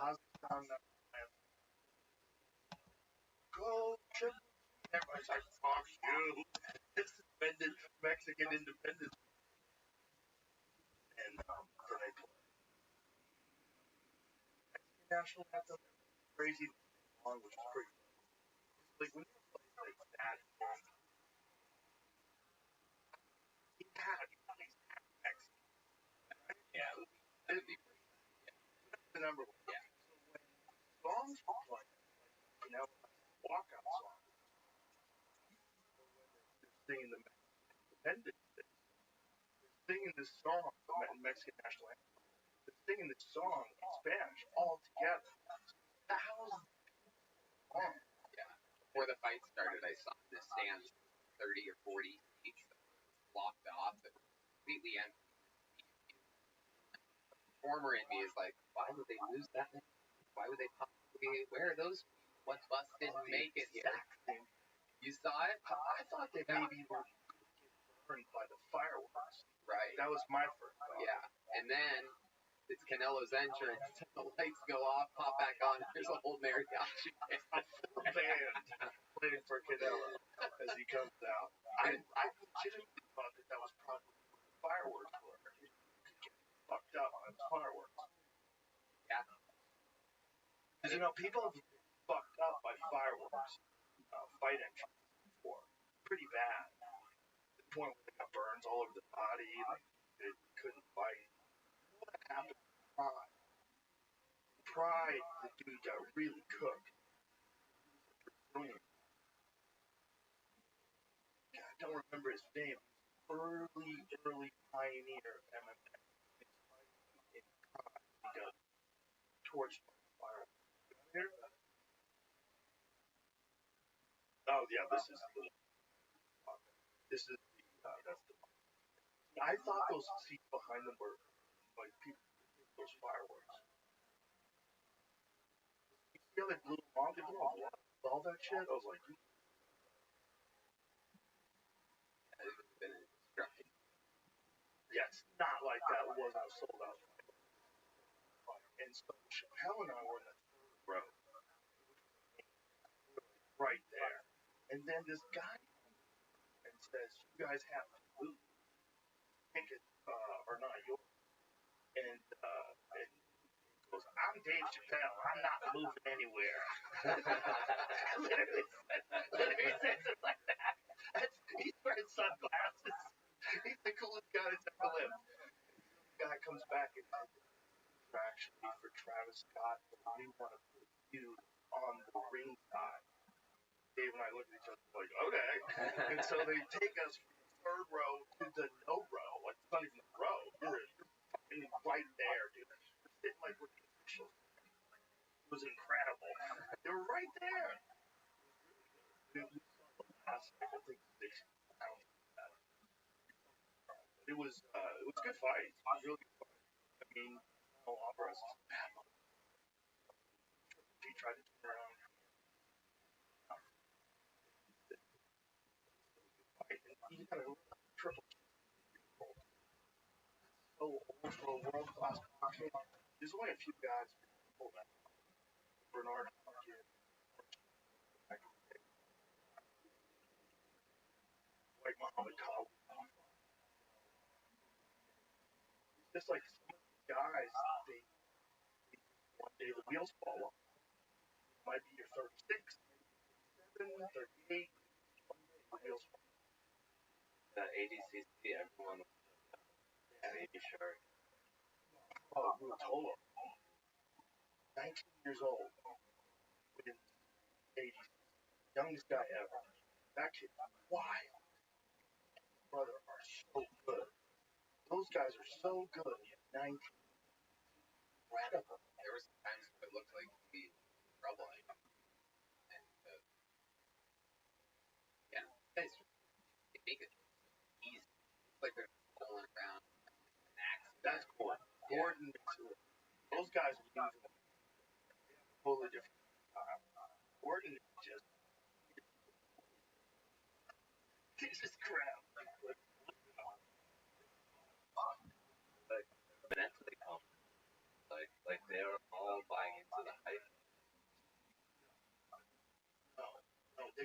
Kazakhstan, go triple. Everybody's like, fuck you. This is Mexican independence. And then they play Mexican national anthem, crazy song, which is pretty. Like when you play like that, he had Mexican. Yeah, that'd be pretty. The number one. Yeah. So when songs were playing, like, you know, walkout songs, they're singing the Mexican independence Day. They're singing this song, the Mexican national anthem. They're singing this song in Spanish all together. Thousands of songs. Yeah. Before the fight started, I saw in the stands 30 or 40 seats that were blocked off that were completely empty. The former in me is like, why would they lose that many? Why would they possibly? Where are those? What bus didn't make it here? You saw it? I thought they maybe were burned by the fireworks. Right. That was my first thought. Yeah. And then it's Canelo's entrance. The lights go off, pop back on. There's a whole mariachi band playing for Canelo as he comes out. I legitimately thought that was probably fireworks were. He could get fucked up on fireworks. Yeah. Because, you know, people have been fucked up by fireworks, fight entrances before. Pretty bad. To the point where they got burns all over the body, like they couldn't fight. What happened to Pride? Pride, the dude got really cooked. Brilliant. I don't remember his name. Early pioneer of MMA. In Pride, he got torched by fire. Here? Oh yeah, this is the. That's the. I thought those seats behind them were like people those fireworks. You see how they blew them off? They blew off all that shit. I was like, yeah, it's not like that. It wasn't a sold out. And so Helen and I were in the third row, right there. And then this guy and says, "You guys have to move. Tickets are not yours." And he goes, "I'm Dave Chappelle. I'm not moving anywhere." literally says it like that. He's wearing sunglasses. He's the coolest guy that's ever lived. The guy comes back and says, "Actually, for Travis Scott, we want to put you on the ring side." Dave and I look at each other like, okay. And so they take us from the third row to the no row. Like, it's not even a row. You're fucking right there, dude. We're sitting like with the officials. It was incredible. They were right there. I think 6 pounds. It was a good fight. It was really good fight. I mean, Alvarez is bad. He tried to turn around. He's got a triple. So old for a world class boxer. There's only a few guys who can pull that. Bernard Hopkins, like Muhammad Ali. Just like some of these guys, they one day the wheels fall off. Might be your 36, 38, one day the wheels fall off. The ADCC, everyone was baby shark. Oh, Ruotolo. 19 years old. Within 80s. Youngest guy ever. That kid's wild. Brother are so good. Those guys are so good. 19. Incredible. There were some times where it looked like he'd be troubling. And, yeah, guys, they make it easy. It's like they're rolling around. That's Gordon. Gordon, those guys are using totally different. Gordon is just, he's just crap. Like mentally confident. Like they were all buying into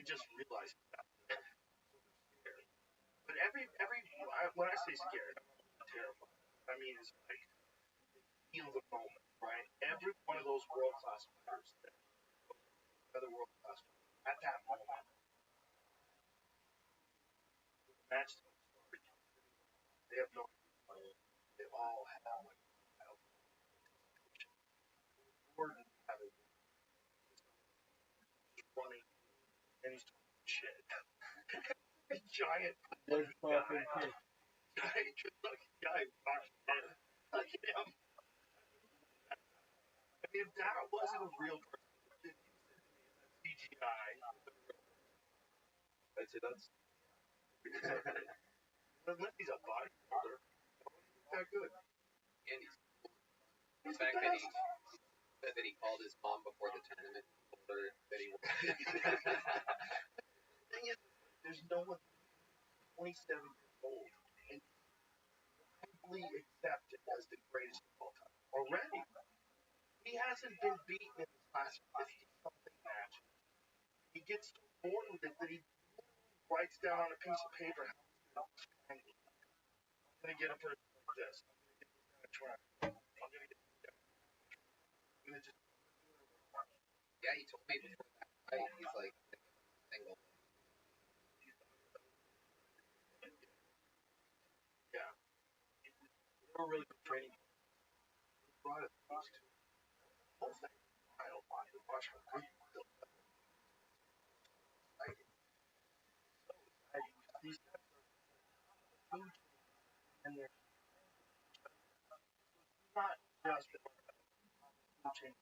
just realized that scared. But when I say scared, I'm not terrified. I mean, it's like feel the moment, right? Every one of those world class fighters, another world class fighter, at that moment, the match started. They have no. They all have like Gordon having running and he's talking shit. A giant giant good looking guy walks in. Look at him. I mean, if that wasn't a real person, if you said to me it's CGI, I'd say that's unless he's a bodybuilder, that good. And He's the fact the that best. he said that he called his mom before the tournament, told her that he won. The thing is, there's no one 27 years old and fully accepted as the greatest of all time already. He hasn't been beaten in his last 50 something matches. He gets so bored with it that he writes down on a piece of paper how I'm going to get a person like this. I'm going to get this guy to try. I'm going to get this guy. I'm going to just. Yeah, he told me before that fight, he's like, single. Yeah. They were really good training. He brought it to whole thing. I don't mind to watch how good he built up. These guys are huge and they're not just coaching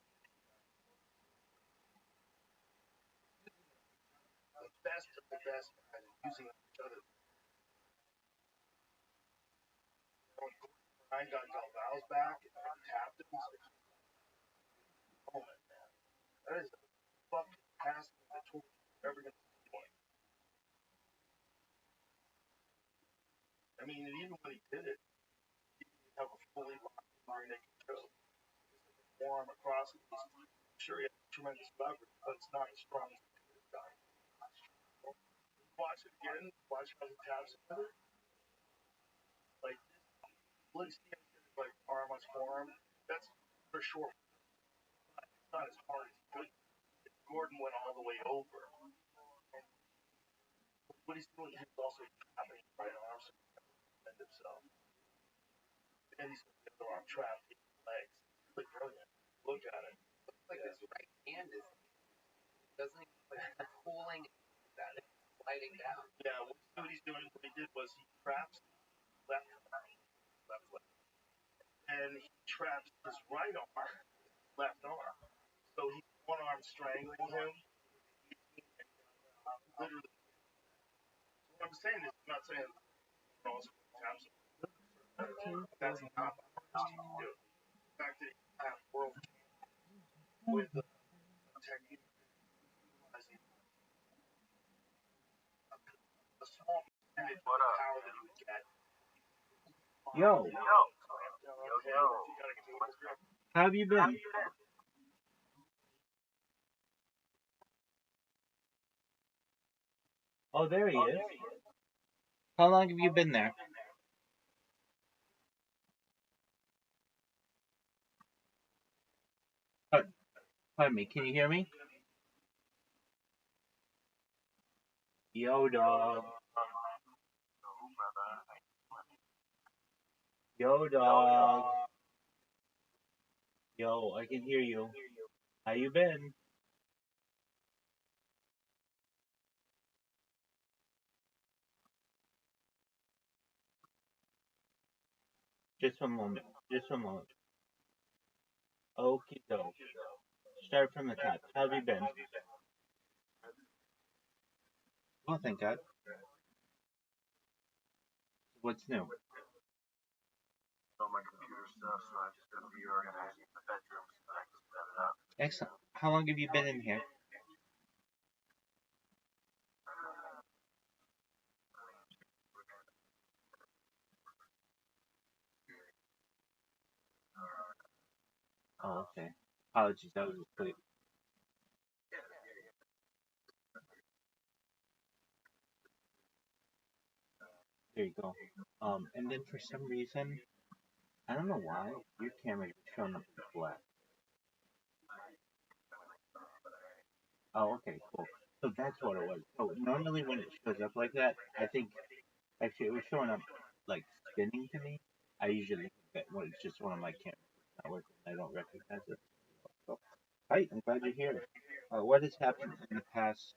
the best of the best guys using each other. When Brian got Galval's back and tapped him, he's like, oh man, that is the fucking pass of the torch you're ever gonna see one. I mean, and even when he did it, he didn't have a fully locked rear naked choke. Arm across it. Sure, he has tremendous leverage, but it's not as strong as the guy. Watch it again. Watch how he taps it. Like, look, see him like arm on his forearm. That's for sure. It's not as hard as it could. Gordon went all the way over. What he's doing, he's also trapping his right arm so he can defend himself. And he's got the other arm trapped in his legs. It's really brilliant. Look at it. Looks like his right hand is, doesn't he, like, pulling that, it's sliding down. Yeah, what he's doing, what he did was he traps left leg. And he traps his right arm, left arm. So he's one arm strangling him. Literally. What I'm saying is, I'm not saying also taps him. That's not the hardest he can do. The fact that he has world with the technique utilizing a small percentage of the power that he would get. Yo, how have you been? Oh, there he is. How long have you been there? Pardon me, can you hear me? Yo, dog. Yo, dog. Yo, I can hear you. How you been? Just a moment. Just a moment. Okie doke. Start from the top. How have you been? Oh, thank God. What's new? All my computer stuff, so I've just been reorganizing the bedroom so I can set it up. Excellent. How long have you been in here? Oh, okay. Apologies, I was asleep. There you go. And then for some reason, I don't know why, your camera is showing up as black. Oh, okay, cool. So that's what it was. So normally when it shows up like that, I think actually it was showing up like spinning to me. I usually think that when it's just one of my cameras not working, I don't recognize it. So, hi, I'm glad you're here. What has happened in the past?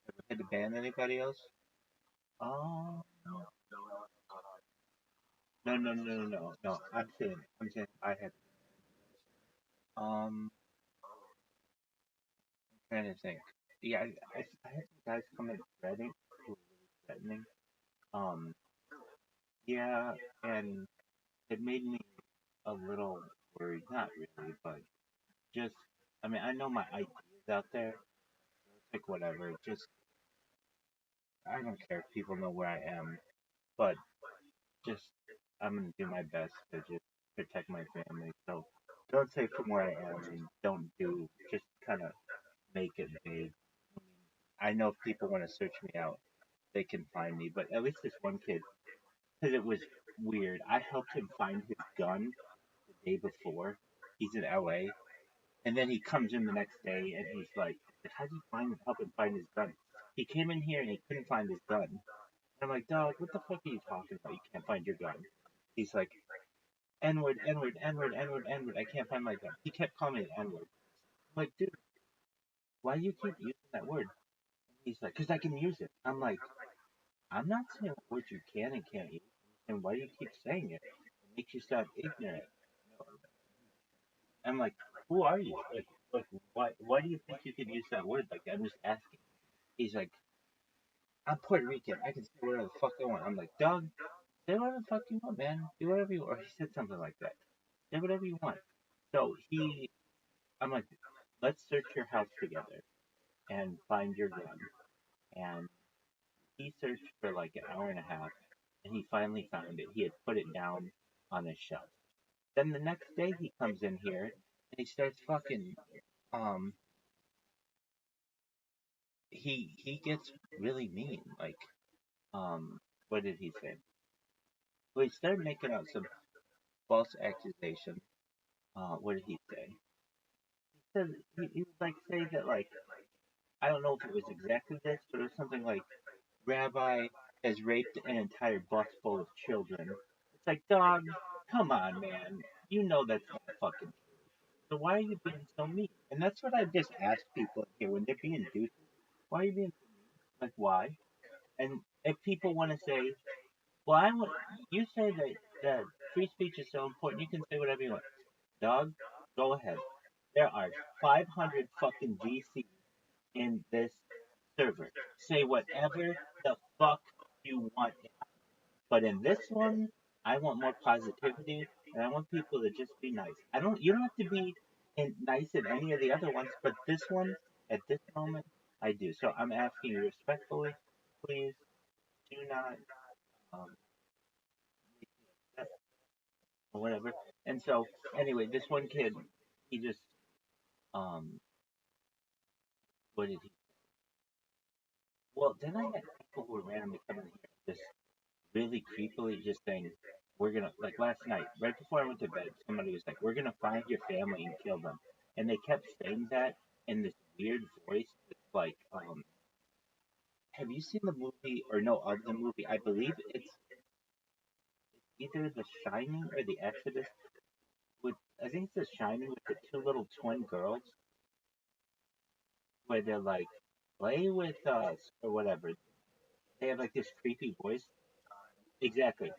Have you had to ban anybody else? Oh, no. I'm saying I had. Trying to think. Yeah, I had some guys come in threatening, who were really threatening. Um, yeah, and it made me a little worried. Not really, but just, I mean, I know my ideas out there. Like whatever. Just, I don't care if people know where I am, but just, I'm gonna do my best to just protect my family. So don't say from where I am, and don't do. Just kind of make it vague. I know if people want to search me out, they can find me. But at least this one kid, because it was weird. I helped him find his gun the day before. He's in LA, and then he comes in the next day and he's like, "How did you help him find his gun?" He came in here and he couldn't find his gun. And I'm like, "Dog, what the fuck are you talking about? You can't find your gun." He's like, "N word, N word, N word, N word, N word. I can't find my gun." He kept calling me an N word. I'm like, "Dude, why do you keep using that word?" He's like, "Cause I can use it." I'm like, "I'm not saying what words you can and can't use. And why do you keep saying it? It makes you sound ignorant." I'm like, "Who are you? Like, why do you think you can use that word like that?" I'm just asking. He's like, "I'm Puerto Rican. I can say whatever the fuck I want." I'm like, "Dog, say whatever the fuck you want, man. Do whatever you want." Or he said something like that. Say whatever you want. So I'm like, "Let's search your house together and find your gun." And he searched for like an hour and a half, and he finally found it. He had put it down on his shelf. Then the next day he comes in here and he starts fucking um he gets really mean. Like what did he say? Well, he started making out some false accusation. What did he say? He said he was like say that like I don't know if it was exactly this, but it was something like Rabbi has raped an entire bus full of children. It's like, dog, come on, man. You know that's not fucking. So why are you being so mean? And that's what I just ask people here when they're being douches. Why are you being like why? And if people want to say, well, I want you say that free speech is so important, you can say whatever you want. Dog, go ahead. There are 500 fucking VCs in this server. Say whatever the fuck you want. But in this one, I want more positivity, and I want people to just be nice. I don't. You don't have to be nice in any of the other ones, but this one, at this moment, I do. So I'm asking you respectfully, please do not, um, or whatever. And so, anyway, this one kid, he just, um, what did he? Well, then I had people who were randomly coming here, just really creepily, just saying, "We're gonna," like last night, right before I went to bed, somebody was like, "We're gonna find your family and kill them," and they kept saying that in this weird voice. It's like, have you seen the movie or know of the movie? I believe it's either The Shining or The Exodus. With I think it's The Shining with the two little twin girls, where they're like, "Play with us" or whatever. They have like this creepy voice. Exactly,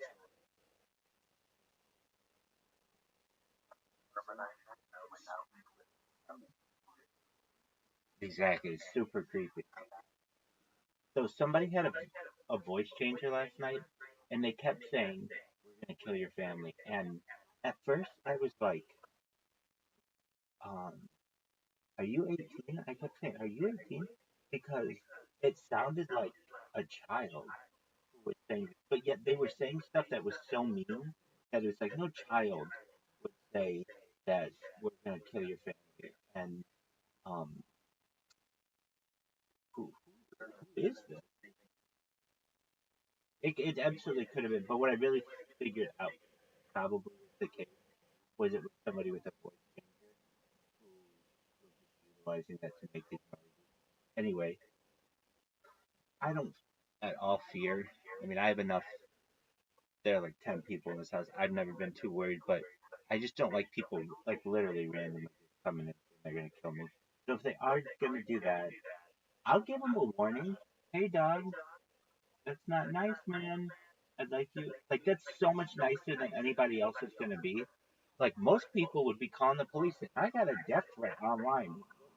exactly. It's super creepy. So somebody had a voice changer last night, and they kept saying, "We're gonna kill your family." And at first, I was like, um, "Are you 18?" I kept saying, "Are you 18?" Because it sounded like a child who was saying, but yet they were saying stuff that was so mean that it's like no child would say that we're gonna kill your family. And um, who is this? It absolutely could have been, but what I really figured out probably was the case was it was somebody with a voice changer who was just utilizing that to make these noises. Anyway, I don't at all fear. I mean, I have enough. There are like 10 people in this house. I've never been too worried, but I just don't like people like literally randomly coming in and they're gonna kill me. So if they are gonna do that, I'll give them a warning. Hey, dog, that's not nice, man. I'd like you. Like that's so much nicer than anybody else is gonna be. Like most people would be calling the police. I got a death threat online.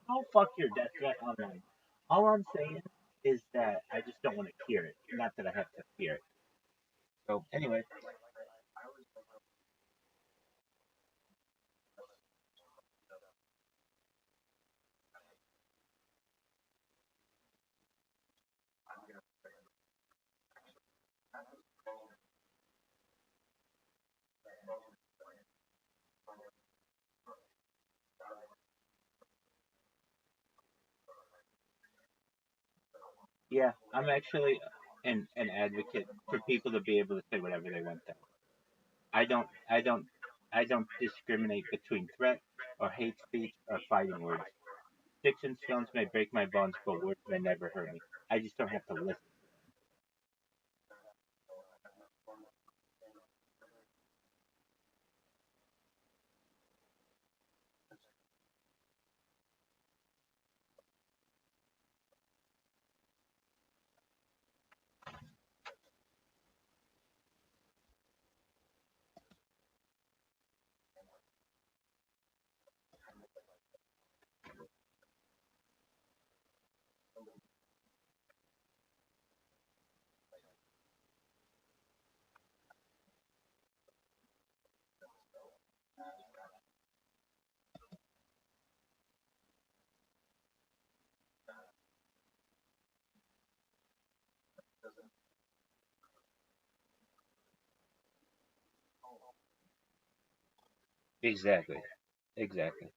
No, fuck your death threat online. All I'm saying is that I just don't want to hear it. Not that I have to fear it. So anyway, yeah, I'm actually an advocate for people to be able to say whatever they want. Though I don't discriminate between threat or hate speech or fighting words. Sticks and stones may break my bones, but words may never hurt me. I just don't have to listen. Exactly. Exactly.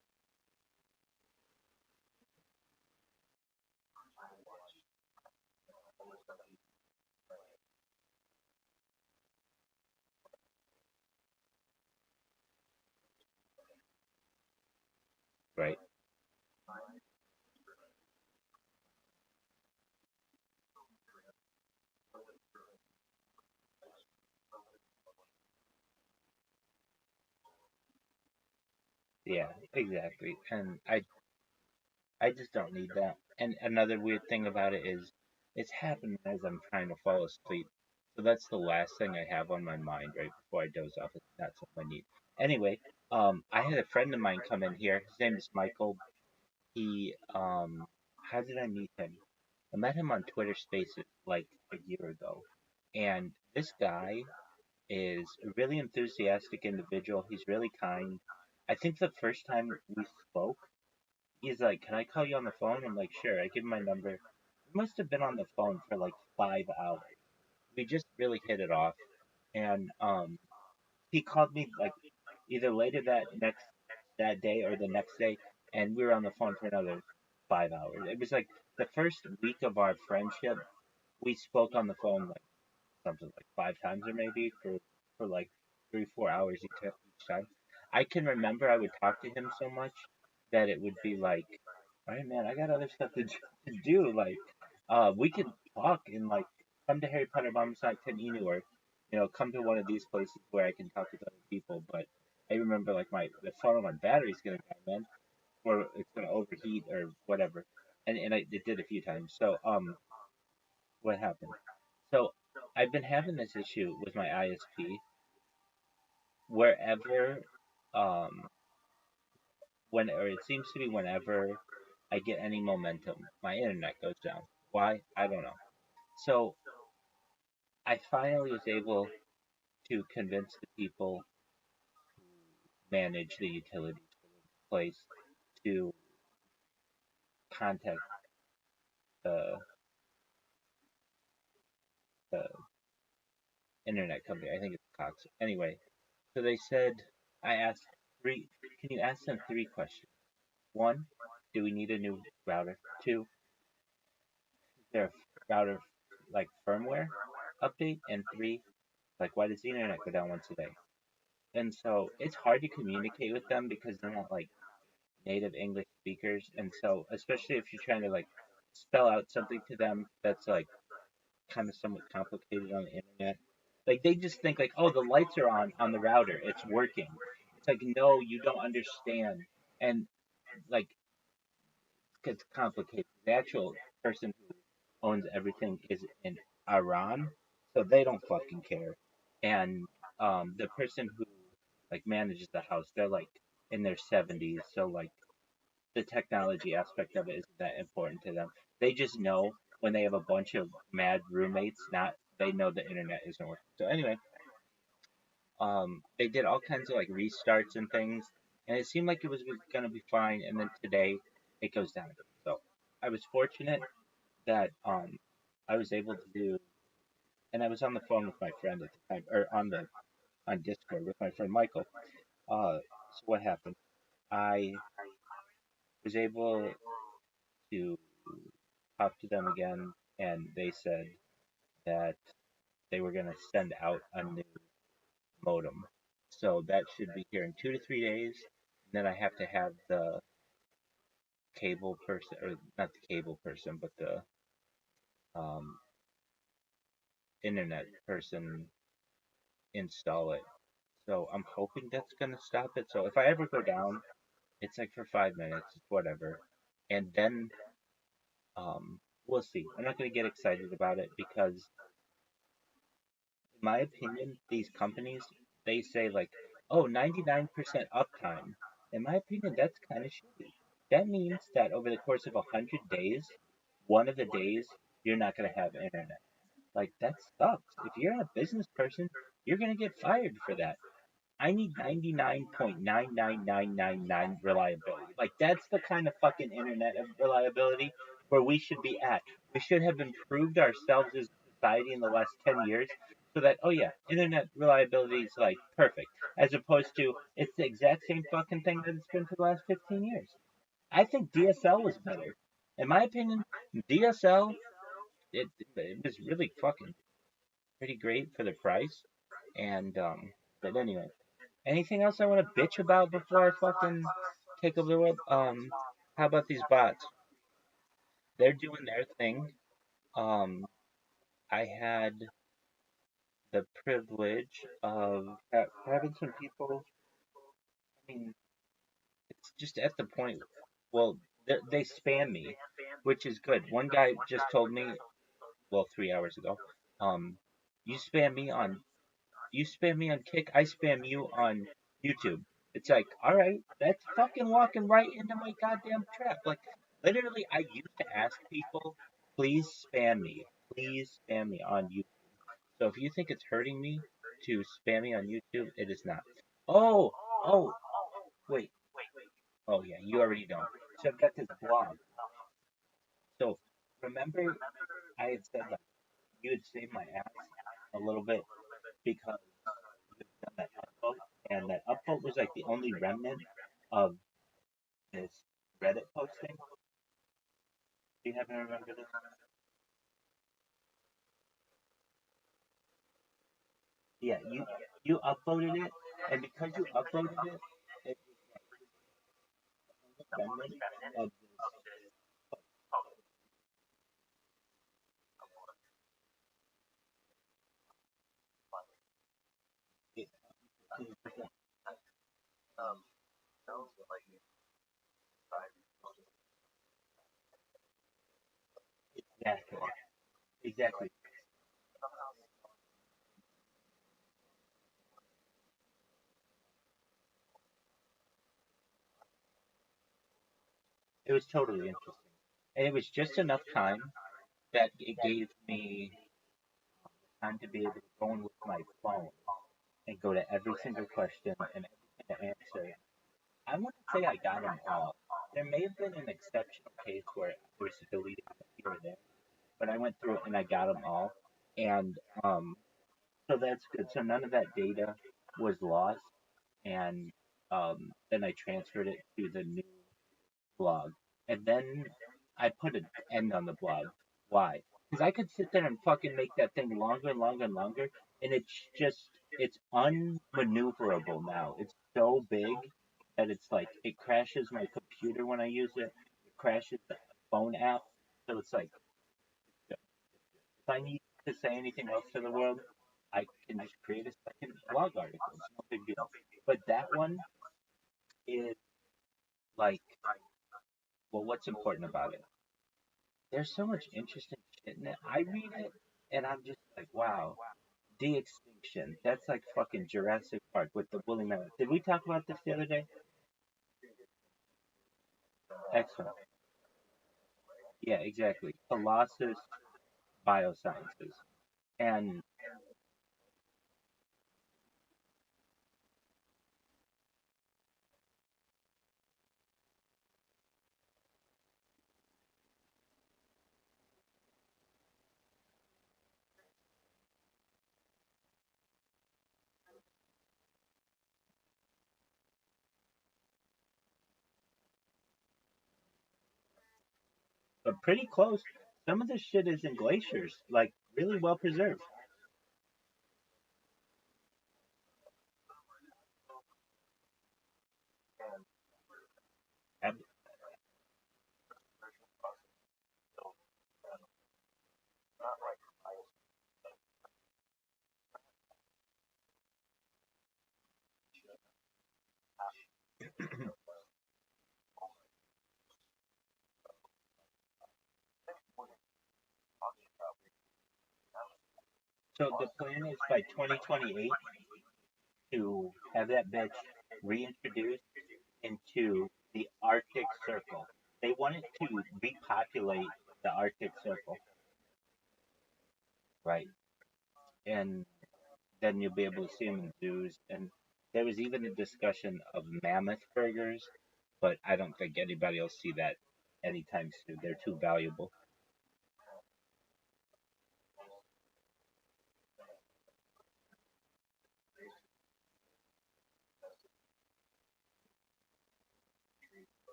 Right. Yeah. Exactly. And I just don't need that. And another weird thing about it is it's happening as I'm trying to fall asleep. So that's the last thing I have on my mind right before I doze off. It's not something I need. Anyway, I had a friend of mine come in here. His name is Michael. He how did I meet him? I met him on Twitter Spaces like a year ago. And this guy is a really enthusiastic individual. He's really kind. I think the first time we spoke, he's like, "Can I call you on the phone?" I'm like, "Sure." I give him my number. We must have been on the phone for like 5 hours. We just really hit it off. And he called me like either later that day or the next day, and we were on the phone for another 5 hours. It was like the first week of our friendship. We spoke on the phone like something like 5 times or maybe for like 3 4 hours each time. I can remember I would talk to him so much that it would be like, all right, man, I got other stuff to do. Like, we could talk and like come to Harry Potter Mom's Night 10 anywhere. Come to one of these places where I can talk with other people. But I remember like the phone on my battery's gonna die, man, or it's gonna overheat or whatever. And it did a few times. So what happened? So I've been having this issue with my ISP wherever, um, or it seems to be whenever I get any momentum, my internet goes down. Why? I don't know. So I finally was able to convince the people who manage the utilities for the place to contact the, the internet company. I think it's Cox. Anyway, so they said, I asked three, can you ask them three questions? One, do we need a new router? Two, is there a router like firmware? update, and 3, like, why does the internet go down once a day? And so it's hard to communicate with them because they're not like native English speakers, and so especially if you're trying to like spell out something to them that's like kind of somewhat complicated on the internet, like they just think like, oh, the lights are on the router, it's working. It's like, no, you don't understand, and like it's complicated. The actual person who owns everything is in Iran, so they don't fucking care. And the person who like manages the house, they're like in their 70s, so like the technology aspect of it isn't that important to them. They just know when they have a bunch of mad roommates, not they know the internet isn't working. So anyway, they did all kinds of like restarts and things, and it seemed like it was gonna be fine. And then today, it goes down again. So I was fortunate that I was able to do, and I was on the phone with my friend at the time, or on Discord with my friend Michael. So what happened? I was able to talk to them again, and they said that they were going to send out a new modem. So that should be here in 2 to 3 days. And then I have to have the cable person, or not the cable person, but the um, internet person install it. So I'm hoping that's going to stop it. So if I ever go down, it's like for 5 minutes, whatever. And then we'll see. I'm not going to get excited about it because my opinion, these companies, they say like, oh, 99% uptime. In my opinion, that's kind of shitty. That means that over the course of 100 days, one of the days, you're not going to have internet. Like, that sucks. If you're a business person, you're going to get fired for that. I need 99.99999 reliability. Like, that's the kind of fucking internet of reliability where we should be at. We should have improved ourselves as a society in the last 10 years so that, oh yeah, internet reliability is like perfect. As opposed to, it's the exact same fucking thing that it's been for the last 15 years. I think DSL was better. In my opinion, DSL, it was really fucking pretty great for the price. And, but anyway. Anything else I want to bitch about before I fucking take over the world? How about these bots? They're doing their thing. Um, I had the privilege of having some people. I mean, it's just at the point. Well, they spam me, which is good. One guy just told me, well, 3 hours ago, um, you spam me on You spam me on Kick, I spam you on YouTube. It's like, all right, that's fucking walking right into my goddamn trap. Like, literally, I used to ask people, please spam me. Please spam me on YouTube. So if you think it's hurting me to spam me on YouTube, it is not. Oh, oh, wait. Oh, yeah, you already know. So I've got this blog. So remember, I had said, like, you had saved my ass a little bit because done that upvote, and that upvote was like the only remnant of this Reddit posting. Do you happen to remember this? Yeah, you upvoted it, and because you upvoted it, it was the remnant of this. Sounds like five. Exactly, exactly. It was totally interesting, and it was just enough time that it gave me time to be able to go in with my phone and go to every single question and everything to answer. I wouldn't say I got them all. There may have been an exceptional case where there was deleted here or there, but I went through it and I got them all. And so that's good. So none of that data was lost, and then I transferred it to the new blog, and then I put an end on the blog. Why? Because I could sit there and fucking make that thing longer and longer and longer, and it's unmaneuverable now. It's so big that it's like, it crashes my computer when I use it. It crashes the phone app. So it's like, if I need to say anything else to the world, I can just create a second blog article. It's no big deal. But that one is like, well, what's important about it? There's so much interesting shit in it. I read it and I'm just like, wow, de-extinction. That's like fucking Jurassic Park with the woolly mammoth. Did we talk about this the other day? Excellent. Yeah, exactly. Colossus Biosciences. And but pretty close. Some of this shit is in glaciers, like really well preserved. So the plan is by 2028 to have that bitch reintroduced into the Arctic Circle. They wanted to repopulate the Arctic Circle, right? And then you'll be able to see them in zoos. And there was even a discussion of mammoth burgers, but I don't think anybody will see that anytime soon. They're too valuable.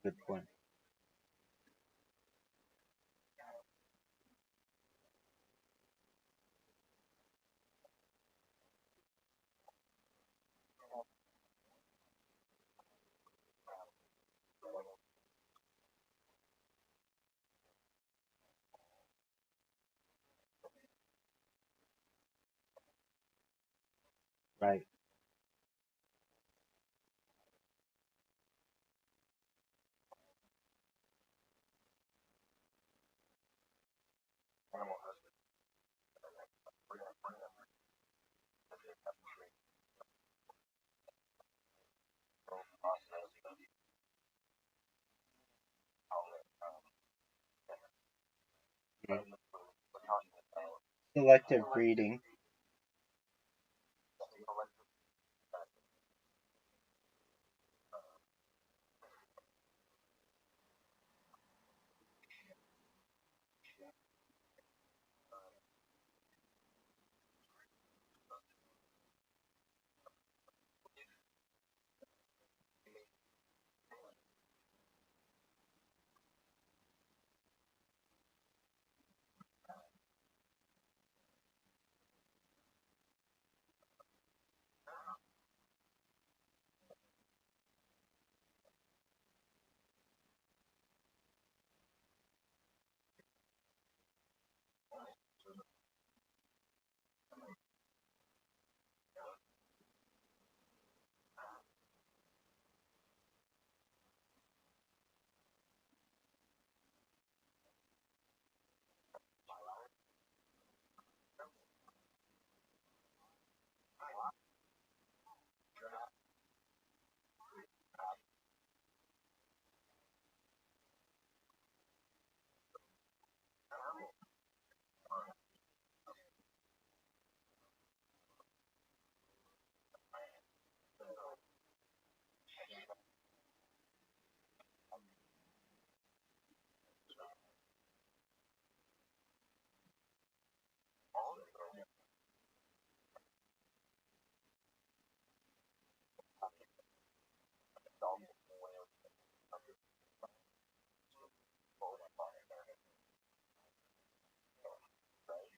Good point. Right. Yeah. Selective breeding.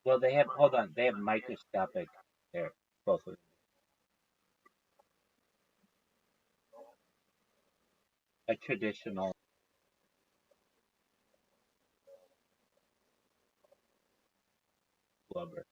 Well, they have. Hold on. They have microscopic hair. Both of them. A traditional blubber.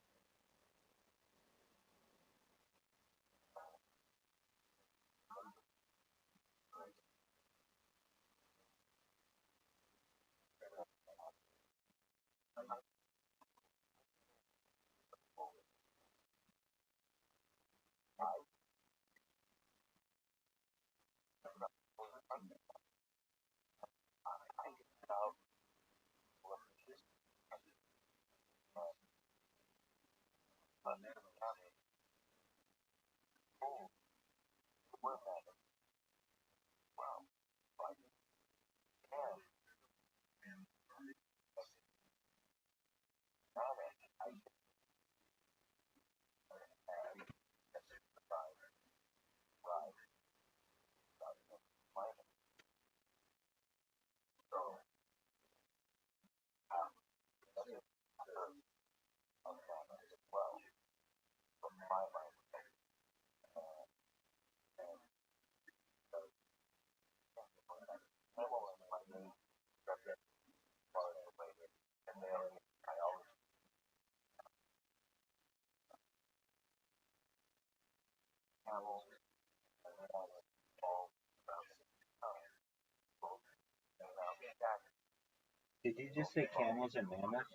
Did you just say camels and mammoths?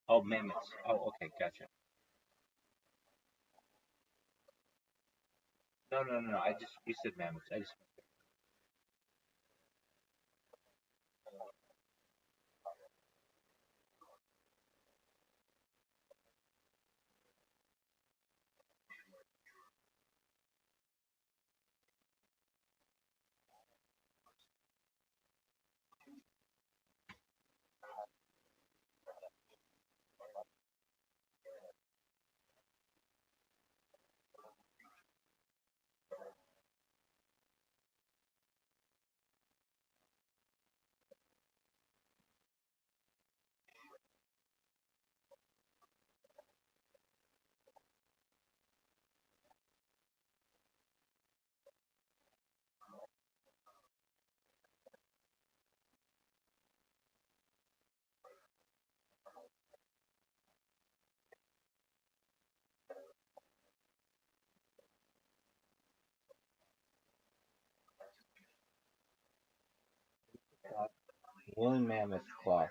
Oh, mammoths. Oh, okay, gotcha. No, no, no, no. I just you said mammoths. I just woolly mammoth cloth.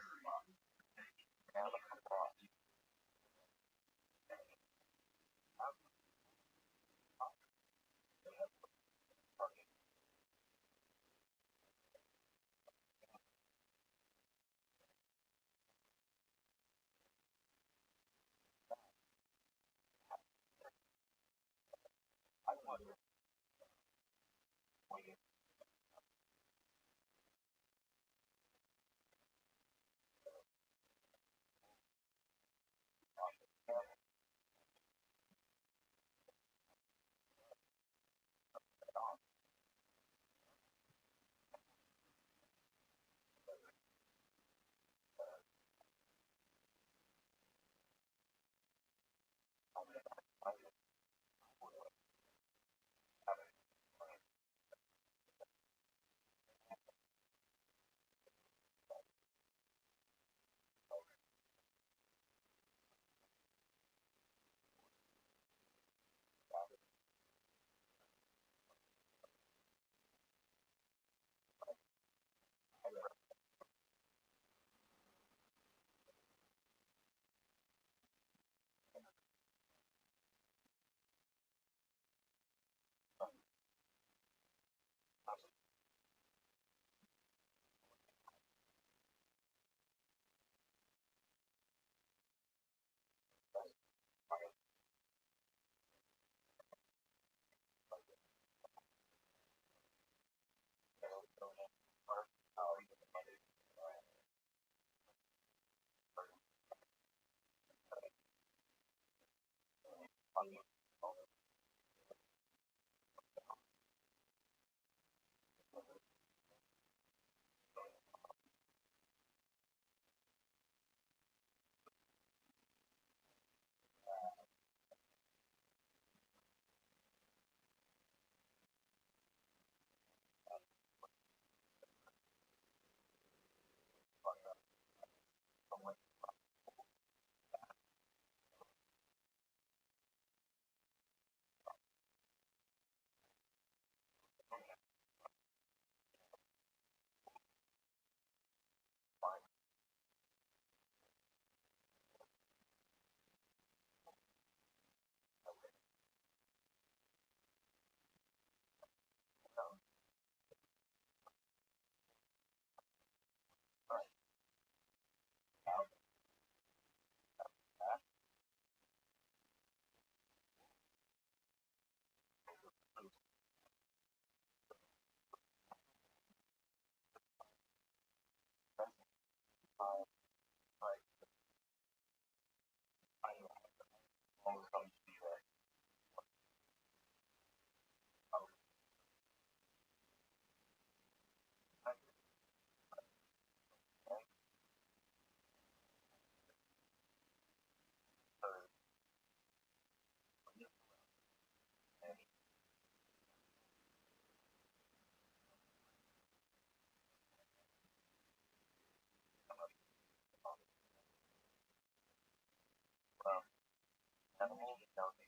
animals, down to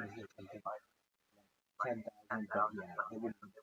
I hear something 10,000, but yeah, it wouldn't be the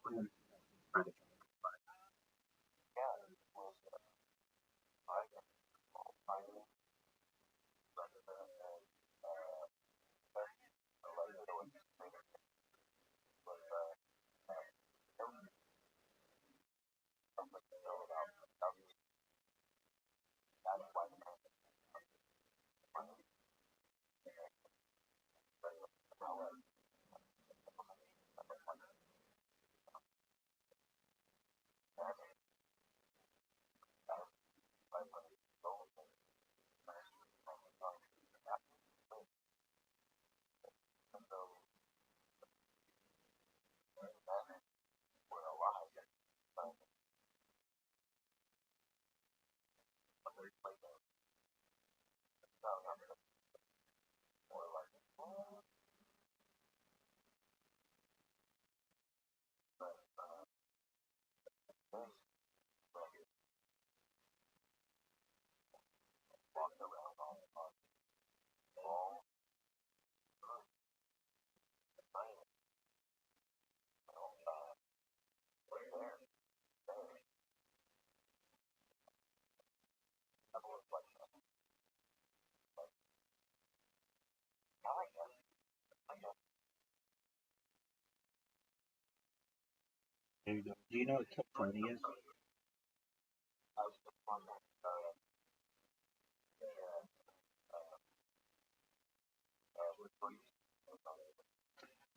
There you go. Do you know what Kilkenny is?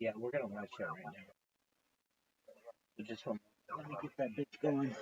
Yeah, we're gonna watch that right now. So just one moment. Let me get that bitch going.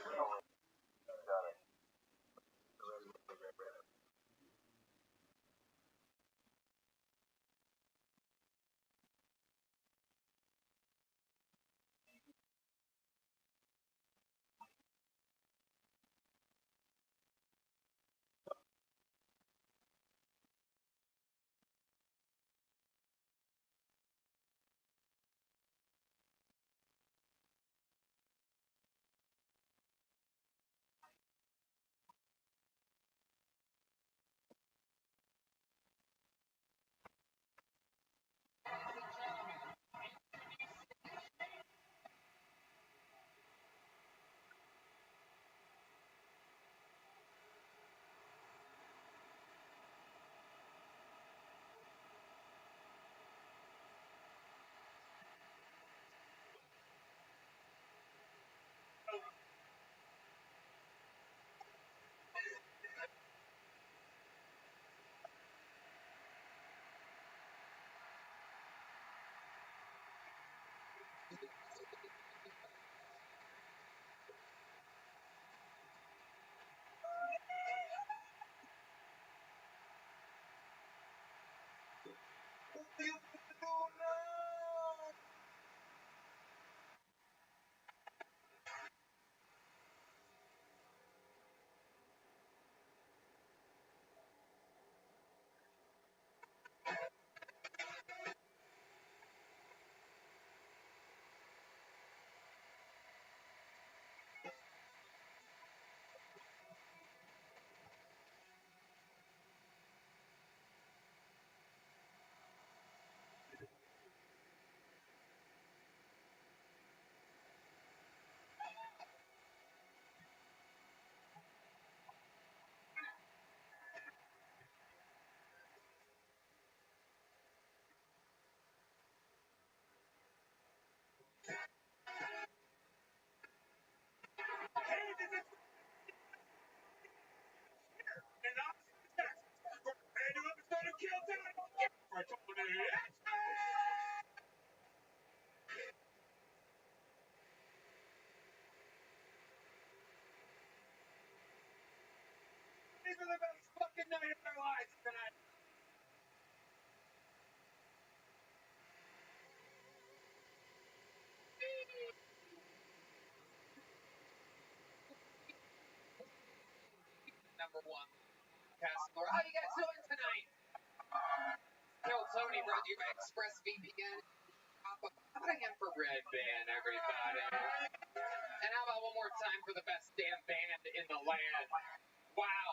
These are the best fucking night of their lives tonight. Number one, Castle. How you guys doing tonight? Kill Tony brought you by ExpressVPN. Put a hand for Red Band, everybody. And how about one more time for the best damn band in the land? Wow.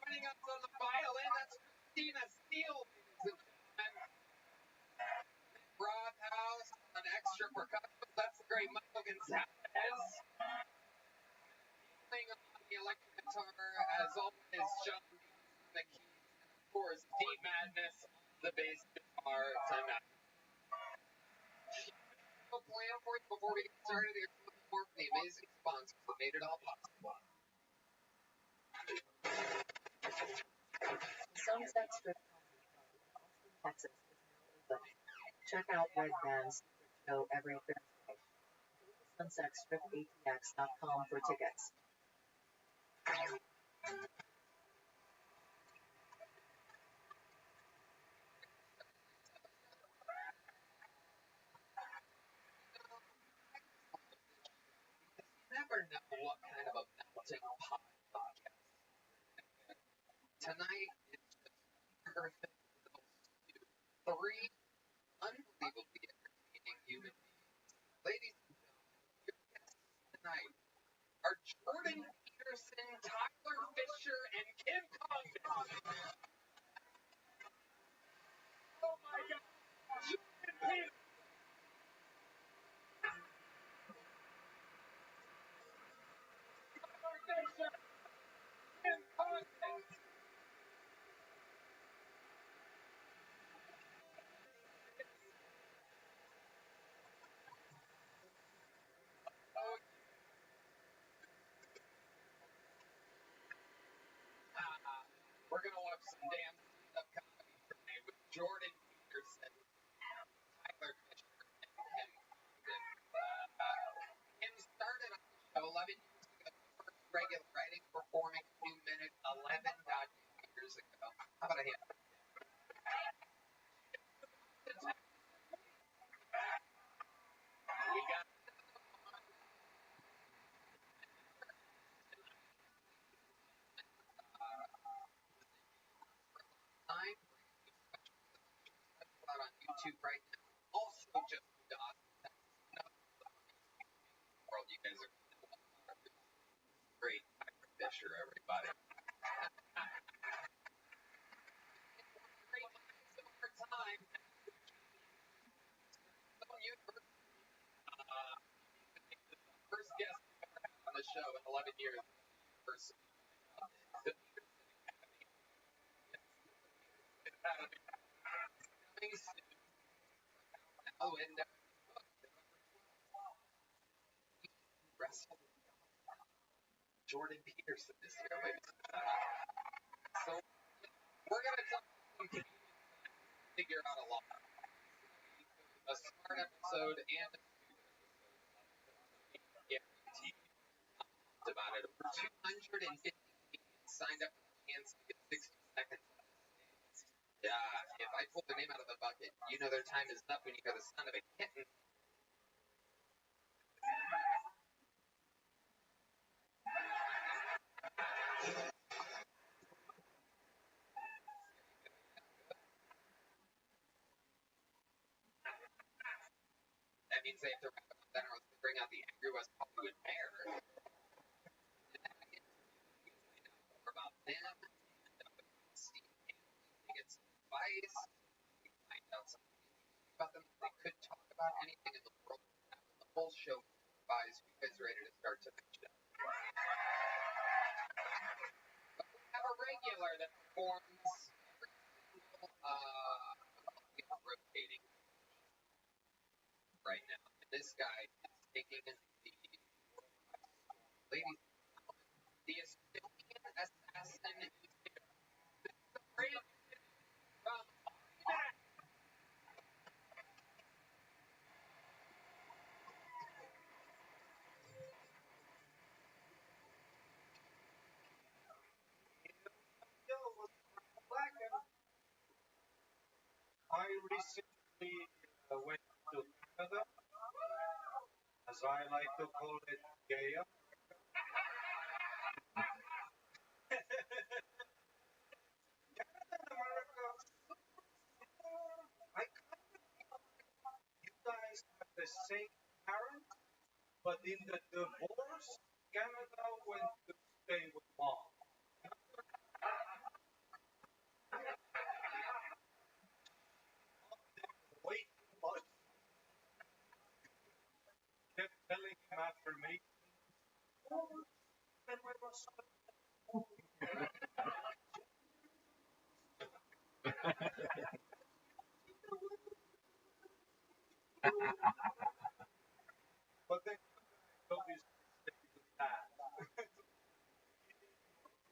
Joining us on the violin, that's Christina Steele, ladies and gentlemen. Rothhouse on extra percussion, that's the great Michael Gonzalez. Playing on the electric guitar, as always, John on the keys, and of course, Deep Madness on the bass guitar tonight. Plan for you before we get started. Here's a little more from the amazing sponsors that made it all possible. Sunset Strip Austin, Texas is now open. Check out Red Band's show every Thursday. Go to sunsetstripatx.com for tickets. You never know what kind of a melting pot of guests. Tonight is just perfect little stew. Three unbelievably entertaining human beings. Ladies and gentlemen, your guests tonight are Jordan Peterson, Tyler Fisher, and Kim Condon. Oh my God, Jordan Peterson. Tyler Fisher, Kim Condon. We're going to watch some damn stand-up comedy tonight with Jordan Peterson, Tyler regular writing, performing a new minute 11 years ago. How about a hand? We got time out on YouTube right now. Also, just world, you guys are great. Fisher, everybody. Time. First guest on the show in 11 years. First. Oh, and wrestled Jordan Peterson this year. Maybe. So we're gonna figure out a lot. A smart episode and guaranteed. Divided over 250 signed up and get 60 seconds. Yeah, if I pull their name out of the bucket, you know their time is up when you hear the sound of a kitten. That means they have to wrap up then or bring out the Angry West Hollywood Bear. More about them. Steve gets advice. Find out something about them. They could talk about anything in the world. The whole show advice. You guys ready to start to finish it? But we have a regular that performs rotating right now. And this guy is taking the ladies. The Estonian assassin I recently went to Canada, as I like to call it, Gaya. Canada and America, I kind of you guys have the same parents, but in the divorce, Canada went to stay with mom. Way too much. Kept telling him affirmations. And we were so but then obviously stayed with that.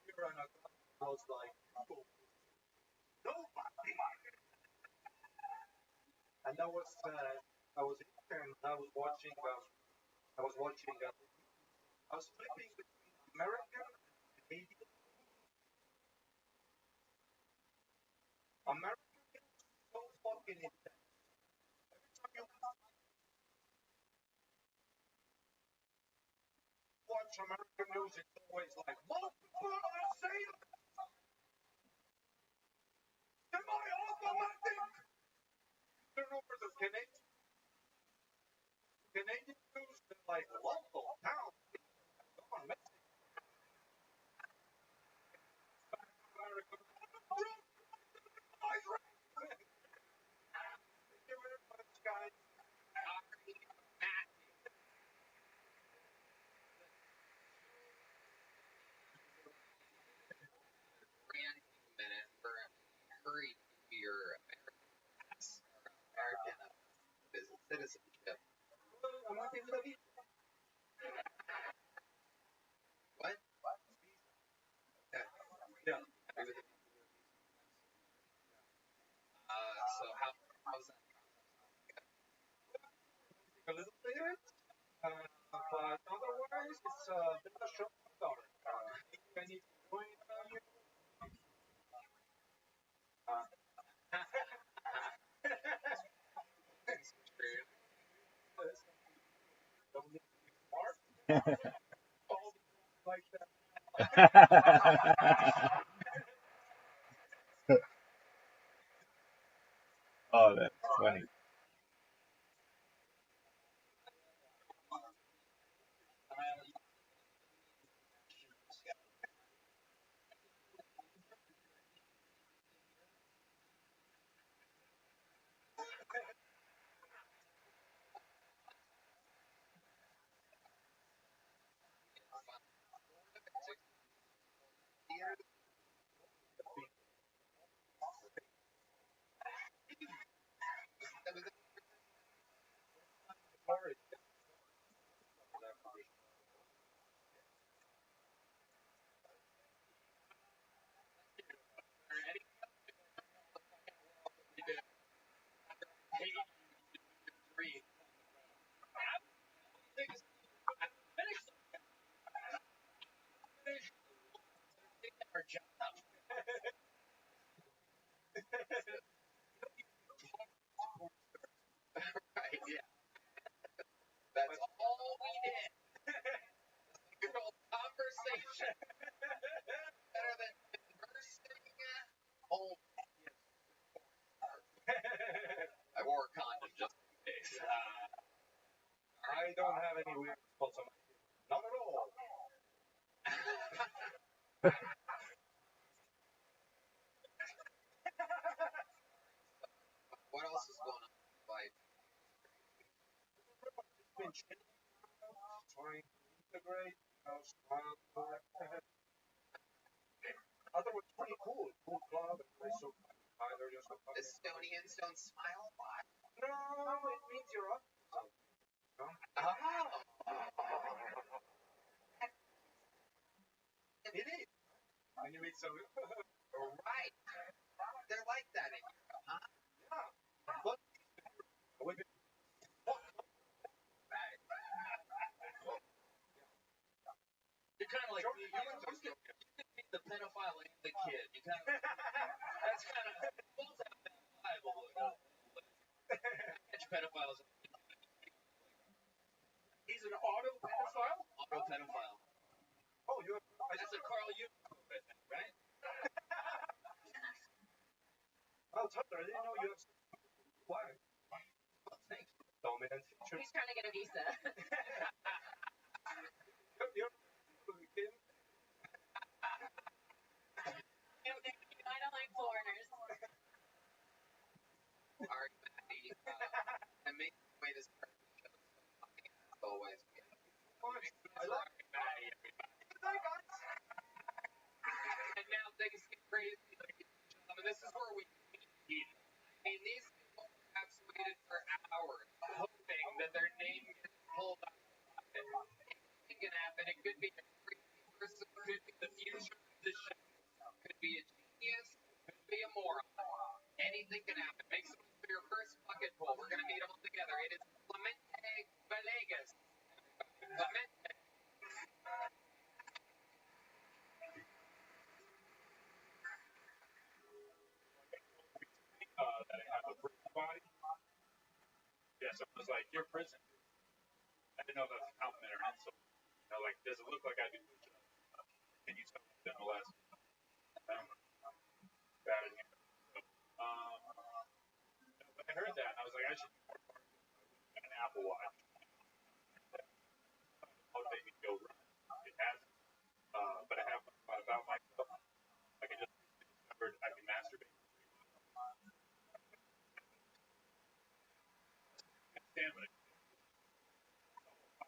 Here and I was like, nobody. And I was and I was watching I was flipping between American and Canadian. American is so fucking intense. Every time you watch American news, it's always like multiple assailants. Semi-automatic. Turn over the Canadian news, they're like local town. Come on, Mexico. America. Thank you very much, guys. minute for hurry to your American citizenship. What? Okay. Yeah. So how's that? A little bit, but otherwise it's been a show starter. All like that. Oh, that's funny. Right, yeah. That's all we did. Good old conversation. Better than conversing. Oh, I wore a condom just in case. I don't have any weird spots on my skin. Not at all. What else is going on in life? Been chilling, trying to integrate, smile more. I thought it was pretty cool. Cool club, and also Tyler just Estonians don't smile a lot. No, it means you're up. Oh. It is. And you meet some. Right. They're like that in Europe, huh? Yeah. But we can You're kind of like you can be the pedophile and the kid. You kind of that's kind of both have that vibe a little. Catch pedophiles. He's an auto pedophile? Auto pedophile. Oh, you have. That's a Carl Jung quote, I think, right? Oh, Tyler, I didn't know you have flag. Well, thank you. Oh, man. Teacher. He's trying to get a visa. You're kid. I don't like foreigners. All right, Maddie. Amazing way to start the show. As always. I like Maddie. And now things get crazy, ladies and gentlemen. This is where we meet. I mean, these people perhaps waited for hours, hoping that their name gets pulled up. Anything can happen. It could be a crazy person, could be the future of the show, could be a genius, could be a moron. Anything can happen. Make some for your first bucket pool. We're going to meet all together. It is Clemente Villegas. Clemente. that I have a prison body. Yeah, so it was like, you're prison. I didn't know if that was a compliment or insult. You know, like, does it look like I do push-ups? Can you tell me the last bad in here? So, but I heard that, and I was like, I should get an Apple Watch. Motivate me to go run. It hasn't. But I have thought about myself. Like, I just discovered I can masturbate. Stamina.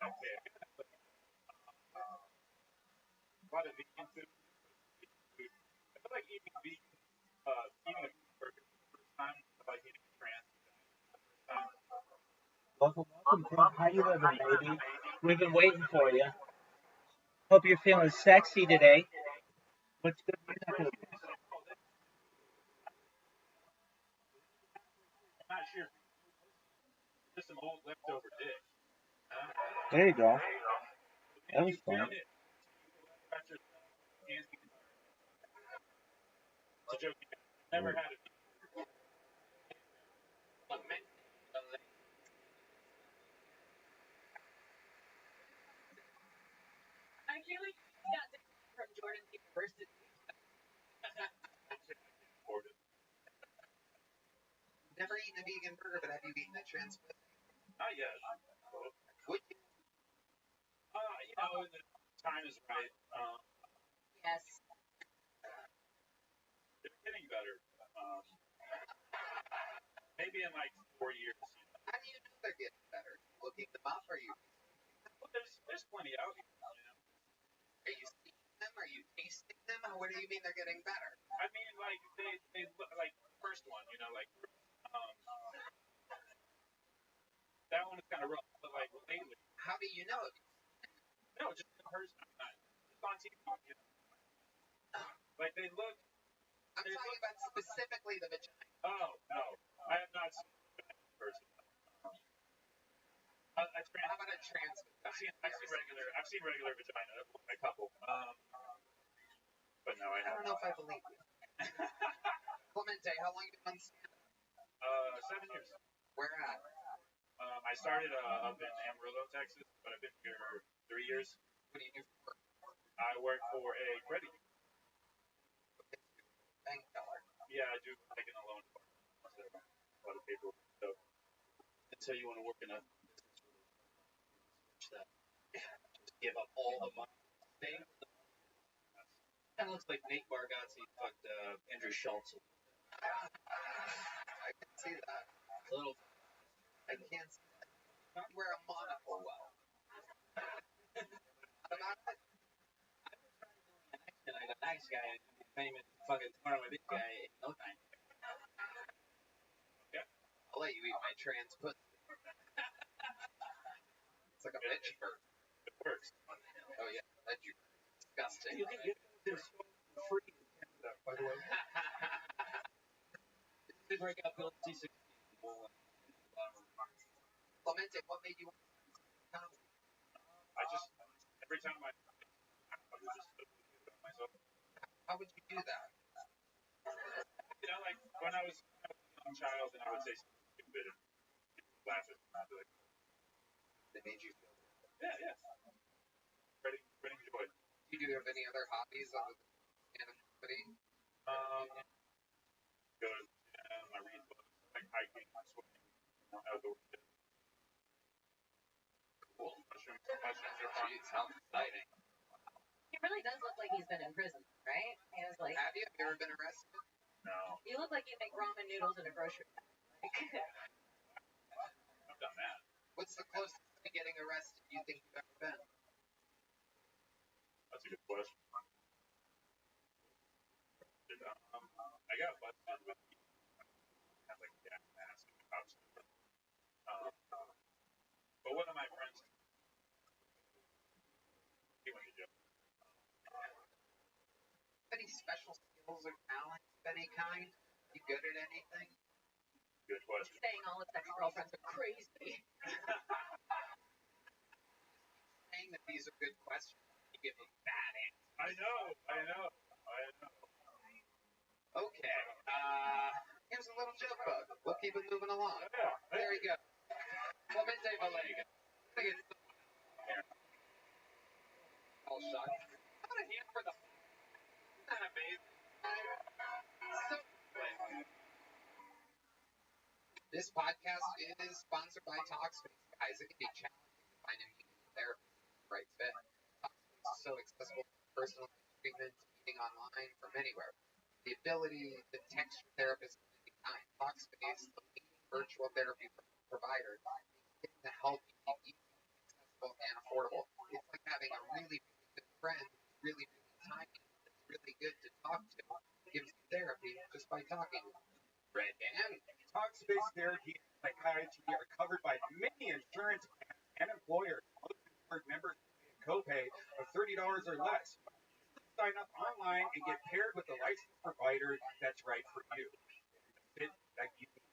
Okay. A lot of vegan food. I feel like eating vegan, eating a burger for the first time, I feel like eating a trans time. Welcome, welcome, Tim. How you living, baby? We've been waiting for you. Hope you're feeling sexy today. What's good? You're not gonna- I'm not sure. Just some old leftover dick. There you go. That was fun. It's a joke. Never had it. First, it, Afford it. never eaten a vegan burger, but have you eaten a trans pussy? Not yet. Would you? You know, when the time is right. Yes. They're getting better. Maybe in like 4 years. How do you know they're getting better? Looking them up? Are you Well, there's plenty out here. You know? seeing them? Are you tasting them? What do you mean they're getting better? I mean, like they look like the first one. You know, like that one is kind of rough. But like lately, How do you know? no, just in person. It's on TV. You know? Like they look. I'm talking about specifically the vagina. Oh no, I have not seen it in person. How about a trans? I've seen regular vagina, a couple. But no, I I don't haven't. know if I believe you. Clemente, how long you been on stand-up? 7 years. Where at? I started up in Amarillo, Texas, but I've been here 3 years. What do you do for work? I work for a credit union. Bank teller. Yeah, I do like in a loan department. So, a lot of people. So, until you want to work in a business switch that, just give up all the money. Kind of looks like Nate Bargatze fucked Andrew Schultz. I can see that. A little. I can't see that. You wear a monocle well. About it? And like a nice guy, and be famous, fucking tomorrow with this guy in no time. I'll let you eat my trans pussy. It's like a veggie burger. It works. Oh yeah, veggie burger. Disgusting. You can get this for free in Canada, by the way. Big breakout bill C16. Clemente, what made you want to comedy? I just, every time I would just do myself. How would you do that? You know, like when I was a young child and I would say something stupid and people laugh at me, I'd be like, That made you feel good. yeah. Spreading joy. Do you have any other hobbies other than stand-up comedy? Go to the gym, I read books, like hiking, swimming, outdoor shit. Cool. Mushrooms are fun. Jeez, how exciting. He really does look like he's been in prison, right? He was like, Have you ever been arrested? No, you look like you make ramen noodles in a grocery bag. I've done that. What's the closest to getting arrested you think you've ever been? That's a good question. I got busted with had like gas mask and cops. But one of my friends, he went to jail. Any special skills or talents of any kind? You good at anything? Good question. Saying all his ex-girlfriends are crazy. Saying that these are good questions. You give a bad answer. I know. Okay. Here's a little joke bug. We'll keep it moving along. Yeah. There we go. Clemente Valega. All shot. What a hand for the. Isn't that amazing? So, this podcast is sponsored by Talkspace. Guys, it can be challenging to find a therapist right fit. Talkspace is so accessible for personal treatment, meeting online from anywhere. The ability to text your therapist at any time. Talkspace, the leading virtual therapy provider, is to help you be easy, accessible, and affordable. It's like having a really, really good friend who's really, really tiny, that's really good to talk to, gives you therapy just by talking. Red Dan. Talkspace therapy and psychiatry are covered by many insurance plans and employers. Most insured members pay a copay of $30 or less. Sign up online and get paired with a licensed provider that's right for you. Fit that you need.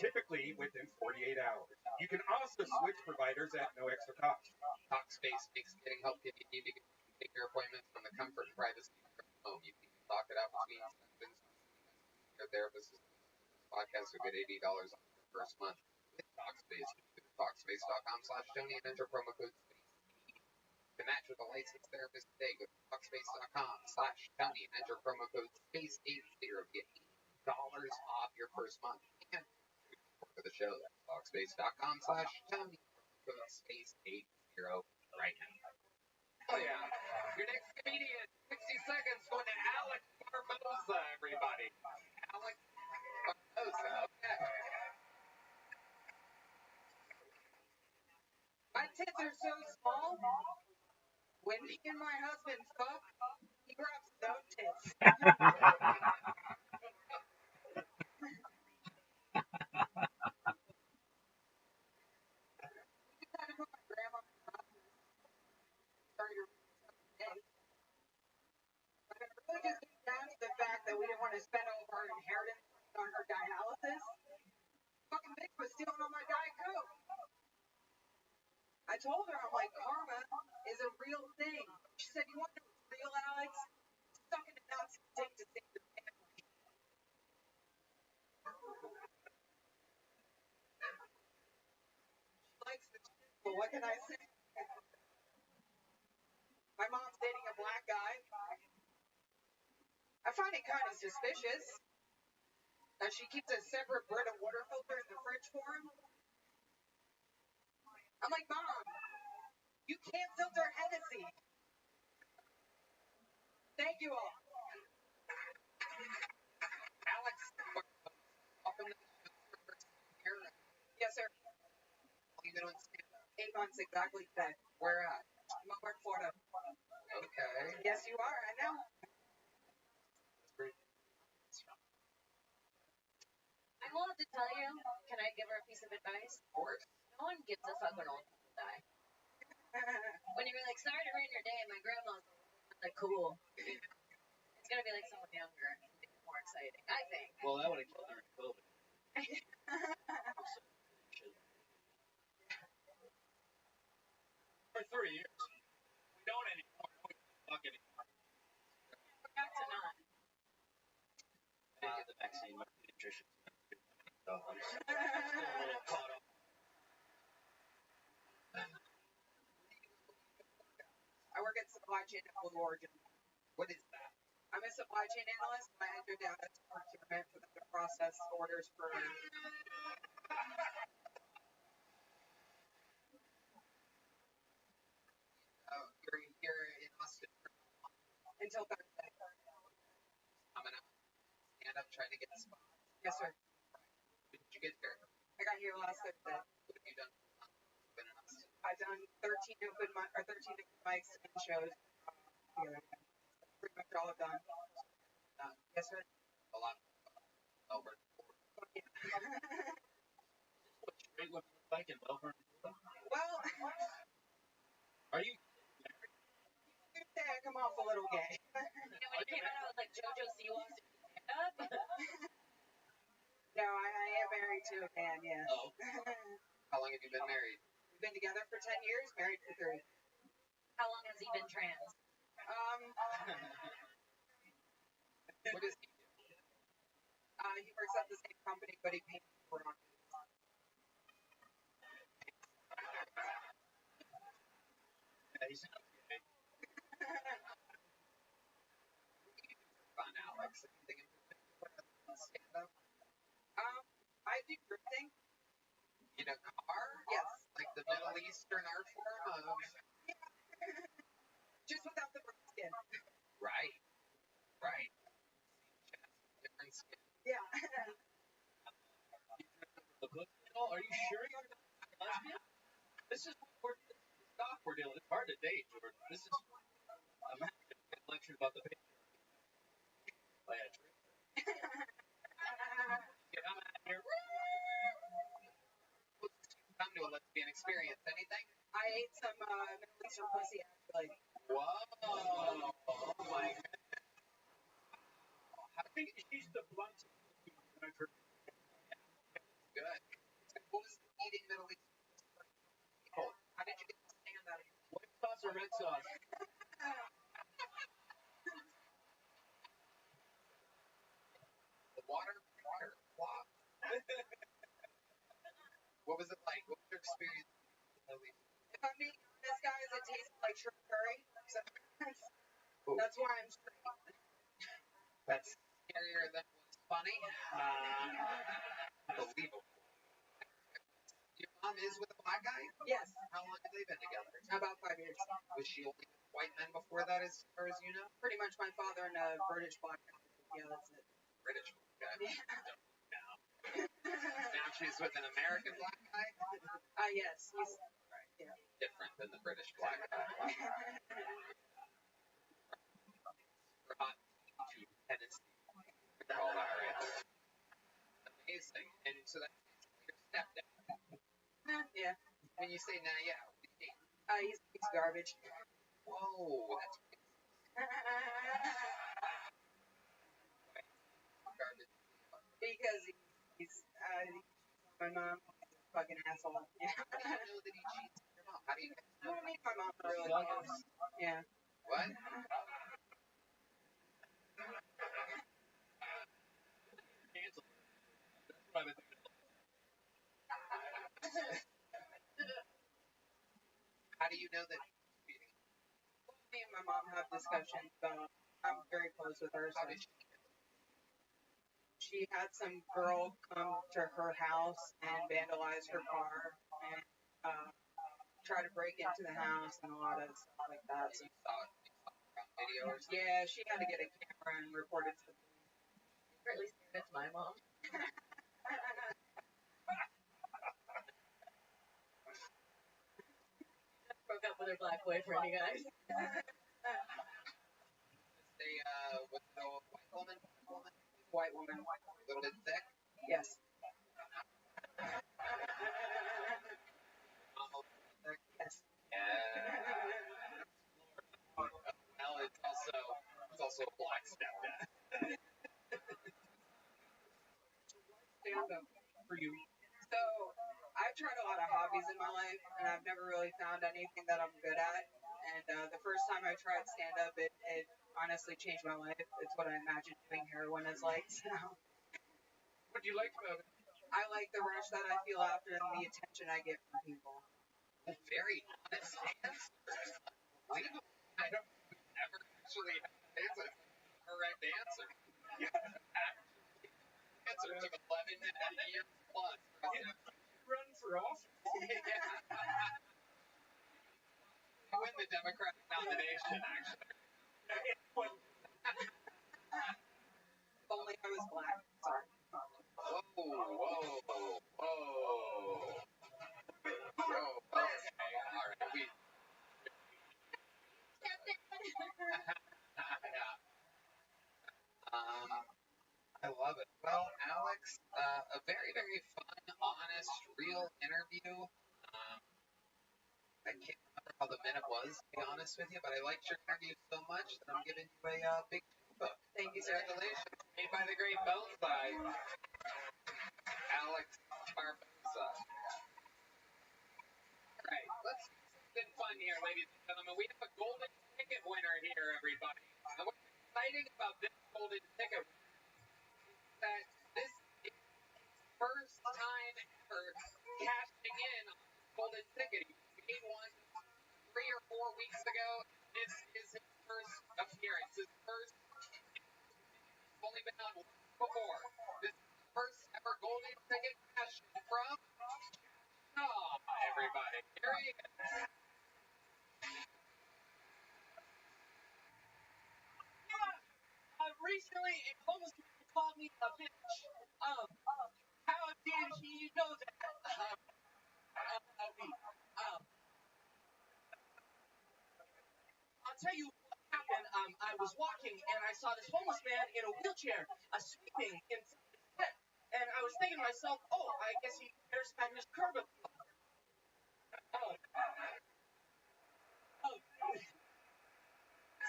Typically within 48 hours. You can also switch providers at no extra cost. Talkspace makes getting help if you need to take your appointments from the comfort and privacy of your home. You can talk it out between sessions. Your therapist is podcast will get $80 off your first month with Talkspace. Talkspace.com/Tony and enter promo code SPACE to match with a licensed therapist today. Go to Talkspace.com/Tony and enter promo code SPACE80 to get $80 off your first month. And for the show, that's Talkspace.com/Tony, promo code SPACE80 right now. Oh yeah, your next comedian, 60 seconds, going to Alex Barboza, everybody. Alex Barboza, okay. My tits are so small. When me and my husband fuck, he grabs his own tits. You had to put my grandma in the hospital. Sorry to ruin something today. But it really just came down to the fact that we didn't want to spend all of our inheritance on her dialysis. Fucking bitch was stealing all my Diet Coke. I told her, I'm like, karma is a real thing. She said, you want to know what's real, Alex? Sucking it nuts and dick to save your family. She likes the shit, but what can I say? My mom's dating a black guy. I find it kind of suspicious that she keeps a separate Brita water filter in the fridge for him. I'm like, Mom, you can't filter Hennessy. Thank you all. Alex, welcome to the show. Yes, sir. You've been on 8 months exactly today. Where at? Melbourne, Florida. Okay. Yes, you are. I know. I will have to tell you, can I give her a piece of advice? Of course. No one gives a fuck when old people die. When you're like, sorry to ruin your day, my grandma's like, cool. It's gonna be like someone younger. It's more exciting, I think. Well, that would have killed her in COVID. For 3 years. We don't anymore. We don't fuck anymore. We're back to not. I didn't get the vaccine. My pediatrician. So I'm still a little caught up. I work at supply chain at Blue Origin. What is that? I'm a supply chain analyst. I enter data to procurement for them to process orders for. You're here in Austin until Thursday. I'm gonna stand up trying to get a spot. Yes, sir. When did you get here? I got here last Thursday. What have you done? I've done 13 open mics and shows. Pretty much all I've done. Yes, sir. A lot. Over. What straight women look like in Melbourne? Well, Are you? you'd say I come off a little gay. You know, when you came out, I was like, JoJo Siwa's stand up. No, I am married to a man, yes. Oh. How long have you been married? We've been together for 10 years, married for 3. How long has he been trans? What does he do? He works at the same company, but he paints for on. Yeah, he's not gay. Fun, Alex. Anything in particular stand up? I do drifting. In a car? Yes. Like the Middle Eastern art form of. Just without the brown skin. Right. Right. Different skin. Yeah. Are you sure you're not a lesbian? This is stuff we're dealing with. It's hard to date, Jordan. This is. I'm having a lecture about the patriarchy. Oh, yeah, true. Get out of here. Come to a lesbian experience. Anything? I ate some Middle Eastern pussy, actually. Whoa. Oh, my goodness. I think she's the blunt. Good. What was eating Middle Eastern pussy? Oh, how did you get the sand out of your White sauce or red sauce? The water? Wow. What was it like? What was your experience? If I'm being honest, guys, it tasted like shrimp Curry. So that's why I'm straight. That's scarier than what's funny. Unbelievable. Your mom is with a black guy? Yes. How long have they been together? About 5 years. Was she only with white men before that, as far as you know? Pretty much my father and a British black guy. Yeah, that's it. British black guy? Yeah. Now she's with an American black guy? Yes. He's right. Yeah. Different than the British black guy. Brought to Tennessee. All right. Amazing. And so that's your stepdad. Yeah. When you say nah, yeah, what do you mean? He's garbage. Whoa, that's garbage. Because he's my mom. He's a fucking asshole. Yeah. How do you know that he cheats on your mom? How do you know? Me and my mom are really close. Yeah. What? Cancel. That's what I've been thinking. How do you know that he's cheating? Me and my mom have discussions about. I'm very close with her. So she had some girl come to her house and vandalize her car and try to break into the house and a lot of stuff like that. So you saw video or something? Yeah, she had to get a camera and report it to the police. Or at least it's my mom. Broke up with her black boyfriend, you guys. They with the white woman. White woman. A little bit thick. Yes. Yes. Yeah. Well, it's also a black stepdad. Stand up for you. So I've tried a lot of hobbies in my life, and I've never really found anything that I'm good at. And the first time I tried stand up, it honestly changed my life. It's what I imagined doing heroin is like. So. What do you like about it? I like the rush that I feel after and the attention I get from people. Very honest answer. I don't ever actually have an answer. Correct answer. Answer took 11 years plus. Run for office. I win the Democratic nomination, actually. If only I was black. Sorry. Whoa. Okay. All right. Yeah. I love it. Well, Alex, a very, very fun, honest, real interview. I can't remember how the minute was, to be honest with you, but I liked your interview so much that I'm giving you a big book. Thank you, sir. Congratulations. Made by the great Bonsai, Alex Barboza. All right, let's do something fun here, ladies and gentlemen. We have a golden ticket winner here, everybody. And what's exciting about this golden ticket that this is his first time ever cashing in on this golden ticket. He made one 3 or 4 weeks ago. This is his first appearance. His first. He's only been on once before. This is his first ever golden ticket cash from. Oh, everybody. Here he is. Recently, a homeless man called me a bitch. How did he know that? I'll tell you what happened. I was walking and I saw this homeless man in a wheelchair, sweeping inside his head. And I was thinking to myself, oh, I guess he cares about his curb appeal.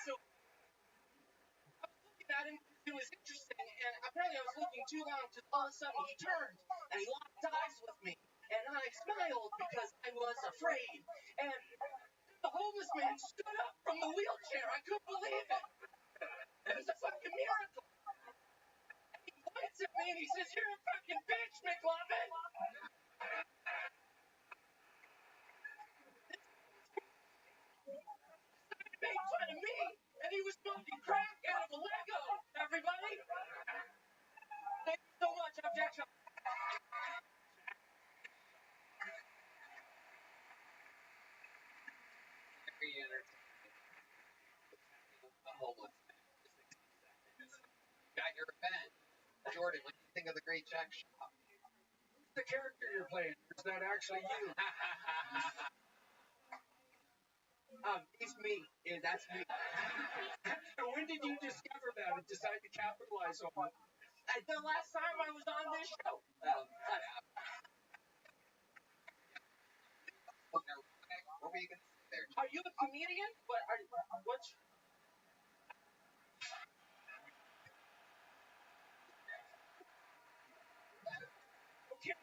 So I was looking at him. It was interesting, and apparently I was looking too long because all of a sudden he turned and he locked eyes with me. And I smiled because I was afraid. And the homeless man stood up from the wheelchair. I couldn't believe it. It was a fucking miracle. And he points at me and he says, "You're a fucking bitch, McLovin." homeless man for 60 seconds. Got your event. Jordan, what do you think of the Great Jack Shop? Who's the character you're playing? Or is that actually you? It's me. Yeah, that's me. So when did you discover that and decide to capitalize on it? The last time I was on this show. What were you going to say there? Are you a comedian? What's... Okay.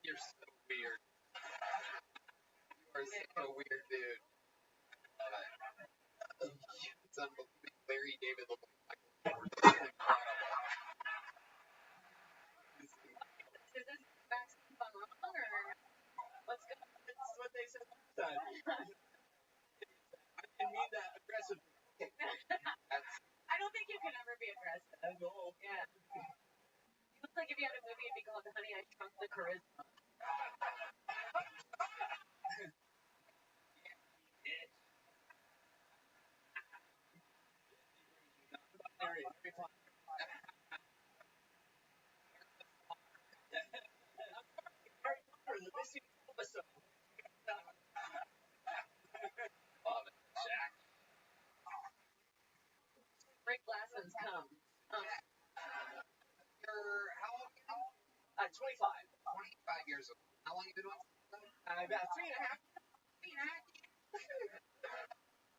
You're so weird. You are such a weird dude. It's unbelievable. Larry David looked like Michael Jordan. It's incredible. Is this vaccine gone wrong, or what's going on? That's what they said last time. I didn't mean that aggressively. I don't think you can ever be aggressive. No. Yeah. You look like if you had a movie, it'd be called Honey, I Shrunk the Charisma. The missing episode. Love it. Jack. Break glass and come. You're how old now? 25. 25 years old. How long have you been doing this? About 3.5.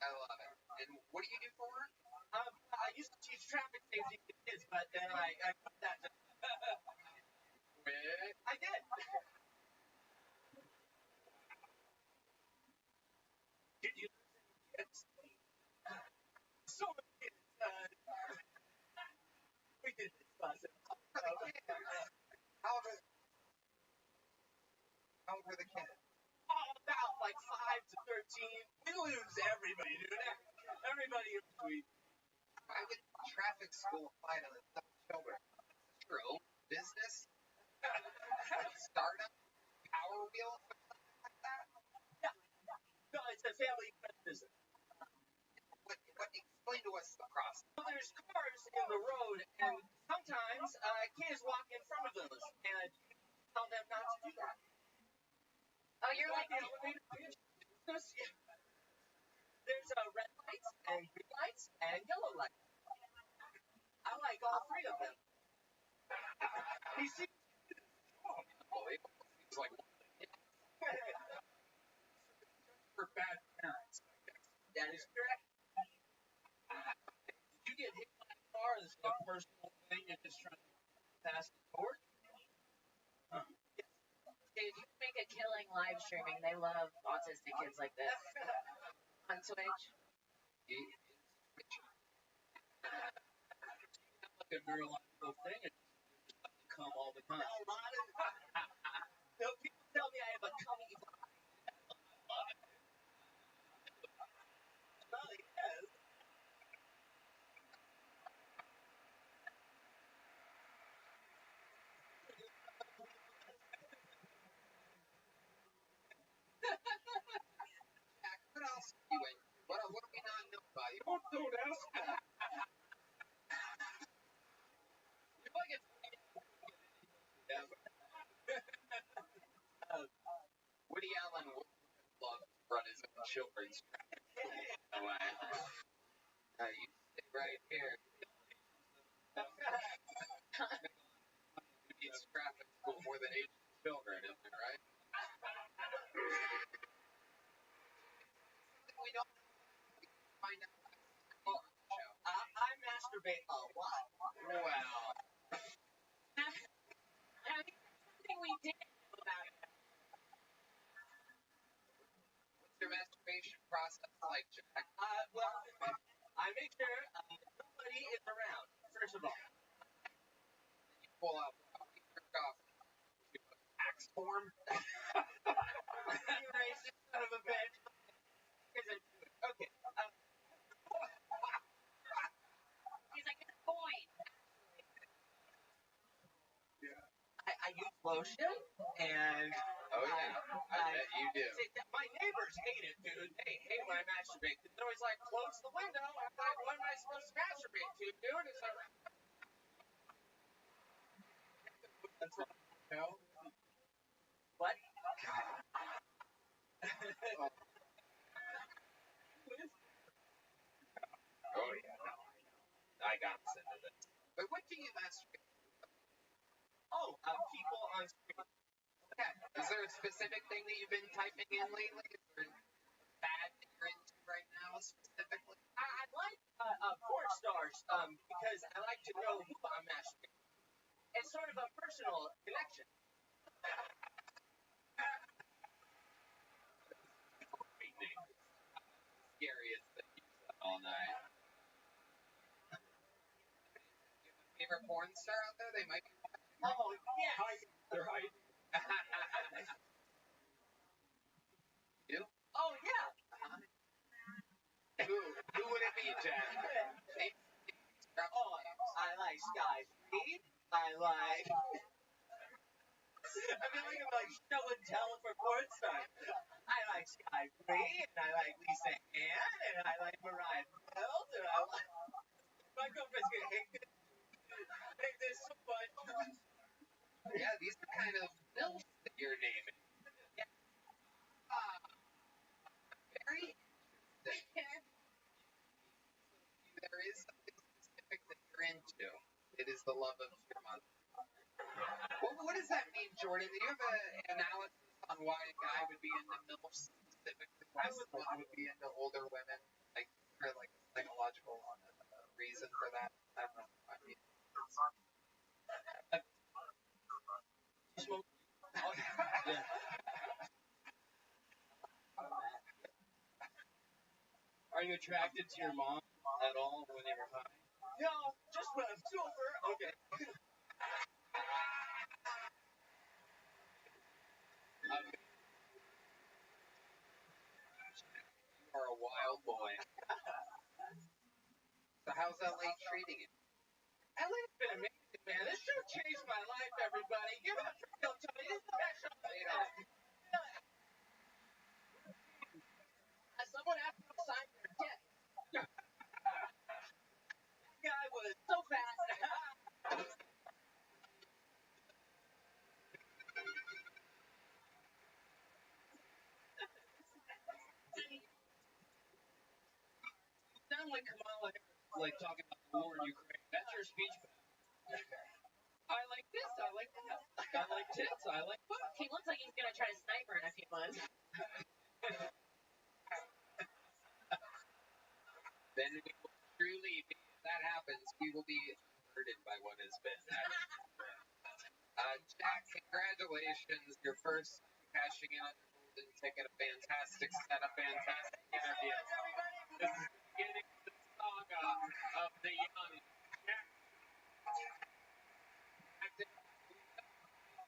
I love it. And what do you do for work? I used to teach traffic safety to kids, but then I quit that. I did. Did you lose any kids? So many kids. We did discuss it. How old were the kids? About like 5 to 13. We lose everybody, dude. Everybody in between. I went to traffic school fine on the children. Is this your own business? Startup? Power wheel? Something like that? No, it's a family business. Explain to us the process. Well, there's cars in the road, and sometimes kids walk in front of those, and you tell them not to do that. Oh, you're like the elevator pitch. There's red lights, and green lights, and yellow lights. I like all three of them. He seems Unbelievable. Seems like one of the kids. for bad parents. That is correct. Did you get hit by a car? Is it a personal thing? You're just trying to pass it forward? Dude, you can make a killing live streaming. They love autistic kids like this. On Twitch. Like a neurological thing. It just come all the time. No, people tell me I have a cummy vibe. Well, yes. Jack, what else are you in? What do we not know about you? Don't ask that. If I get Woody Allen would love to run his own children's traffic school. You stay right here. Who needs traffic school more than Asian children, isn't it, right? We don't find out. I masturbate a lot. Well, I think that's something we didn't know about it. what's your masturbation process like, Jack? Well, I make sure nobody is around, first of all. You pull out coffee, jerk off, tax form. You racist son of a bitch. Okay. He's like, it's a coin. I use lotion, and Oh yeah, I bet you do. sit hate it, dude. They hate when I masturbate. They're always like, close the window. I'm like, what am I supposed to masturbate to, dude? It's like, that's what, you know? What? Oh, yeah, no, I got into this. But what do you masturbate? Oh, people on screen. Okay. Is there a specific thing that you've been typing in lately? Is there a fad that you're into right now specifically? I like porn stars because I like to know who I'm masturbating. It's sort of a personal connection. Scariest that use that all night. Favorite porn star out there? They might be watching. Oh, yes. They're hiding. You? Oh, yeah. Who would it be, Jack? Oh, I like Sky Speed. I like. I feel like I'm like show and tell for porn stars. I like Sky Free, and I like Lisa Ann, and I like Mariah Mills, and I like. My girlfriend's gonna hate this so much. Yeah, these are kind of mills that you're naming. Yeah. Very interesting. There is something specific that you're into. It is the love of your mother. What does that mean, Jordan? Do you have an analysis on why a guy would be into MILFs specifically? Why one would be into older women? Like, is there like a psychological reason for that? I don't know. I mean, Are you attracted to your mom at all when you're high? no, just when I'm sober. Okay. You are a wild boy. So how's LA treating you? LA's been amazing, man. This show changed my life, everybody. Give it up for Bill Tony. This is the best show I've ever seen. Someone asked me to sign for a tit. That guy was so fat. Sound like Kamala Harris, like talking about the war in Ukraine. That's your speech. I like this. I like that. I like tits. I like what? He looks like he's gonna try to sniper in a few months. Then we will truly, if that happens, we will be hurted by what has been. Jack, congratulations. Your first cashing in on your golden ticket. A fantastic setup, fantastic interview. This is the beginning of the saga of the young Jack. I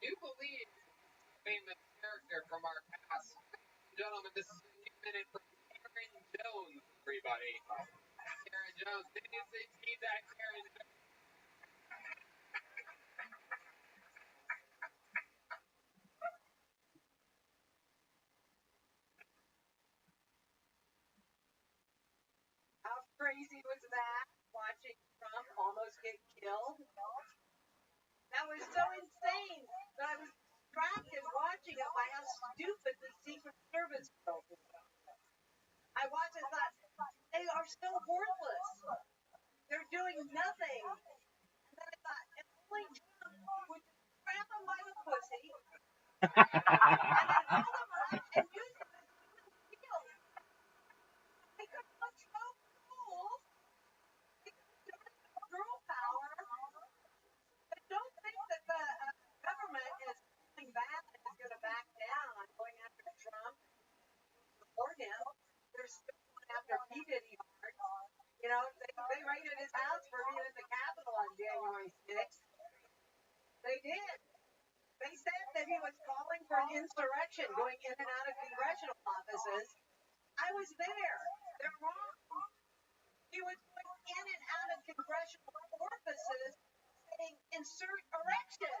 do believe a famous character from our past. Ladies and gentlemen, this is a new minute from Karen Jones, everybody. Karen Jones. Did you see that, Karen Jones? How crazy was that? Watching Trump almost get killed? That was so insane that I was distracted watching it by how stupid the Secret Service was. I watched and thought, they are so worthless. They're doing nothing. And then I thought, if only Trump would just grab them by the pussy and then hold them up and use them as human shields. They could look so cool. They could do it with girl power. But don't think that the government is feeling bad and is going to back down on going after Trump or him. They're still going after P. Diddy hard. You know, they raided his house for being at the Capitol on January 6th. They did. They said that he was calling for an insurrection going in and out of congressional offices. I was there. They're wrong. He was going in and out of congressional offices saying insurrection.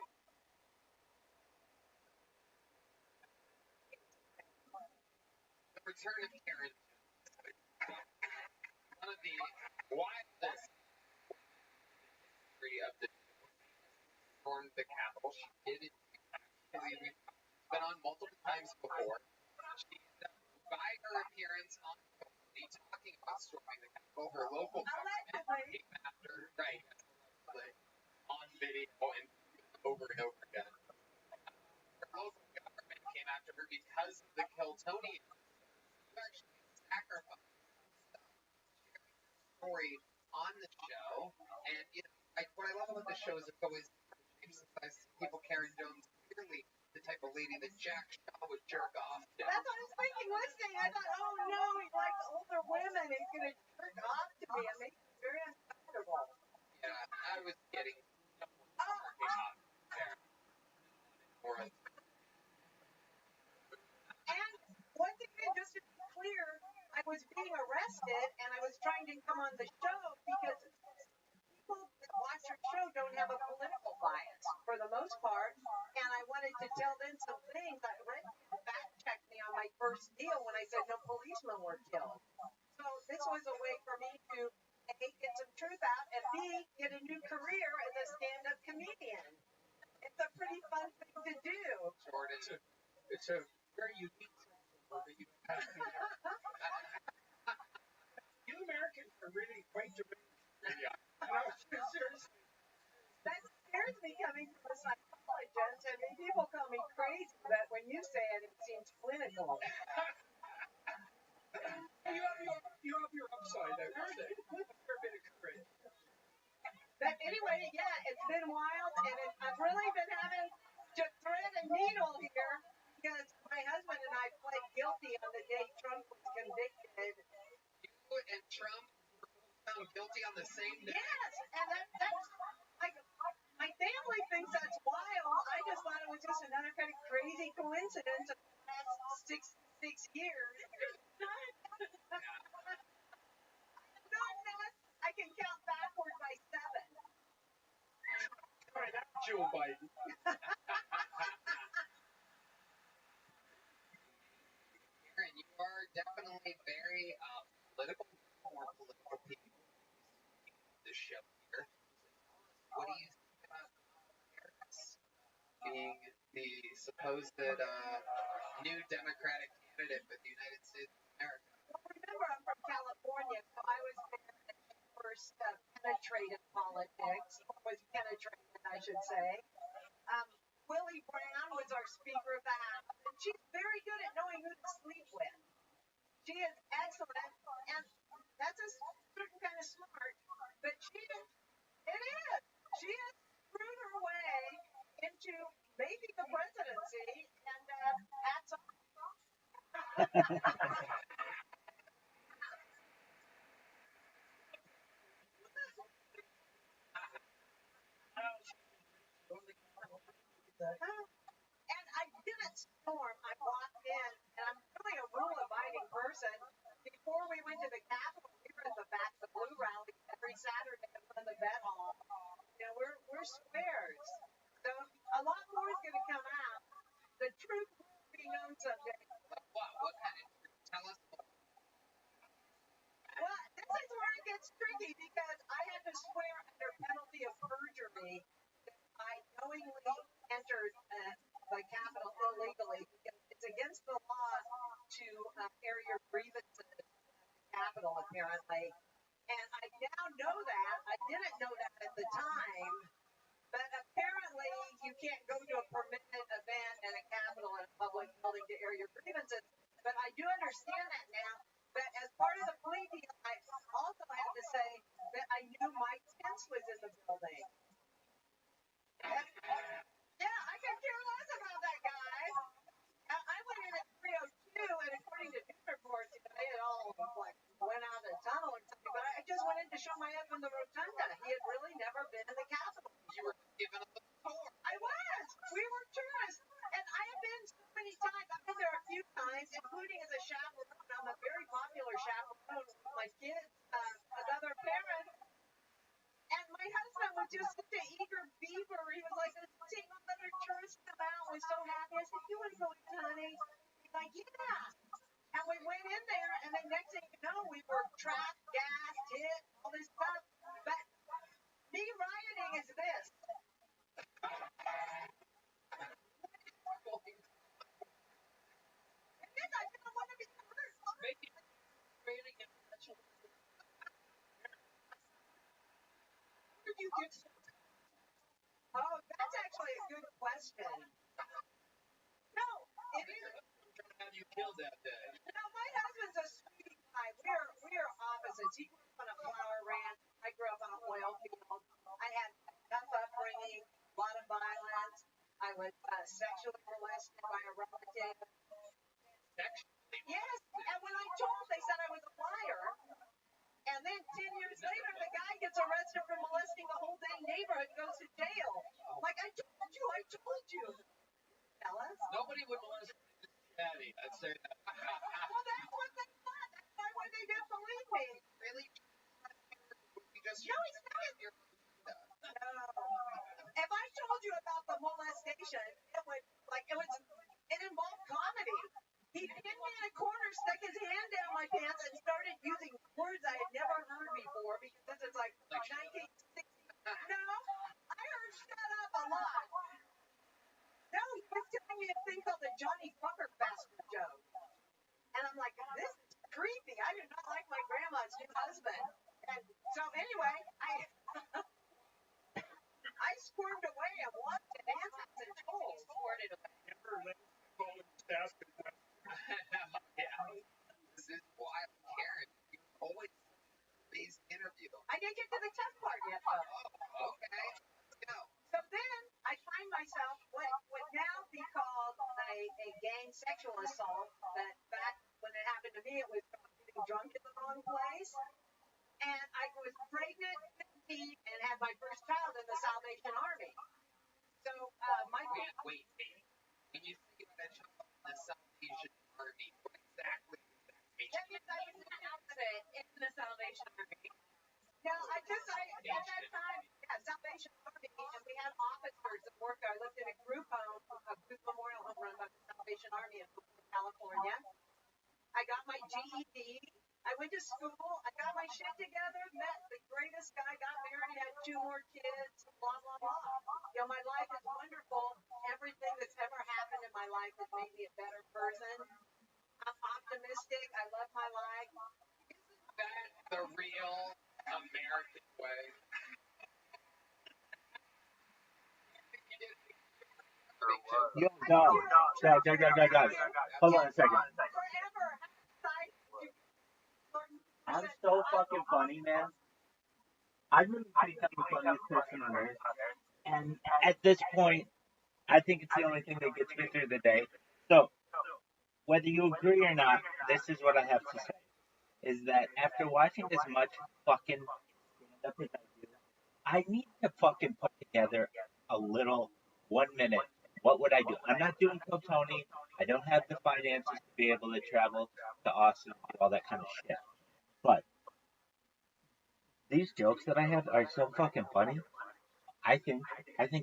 Number return of Karen. One of the wildest history of the stormed the Capitol. She did it. Actually, we've been on multiple times before. She ended up, by her appearance on Tony talking about storming the Capitol, her local government came after her, right, on video and over and over again. Her local government came after her because of the Kill Tony. You actually sacrificed story on the show, and you know, what I love about the show is it's always emphasized people. Karen Jones clearly the type of lady that Jack Shaw would jerk off to. That's what I was thinking listening. I thought, oh no, he likes older women. He's gonna jerk off to me. It makes me very uncomfortable. Yeah, I was kidding. No one's jerking off there. And once again, just to be clear, I was being arrested and I was trying to come on the show because people that watch your show don't have a political bias for the most part. And I wanted to tell them some things. I read fact checked me on my first deal when I said no policemen were killed. So this was a way for me to A, get some truth out, and B, get a new career as a stand-up comedian. It's a pretty fun thing to do. Jordan, It's a very unique that you have. You Americans are really quite diverse. yeah. No, seriously. That scares me coming from a psychologist. I mean, people call me crazy, but when you say it, it seems clinical. You have your upside, I would say. A fair bit of courage. But anyway, yeah, it's been wild, and I've really been having to thread a needle here because my husband and I pled guilty on the day Trump was convicted. You and Trump were both found guilty on the same day. Yes, and that's like my family thinks that's wild. I just thought it was just another kind of crazy coincidence of the last 66 years. Not nuts. I can count backward by 7. Sorry, that's Joe Biden. Karen, you are definitely very political, more political people. This show here. What do you think about Harris being the supposed new Democratic candidate for the United States of America? Well, remember, I'm from California, so I was there when she first penetrated politics, or was penetrated, I should say. Willie Brown was our Speaker of the House, and she's very good at knowing who to sleep with. She is excellent, and that's a certain kind of smart, but she has screwed her way into maybe the presidency, and hats off. And I didn't storm. I walked in, and I'm really a rule-abiding person. Before we went to the Capitol, we were at the back of the Blue Rally every Saturday in front of the Vet Hall. You know, we're squares. So a lot more is going to come out. The truth will be known someday. What kind of truth? Tell us more. Well, this is where it gets tricky because I had to swear under penalty of perjury that I knowingly entered the Capitol illegally. It's against the law to air your grievances at the Capitol, apparently. And I now know that. I didn't know that at the time. But apparently, you can't go to a permitted event at a Capitol in a public building to air your grievances. But I do understand that now. But as part of the plea deal, I also had to say that I knew Mike Pence was in the building. Yeah, I could care less about that guy. I went in at 3:02, and according to news reports, they had all like went out of the tunnel or something. But I just wanted to show my husband the rotunda. He had really never been in the Capitol. You were given a tour. I was. We were tourists, and I have been so many times. I've been there a few times, including as a chaperone. I'm a very popular chaperone with my kids, another parent. And my husband was just such an eager beaver. He was like, seeing all other tourists come out, was so happy. I said, "You want to go in, honey?" He's like, "Yeah." And we went then next thing you know, we were trapped, gassed, hit, all this stuff. But me rioting is this. Because I don't want to be hurt. Maybe creating a potential. Where did you get so Oh, that's actually a good question. No, it is. I'm trying to have you killed that day? No, my husband's a sweet guy. We are opposites. He grew up on a flower ranch. I grew up on an oil field. I had tough upbringing, a lot of violence. I was sexually molested by a relative. Sexually? Yes, and when I told, they said I was a liar. And then 10 years later, the guy gets arrested for molesting the whole dang neighborhood, goes to jail. Like, I told you, fellas. Nobody would molest this chatty. I'd say that. Well, that's what they thought. That's why they didn't believe me. Really? Because No, it's not. No. If I told you about the molestation, it involved comedy. He pinned me in a corner, stuck his hand down my pants, and started using words I had never heard before because this is like 1960. No, I heard shut up a lot. No, he was telling me a thing called the Johnny Fucker bastard joke. And I'm like, this is creepy. I did not like my grandma's new husband. And so anyway, I squirmed away and walked to Nancy's and told. Squirted away. Never let go and just ask a question. Yeah. This is wild, Karen. You always these interview. I didn't get to the tough part yet, though. Oh, okay. Let's go. So then I find myself what would now be called a gang sexual assault. But back when it happened to me, it was getting drunk in the wrong place. And I was pregnant, 15, and had my first child in the Salvation Army. So my Wait. When you say that child in the Salvation Army, what exactly is that? that means I was in an outfit in the Salvation Army. No, at that time, Salvation Army, and we had officers that worked there. I lived in a group home, a group memorial home run by the Salvation Army in California. I got my GED. I went to school. I got my shit together, met the greatest guy, got married, had 2 more kids, blah, blah, blah. My life is wonderful. Everything that's ever happened in my life has made me a better person. I'm optimistic. I love my life. Isn't that the real American way? Yo, guys. Hold on a second. Forever. I'm so fucking funny, man. I've been becoming the funniest person on earth. And at this point, I think it's the only thing that gets me through the day. So, whether you agree or not, this is what I have to say. Is that after watching as much fucking stand-up as I do, I need to fucking put together a little 1 minute. What would I do? I'm not doing Tony. I don't have the finances to be able to travel to Austin and do all that kind of shit. But these jokes that I have are so fucking funny. I think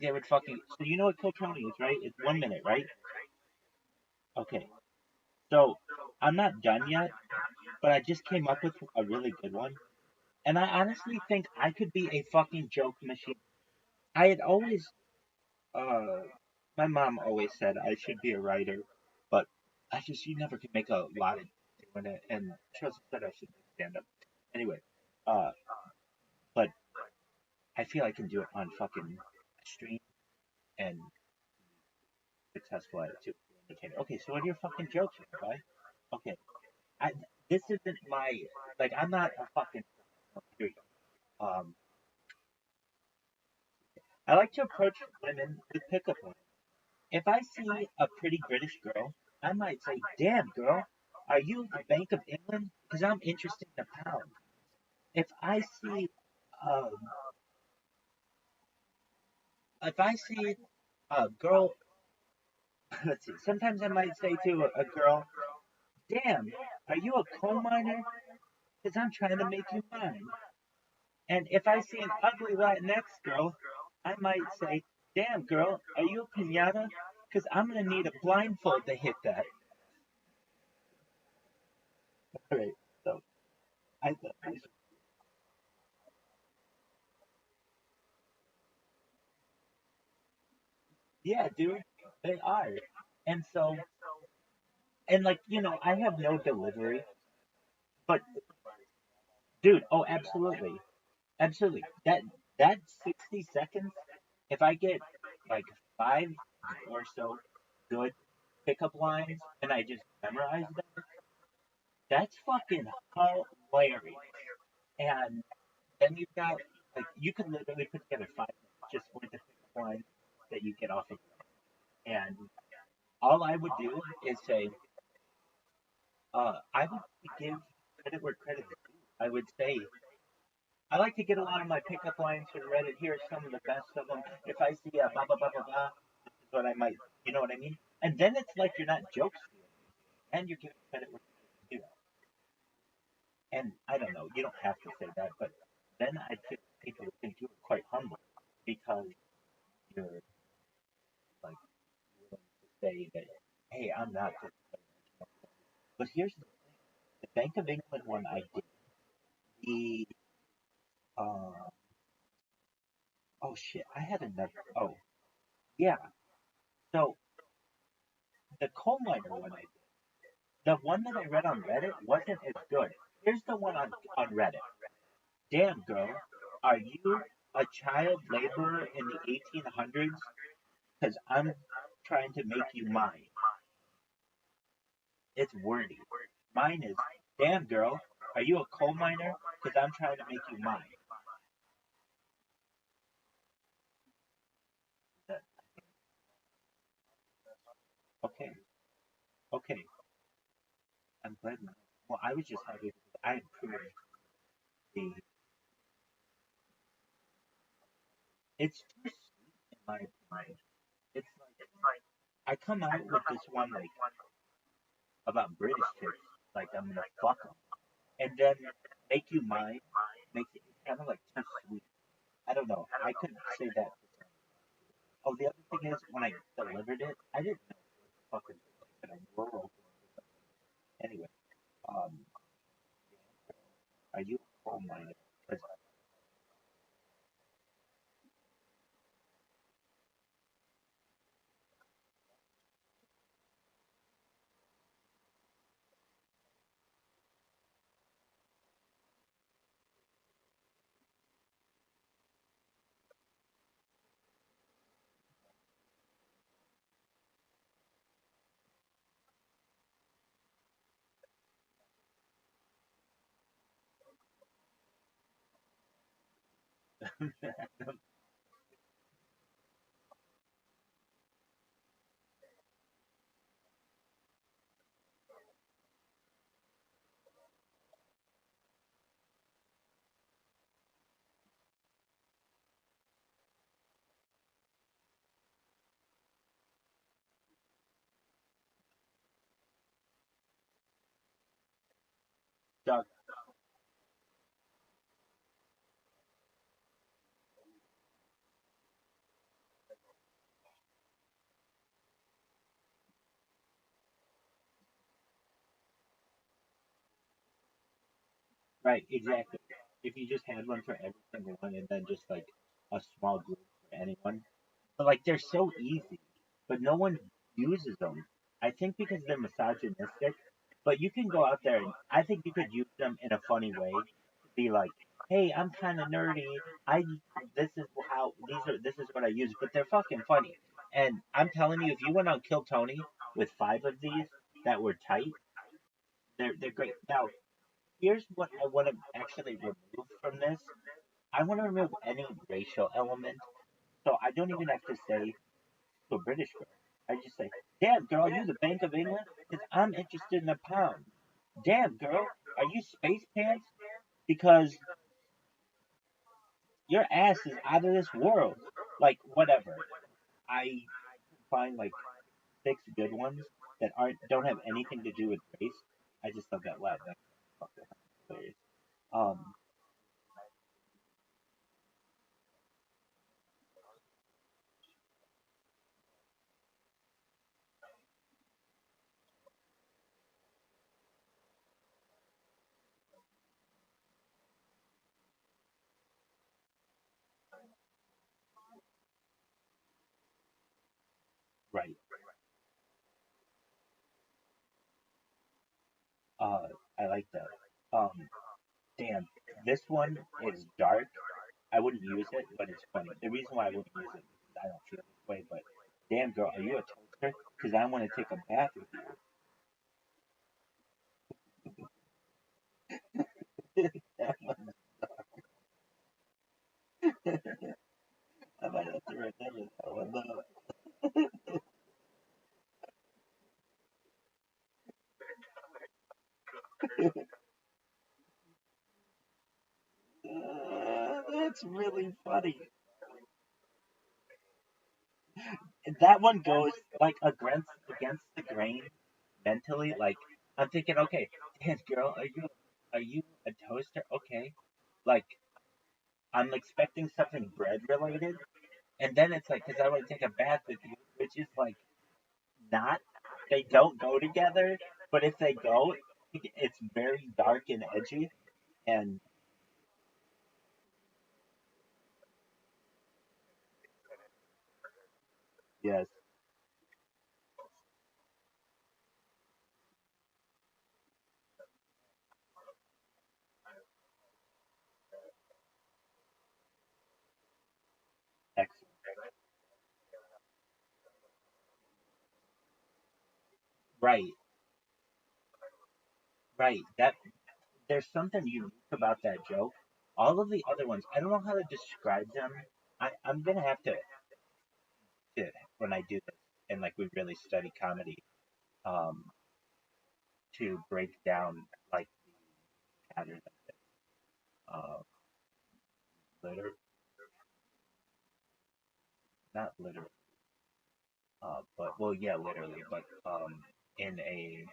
they would fucking. So you know what Tony is, right? It's 1 minute, right? Okay. So I'm not done yet, but I just came up with a really good one. And I honestly think I could be a fucking joke machine. I had always, my mom always said I should be a writer, but you never could make a lot of doing it. And she also said I should stand up. Anyway, but I feel I can do it on fucking stream and successful at it too. Okay, so what are your fucking jokes, right? Okay, this isn't my, like, I'm not a fucking, here you go. I like to approach women with pickup lines. If I see a pretty British girl, I might say, damn girl, are you the Bank of England? Because I'm interested in the pound. If I see, a girl, let's see, sometimes I might say to a girl, damn, are you a coal miner? Because I'm trying to make you mine. And if I see an ugly Latinx girl, I might say, damn girl, are you a pinata? Because I'm going to need a blindfold to hit that. Alright, so I thought, yeah, dude, they are. And so, and like, I have no delivery, but dude, oh, absolutely. Absolutely. That 60 seconds, if I get like five or so good pickup lines and I just memorize them, that's fucking hilarious. And then you've got like you could literally put together 5 minutes just with the pickup lines that you get off of them. And all I would do is say, I would give credit where credit is due. I would say I like to get a lot of my pickup lines from Reddit. Here are some of the best of them. If I see a blah blah blah blah blah, this is what I might, you know what I mean? And then it's like you're not joke stealing, and you're giving credit where credit is due. And I don't know, you don't have to say that, but then I think people would think you're quite humble because you're like willing to say that, hey, I'm not just. But here's the Bank of England one I did. The uh, oh shit, I had another. Oh yeah, so the coal miner one I the one that I read on Reddit wasn't as good. Here's the one on Reddit. Damn girl, are you a child laborer in the 1800s? Because I'm trying to make you mine. It's wordy. Mine is, damn girl, are you a coal miner? Because I'm trying to make you mine. Okay, okay. I'm glad. Well, I was just happy because I improved the. It's too sweet in my opinion. It's like I come out with this one like about British chicks, like I'm gonna fuck them, and then make you mine, makes it kind of like too sweet. I don't know. I couldn't say that. Oh, the other thing is when I delivered it, I didn't know what the fuck it was like in a rural. Anyway, um, are you a coal miner? 'Cause, Doug, right, exactly. If you just had one for every single one, and then just like a small group for anyone, but like they're so easy, but no one uses them. I think because they're misogynistic. But you can go out there and I think you could use them in a funny way. Be like, hey, I'm kind of nerdy. I this is how this is what I use, but they're fucking funny. And I'm telling you, if you went on Kill Tony with 5 of these that were tight, they're great. Now, here's what I want to actually remove from this. I want to remove any racial element, so I don't even have to say to a British girl. I just say, damn girl, you the Bank of England? Because I'm interested in a pound. Damn girl, are you space pants? Because your ass is out of this world. Like, whatever. I find like 6 good ones that aren't don't have anything to do with race. I just love that loud. That's fucking hilarious. Um, Right. Uh, I like that. Damn, this one is dark. I wouldn't use it, but it's funny. The reason why I wouldn't use it is because I don't feel this way. But damn, girl, are you a toaster? Because I want to take a bath with you. I might have to remember that one. That's really funny. That one goes like against the grain mentally. Like I'm thinking, okay, damn, girl, are you a toaster? Okay, like I'm expecting something bread related, and then it's like, because I want to take a bath with you, which is like not. They don't go together, but if they go, it's very dark and edgy, and yes, excellent. Right, right. That there's something unique about that joke. All of the other ones, I don't know how to describe them. I'm gonna have to when I do this and like we really study comedy, um, to break down like the patterns of it. Liter not literally, but well, yeah, literally, but in a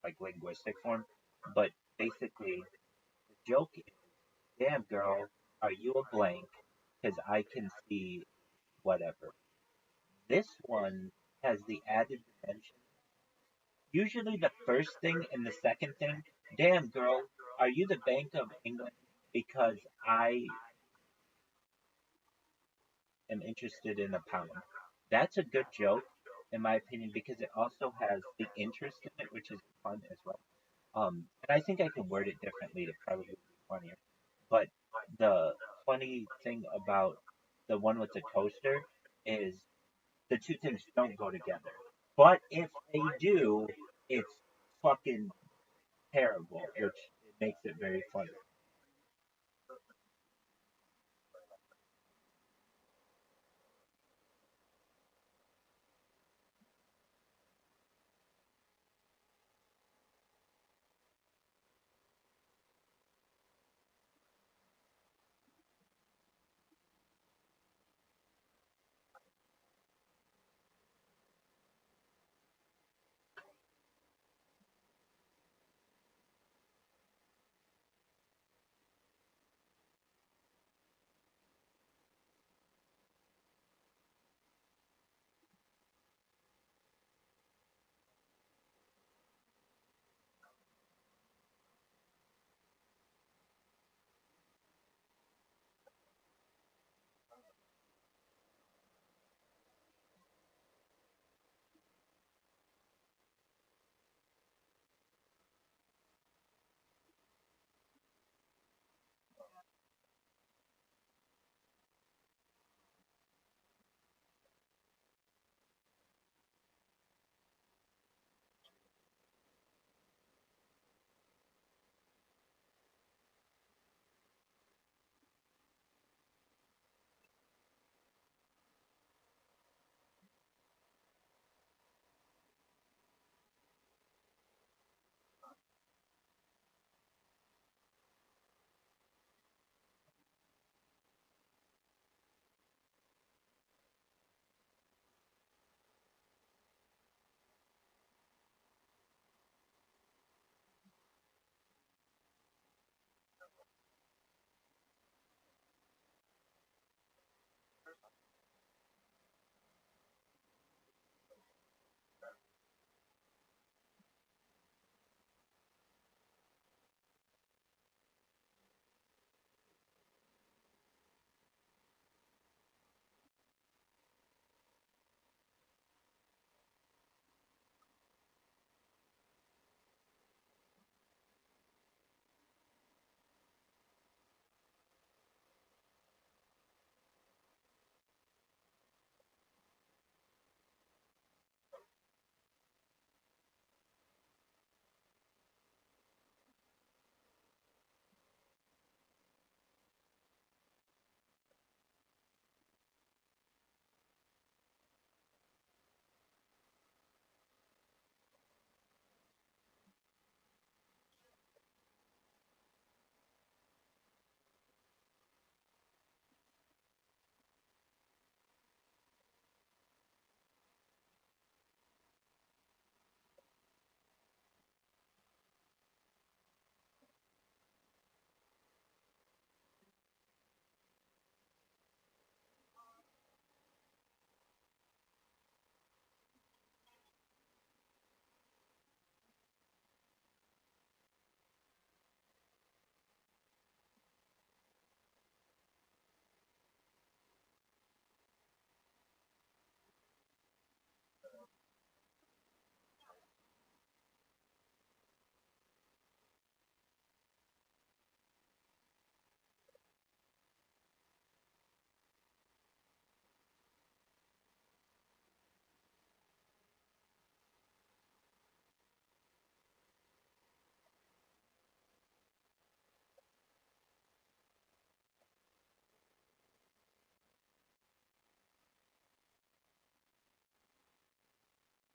like linguistic form. But basically, the joke is, damn girl, are you a blank? Because I can see whatever. This one has the added dimension. Usually, the first thing and the second thing, damn girl, are you the Bank of England? Because I am interested in a pound. That's a good joke, in my opinion, because it also has the interest in it, which is fun as well. And I think I could word it differently to probably be funnier. But the funny thing about the one with the toaster is the two things don't go together. But if they do, it's fucking terrible, which makes it very funny.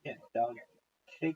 Yeah, dog. Shakespeare.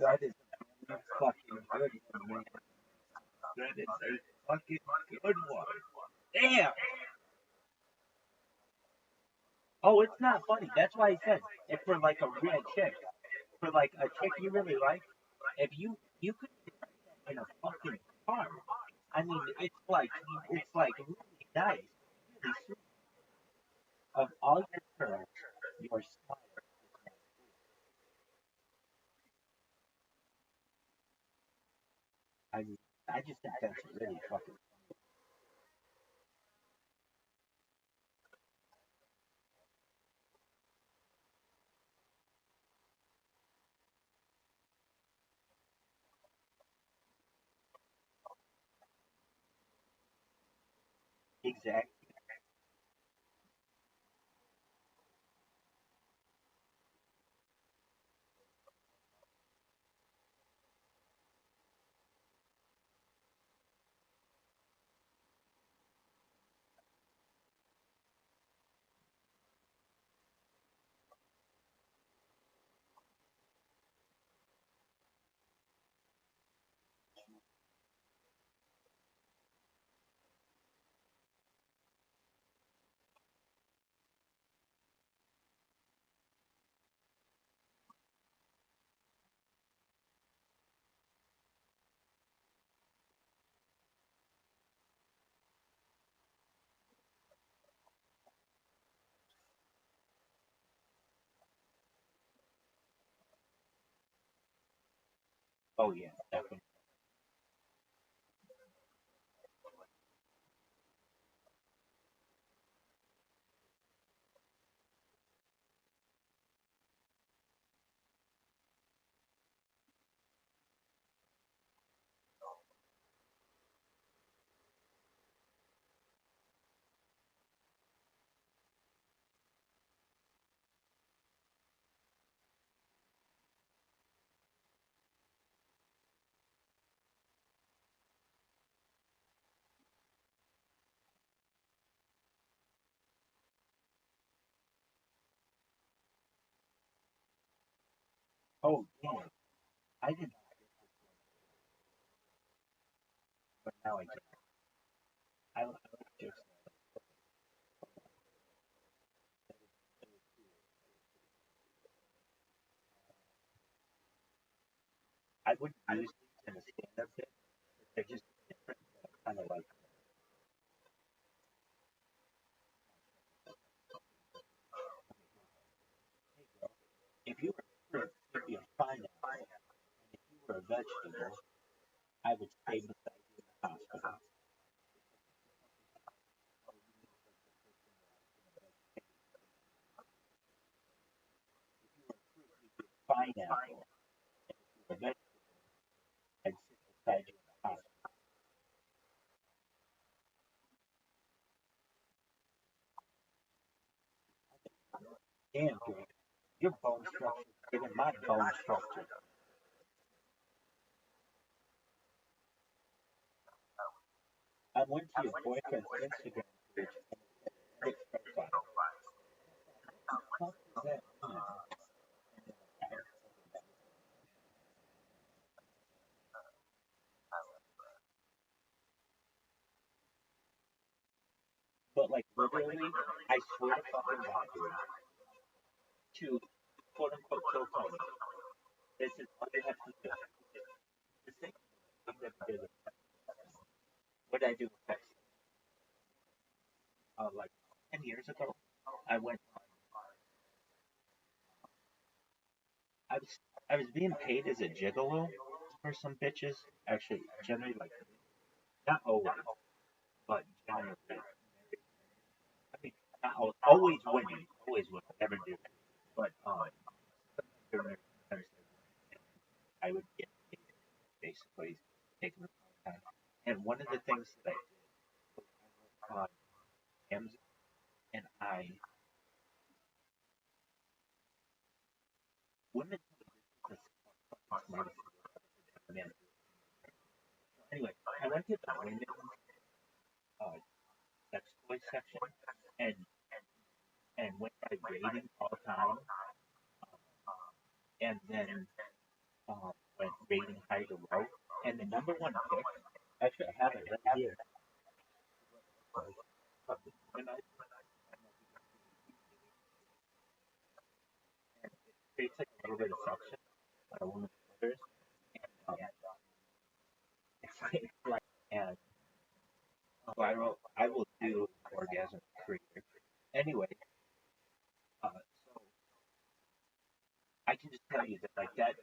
That is a fucking good one, man. That is a fucking good one. Damn. Oh, it's not funny. That's why I said if for like a real chick, for like a chick you really like, if you could in a fucking car. I mean, it's like really nice, really sweet. Of all your girls, your smile. I mean, I just think that's really fucking exact. Oh yeah, definitely. Oh damn, I did not, but now I can. I like just. I wouldn't use these in a stand-up bit. They're just different, kind of like. If you were fruit, you'd be a pineapple. If you were a vegetable, I would stay beside you in the hospital. Pineapple. A vegetable, I'd sit beside you in the hospital. Damn, dude, your bone structure is giving my bone structure. I went to your boyfriend's Instagram page and his profile. What the fuck does that mean? But like literally, I swear to fucking God, dude, to quote unquote kill Tony, this is all you have to do. The same thing that I did with what I do with Texas. Like 10 years ago, I went. I was I was being paid as a gigolo for some bitches. Actually, generally like not always, but generally. I mean, not always winning, always would never do it. But during their I would get paid basically taking the time. And one of the things that I did was I worked on Amazon and I women the smartest man. Anyway, I went to the women's uh, sex toy section and went by rating all time, and then went rating high to low. And the number one pick, actually, I have it right here. And it creates like a little bit of suction on a woman's clitoris. Um, it's like, and viral, I will do orgasm creator. Anyway, so I can just tell you that like that,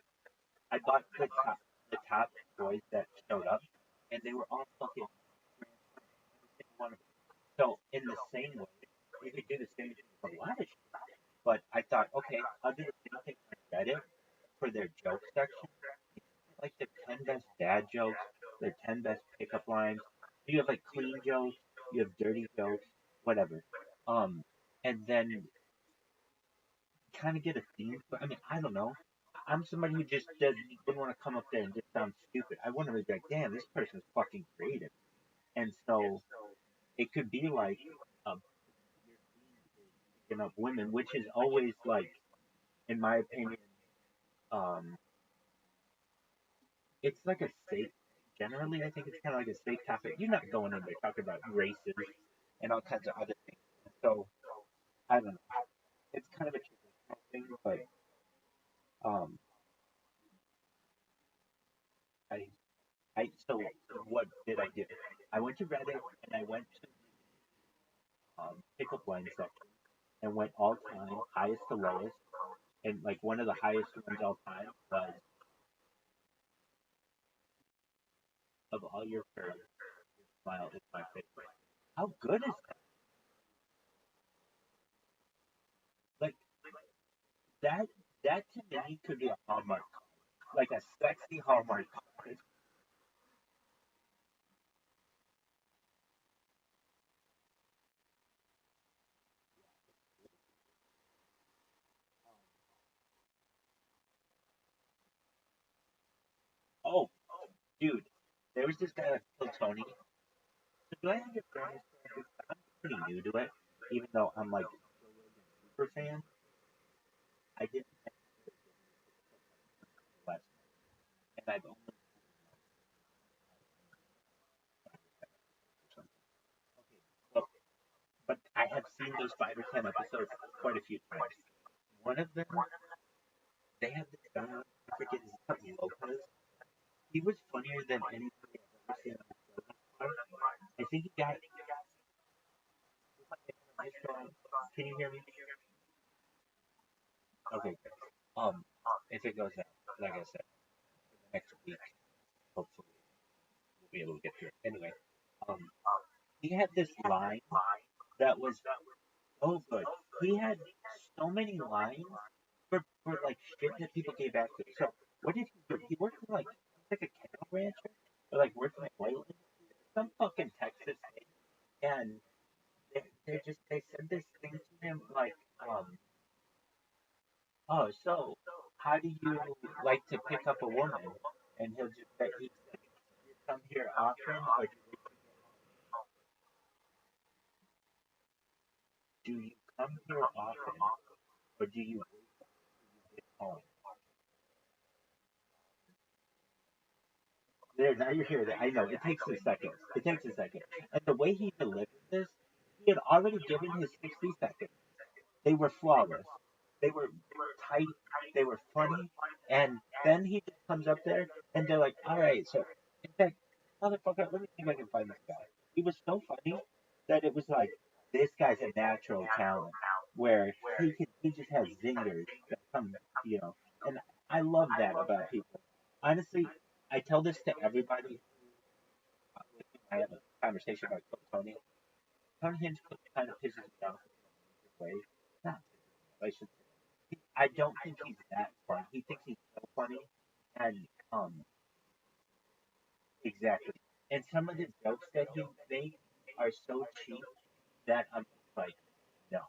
I bought the top toys that showed up, and they were all fucking one of them. So in the same way, you could do the same thing with a lot of shit. But I thought, okay, I'll do the same thing on Reddit for their joke section. Like the 10 best dad jokes, their 10 best pickup lines. You have like clean jokes, you have dirty jokes, whatever. Um, and then kind of get a theme. But I mean, I don't know. I'm somebody who just didn't want to come up there and just sound stupid. I want to be like, damn, this person's fucking creative. And so it could be like, um, picking up women, which is always like, in my opinion, um, it's like a safe. Generally, I think it's kind of like a safe topic. You're not going in there talking about races and all kinds of other things. So I don't know. It's kind of a traditional thing, but um, I so what did I do? I went to Reddit and I went to pickup line section and went all time, highest to lowest, and like one of the highest ones all time was of all your curves, your smile is my favorite. How good is that? Like that that to me could be a Hallmark, like a sexy Hallmark card. Oh, dude, there was this guy that killed Tony. So do I have your friends? I'm pretty new to it, even though I'm like super fan. I didn't last, and I've only so, but I have seen those 5 or 10 episodes quite a few times. One of them, they had this guy, I forget his name, Lopez. He was funnier than anybody I've ever seen on the show before. I think he got. Can you hear me? Okay, good. If it goes out, like I said, next week, hopefully we'll be able to get through it. Anyway, um, he had this line that was so good. He had so many lines for like shit that people gave back to. So what did he do? He worked in like a cattle rancher or like working at oil some fucking Texas thing. And they said this thing to him like Oh, so how do you like to pick up a woman? And he'll just say, he said, "Do you come here often, or do you come here often, or do you wait at home?" There, now you're here. I know it takes a second. It takes a second. And the way he delivered this, he had already given his 60 seconds. They were flawless. They were tight. They were funny. And then he just comes up there and they're like, all right, so in fact, motherfucker, let me see if I can find this guy. He was so funny that it was like, this guy's a natural talent where he just has zingers that come, you know. And I love that about people. Honestly, I tell this to everybody. I have a conversation about Tony. Tony Hinchcliffe kind of pisses me off in a way. Not I should say. I don't think he's that funny. He thinks he's so funny, and exactly. And some of the jokes that he makes are so cheap that I'm just like, no,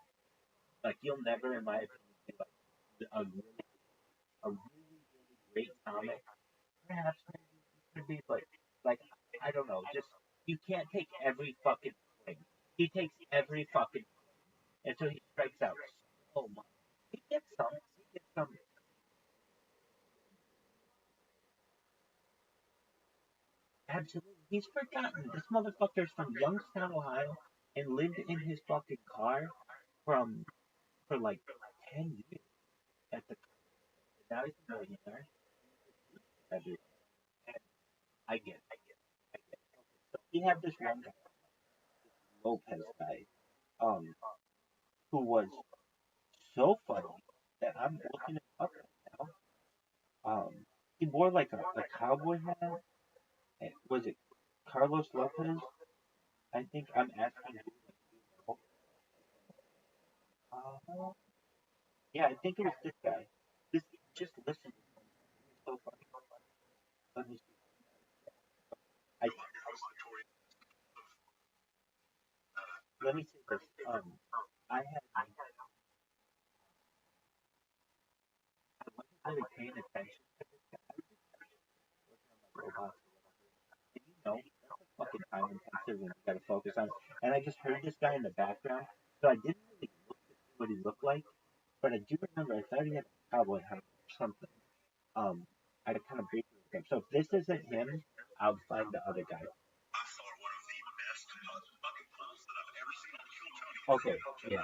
like you'll never, in my opinion, be like a really great comic. Perhaps maybe it could be, but like I don't know. Just you can't take every fucking thing. He takes every fucking, and so he strikes out so much. He gets some. He gets some. Absolutely. He's forgotten. This motherfucker's from Youngstown, Ohio, and lived in his fucking car from for like 10 years at the now he's a millionaire. Every- And I get it. I get it. So we have this one guy, Lopez guy, um, who was so funny that I'm looking it up right now. He wore like a cowboy hat. Was it Carlos Lopez? I think I'm asking who. Uh, yeah, I think it was this guy. This just listen. So funny. Let me see. I let me see this. I had I wasn't really paying attention to this guy. I was just working on my robots or whatever. And you know, that's a fucking time intensive when you gotta focus on. And I just heard this guy in the background, so I didn't really look to see what he looked like. But I do remember I thought he had a cowboy hat or something. I kind of briefly looked up. So if this isn't him, I'll find the other guy. Okay, yeah.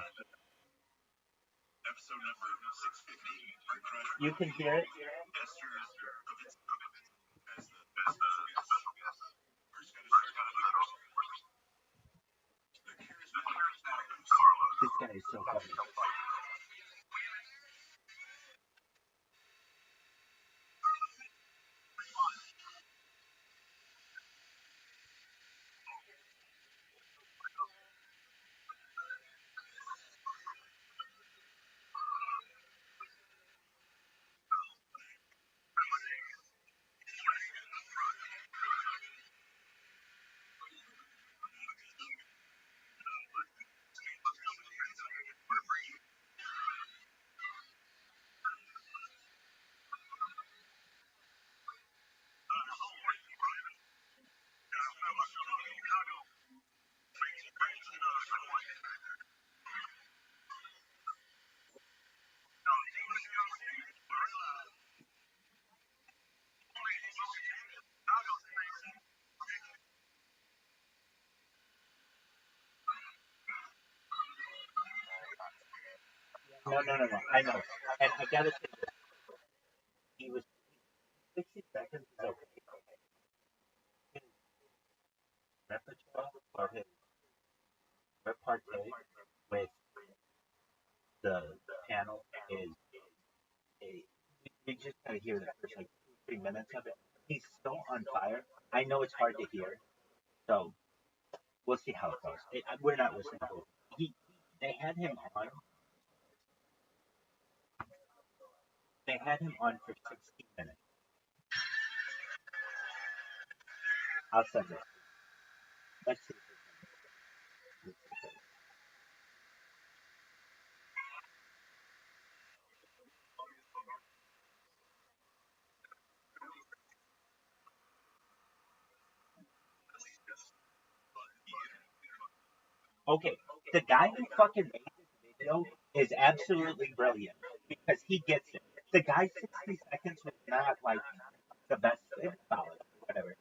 You can hear it. This guy is so funny. No, no, no, no. I know. And I gotta say this. He was 60 seconds is okay. His repertoire or his repartee with the panel is a. You just gotta hear the first like 2 or 3 minutes of it. He's so on fire. I know it's hard to hear, so we'll see how it goes. We're not listening to it. They had him on. They had him on for 60 minutes. I'll send it. Let's see. Okay, the guy who fucking made this video is absolutely brilliant because he gets it. The guy's 60 seconds was not like the best, it was solid, whatever.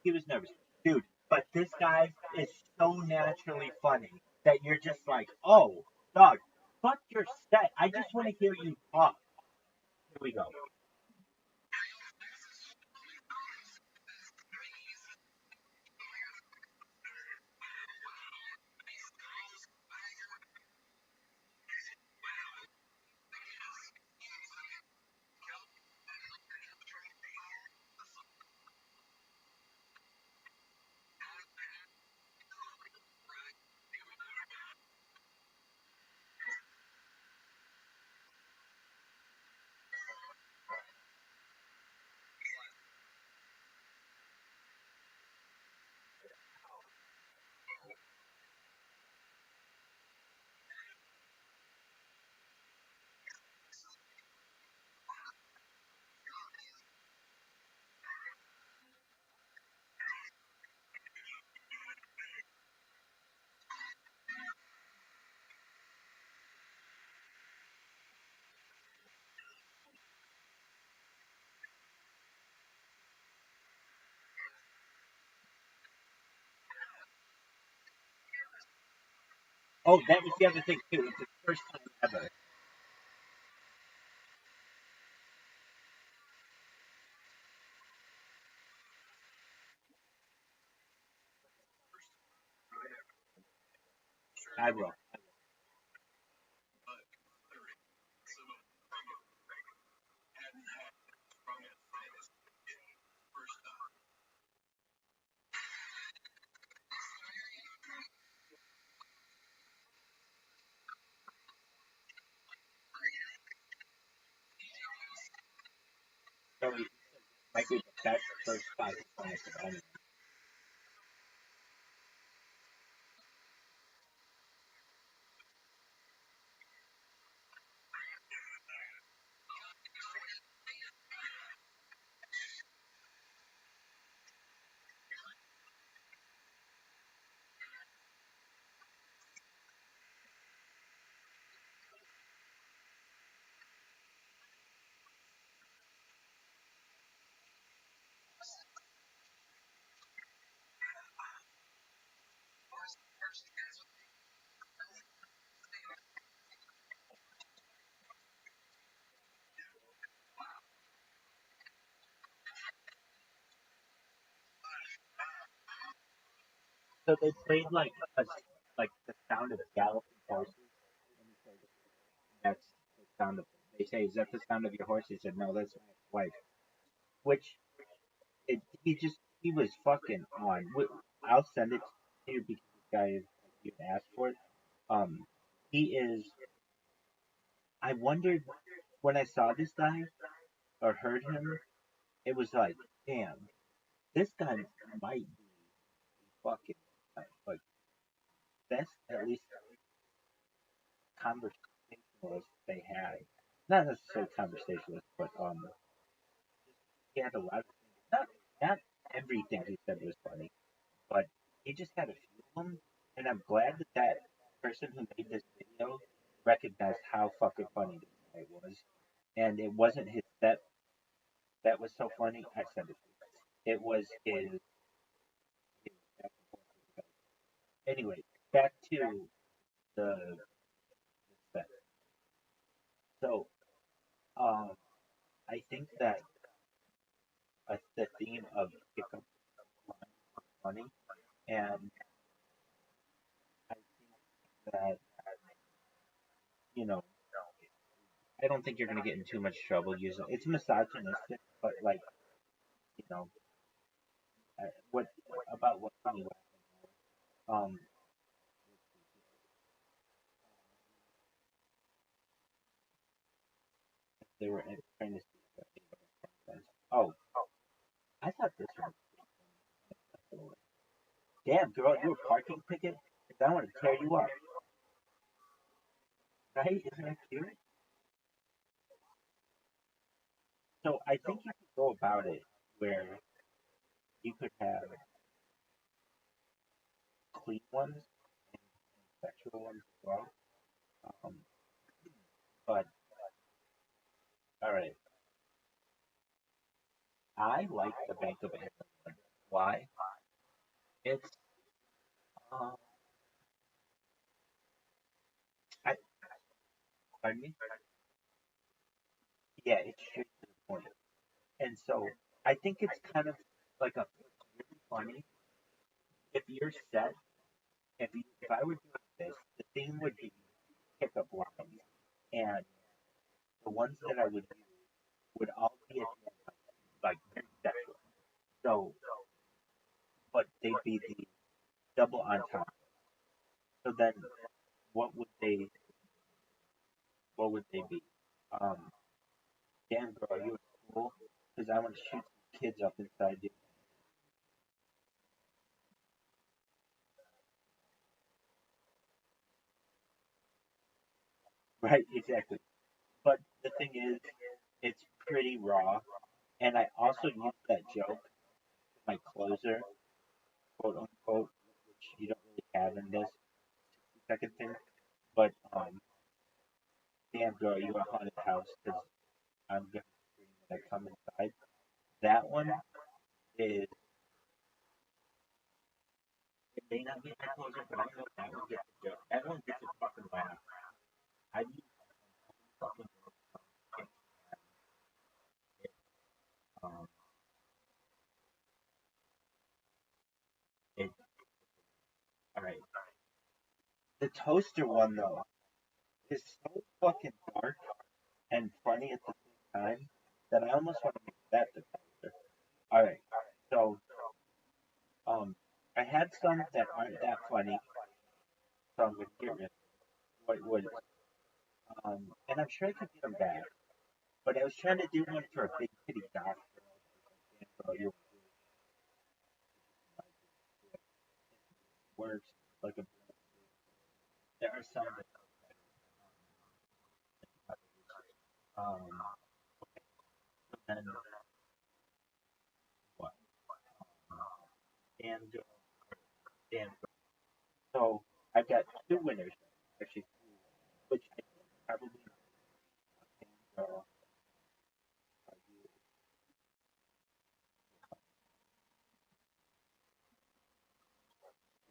He was nervous, dude. But this guy is so naturally funny that you're just like, oh, dog, fuck your set. I just want to hear you talk. Here we go. Oh, that was the other thing too. It's his first time ever. I will. So he might be the best first 5 minutes of anything. So they played like the sound of galloping horses, and he said, "That's the sound of." They say, "Is that the sound of your horse?" He said, "No, that's my wife." Which he was fucking on. I'll send it to you because this guy is you asked for it. Um, he is. I wondered when I saw this guy or heard him, it was like, damn, this guy might be fucking like best at least conversationalist they had. Not necessarily conversationalist, but he had a lot of things. Not everything he said was funny, but he just had a few of them. And I'm glad that that person who made this video recognized how fucking funny this guy was. And it wasn't his set that was so funny. I said it. It was his anyway. Back to the set. So um, I think that the theme of pickup money, and I think that you know I don't think you're gonna get in too much trouble using it's misogynistic, but like you know what about what funny um they were trying to see what they were. Oh, I thought this one. Damn, girl, you a parking ticket? I want to tear you up, right? Isn't that cute? So I think you could go about it where you could have clean ones sexual ones as well. Um, but all right, I like the Bank of England one. Why? It's um, I pardon me. Yeah, it's straight to the point, and so I think it's kind of like a really funny if you're set. If I were doing this, the theme would be pickup lines, and the ones that I would use would all be at the end, like very sexual. So, but they'd be the double entendre. So then, what would they? What would they be? Um, Damn girl, are you in school? Because I want to shoot some kids up inside you. Right, exactly. But the thing is, it's pretty raw, and I also use that joke, my closer, quote unquote, which you don't really have in this second thing. But damn girl, you a haunted house because I'm gonna scream when I come inside. That one is it may not be my closer, but I know that one gets a joke. That one gets a fucking laugh. I use fucking um it all right. The toaster one though is so fucking dark and funny at the same time that I almost want to make that the toaster. All right, so um, I had some that aren't that funny, so I'm gonna get rid of what would and I'm sure I could get them back. But I was trying to do one for a big kitty goth girl. You works like a there are some that and then what damn girl, damn girl. So I've got two winners actually, which I think probably damn girl.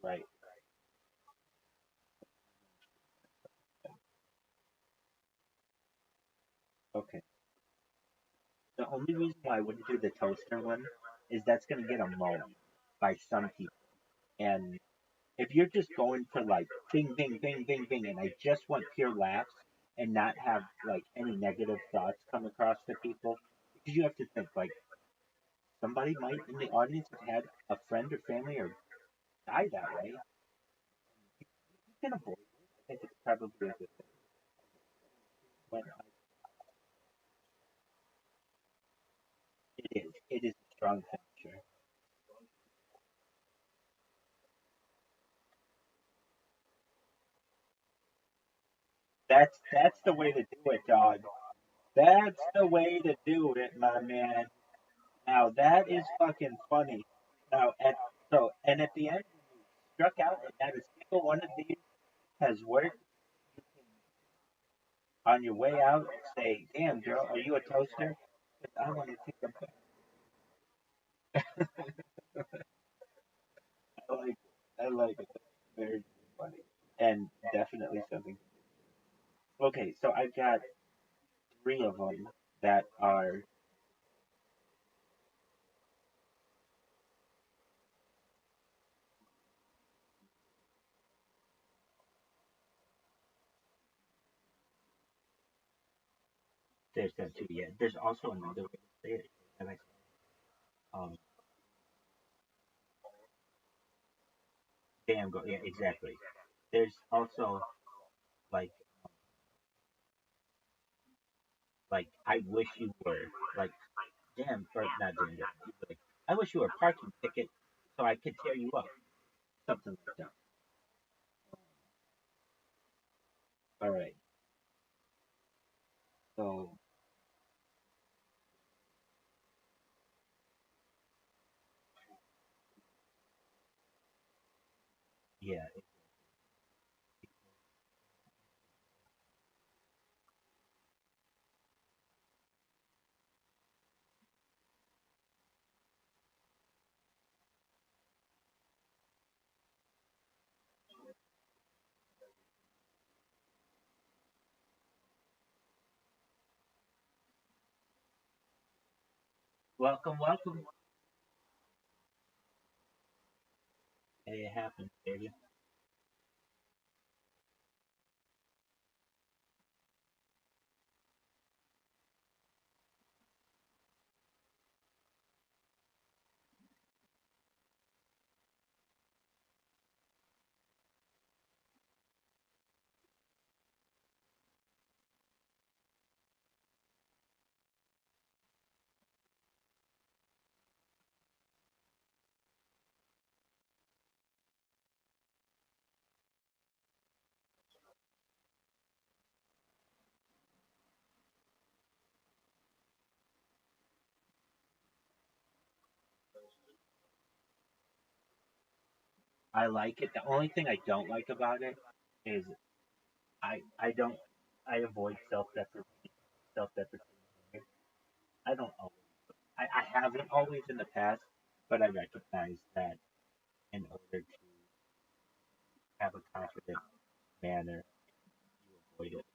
Right. Okay. The only reason why I wouldn't do the toaster one is that's gonna get a moan by some people. And if you're just going for like bing, bing, bing, bing, bing, and I just want pure laughs and not have like any negative thoughts come across to people, because you have to think like somebody might in the audience have had a friend or family or die that way. You can avoid it. I think it's probably a good thing. But it is. It is a strong finisher. That's the way to do it, dog. That's the way to do it, my man. Now that is fucking funny. Now and at the end when you struck out and not a single one of these has worked, on your way out say, "Damn girl, are you a toaster? 'Cause I want to take a bath." I like it. I like it. Very funny and definitely something. Okay, so I've got three of them that are there's that too. Yeah, there's also another way to say it. And um, damn girl. Yeah, exactly. There's also like I wish you were like damn or not damn girl. Like I wish you were a parking ticket so I could tear you up. Something like that. All right. So yeah, Welcome, welcome. Hey, it happens, baby. I like it. The only thing I don't like about it is I don't I avoid self deprecating. I don't always I haven't always in the past, but I recognize that in order to have a confident manner, you avoid it.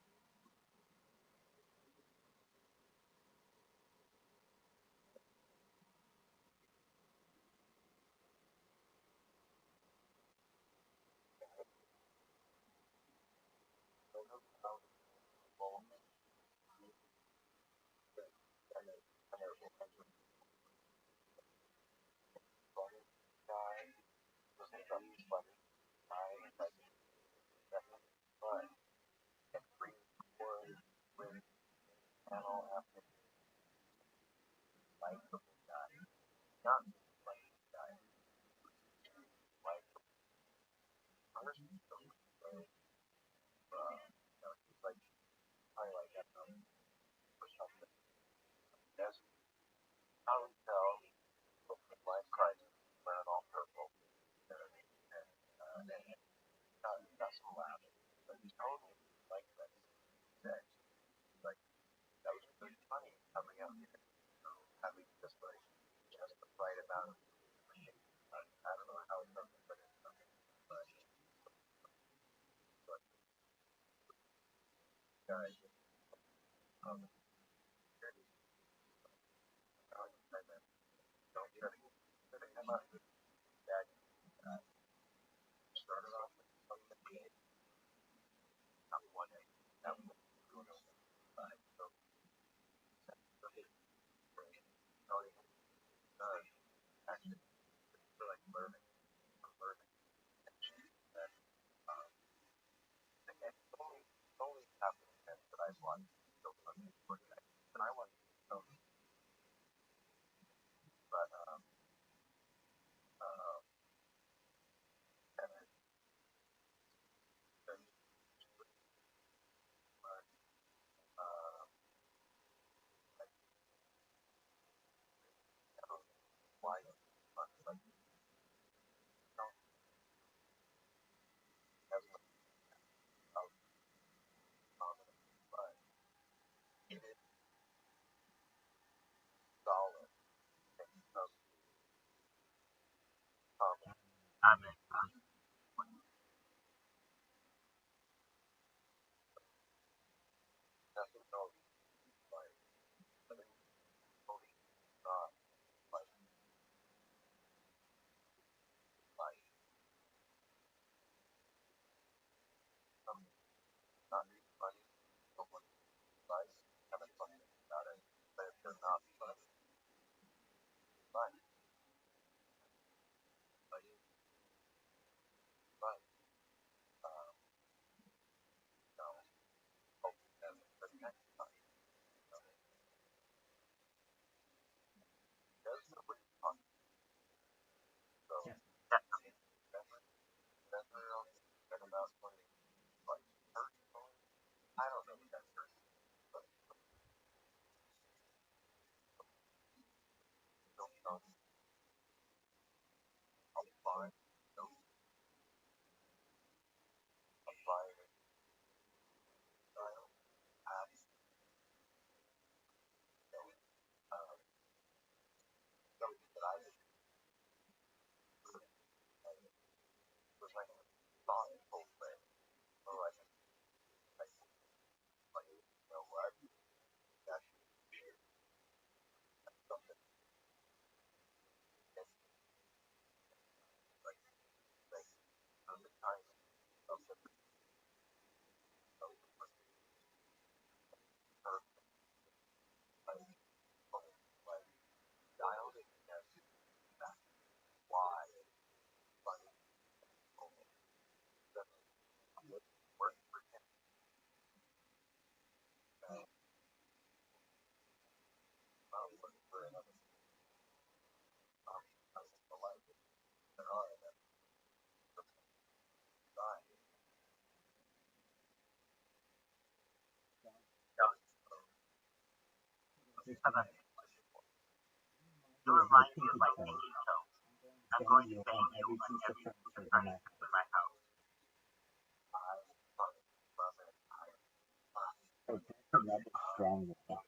Just you as my pinky toe. I'm going to bang you on every piece of furniture in my house. So that's another strong one.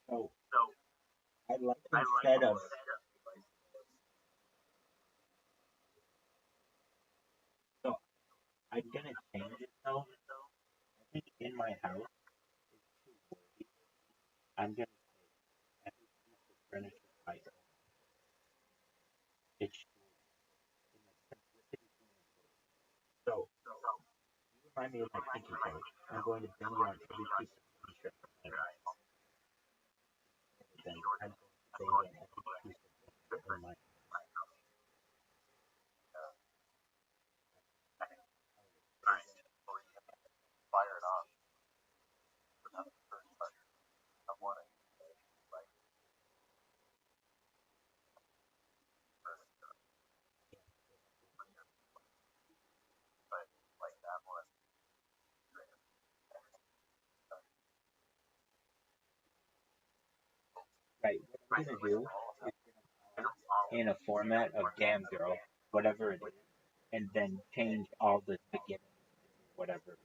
So I like instead of so I'm gonna change it though. I think in my house I'm gonna say every piece of furniture I own. It should in the simplicity. So you remind me of my pinky toe. I'm going to bang you on every piece of furniture in my house. Then I'm going to bang you on every piece of furniture in my right. What I'm gonna do is in a format of damn girl, whatever it is, and then change all the beginning, whatever.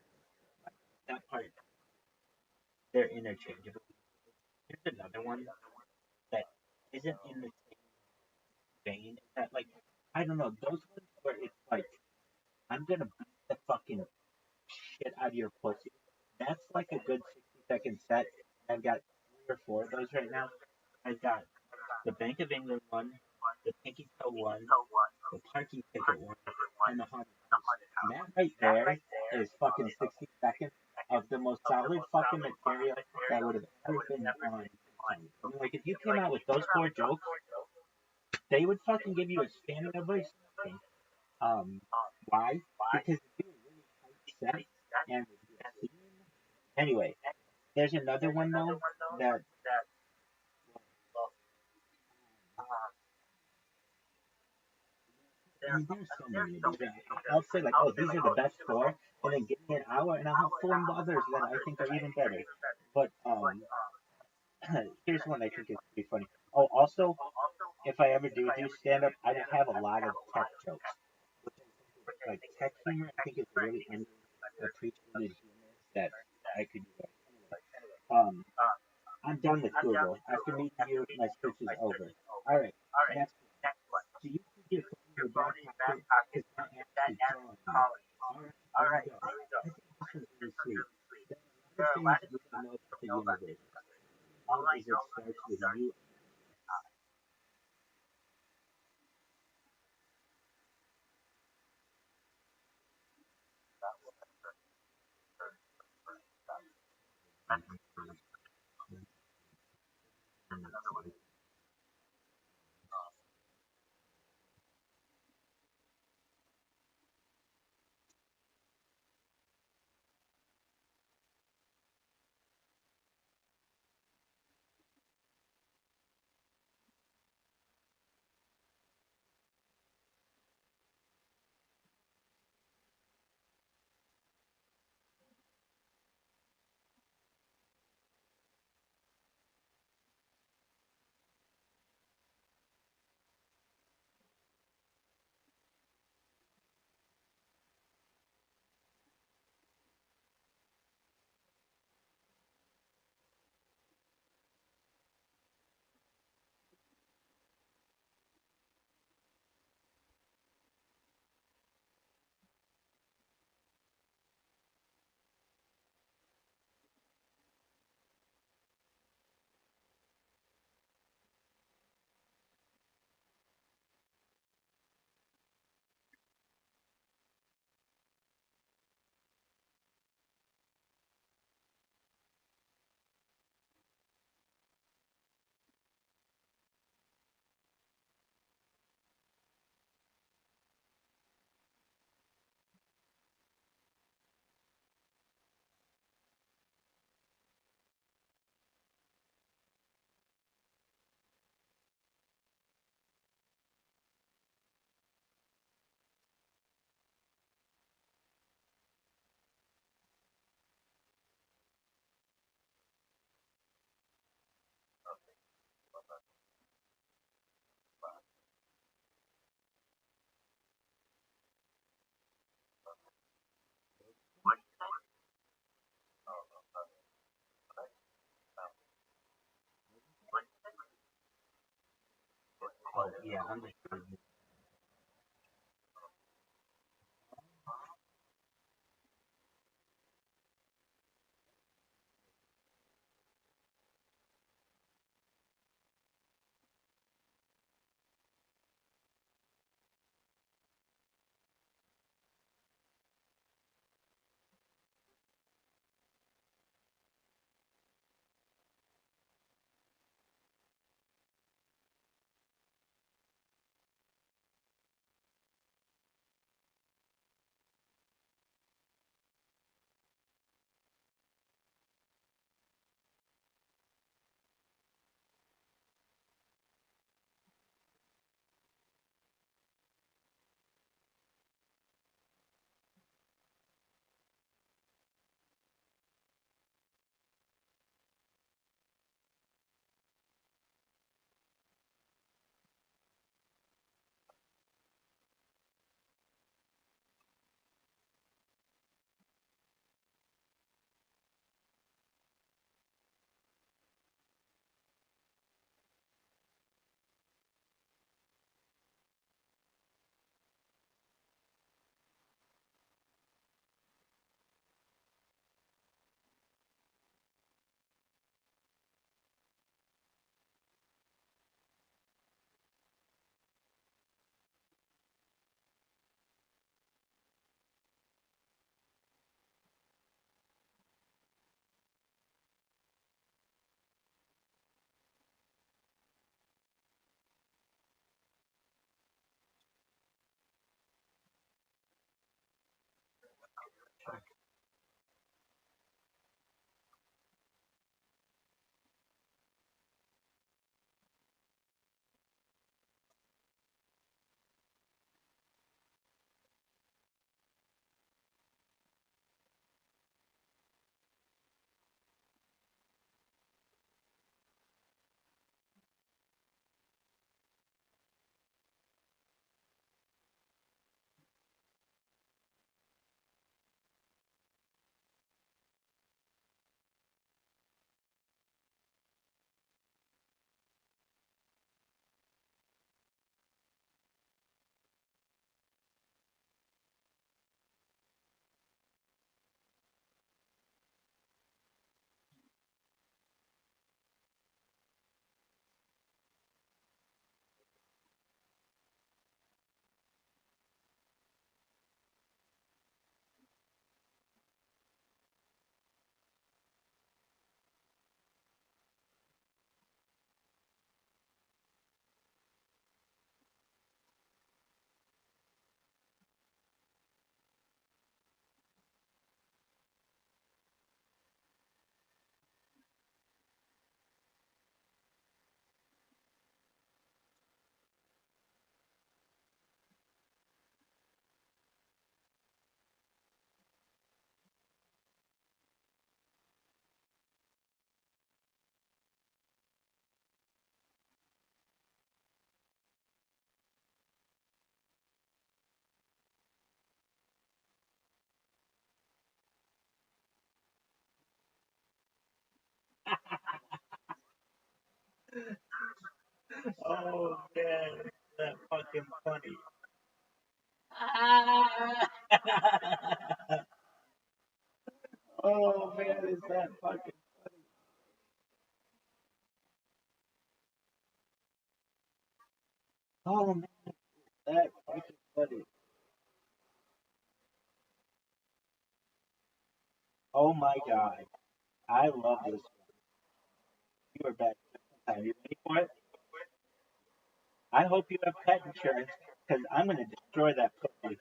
That part, they're interchangeable. Here's another one that isn't in the same vein. That like, I don't know, those ones where it's like, I'm gonna beat the fucking shit out of your pussy. That's like a good 60-second set. I've got 3 or 4 of those right now. I've got the Bank of England one, the Pinky Toe one, the parking ticket one, and the haunted house. That right there is fucking 60 seconds of the most solid fucking material that would have ever been on. I mean, like, if you came out with those 4 jokes, they would fucking give you a standing ovation. Why? Because you do a really tight set and anyway, there's another one though that I mean, there's so many of these. I'll say like, oh, these are the best 4, and then give me an hour, and I'll have 4 others that I think are even better. But here's one I think is pretty funny. Oh, also, if I ever do stand up, I have a lot of tech jokes. Like tech humor, I think is a really underappreciated humor that I could use. Um, I'm done with Google. After meeting you, my search is over. All right, next one. Do you keep your phone in your back pocket? Because my aunt's calling me. All right, here we go. I think this one's really sweet. There are a lot of things we don't know about the universe. All I know is it starts with you. Yeah, I'm just kidding. Oh man, that fucking funny. Ah! Oh man, is that fucking oh man, that fucking funny. Oh my god. I love this. You are back just in time. You ready for it? I hope you have pet insurance because I'm gonna destroy that puppy.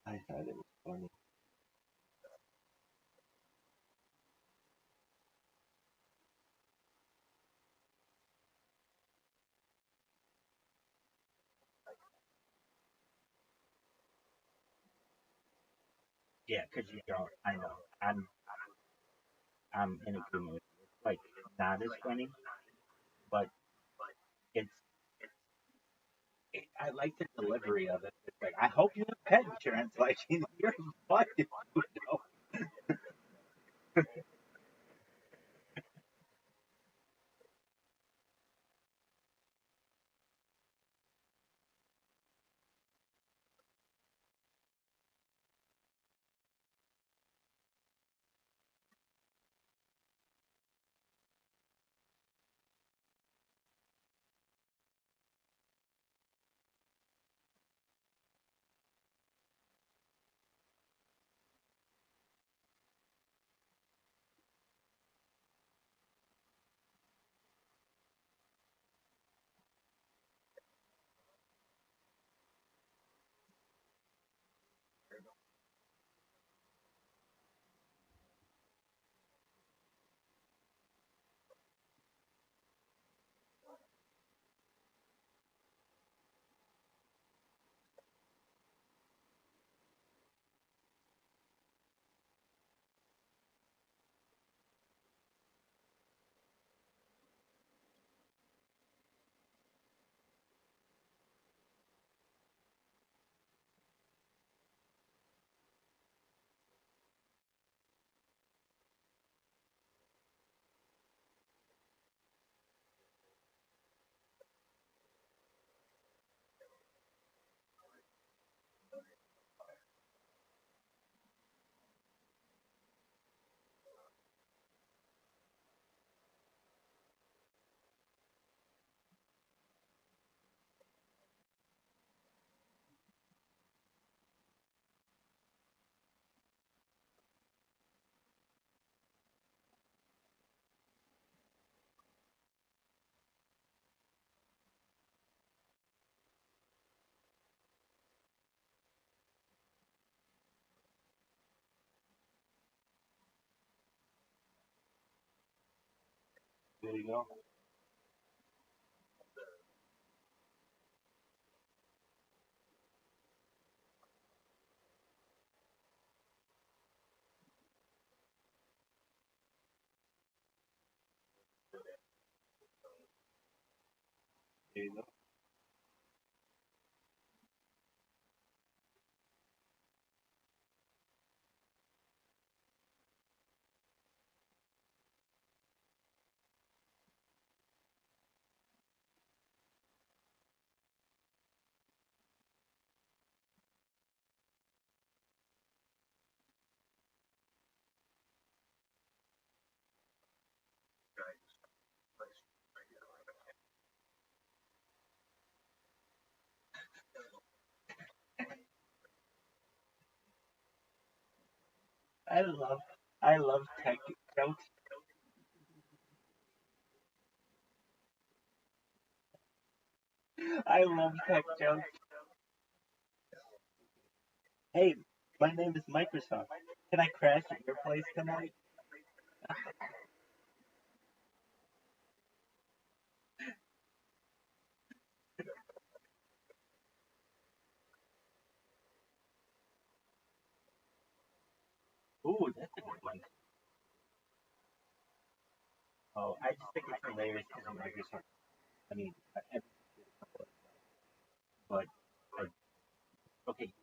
I thought it was funny. Yeah, because you don't. I know. I'm in agreement with you. It's like not as funny, but it's I like the delivery of it. It's like, I hope you have pet insurance. Like, you're fucked if you don't. There you go. There you go. I love, I love tech jokes. I love tech jokes. Hey, my name is Microsoft. Can I crash at your place tonight? Ooh, that's a good one. Oh, I just think it's hilarious because of Microsoft. I mean, but, but okay,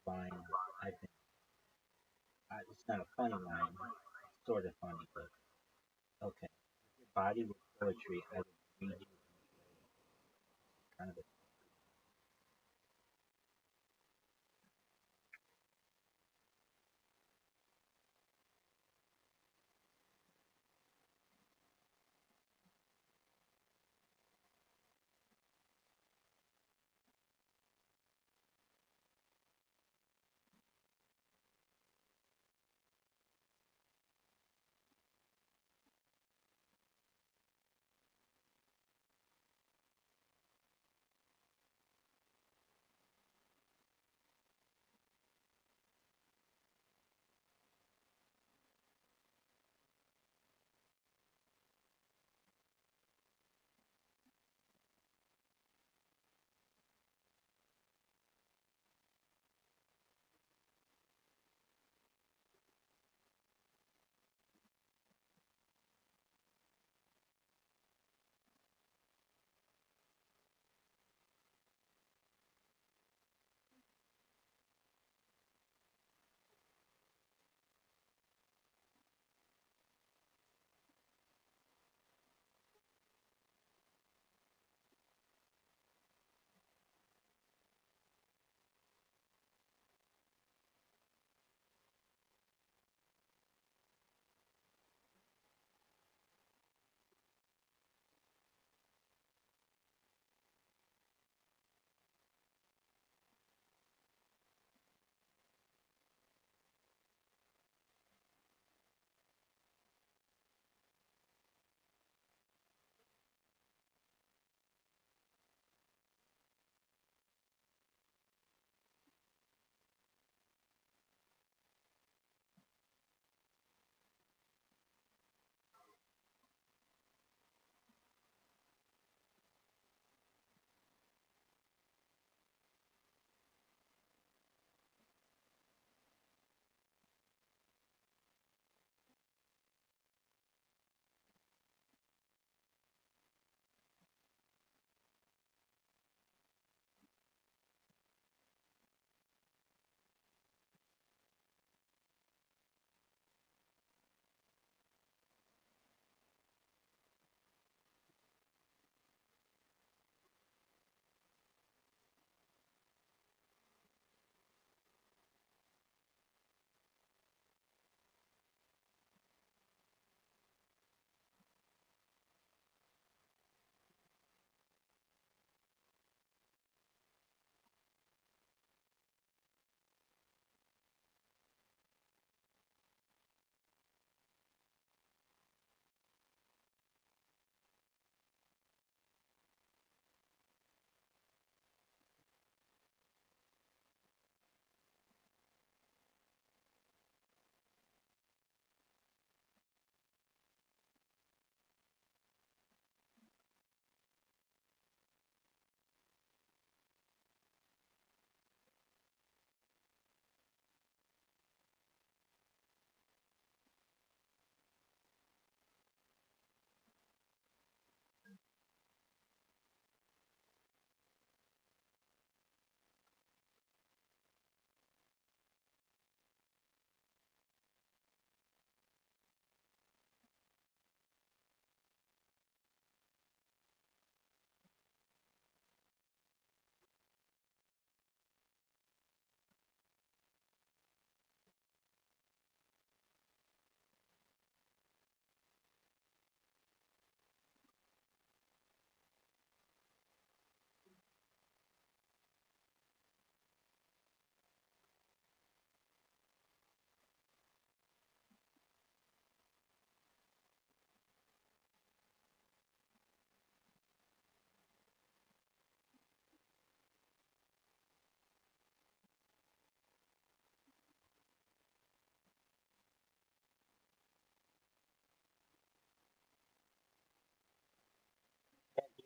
line, I think it's not a funny line. It's sort of funny, but okay. If your body was poetry, I would read you kind of a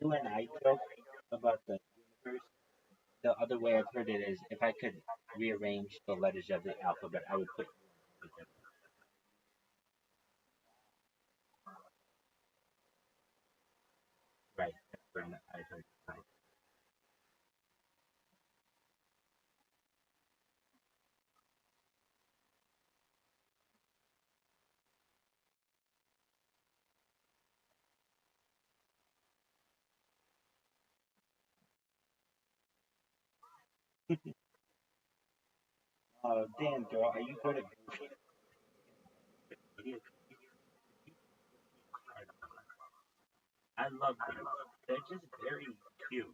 you and I joke about the universe. The other way I've heard it is if I could rearrange the letters of the alphabet, I would put right. That's where I heard it. Damn, girl, are you good at grocery? I love these. They're just very cute.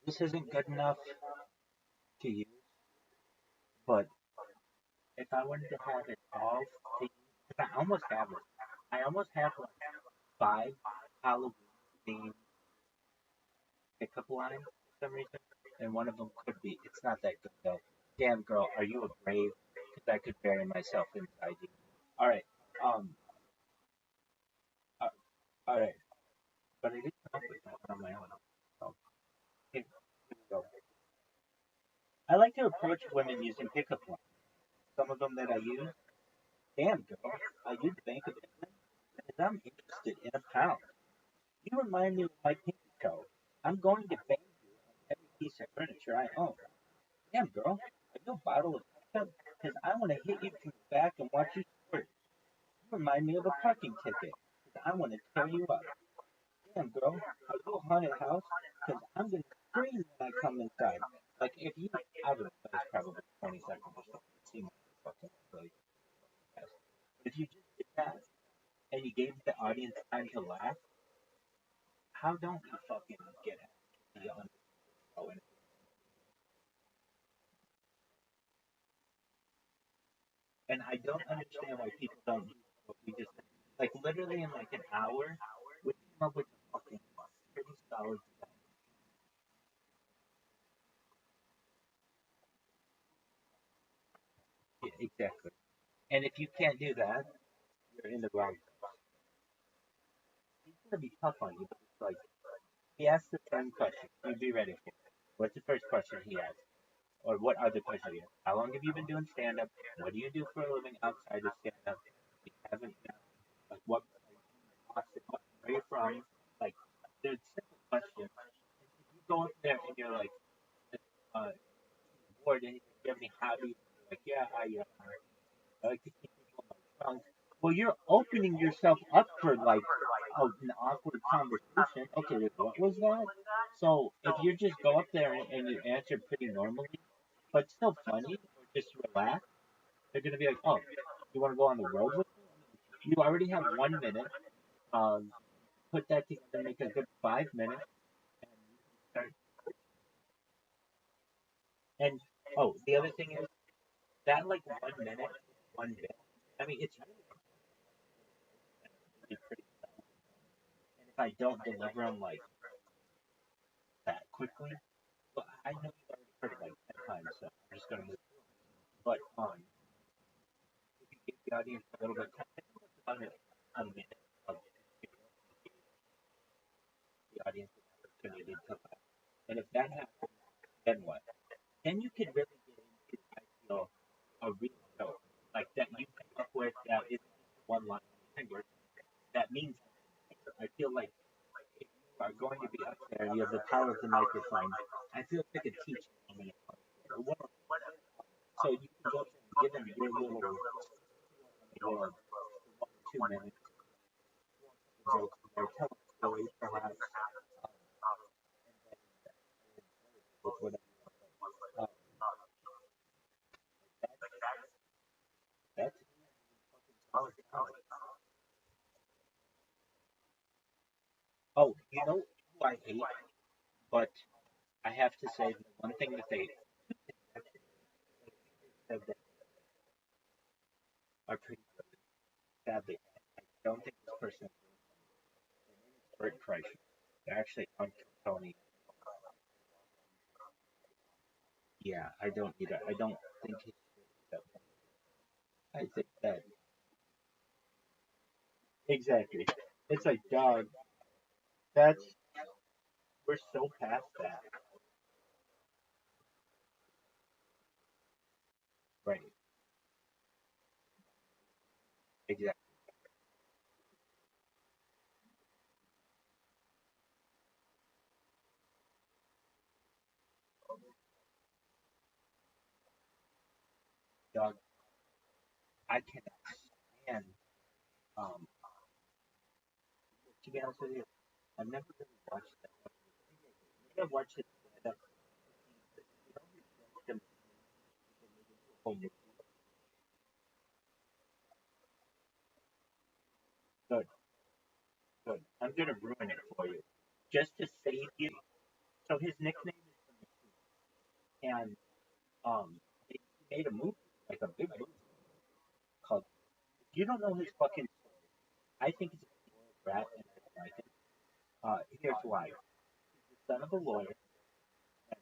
this isn't good enough to use, but if I wanted to have it all themed, because I almost have it. I almost have like 5 Halloween themed pickup lines for some reason, and one of them could be, it's not that good though. Damn girl, are you a grave? Because I could bury myself inside you. All right, um, uh, all right, but I didn't come up with that one on my own. So, here we go. I like to approach women using pickup lines. Some of them that I use. Damn girl, are you the Bank of England? Because I'm interested in a pound. You remind me of my pinky toe. I'm going to bang you on every piece of furniture I own. Damn, girl, are you a bottle of ketchup? Because I want to hit you from the back and watch you squirt. You remind me of a parking ticket. Because I want to tear you up. Damn, girl, are you a haunted house? Because I'm going to scream when I come inside. Like, if you, I don't know, that was probably 20 seconds or something. It seemed like fucking really fast. But if you just did that and you gave the audience time to laugh, how don't you fucking get it? And I don't understand why people don't do what we just did. Like literally in like an hour, we came up with a fucking pretty solid design. Yeah, exactly. And if you can't do that, you're in the wrong. He's gonna be tough on you, but it's like he asks the same question. You'd be ready for it. What's the first question he asks? Or what are the questions he asks? How long have you been doing stand up? What do you do for a living outside of stand up? You haven't like what where are you from? Like there's simple questions. If you go up there and you're like bored and you have any hobbies, you're like, yeah, I like to keep people in my trunk. Well, you're opening yourself up for like an awkward conversation. Okay, what was that? So if you just go up there and you answer pretty normally, but still funny or just relax, they're gonna be like, oh, you want to go on the road with me? You already have 1 minute. Um, put that together, make a good 5 minutes, and you can start. And oh, the other thing is that like 1 minute, one bit. I mean, it's really pretty. And if I don't deliver them like that quickly, but I know you've already heard it like 10 times, so I'm just gonna move. But if you give the audience a little bit of time, about a minute of the audience opportunity to laugh. And if that happens, then what? Then you could really get into, I feel, a real show like that you come up with that isn't just one line that means I feel like if you are going to be up there and you have the power of the microphone, I feel like I could teach someone so you can go up there and give them your little your 1 or 2 minutes jokes or tell a story perhaps with whatever. Uh, that's solid talent. Oh, you know who I hate, but I have to say the one thing that they said that are pretty good, sadly. I don't think this person is Bert Kreischer. They're actually Uncle Tony. Yeah, I don't either. I don't think he's that. I think that exactly. It's like dog. That's we're so past that. Right. Exactly. Dog. I cannot stand. Um. To be honest with you, I've never really watched that. I've watched it stand up. You know, home. Good. Good. I'm gonna ruin it for you, just to save you. So his nickname. and they made a movie, like a big movie called. If you don't know his fucking story, I think he's a spoiled brat, and I don't like it. Here's why: he's the son of a lawyer, and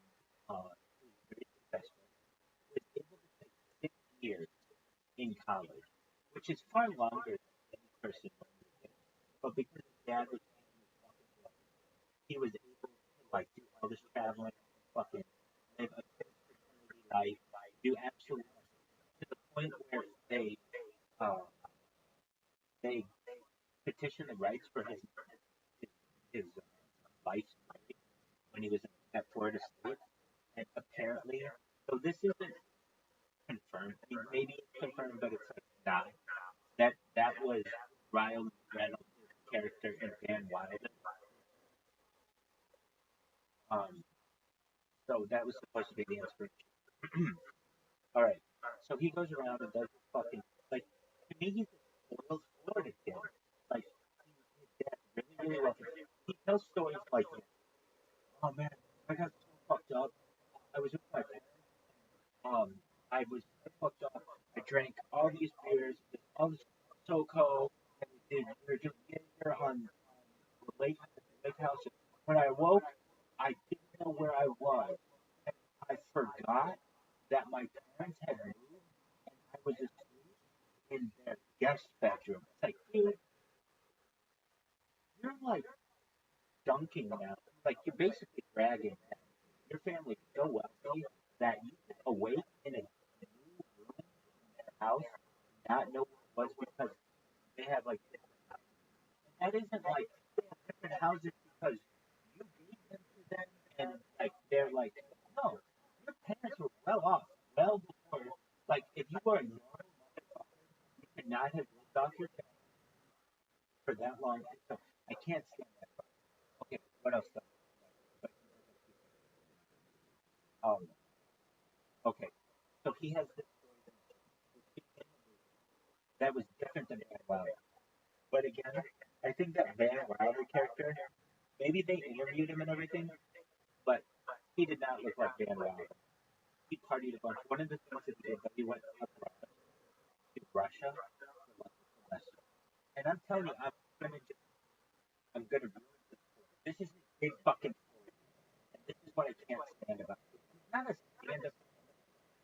he's very successful. He was able to take 6 years in college, which is far longer than any person would think. But because his dad was paying his fucking way, he was able to like do all this traveling, fucking live a good fraternity life, do absolutely to the point where uh, they petitioned the rights for his life story when he was at Florida State, and apparently, so this isn't confirmed. I mean, maybe it's confirmed, but it's like not. That was Ryan Reynolds' character in Van Wilder. Um, so that was supposed to be the inspiration. All right. So he goes around and does this fucking like to me he's a spoiled Florida kid. Like his dad really really loves him. He tells stories like, oh man, I got so fucked up. I was with my parents. I was so fucked up. I drank all these beers, all this SoCo, and we were doing dinner on the lake house. When I woke, I didn't know where I was. And I forgot that my parents had moved, and I was asleep in their guest bedroom. It's like, dude, you're like dunking now. Like you're basically bragging that your family's so wealthy that you could awake in a new room in their house, not know what it was because they have like different houses. And that isn't like they have different houses because you gave them to them and like they're like, no, your parents were well off, well before. Like if you were a normal motherfucker, you could not have lived off your parents for that long. And so I can't stand that. Okay, what else? But um, okay, so he has this story that was different than Van Wilder. But again, I think that Van Wilder character, maybe they interviewed him and everything, but he did not look like Van Wilder. He partied a bunch. One of the things that he did, he went abroad to Russia for like a semester. And I'm telling you, I'm gonna ruin this story. This is his big fucking story, and this is what I can't stand about him. He's not a stand-up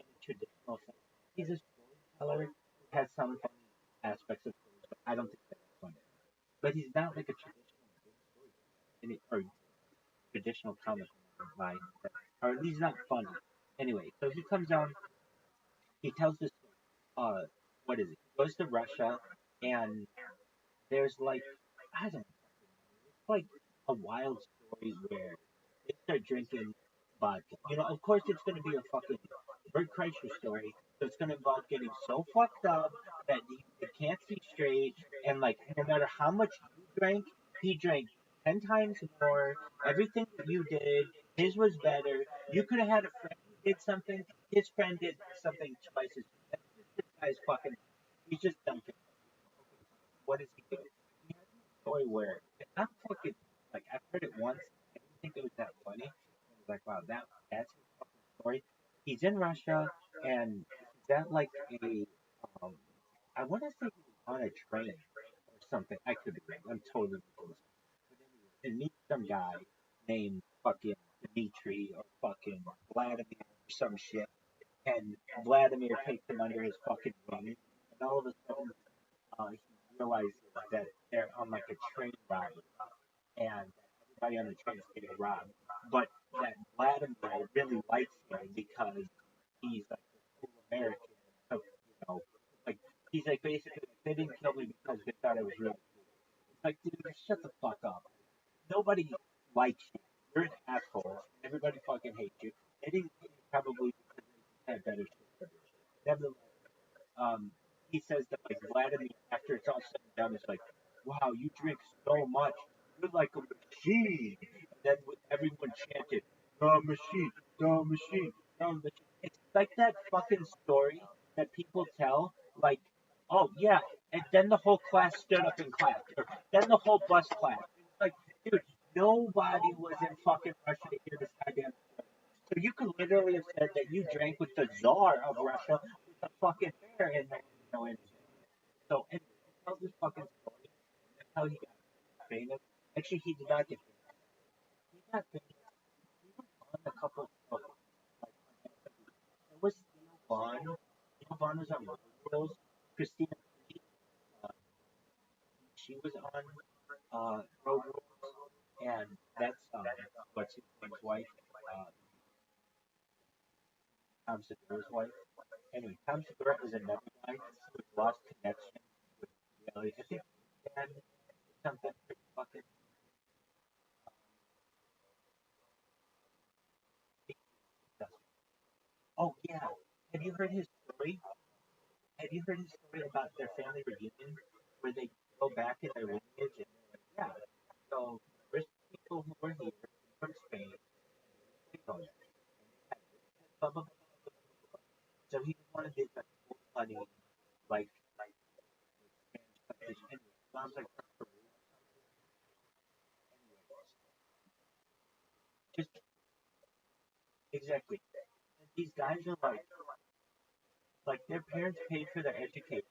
in the traditional sense. He's a storyteller who has some funny aspects of stories, but I don't think that's funny. But he's not like a traditional good storyteller, or traditional comic line, or at least not funny. Anyway, so he comes on, he tells this, uh, what is it? He goes to Russia, and there's like, I don't know, it's like a wild story where they start drinking vodka. You know, of course it's going to be a fucking Bert Kreischer story, so it's going to involve getting so fucked up that you can't see straight, and like no matter how much you drank, he drank 10 times more. Everything that you did, his was better. You could have had a friend who did something. His friend did something twice as. That's just this guy's fucking. He's just dunking. What does he do? He has a story where it's not fucking like I've heard it once. I didn't think it was that funny. I was like, wow, that's his fucking story. He's in Russia, and he's at like a um, I want to say he was on a train or something. I could be wrong. I'm totally making this. But anyway, and meet some guy named fucking Dmitri or fucking Vladimir or some shit, and Vladimir takes him under his fucking wing, and all of a sudden he realizes that they're on like a train robbery, and everybody on the train is getting robbed. But that Vladimir really likes him because he's like this cool American. So, like he's like basically like, they didn't kill me because they thought I was really cool. It's like, dude, shut the fuck up. Nobody likes you. You're an asshole. Everybody fucking hates you. They didn't kill you probably because they had better shit. Nevertheless, he says that like Vladimir, after it's all said and done, is like, "Wow, you drink so much. You're like a machine." And then everyone chanted, "The machine, the machine, the machine." It's like that fucking story that people tell, like, "Oh yeah," and then the whole class stood up and clapped, or then the whole bus clapped. It's like, dude, nobody was in fucking Russia to hear this goddamn story. So you could literally have said that you drank with the Tsar of Russia with a fucking bear and no one. So anyway, he tells this fucking story. That's how he got famous. Actually, he did not get famous. He got famous. He was on a couple of like it was Theo Vaughn. Theo Vaughn was on Road Rules. Christina Lee, uh, she was on Road Rules, and that's what's his name's wife, uh, Tom Segura's wife. Anyway, Tom Segura is another guy who lost connection with reality. I think he had something pretty fucking. Oh yeah, have you heard his story? Have you heard his story about their family reunion where they go back in their lineage and they're like, yeah, so there's people who were here from Spain, they go there, blah, blah, blah, blah, blah. So he just wanted this like old money, like Spanish countries. Anyway, sounds like from Peru. Anyway, just exactly. And these guys are like their parents paid for their education,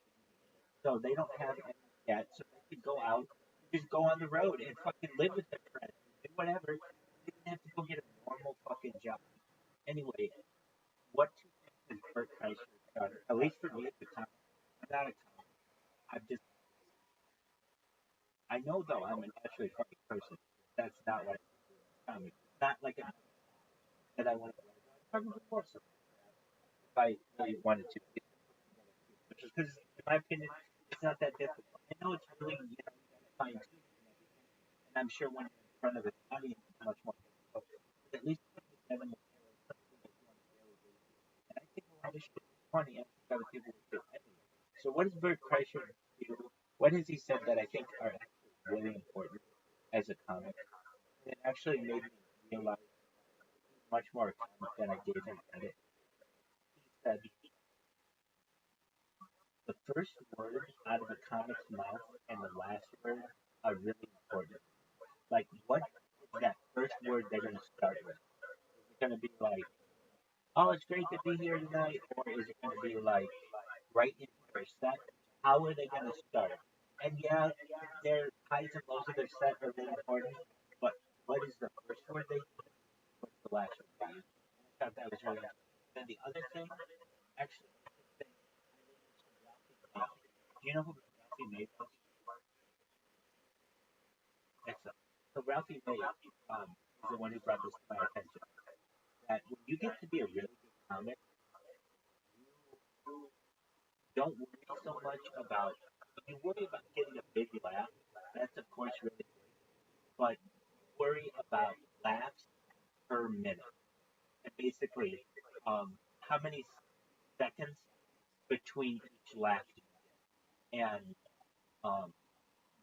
so they don't have any debt, so they could go out and just go on the road and fucking live with their friends and do whatever. They didn't have to go get a normal fucking job. Anyway, what two things has Bert Kreischer done? At least for me at the time, I'm not a comic. I'm just, I know though I'm a naturally funny person. That's not what I do in comics. It's not like a that I want to write. I probably will something if I really wanted to. Because in my opinion, it's not that difficult. I know it's really, you know, you gotta fine tune it and everything. And I'm sure when you're in front of an audience, it's much more difficult. But at least put this out in the air is something you do on a daily basis. And I think a lot of shit is funny. I think other people would too. Anyway, so what does Bert Kreischer do? What has he said that I think are actually really important as a comic? And it actually made me realize he's much more a comic than I gave him credit. He said the first word out of a comic's mouth and the last word are really important. Like, what is that first word they're going to start with? Is it going to be like, oh, it's great to be here tonight? Or is it going to be like, right into their set? How are they going to start? And yeah, their highs and lows of their set are really important, but what is the first word they use? What's the last word they use? And I thought that was really interesting. Then the other thing, actually, I think I listened to Ralphie May. Do you know who Ralphie May was? Excellent. So Ralphie May is the one who brought this to my attention. That when you get to be a really good comic, you don't worry so much about. You worry about getting a big laugh. That's of course really good, but you worry about laughs per minute, and basically, how many seconds between each laugh you get, and um,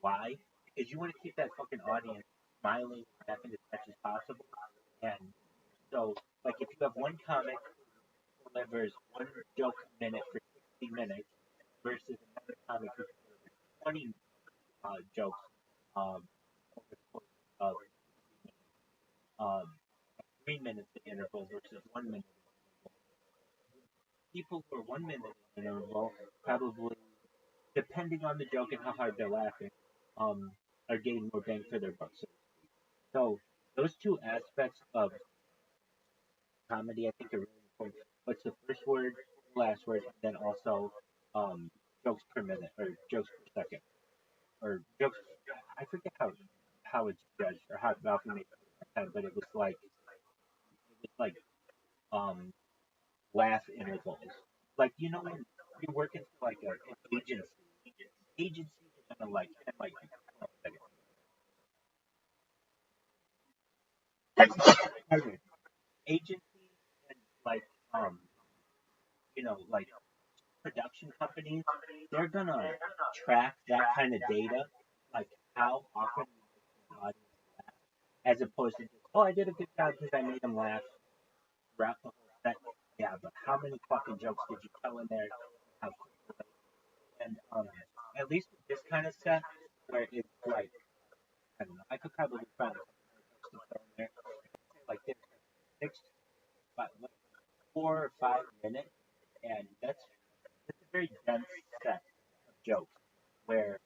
why? Because you want to keep that fucking audience smiling, laughing as much as possible, and so, like, if you have one comic who delivers one joke a minute for 60 minutes versus another comic who delivers 20 jokes over the course of 60 minutes, 3 minutes in interval versus 1 minute in interval, people who are 1 minute in interval probably, depending on the joke and how hard they're laughing, are getting more bang for their buck. So, those two aspects of comedy I think are really important. What's the first word, last word, and then also jokes per minute or jokes per second or jokes. I forget how it's judged or how it's often made time, but it was like um laugh intervals. Like you know when you're working for like an agencies are gonna like and like hold on a second. Pardon me. Agencies and like um like production companies, they're gonna track that kind of data, like how often you make an audience laugh, as opposed to just, oh, I did a good job because I made them laugh throughout the whole set. Yeah, but how many fucking jokes did you tell in there? How quick? And at least with this kind of set, where it's like, I don't know, I could probably find some jokes to throw in there. Like this, six. but like 4 or 5 minutes, and that's a very dense set of jokes where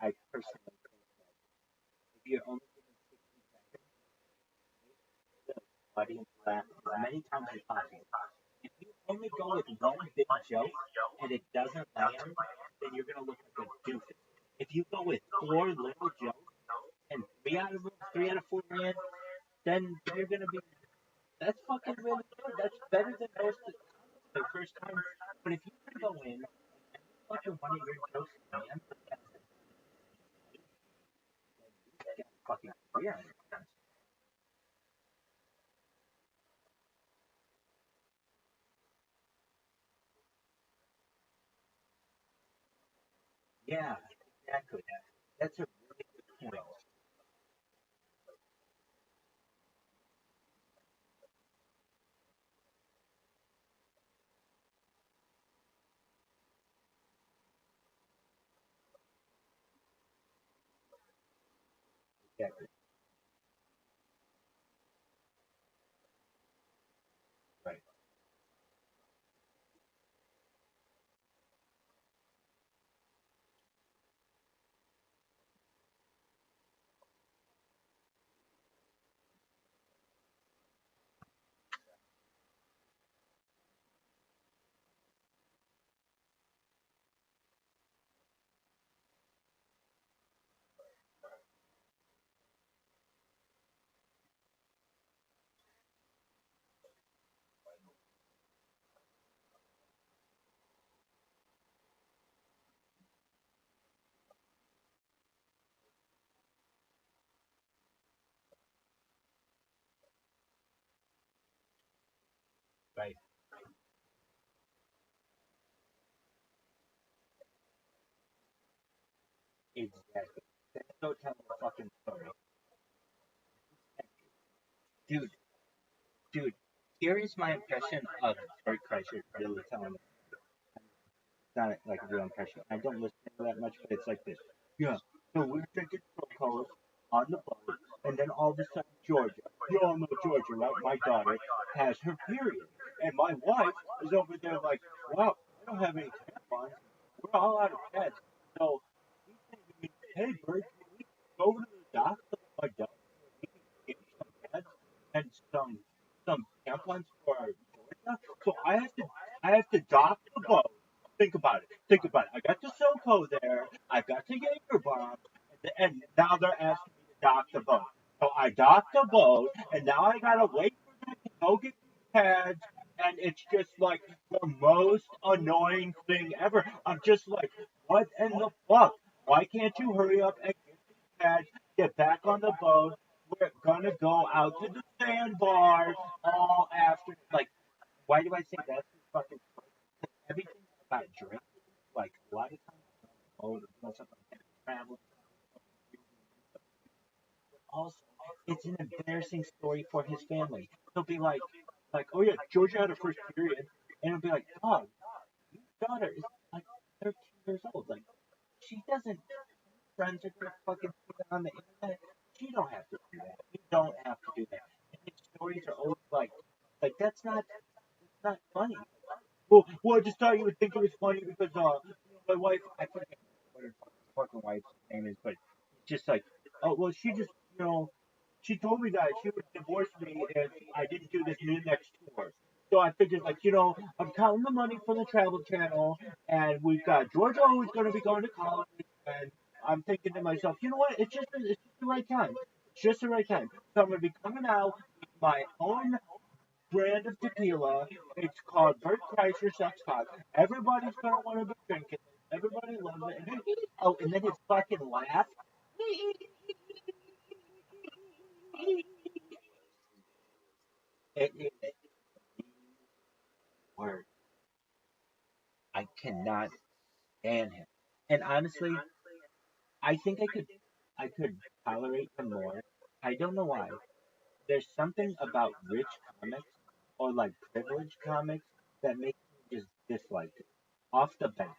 I personally think if you're only given 60 seconds, make the audience laugh as many times as possible. If you only go with one big joke and it doesn't land, then you're gonna look like a doofus. If you go with four little jokes and three out of four land, then you're gonna be that's fucking really good. That's better than most of the first time. But if you can go in and every fucking one of your jokes lands, you got a fucking career on your hands. Yeah, exactly. That's a really good point. Exactly. Right. Right. Exactly. That's no telling a fucking story. Dude, dude, here is my impression of Bert Kreischer really telling not like a real impression. I don't listen to that much, but it's like this. Yeah. So we're drinking Coca-Cola on the boat, and then all of a sudden, Georgia, you all know Georgia, right? My daughter has her period, and my wife is over there like, wow, I don't have any tampons. We're all out of pads. So he's saying to me, hey, Bert, can we go over to the dock to my daughter so we can get some pads and some tampons for Georgia? So I have to dock the boat. Think about it. Think about it. I got the Soko there. I got the Jaeger bomb, and now they're asking me to dock the boat. So I docked the boat, and now I gotta wait for them to go get these pads, and it's just like the most annoying thing ever. I'm just like, what in the fuck? Why can't you hurry up and get these pads, get back on the boat? We're gonna go out to the sandbar all after. Like, why do I say that's fucking everything about drinking, like a lot of times, oh, something like that, travel. Also, it's an embarrassing story for his family. He'll be like, oh yeah, Georgia had her first period, and he'll be like, oh, your daughter is like 13 years old. Like, she doesn't friends are gonna fucking see it on the internet. She don't have to do that. You don't have to do that. And his stories are always like that's not funny. Well, I just thought you would think it was funny because my wife, I forget what her fucking wife's name is, but it's just like, oh well, she just she told me that she would divorce me if I didn't do this new next tour. So I figured like I'm counting the money from the travel channel, and we've got Georgia who's going to be going to college, and I'm thinking to myself, you know what? It's just the right time. It's just the right time. So I'm going to be coming out with my own brand of tequila. It's called Bert Kreischer Sex Cock. Everybody's gonna want to be drinking it. Everybody loves it. Oh, and then his fucking laugh. It is the word. I cannot stand him. And honestly, I think I could tolerate him more. I don't know why. There's something about rich comics or like privileged comics that makes me just dislike it off the bat.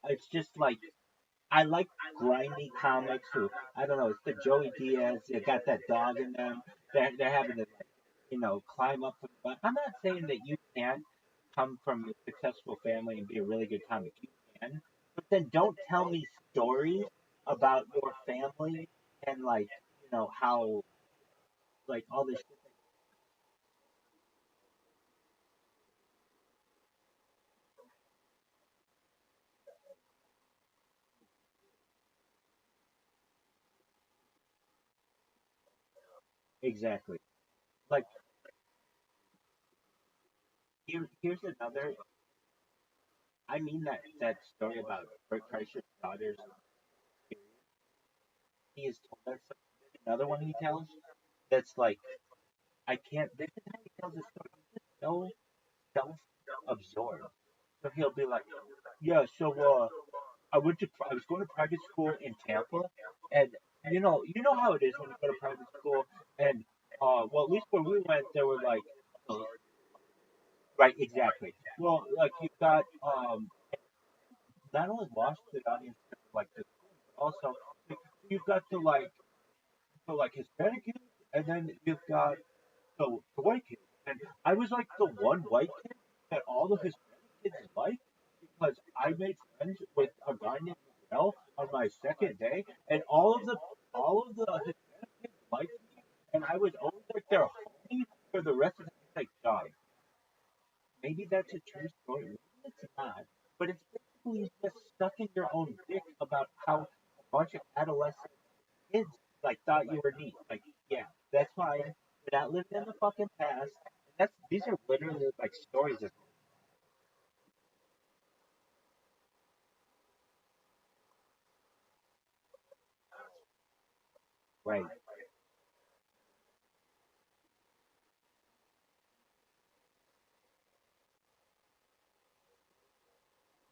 It's just like I like grimy comics who I don't know. It's the Joey Diaz. They got that dog in them. They're having to climb up. But I'm not saying that you can't come from a successful family and be a really good comic. You can, but then don't tell me stories about your family and how all this shit. Exactly. Like here's another. I mean that story about Bert Kreischer's daughter's. He has told us another one he tells that's like I can't. This is how he tells the story. He's just so self-absorbed. So he'll be like, "Yeah, so I was going to private school in Tampa, and you know how it is when you go to private school, and well, at least when we went, there were like, uh, right, exactly. Well, like you've got not only Washington audience, like the school, but also you've got the Hispanic kids, and then you've got the white kids. And I was like the one white kid that all the Hispanic kids liked because I made friends with a guy named Miguel on my second day, and all of the Hispanic kids liked me, and I was always like their homie for the rest of the like dog. Maybe that's a true story. Maybe it's not. But it's basically just sucking your own dick about how a bunch of adolescent kids thought you were neat. Like, yeah, that's fine. You're not living in the fucking past. And these are literally like stories of right,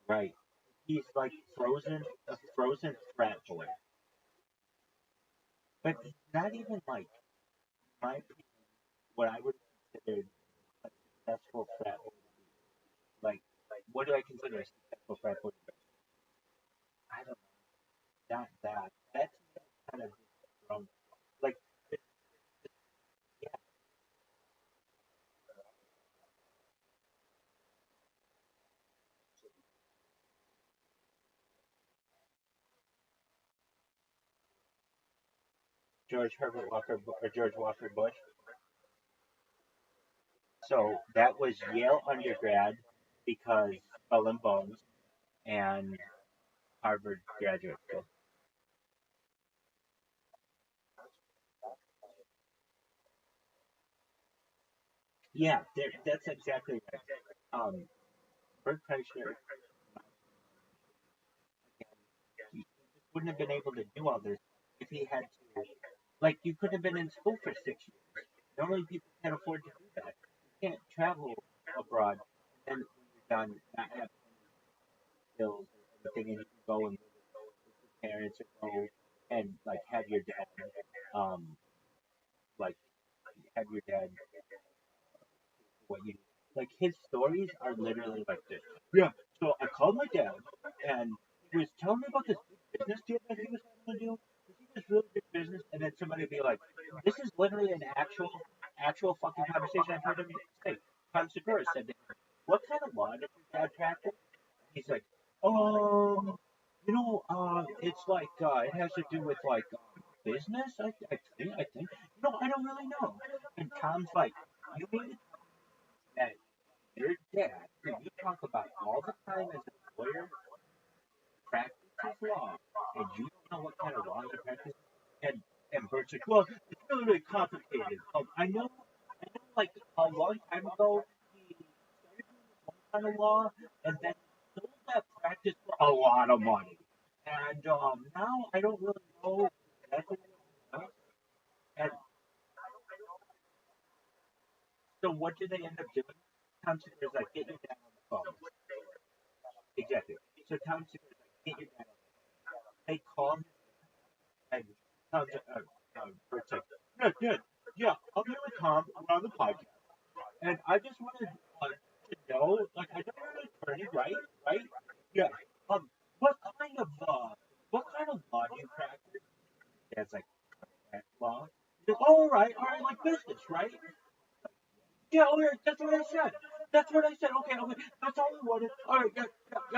right. He's like a frozen frat boy. But not even like my opinion, what I would consider a successful frat boy. What do I consider a successful frat boy? I don't know. Not that. That's kind of wrong. Like, yeah, George Herbert Walker or George Walker Bush. So that was Yale undergrad because Skull and Bones and Harvard graduate school. Yeah, that's exactly right. Bert Kreischer he wouldn't have been able to do all this if he had to. Like, you could have been in school for 6 years. Normally, people can't afford to do that. You can't travel abroad and then when you're done, not have bills or anything, and you can go and live with your parents or go and have your dad, um, like have your dad what you like his stories are literally like this. Yeah, so I called my dad and he was telling me about this big business deal that he was going to do. He was really big business, and then somebody would be like, "This is literally an actual fucking conversation I've heard him say." Tom Segura said, to him, "What kind of law does your dad practice?" He's like, it's it has to do with business. I think. I don't really know. And Tom's like, "You mean that your dad, who you talk about all the time as a lawyer, practices law, and you don't know what kind of law they practice?" And Bert's like, "Well, it's really, really complicated. I know, like a long time ago, he started doing his own kind of law, and then he sold that practice for a lot of money. And now I don't really know exactly what he does." And so what do they end up doing? Tom Segura's like, "Get your dad on the phone." Exactly. So Tom Segura's like, "Get your dad on the phone." They call him, and Bert's like, "Yeah, good. Yeah, I'm here with Tom. We're on the podcast. And I just wanted to know, I know you're an attorney, right? Right? Yeah. Um, what kind of what kind of law do you practice? Dad's like, contract law. He's like, oh, all right, like business, right? Yeah, all right, that's what I said. That's what I said. Okay, okay, that's all I wanted. All right, yeah,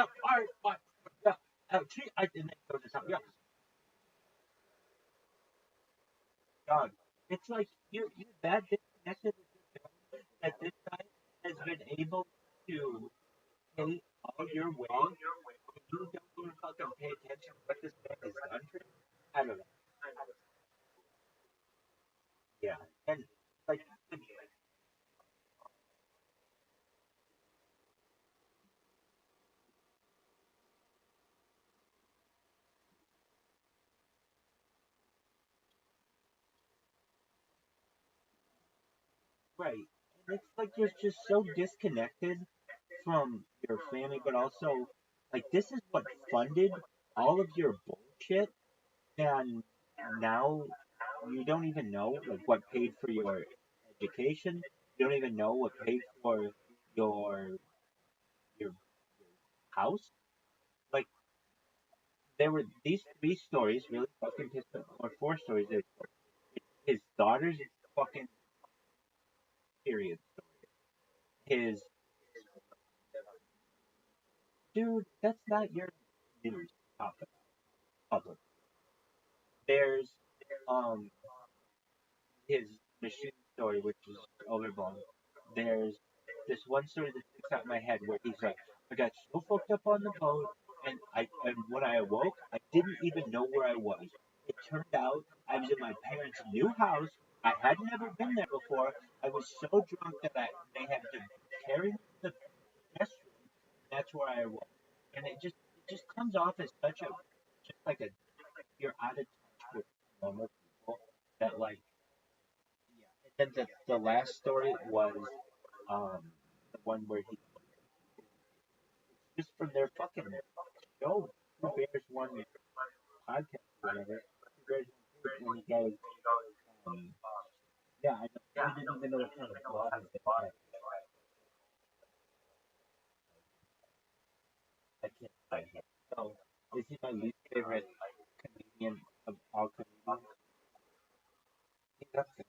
all right, fine. Yeah, gee, and then he goes to something. Yeah, God, it's like you're that disconnected with your family that this guy has been able to pay all your way, and you don't even fucking pay attention to what this man has done for you. I don't know. Yeah, and like, right, and it's like you're just so disconnected from your family, but also like this is what funded all of your bullshit, and now you don't even know like what paid for your education. You don't even know what paid for your your house. Like there were these three stories really fucking pissed me, or four stories. His daughter's fucking period story. His dude, that's not your news topic. Public. There's um his machine story, which is overblown. There's this one story that sticks out in my head where he's like, I got so fucked up on the boat, and when I awoke, I didn't even know where I was. It turned out I was in my parents' new house. I had never been there before. I was so drunk that they had to carry me to the restroom. That's where I awoke, and it just comes off as such a just like a you're out of touch with normal people that like yeah. And then the last story was um the one where he just from their fucking show, Two Bears One podcast or whatever. Two Bears One Cave, and he goes, um, yeah, I didn't even know what kind of law his dad had. I can't find him. So is he my least favorite comedian of all comedians? He's up there.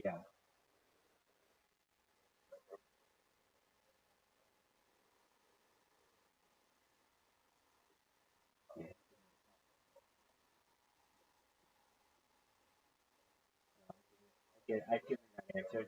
Yeah, yeah. I give him that answer.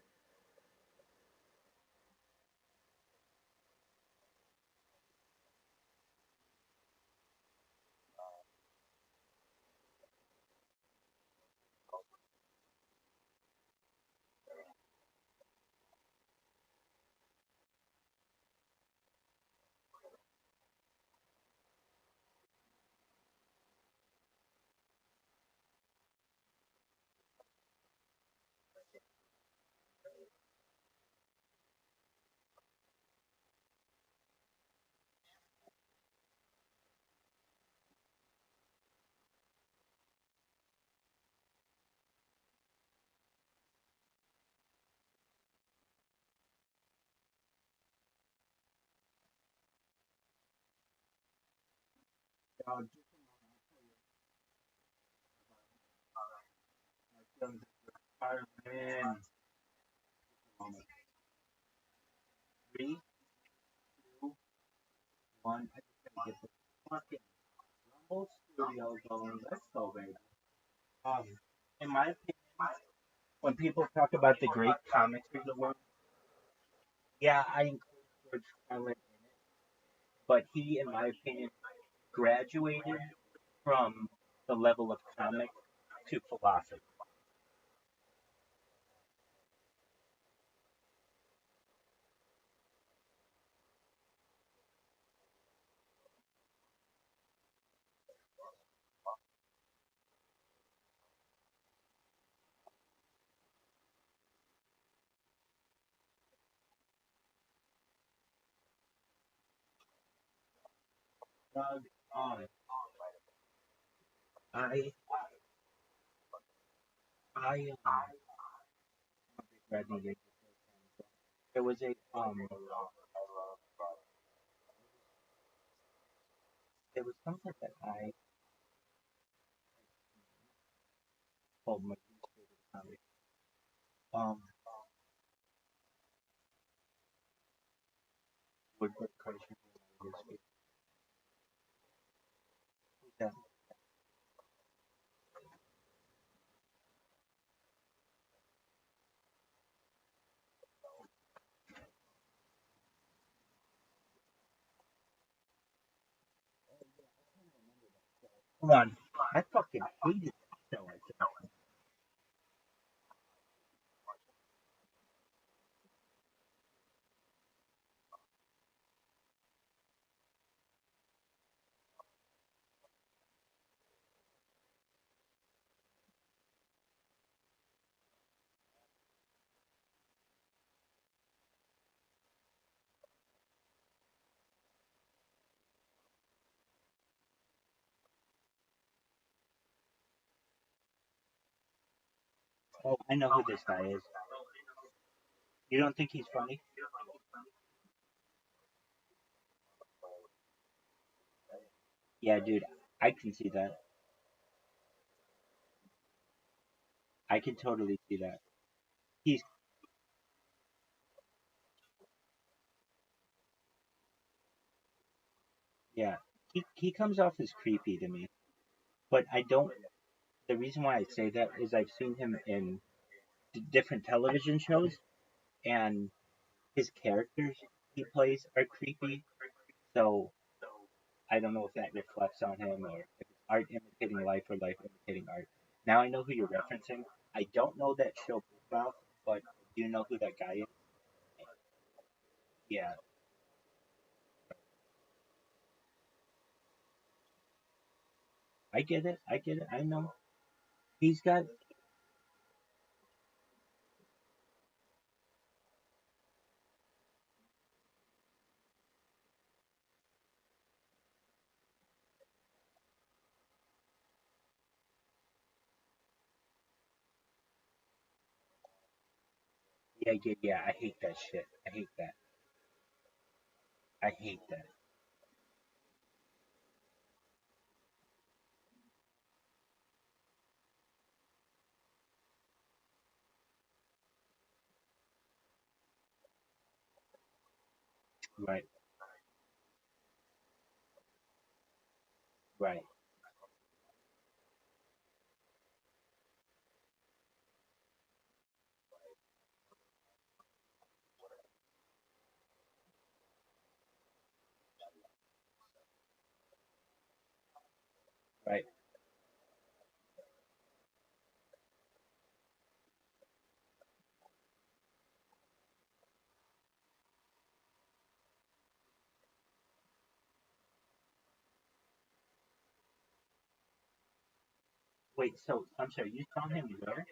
Just Iron Man. Three, two, one. I just gotta get the fucking whole studio going. Let's go, baby. Um, in my opinion, when people talk about the great comics of the world, yeah, I include George Carlin in it, but he, in my opinion, graduated from the level of comic to philosophy. Doug, um, I, I'm a big Rodney Dangerfield fan. So there was a There was something that I told my favorite comic. Woodward Carson. Yeah. Hold on. I fucking hated that show. I think. Oh, I know who this guy is. You don't think he's funny? Yeah, dude. I can see that. I can totally see that. He's yeah. He comes off as creepy to me, but I don't. The reason why I say that is I've seen him in different television shows, and his characters he plays are creepy. So I don't know if that reflects on him or if it's art imitating life or life imitating art. Now I know who you're referencing. I don't know that show profile, but do you know who that guy is? Yeah, I get it. I get it. I know. He's got yeah, yeah, yeah. I hate that shit. I hate that. I hate that. Right, right, right. Wait, so I'm sorry. You saw him where?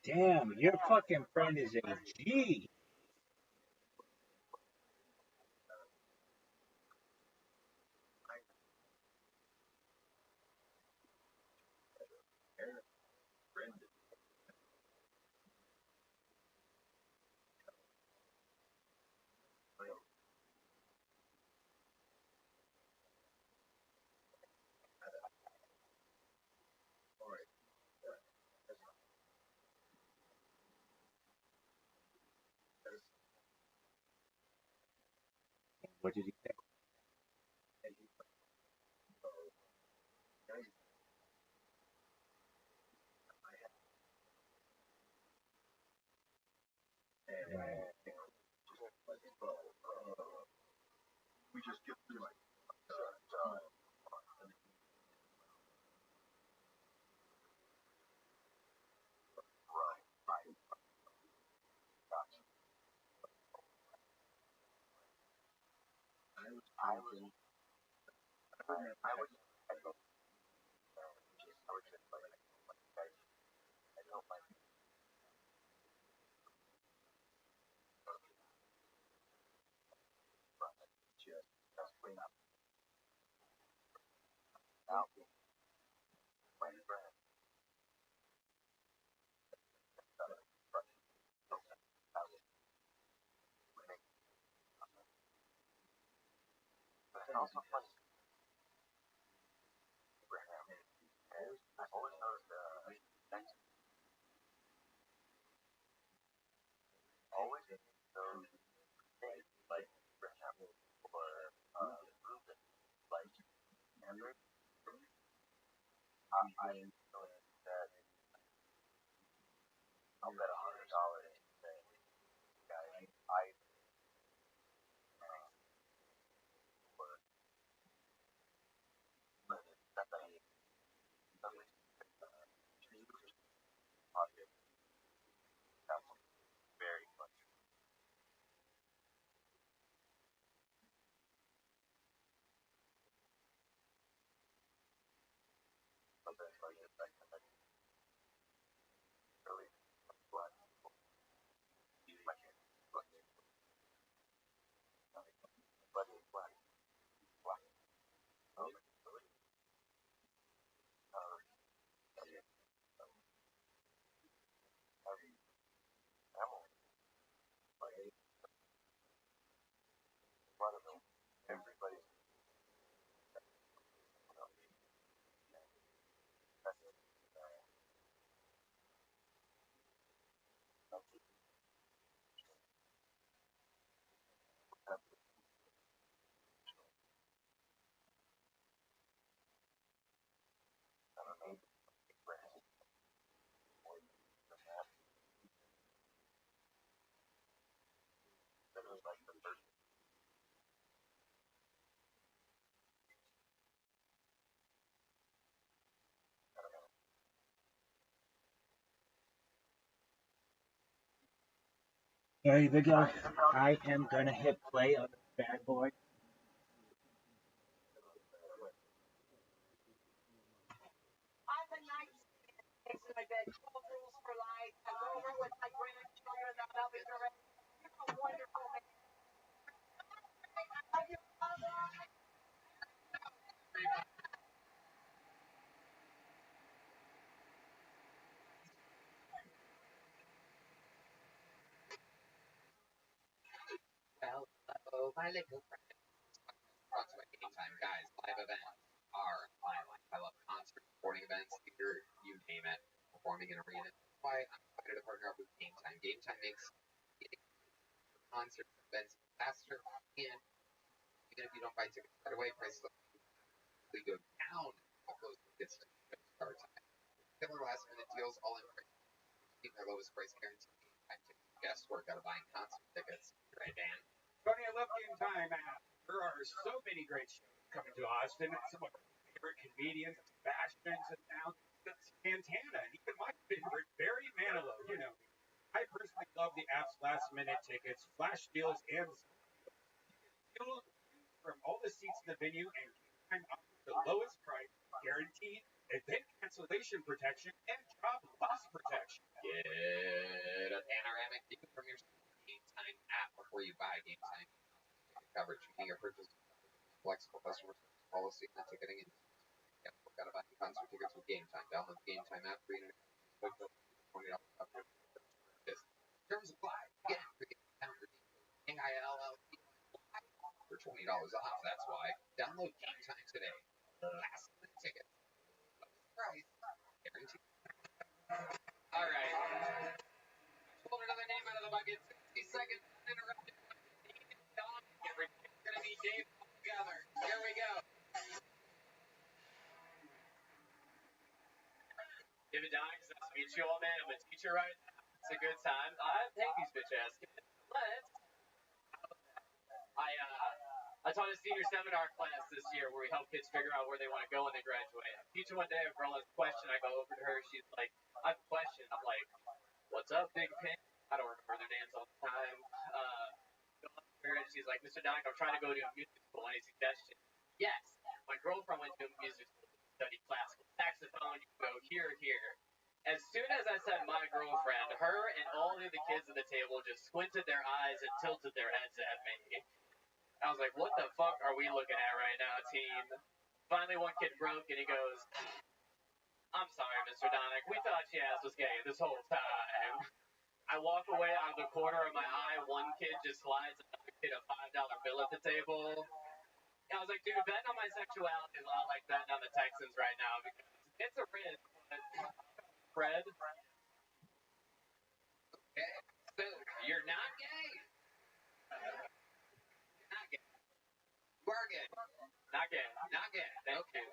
Damn, your fucking friend is a G. What did he say? Right. We just get through it. I was also funny. I've always noticed that's always those things like for example or movement like never I enjoy that I'll bet $100 that guys I for that I object that's very much something like it like really but my but it's like really like one of them everybody's There we go. I am gonna hit play on this bad boy. I'm a nice next to my bed. 12 rules for life. I go over with my grandchildren. I'll be correct. You're a wonderful man. Love you, Mother. Well, hello, my little friend. Brought to my game time, guys. Live events are my life. I love concerts, sporting events, theater, you name it. Performing in arenas. That's why I'm excited to partner up with Game Time. Game Time makes getting concerts events faster, and even if you don't buy tickets right away, prices will go down how close it gets to start time. Killer last minute deals, all in price. Keep their lowest price guarantee. Game Time tickets. Guesswork out of buying concert tickets. Right, Dan? Tony, I love Game Time app. There are so many great shows coming to Austin. Some of my favorite comedians, Sebastian's in town, Santana, and even my favorite, Barry Manilow. You know, I personally love the app's last minute tickets, flash deals, and deals from all the seats in the venue, and Game Time offers the lowest price, guaranteed, event cancellation protection, and job loss protection. Get a panoramic view from your Game Time app before you buy Game Time coverage. Making your purchase flexible customer service policy and ticketing. And we've got to buy concert tickets with Game Time. Download the Game Time app for you. $20 coverage. Terms apply. Again, for Game Time AILLP for $20 off. That's why. Download Game Time today. Last minute tickets. Price guaranteed. All right. Pull another name out of the bucket. 60 seconds. Interrupted. Everything's going to be introduce you all, man. I'm a teacher right now. It's a good time. I hate these bitch ass kids. I taught a senior seminar class this year where we help kids figure out where they want to go when they graduate. I'm teaching one day, a girl has a question. I go over to her. She's like, I have a question. I'm like, what's up, Big Pin? I don't remember their names all the time. Go up to her and she's like, Mr. Donick, I'm trying to go to a music school. Any suggestions? Yes. My girlfriend went to a music school to study classical saxophone. You can go here or here. As soon as I said my girlfriend, her and all the other kids at the table just squinted their eyes and tilted their heads at me. I was like, what the fuck are we looking at right now, team? Finally, one kid broke, and he goes, I'm sorry, Mr. Donick. We thought your ass was gay this whole time. I walk away out of the corner of my eye. One kid just slides another kid a $5 bill at the table. And I was like, dude, betting on my sexuality is a lot like betting on the Texans right now because it's a risk. Fred? Okay. So, you're not gay? Not gay. You are gay. Not gay. Not gay. Thank you.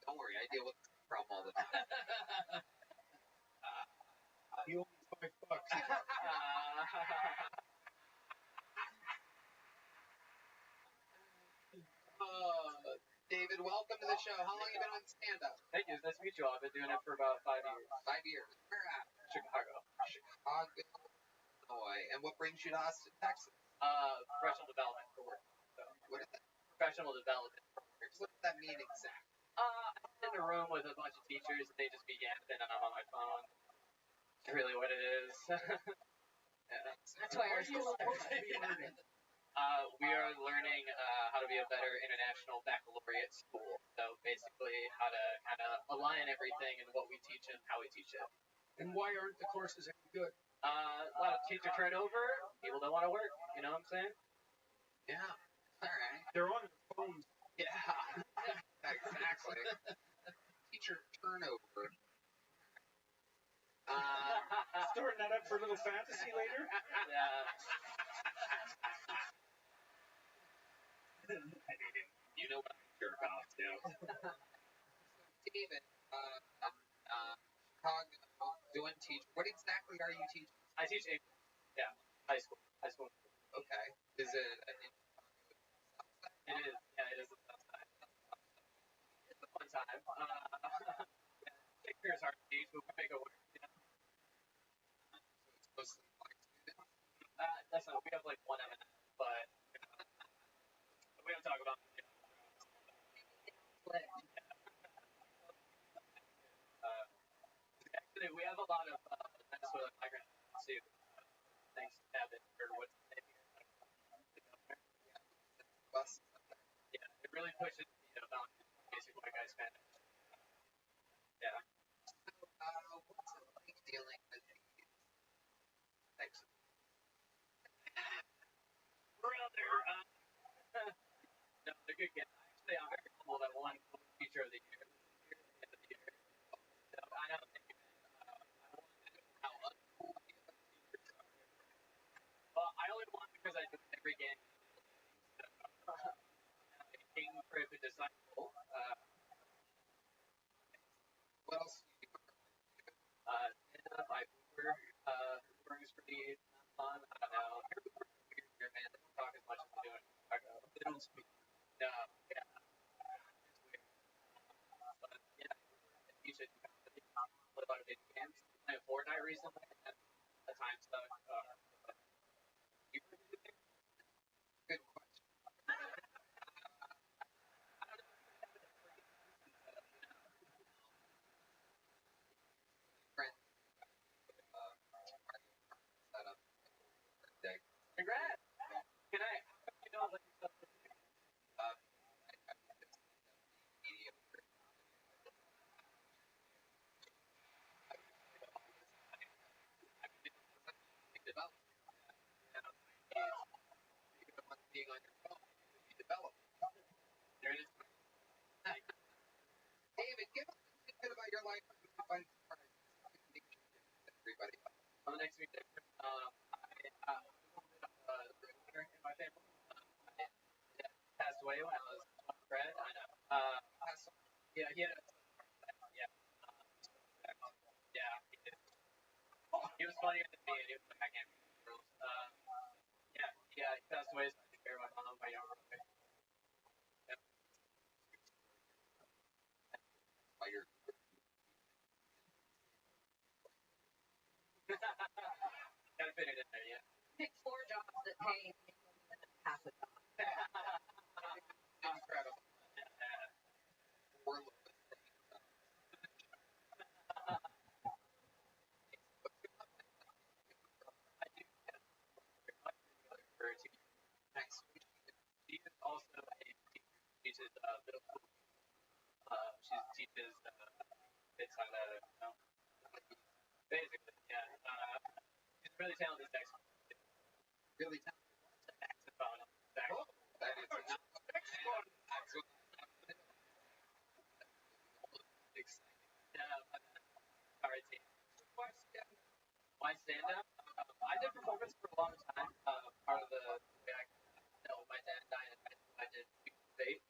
Don't worry, I deal with this problem all the time. You owe me $5. David, welcome to the show. How long have you been on stand-up? Thank you. It's nice to meet you all. I've been doing it for about 5 years. 5 years. Where at? Chicago. Chicago, Illinois. And what brings you to Austin, Texas? Professional development for work. So, what is that? Professional development for work. What does that mean exactly? I'm in a room with a bunch of teachers, and they just be yapping, and I'm on my phone. That's really what it is. Yeah. That's why our school we are learning how to be a better international baccalaureate school. So basically how to kind of align everything and what we teach and how we teach it. And why aren't the courses any good? A lot of teacher turnover. People don't want to work. You know what I'm saying? Yeah. All right. They're on their phones. Yeah. Exactly. Teacher turnover. Storing that up for a little fantasy later? Yeah. You know what I'm jerk off to. David, Chicago, doing teach. What exactly are you teaching? I teach English. Yeah, high school. High school. Okay. Is it in South Side? It is. Yeah, it is the South Side. It's a fun time. Shakespeare is hard to teach, but we make it work. You know? So it's mostly black students. That's not. We have like one M&M, but we don't talk about. Actually, we have a lot of Venezuelan migrants too. Thanks to Evan or what's his name here. Yeah, it really pushes the boundaries of basic white guy Spanish. Yeah. So, what's it like dealing with these types of brother? No, they're good kids. Actually, I'm very humble that one teacher of the year. So, I know. Well, I only won because I do every game. King, Privilege, Disciple. What else do you do? Stand-up, I Uber. Ubering is pretty fun. I don't know. Uber's weird here, man. They don't talk as much as they do in Chicago. They don't speak. No, yeah. It's weird. But, yeah, you should play a lot of video games. I played Fortnite recently, and the time stuck. Good question. Congrats! Can I? You know, like stuff. Mediocre. Develop. Being on your phone, you develop. There it is. Nice. David, give us a bit about your life. Everybody. On the next week, in my family. Passed away when I was Fred. I know. Yeah, he had a. Yeah. Yeah. He did. is also a teacher. She teaches middle school. She teaches kids how to, basically, yeah. She's a really talented saxophone. Really talented saxophone. Saxophone. That is not saxophone. That's what exciting. All right, team. My stand-up. I did performance for a long time. Part of the way I know my dad died, I did debate.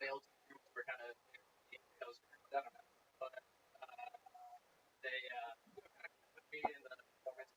Male teachers were kind of those. I don't know, but they put me in the performance.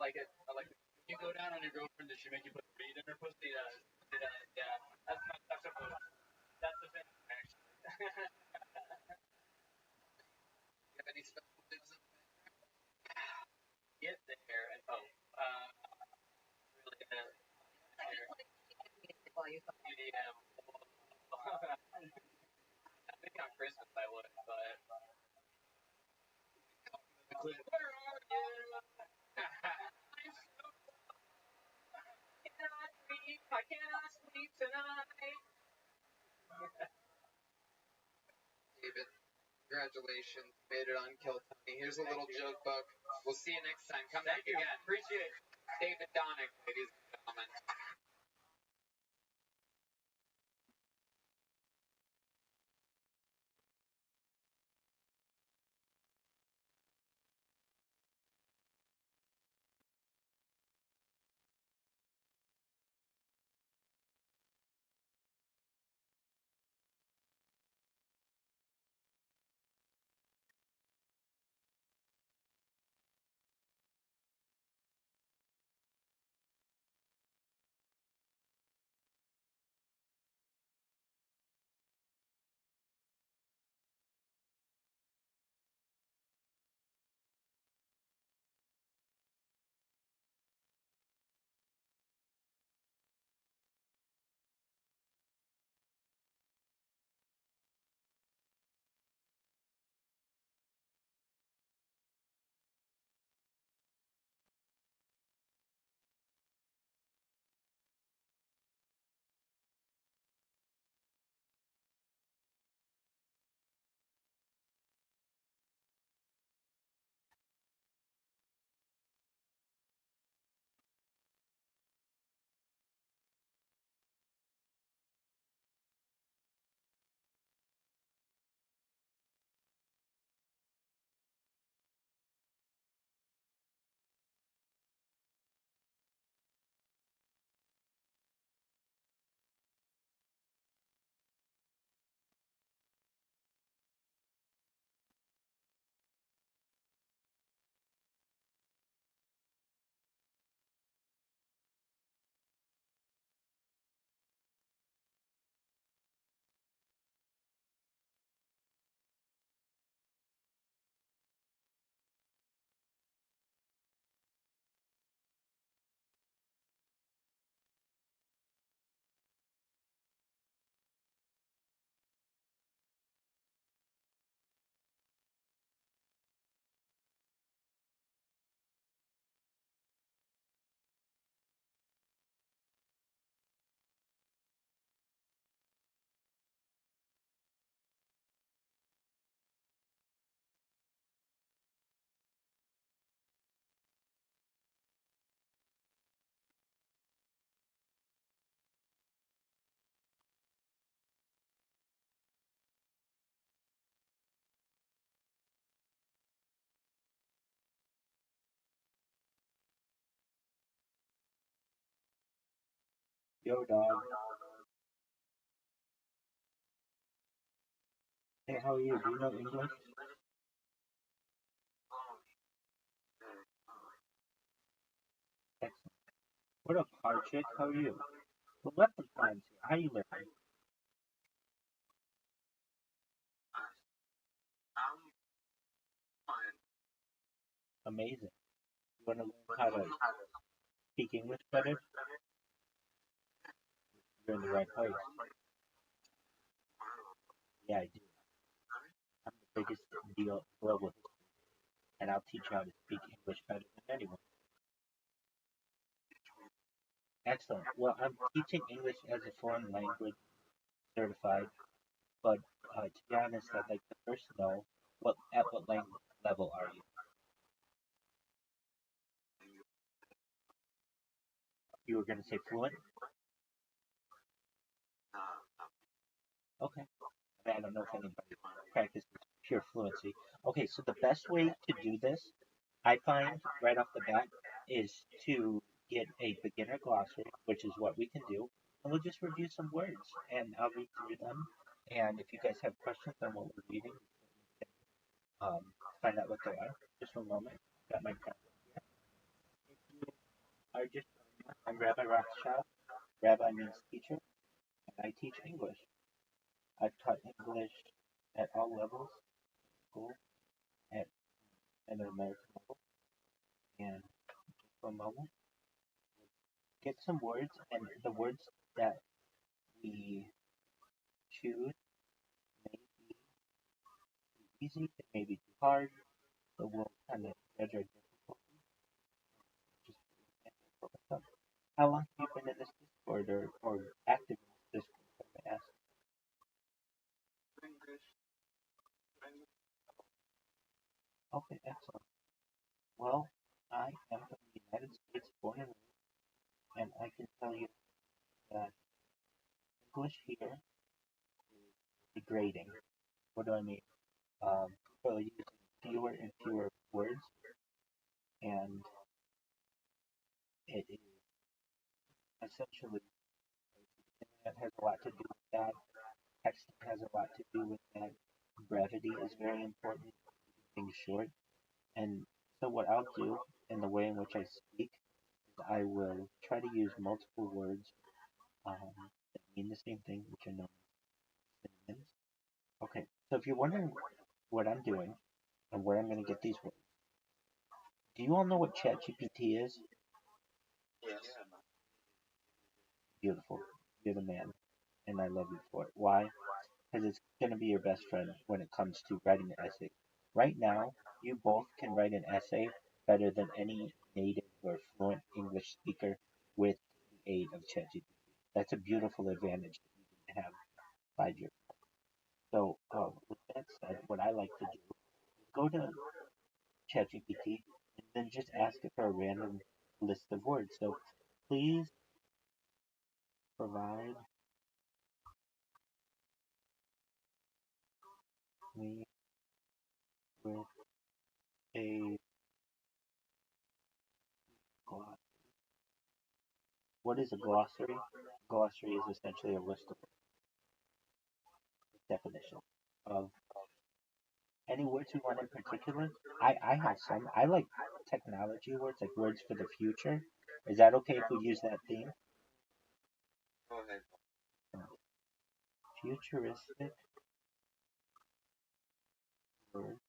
like it. I like it. You go down on your girlfriend, does she make you put weed in her pussy? Yeah. That's not that's a move. That's the thing, actually. You have any special moves in the Get there and really gonna While you EDM. I think on Christmas I would, but where are you? I cannot sleep tonight. David, congratulations. You made it on Kill Tony. Here's a little joke book. We'll see you next time. Come back Thank you. again. Appreciate it. David Donick, ladies and gentlemen. Yo, dog. Hey, how are you? Do you know English? Excellent. What up, hard chick? How are you? Well, let the times here. How you living? Amazing. You want to learn how to speak English better? You're in the right place. Yeah, I do. I'm the biggest deal in global history, and I'll teach you how to speak English better than anyone. Excellent. Well, I'm teaching English as a foreign language certified, but to be honest, I'd like to first know at what language level are you? You were going to say fluent? Okay. I don't know if anybody practices pure fluency. Okay, so the best way to do this, I find right off the bat, is to get a beginner glossary, which is what we can do, and we'll just review some words, and I'll read through them. And if you guys have questions on what we're reading, um, find out what they are. Just one moment. Got my pen. are just I'm Rabbi Rothschild. Rabbi means teacher, and I teach English. I've taught English at all levels, school, at an American level, and for a moment, get some words, and the words that we choose may be easy, it may be too hard, so we'll kind of judge our difficulty. Just how long have you been in this Discord or active in this Discord? If I may ask. English, English. Okay, excellent. Well, I am from the United States, born and raised, and I can tell you that English here is degrading. What do I mean? People are using fewer and fewer words, and it is essentially internet has a lot to do with that. Texting has a lot to do with that. Brevity is very important. Things short, and so what I'll do in the way in which I speak is I will try to use multiple words that mean the same thing, which are known as synonyms. Okay, so if you're wondering what I'm doing and where I'm going to get these words, do you all know what ChatGPT is? Yes. Beautiful. You're the man, and I love you for it. Why? Because it's going to be your best friend when it comes to writing an essay. Right now, you both can write an essay better than any native or fluent English speaker with the aid of ChatGPT. That's a beautiful advantage that you can have 5 years. So, with that said, what I like to do is go to ChatGPT and then just ask it for a random list of words. So, please provide me with a glossary. What is a glossary? A glossary is essentially a list of definition of any words you want in particular. I have some. I like technology words, like words for the future. Is that okay if we use that theme? Go ahead. Futuristic words.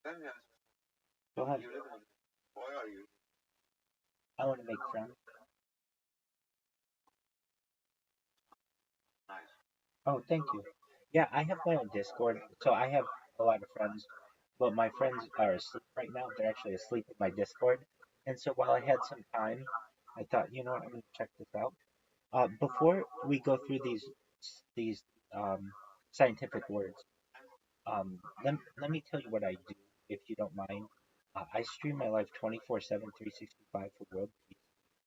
Let me ask Go ahead. you, live in, why are you? I want to make friends. Nice. Oh, thank you. Yeah, I have my own Discord, so I have a lot of friends, but my friends are asleep right now. They're actually asleep in my Discord. And so while I had some time, I thought, you know what, I'm going to check this out. Before we go through these um, scientific words, let me tell you what I do, if you don't mind. I stream my life 24/7, 365 for world peace.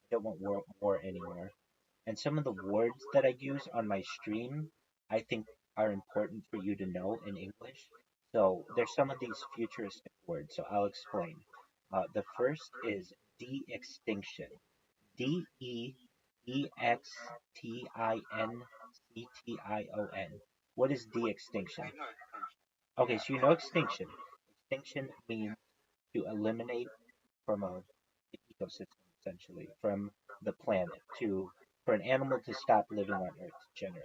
I don't want war anymore. And some of the words that I use on my stream, I think are important for you to know in English. So there's some of these futuristic words, so I'll explain. The first is de-extinction. Dextinction. What is de-extinction? I know extinction. Okay, so you know extinction. Extinction means to eliminate from the ecosystem, essentially, from the planet, to for an animal to stop living on Earth, generally.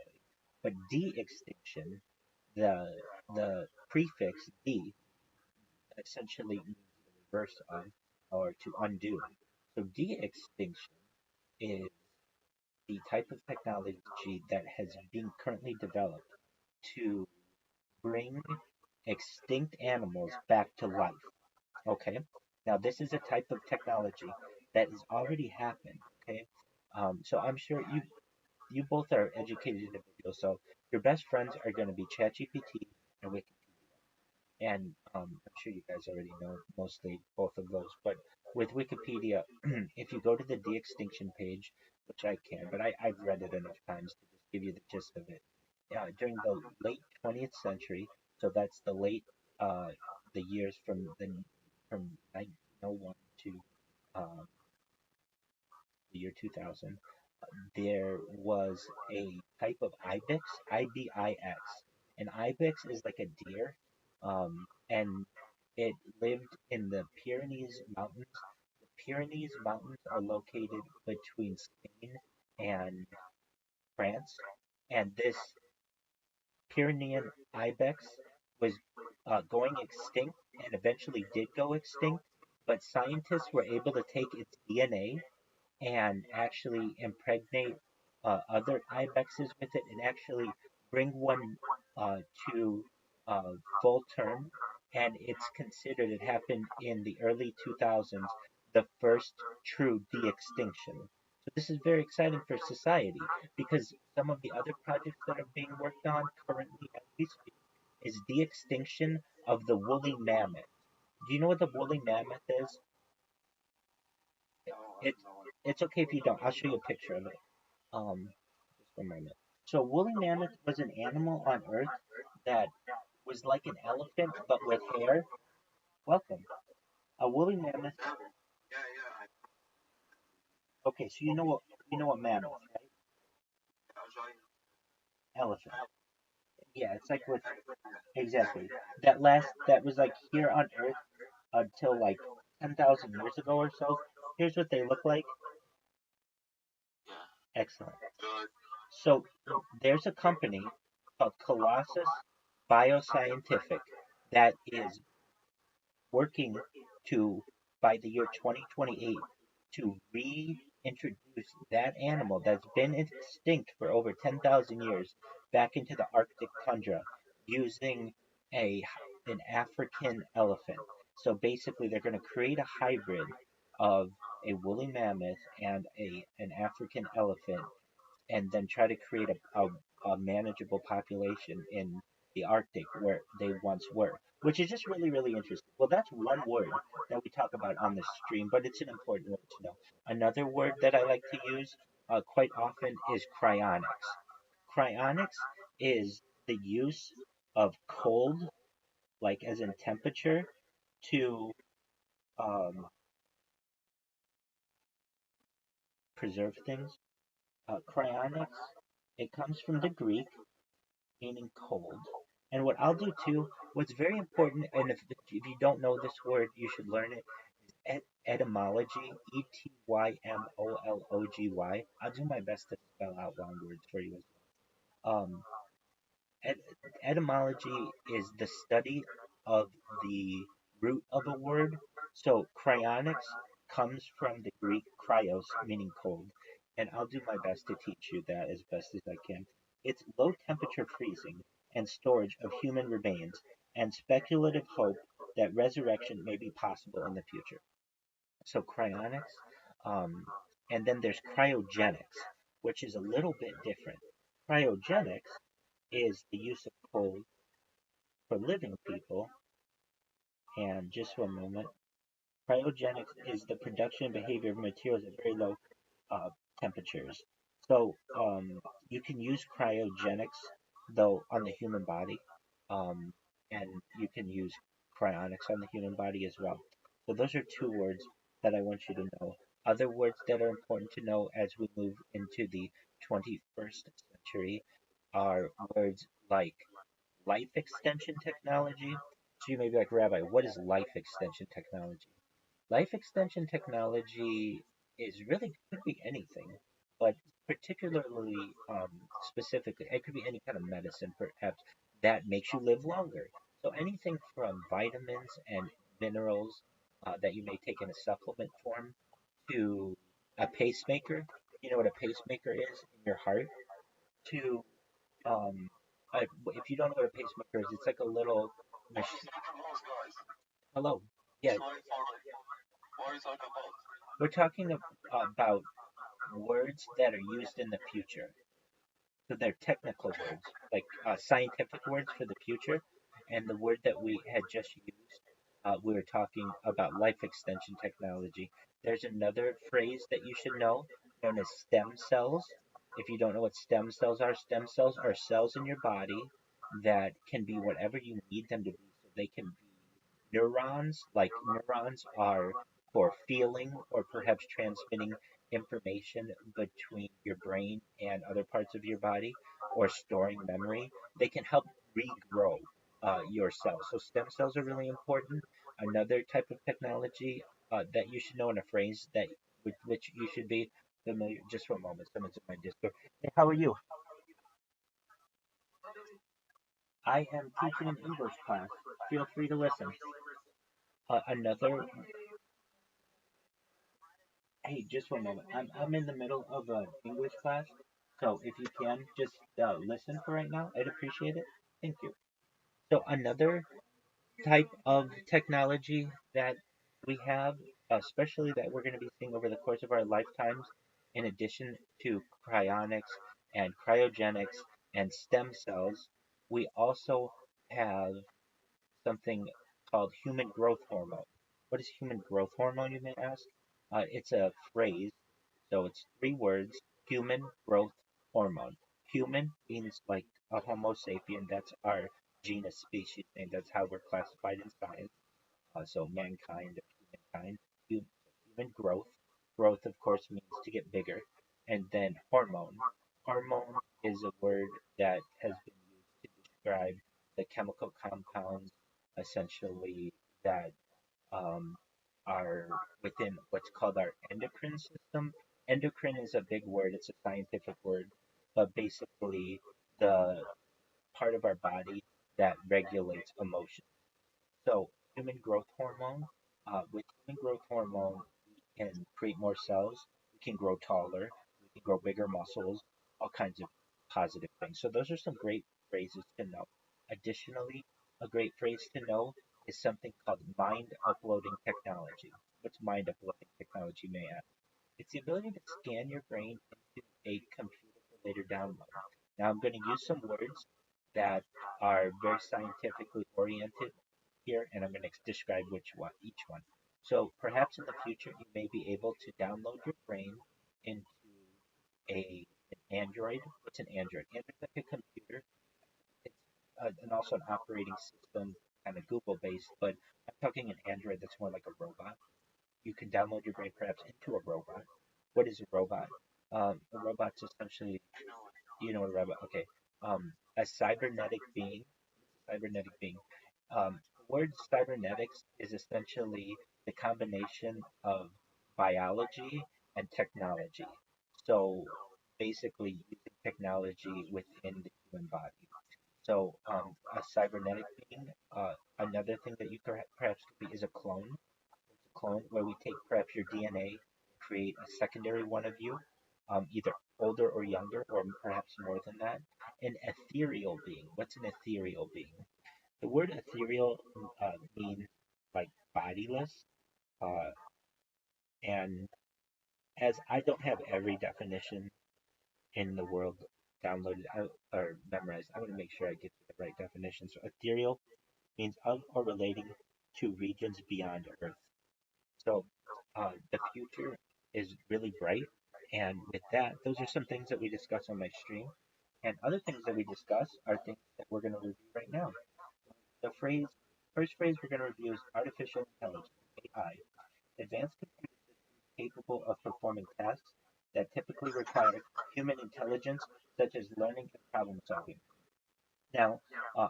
But de-extinction, the the prefix de essentially means the reverse of or to undo. So de-extinction is the type of technology that has been currently developed to bring extinct animals back to life. Okay. Now this is a type of technology that has already happened. Okay. So I'm sure you both are educated individuals, so your best friends are going to be ChatGPT and Wikipedia. And I'm sure you guys already know mostly both of those. But with Wikipedia, if you go to the de-extinction page, which I can, but I've read it enough times to just give you the gist of it. During the late 20th century, so that's uh, the years from 1901 to um, the year 2000, there was a type of ibex, IBIX. An ibex is like a deer, and it lived in the Pyrenees Mountains. The Pyrenees Mountains are located between Spain and France, and this Pyrenean ibex was going extinct and eventually did go extinct, but scientists were able to take its DNA and actually impregnate other ibexes with it and actually bring one uh, to full term. And it's considered it happened in the early 2000s, the first true de-extinction. So this is very exciting for society because some of the other projects that are being worked on currently as we speak is de-extinction of the woolly mammoth. Do you know what the woolly mammoth is? No, I It, have no idea. it's okay if you don't. I'll show you a picture of it. Just one moment. So woolly mammoth was an animal on Earth that was like an elephant but with hair. Welcome. A woolly mammoth. Yeah, yeah, Okay, so you know what mammoth, right? I was like, Elephant. Yeah, it's like with yeah, exactly that was like here on Earth until like 10,000 years ago or so. Here's what they look like. yeah. Excellent. Good. So there's a company called Colossus Bioscientific that is working to, by the year 2028, to reintroduce that animal that's been extinct for over 10,000 years back into the Arctic tundra using a an African elephant. So basically, they're going to create a hybrid of a woolly mammoth and an African elephant and then try to create a manageable population in the Arctic where they once were, which is just really, really interesting. Well, that's one word that we talk about on the stream, but it's an important word to know. Another word that I like to use quite often is cryonics. Cryonics is the use of cold, like as in temperature, to um, preserve things. Cryonics, it comes from the Greek meaning cold. And what I'll do too, what's very important, and if you don't know this word, you should learn it, is etymology, Etymology. I'll do my best to spell out long words for you as well. Et- Etymology is the study of the root of a word. So cryonics comes from the Greek kryos, meaning cold. And I'll do my best to teach you that as best as I can. It's low temperature freezing and storage of human remains and speculative hope that resurrection may be possible in the future. So cryonics. Um, and then there's cryogenics, which is a little bit different. Cryogenics is the use of cold for living people. And just one moment. Cryogenics is the production and behavior of materials at very low uh, temperatures. So you can use cryogenics though on the human body, um, and you can use cryonics on the human body as well. So those are two words that I want you to know. Other words that are important to know as we move into the 21st century are words like life extension technology. So you may be like, Rabbi, what is life extension technology? Life extension technology is really could be anything, but particularly specifically, it could be any kind of medicine, perhaps that makes you live longer. So anything from vitamins and minerals that you may take in a supplement form to a pacemaker. You know what a pacemaker is in your heart. To um, if you don't know what a pacemaker is, it's like a little What is machine. microphone, guys? Hello. Yeah, Sorry for like, what are you talking about? we're talking about words that are used in the future. So they're technical Okay. words, like scientific words for the future. And the word that we had just used, we were talking about life extension technology. There's another phrase that you should know known as stem cells. If you don't know what stem cells are cells in your body that can be whatever you need them to be. So they can be neurons, like neurons are for feeling or perhaps transmitting information between your brain and other parts of your body or storing memory. They can help regrow your cells. So stem cells are really important. Another type of technology that you should know, and a phrase that with which you should be familiar. Just for a moment, someone's in my Discord. Hey, how are you? I am teaching an English class. Feel free to listen. Another. Hey, just one moment. I'm in the middle of an English class, so if you can just listen for right now, I'd appreciate it. Thank you. So another type of technology that we have, especially that we're going to be seeing over the course of our lifetimes, in addition to cryonics and cryogenics and stem cells, we also have something called human growth hormone. What is human growth hormone, you may ask? It's a phrase, so it's three words: human growth hormone. Human means like a Homo sapien, that's our genus species name, that's how we're classified in science. So mankind, humankind, human growth. Growth, of course, means to get bigger. And then hormone. Hormone is a word that has been used to describe the chemical compounds, essentially, that um, are within what's called our endocrine system. Endocrine is a big word, it's a scientific word, but basically the part of our body that regulates emotion. So human growth hormone, with human growth hormone, we can create more cells, we can grow taller, we can grow bigger muscles, all kinds of positive things. So those are some great phrases to know. Additionally, a great phrase to know is something called mind uploading technology. What's mind uploading technology, may I ask? It's the ability to scan your brain into a computer for later download. Now I'm going to use some words that are very scientifically oriented here, and I'm going to describe each one. So perhaps in the future, you may be able to download your brain into an Android. What's an Android? Android's like a computer. It's and also an operating system, kind of Google based, but I'm talking an Android that's more like a robot. You can download your brain perhaps into a robot. What is a robot? A robot's essentially, you know what a robot? Okay, a cybernetic being. Cybernetic being. The word cybernetics is essentially the combination of biology and technology. So basically, using technology within the human body. So a cybernetic being. Another thing that you perhaps could be is a clone. Clone where we take perhaps your DNA, create a secondary one of you, either older or younger, or perhaps more than that. An ethereal being. What's an ethereal being? The word ethereal means like bodiless, uh, and as I don't have every definition in the world downloaded or memorized, I want to make sure I get the right definition. So ethereal means of or relating to regions beyond Earth. So the future is really bright, and with that, those are some things that we discuss on my stream. And other things that we discuss are things that we're going to review right now. The first phrase we're going to review is artificial intelligence, AI, advanced computer systems capable of performing tasks that typically require human intelligence, such as learning and problem solving. Now,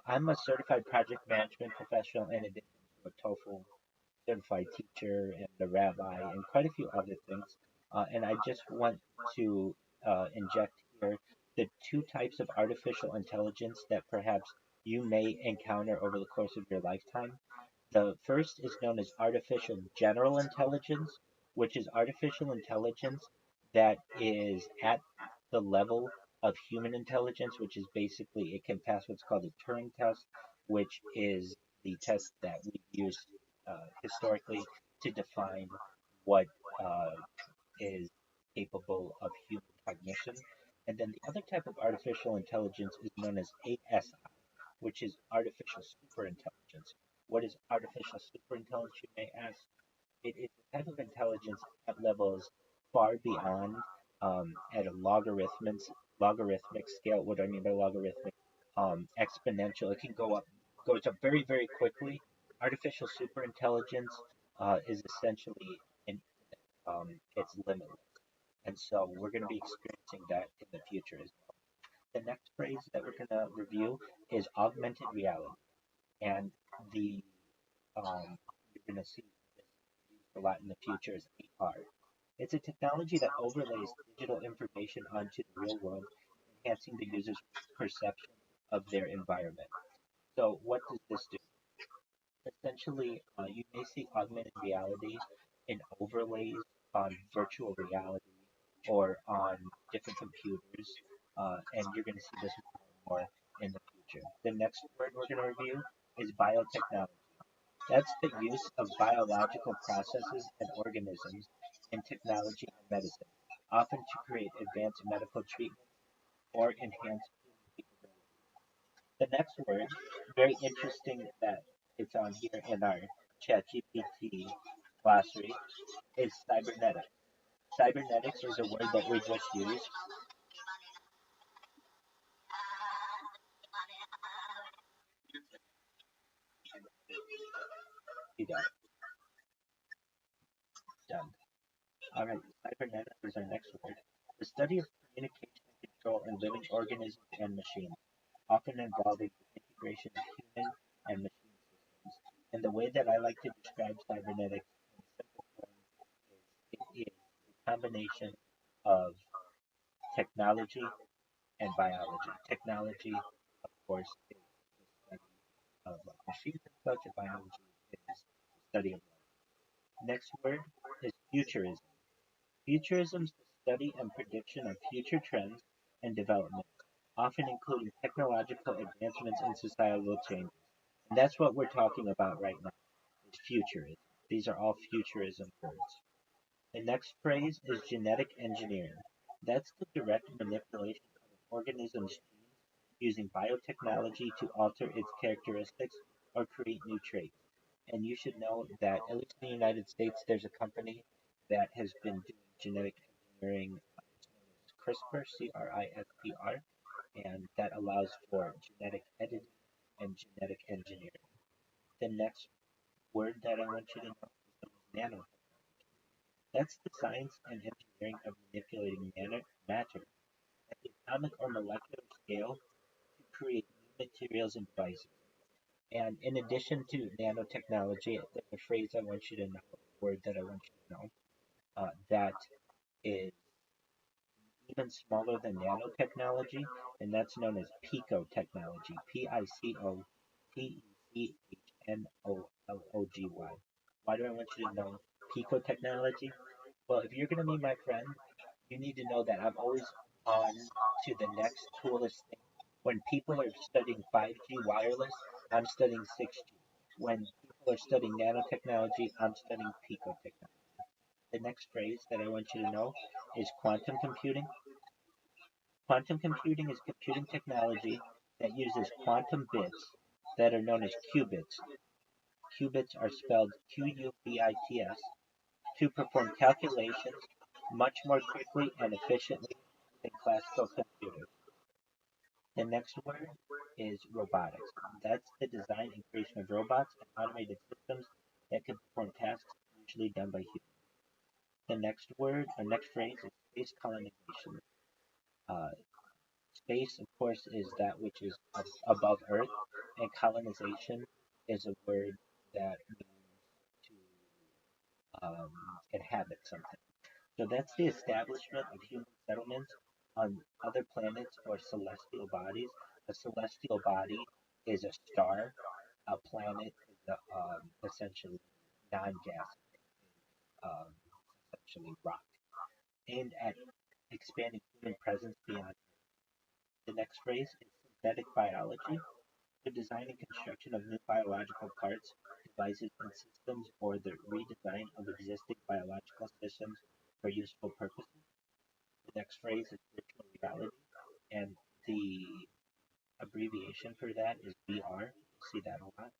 I'm a certified project management professional in addition to a TOEFL certified teacher and a rabbi and quite a few other things. And I just want to inject here the two types of artificial intelligence that perhaps you may encounter over the course of your lifetime. The first is known as artificial general intelligence, which is artificial intelligence that is at the level of human intelligence, which is basically it can pass what's called a Turing test, which is the test that we've used historically to define what uh, is capable of human cognition. And then the other type of artificial intelligence is known as ASI, which is artificial superintelligence. What is artificial superintelligence, you may ask? It is a type of intelligence at levels far beyond at a logarithmic scale. What do I mean by logarithmic? Exponential. It can goes up very, very quickly. Artificial superintelligence is essentially an it's limitless. And so we're going to be experiencing that in the future as well. The next phrase that we're going to review is augmented reality. And the you're going to see this used a lot in the future is AR. It's a technology that overlays digital information onto the real world, enhancing the user's perception of their environment. So what does this do? Essentially, you may see augmented reality in overlays on virtual reality or on different computers, and you're going to see this more and more in the future. The next word we're going to review is biotechnology. That's the use of biological processes and organisms in technology and medicine, often to create advanced medical treatment or enhance human capability. The next word, very interesting that it's on here in our ChatGPT glossary, is cybernetics. Cybernetics is a word that we just used. You got it. Done. All right, cybernetics is our next word. The study of communication and control in living organisms and machines, often involving the integration of human and machine systems. And the way that I like to describe cybernetics in simple form is it is a combination of technology and biology. Technology, of course, is the study of machines and such, and biology is the study of life. Next word is futurism. Futurism is the study and prediction of future trends and developments, often including technological advancements and societal changes. And that's what we're talking about right now, is futurism. These are all futurism words. The next phrase is genetic engineering. That's the direct manipulation of an organism's genes using biotechnology to alter its characteristics or create new traits. And you should know that, at least in the United States, there's a company that has been doing genetic engineering. It's known as CRISPR, CRISPR, and that allows for genetic editing and genetic engineering. The next word that I want you to know is known as nanotechnology. That's the science and engineering of manipulating matter at the atomic or molecular scale to create new materials and devices. And in addition to nanotechnology, there's a phrase I want you to know, a word that I want you to know, that is even smaller than nanotechnology, and that's known as picotechnology. Picotechnology. Why do I want you to know picotechnology? Well, if you're going to be my friend, you need to know that I'm always on to the next coolest thing. When people are studying 5G wireless, I'm studying 6G. When people are studying nanotechnology, I'm studying picotechnology. The next phrase that I want you to know is quantum computing. Quantum computing is computing technology that uses quantum bits that are known as qubits. Qubits are spelled Qubits to perform calculations much more quickly and efficiently than classical computers. The next word is robotics. That's the design and creation of robots and automated systems that can perform tasks usually done by humans. The next word, or next phrase, is space colonization. Uh, Space, of course, is that which is above Earth, and colonization is a word that means to inhabit something. So that's the establishment of human settlements on other planets or celestial bodies. A celestial body is a star. A planet is essentially non-gas, um, essentially rock, aimed at expanding human presence beyond. The next phrase is synthetic biology, the design and construction of new biological parts, devices, and systems, or the redesign of existing biological systems for useful purposes. The next phrase is virtual reality, and the abbreviation for that is VR. You'll see that a lot.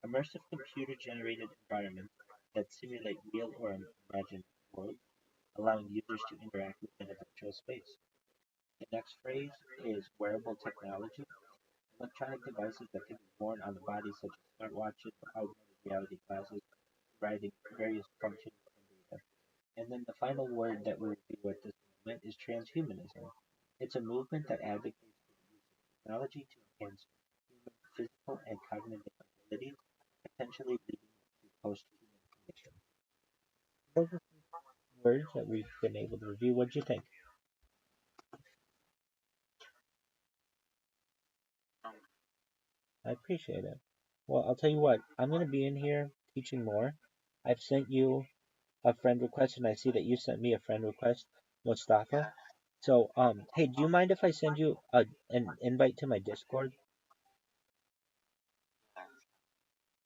Immersive computer generated environments that simulate real or imagined worlds, allowing users to interact within a virtual space. The next phrase is wearable technology, electronic devices that can be worn on the body, such as smartwatches or augmented reality glasses, providing various functions and data. And then the final word that we review at this movement is transhumanism. It's a movement that advocates for the use of technology to enhance human physical and cognitive abilities, potentially leading to post-human conditions. Those are some words that we've been able to review. What do you think? I appreciate it. Well, I'll tell you what, I'm going to be in here teaching more. I've sent you a friend request, and I see that you sent me a friend request, Mustafa. So, hey, do you mind if I send you an invite to my Discord?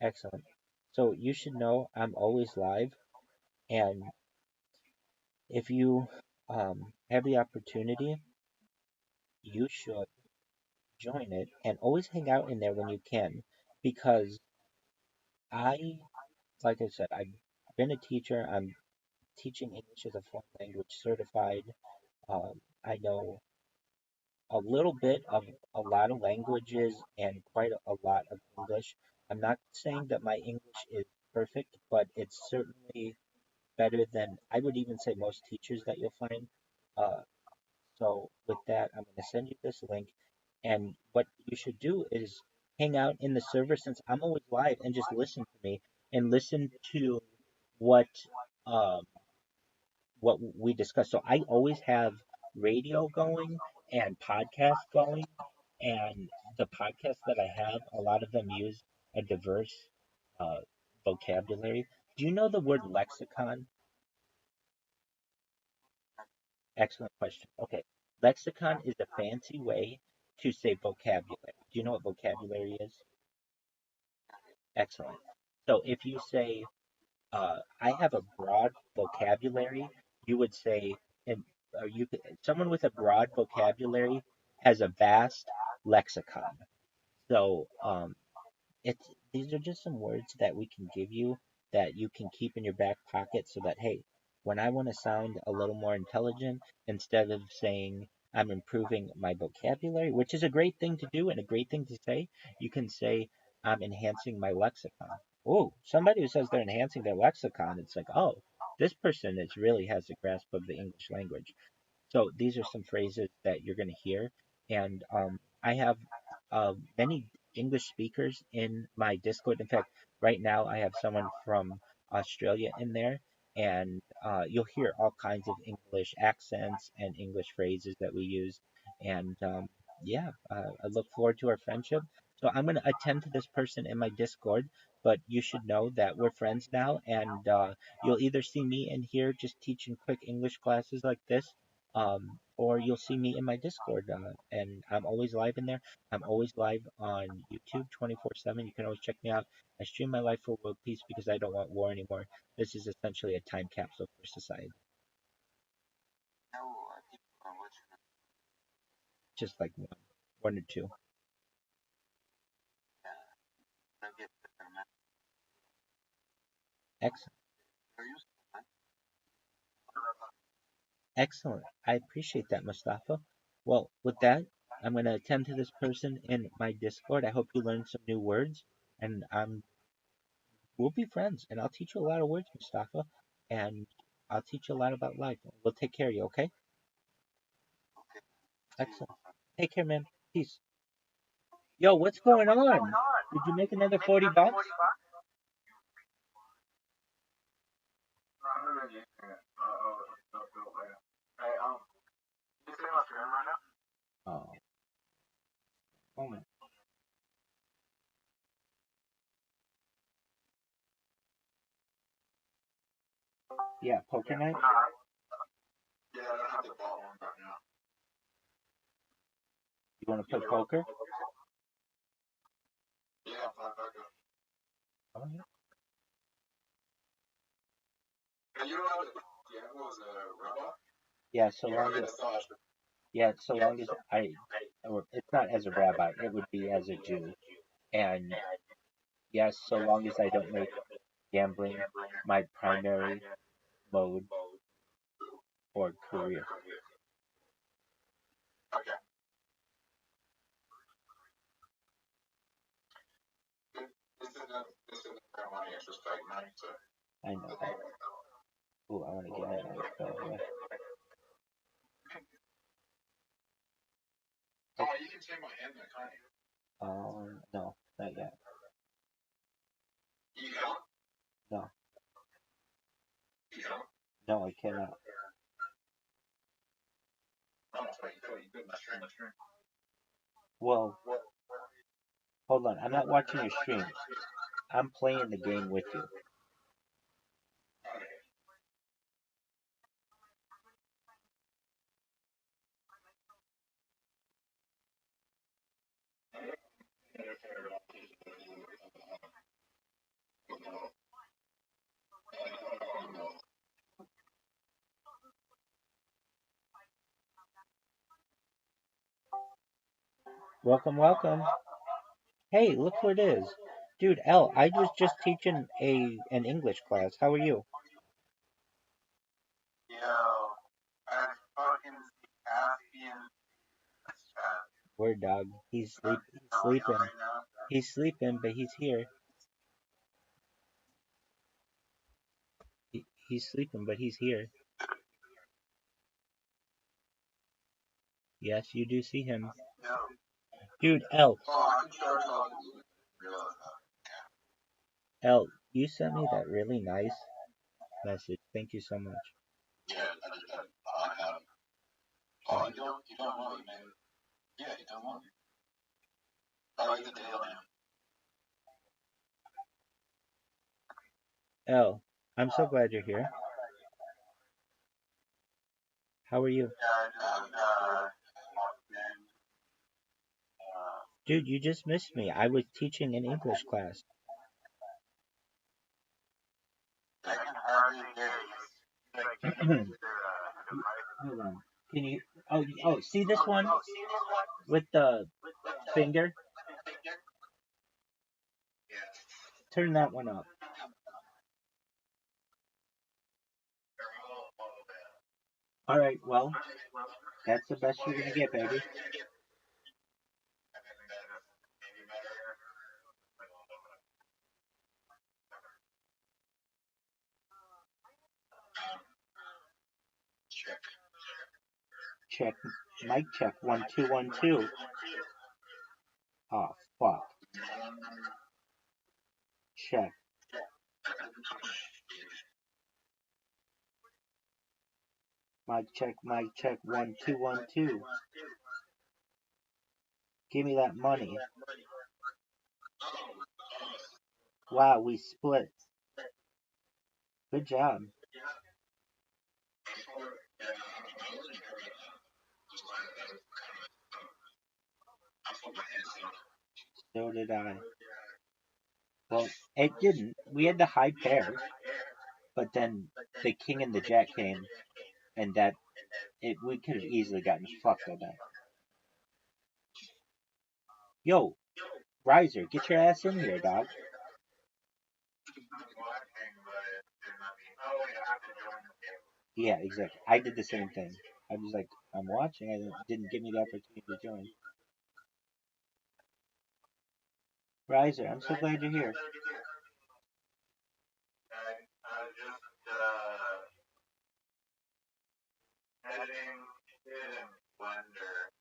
Excellent. So you should know I'm always live, and if you have the opportunity, you should join it and always hang out in there when you can, because I, like I said, I've been a teacher. I'm teaching English as a foreign language certified. I know a little bit of a lot of languages and quite a lot of English. I'm not saying that my English is perfect, but it's certainly better than I would even say most teachers that you'll find. Uh, so with that, I'm going to send you this link, and what you should do is hang out in the server since I'm always live and just listen to me and listen to what um, what we discuss. So I always have radio going and podcasts going, and the podcasts that I have, a lot of them use a diverse uh, vocabulary. Do you know the word lexicon? Excellent question. Okay, lexicon is a fancy way to say vocabulary. Do you know what vocabulary is? Excellent. So if you say I have a broad vocabulary, you would say, and someone with a broad vocabulary has a vast lexicon. So it's these are just some words that we can give you that you can keep in your back pocket so that hey, when I want to sound a little more intelligent, instead of saying I'm improving my vocabulary, which is a great thing to do and a great thing to say, you can say I'm enhancing my lexicon. Oh, somebody who says they're enhancing their lexicon, it's like, oh, this person is really has a grasp of the English language. So these are some phrases that you're going to hear, and I have many English speakers in my Discord. In fact, right now I have someone from Australia in there, and you'll hear all kinds of English accents and English phrases that we use. And yeah, I look forward to our friendship. So I'm going to attend to this person in my Discord, but you should know that we're friends now, and you'll either see me in here just teaching quick English classes like this, or you'll see me in my Discord, and I'm always live in there. I'm always live on YouTube 24/7. You can always check me out. I stream my life for world peace because I don't want war anymore. This is essentially a time capsule for society, just like one or two. Excellent, excellent. I appreciate that, Mustafa. Well, with that, I'm going to attend to this person in my Discord. I hope you learned some new words, and we'll be friends, and I'll teach you a lot of words, Mustafa, and I'll teach you a lot about life. We'll take care of you, okay? Excellent. Take care, man. Peace. Yo, what's going on? Did you make another 40 bucks? Oh, moment. Yeah, poker night? Yeah, I don't have the ball on right now. You want to play poker? Yeah, fine, okay. Oh, yeah. And you don't have the gamble as a rabbi? Yeah, so You long have a as massage. or it's not as a rabbi, it would be as a Jew. And yes, so long as I don't make gambling my primary mode or career. Okay. This isn't that money, it's just fake money, so. I know that. Ooh, I want to get in on this though. Yeah. No, not yet. No, no, I cannot. Well, hold on. I'm not watching your stream. I'm playing the game with you. Welcome, welcome. Hey, look who it is. Dude, L, I was just teaching an English class. How are you? Yo, I fucking Caspian chat. Word dog. He's sleeping. Right now. He's sleeping, but he's here. He's sleeping, but he's here. Yes, you do see him. Yo. Dude, L, Oh, I can start talking to you. Realize that. L, you sent me that really nice message. Thank you so much. Yeah, I have. Oh, you don't want it, man. Yeah, you don't want it. I like the deal, man. L, I'm so glad you're here. How are you? Yeah, I just, Dude, you just missed me. I was teaching an English class. I can hardly hear you. Hold on. Can you? Oh, see this one with the finger? Turn that one up. All right. Well, that's the best you're gonna get, baby. Check. Mic check. 1 2 1 2. Oh fuck. Check. Mic check. Mic check. 1 2 1 2. Give me that money. Wow, we split. Good job. So did I. Well, it didn't. We had the high pair, but then the king and the jack came, and we could have easily gotten fucked on that. Yo, Riser, get your ass in here, dog. Yeah, exactly. I did the same thing. I was like, I'm watching. I didn't give me the opportunity to join. Riser, I'm so glad you're here. I just, editing it in Blender.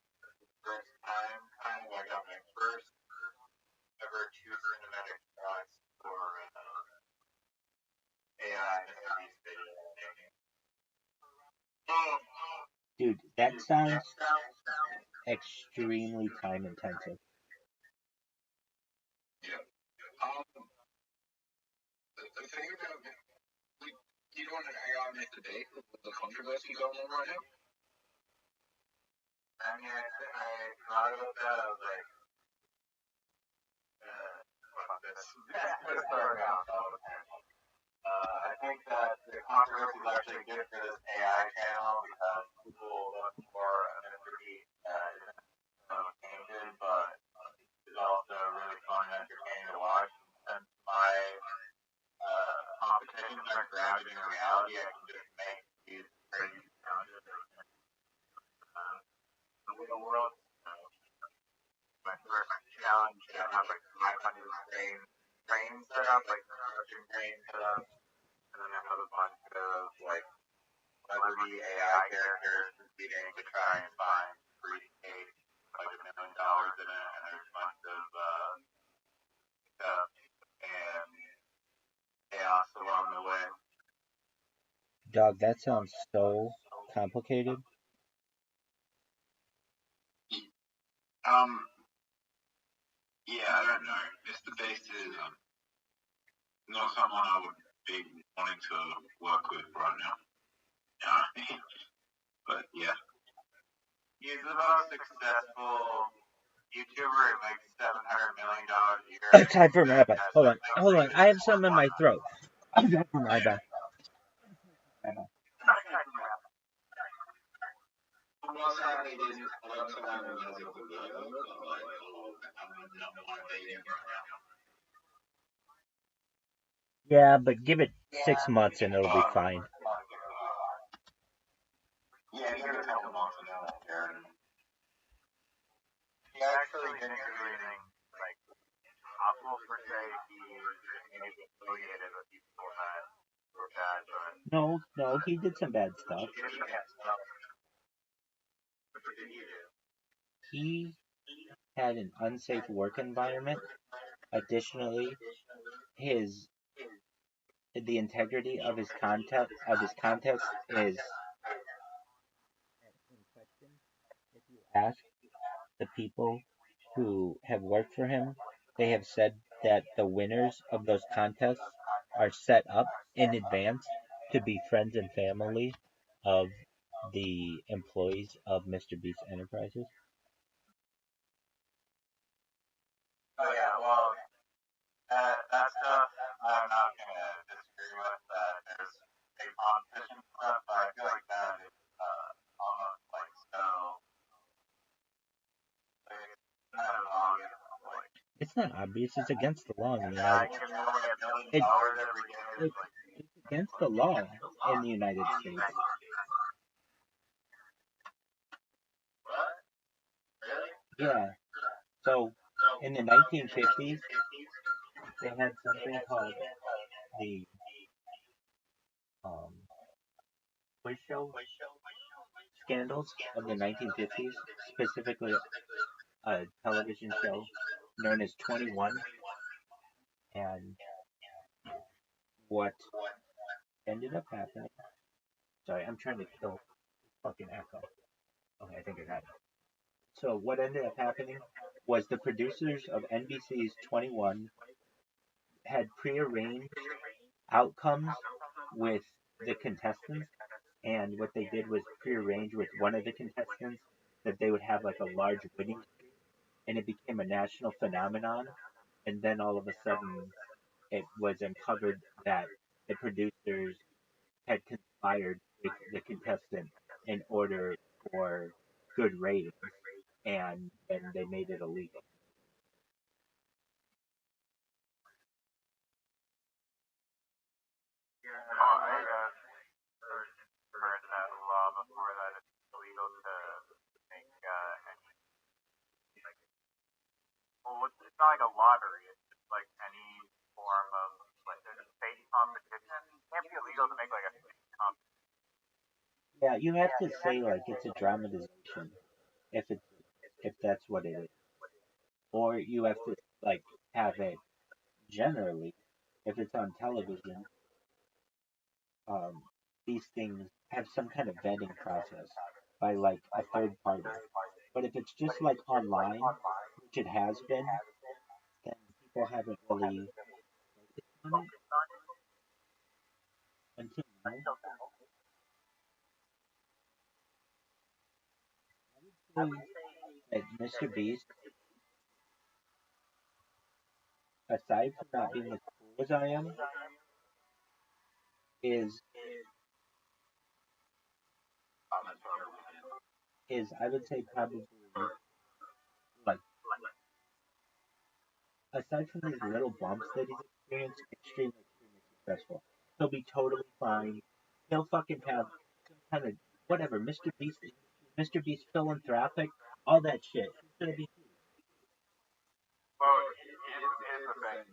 First time, kind of, I got my first ever 2 cinematic shots for AI video making. Dude, that sounds extremely time intensive. Yeah. The thing about, like, you know what an AI make today with the controversy going on right now? I mean, I thought about that. I was like, fuck this. Let's start out. I think that the controversy is actually good for this AI channel because people look for imagery that isn't tainted, but is also really fun and entertaining to watch. Since my competitions are grounded in reality, I can just make these crazy challenges the real world. My first challenge, I have like 500 frames set up, like production frames set up, and then I have a bunch of like celebrity AI characters competing to try and find free cake, like $5 million in it, and there's a bunch of stuff and chaos along the way. Dog, that sounds so complicated. Yeah, I don't know. Mr. Beast is not someone I would be wanting to work with right now. But yeah. He's the most successful YouTuber who makes $700 million a year. Time for my bad. Hold on. I have something in my throat. I'm time for my bad. Yeah, but give it 6 months and it'll be fine. Yeah, give it a couple months and then we'll care. He actually didn't do anything like awful per se. He maybe affiliated with people that were bad, but No, he did some bad stuff. what did he do? He had an unsafe work environment. Additionally, the integrity of his content is in question. If you ask the people who have worked for him, they have said that the winners of those contests are set up in advance to be friends and family of the employees of Mr. Beast Enterprises. Oh yeah, well, that stuff I'm not gonna disagree with. There's a competition stuff, but I feel like that is almost like so. It's kind of obvious. Like, It's not obvious. It's against the law in the I United give away $1 million It, every day. it, it's against the law in the United States. What? Really? Yeah. So in the 1950s, they had something called the quiz show scandals of the 1950s, specifically a television show known as 21. And what ended up happening, sorry, I'm trying to kill fucking echo. Okay, I think I got it. So what ended up happening was the producers of NBC's 21 had prearranged outcomes with the contestants, and what they did was prearrange with one of the contestants that they would have like a large winning streak, and it became a national phenomenon. And then all of a sudden, it was uncovered that the producers had conspired with the contestant in order for good ratings, and then they made it illegal. Oh, I heard that law before that it's illegal to make any. Like, well, it's not like a lottery. It's just like any form of like there's a fake competition. It can't be illegal to make like a fake competition. Yeah, you have to say like it's a dramatization if that's what it is, or you have to like have it generally if it's on television. These things have some kind of vetting process by like a third party. But if it's just like online, which it has been, then people haven't really focused on it until now. I would say that Mr. Beast, aside from not being as cool as I am, is I would say probably like aside from these little bumps that he's experienced, extremely successful. He'll be totally fine. He'll fucking have some kind of whatever, Mr. Beast philanthropic, all that shit. He's gonna be. Well, here's the thing.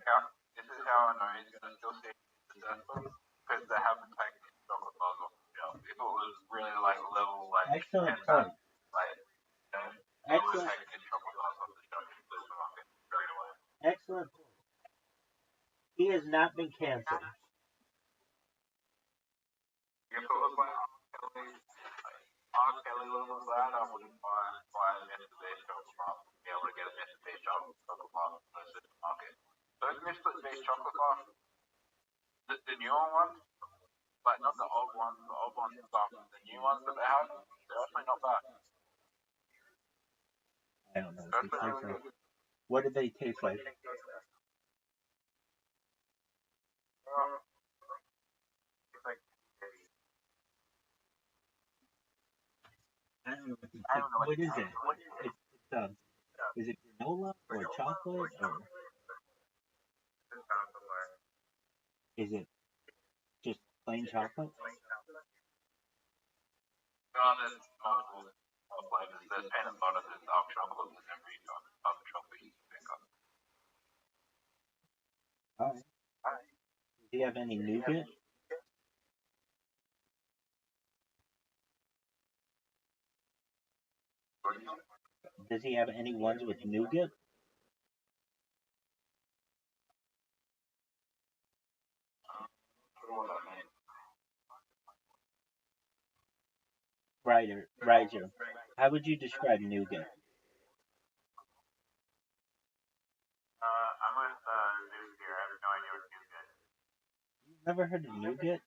This is how I know he's gonna still stay successful because they haven't taken his off the puzzle. If it was really like level like Excellent point. like Excellent. Excellent. He has not been canceled. If it was like R. Kelly was that, I wouldn't buy a Mr. Beast chocolate bar. Be able to get a Mr. Beast chocolate bar from the supermarket. Those Mr. Beast chocolate bars, the newer ones, like not the old ones and stuff, the new ones that they have, they're actually not bad. I don't know They're what they actually taste really like. good. What do they taste like? It's like, I don't know what they I taste. don't know What is it? what is it? Is it granola or chocolate or is it just plain chocolate? There's multiple flavors. There's peanut butter, there's dark chocolate, there's every other chocolate you can pick up. Alright. Do you have any nougat? Does he have any ones with nougat? Riser. How would you describe nougat? I'm with Zeus here. I have no idea what you get. Never heard of nougat?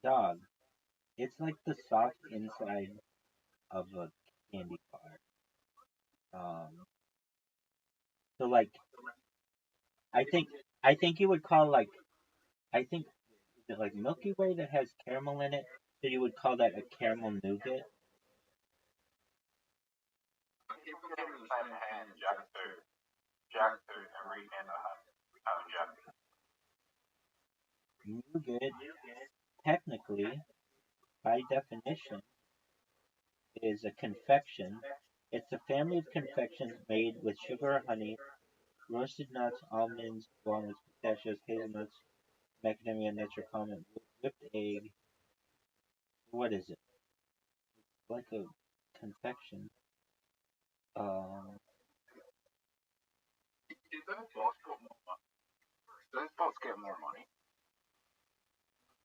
Dog. It's like the soft inside of a candy bar. So like I think you would call I think is it like Milky Way that has caramel in it? So you would call that a caramel nougat? People give the same hand, Jack too. Jack too. Every hand I have Jack. Nougat, technically, by definition, is a confection. It's a family of confections made with sugar or honey, roasted nuts, almonds, walnuts, pistachios, hazelnuts, macadamia nuts are common, whipped egg. What is it? Like a confection. Did those bots put more money? Those bots get more money?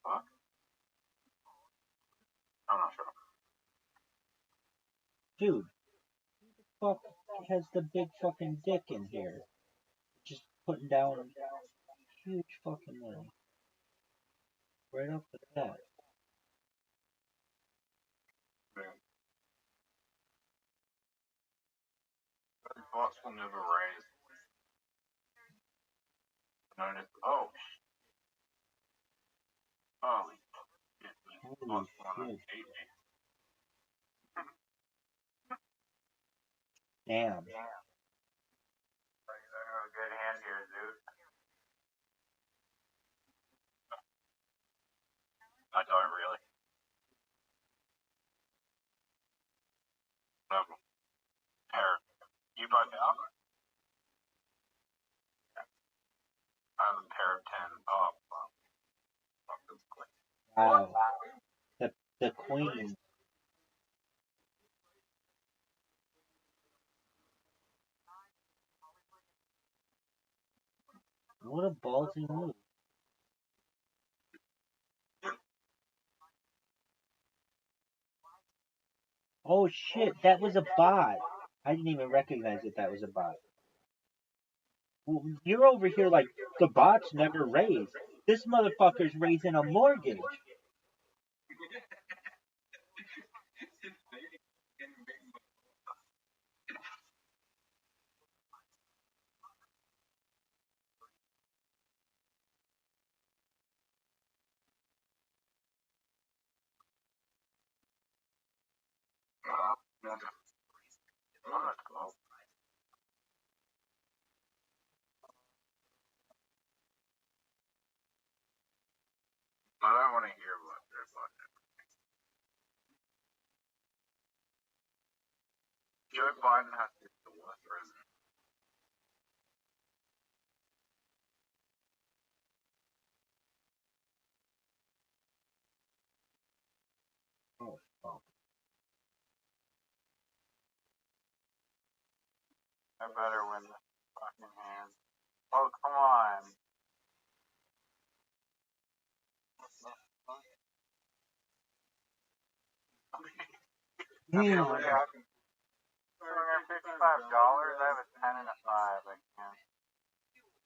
Fuck. I'm not sure. Dude, fuck has the big fucking dick in here? Just putting down huge fucking money. Right off the bat. Those bots will never raise. Notice. Oh. Holy shit. These bots want to hate me. Damn. A good hand here, dude. I don't really. No. Pair. You both out? I have a pair of 10. Oh, fuck. Fuck this quick. Wow. The queen. What a ballsy move. Oh shit, that was a bot. I didn't even recognize that was a bot. Well, you're over here like the bots never raise. This motherfucker's raising a mortgage. I don't want to hear what they're fucking. Joe Biden has to be the worst president. Oh, fuck. I better win this fucking hand. Oh, come on. Yeah. $255. I have a 10 and a 5. I can't.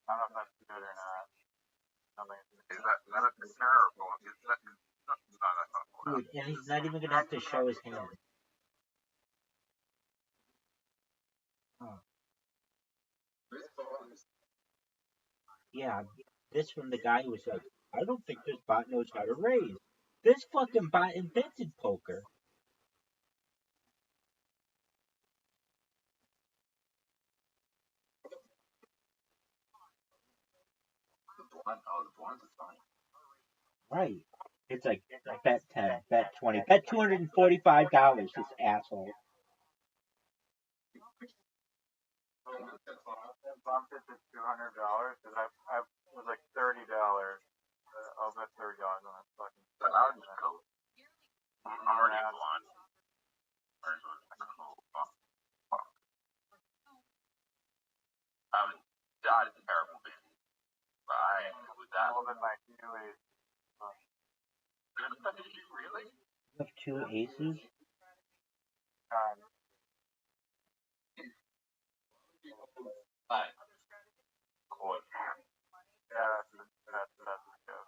I don't know if that's good or not. Is that a terrible? Dude, and he's not even gonna have to show his hand. Oh. Yeah, this from the guy who was like, I don't think this bot knows how to raise. This fucking bot invented poker. The blunt is fine. Right. It's like bet 10, bet 20, bet $245, this asshole. Bumped it to $200 because I was like $30. I'll bet $30 on that fucking. I'll just go. I'm already blind. I haven't died a terrible bit, but I with that. Well, then my two is. Really? You have 2 aces? Fine. Cool. Yeah, that's the joke.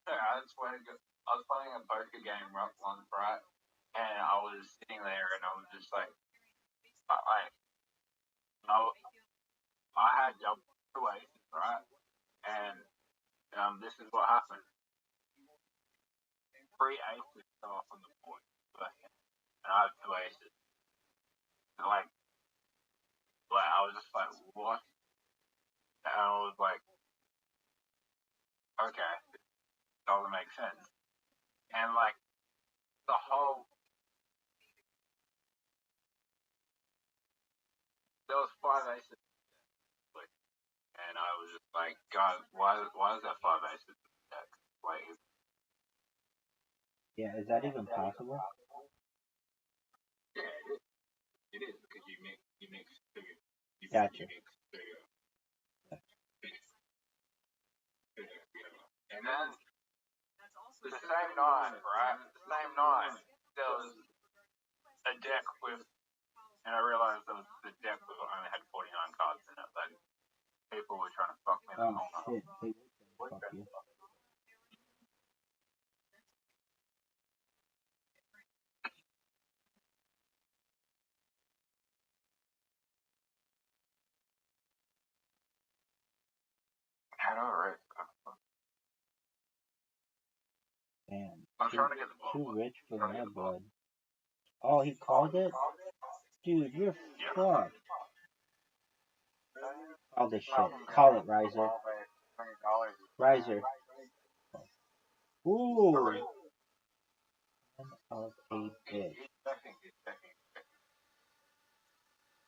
Yeah, I was playing a poker game once, right? And I was sitting there and I was just like, I had double 2 aces, right? And this is what happened. 3 aces fell off on the board, and I have 2 aces. And like I was just like, what? And I was like, okay, this doesn't make sense. And like the whole, there was 5 aces, and I was just like, God, why is that 5 aces in the deck? Like, Yeah, is that even possible? yeah, it is because you mix 2. Gotcha. And then the same night, right? The same night, there was a deck with, and I realized there was the deck with only had 49 cards in it, but people were trying to fuck me in the Oh corner. shit, they would fuck you. I know, right? Man, I'm trying to get the ball. too rich for my blood. Oh, he called it? Dude, you're fucked. Call this shit. Call it, Riser. Riser. Ooh. Son of a bitch.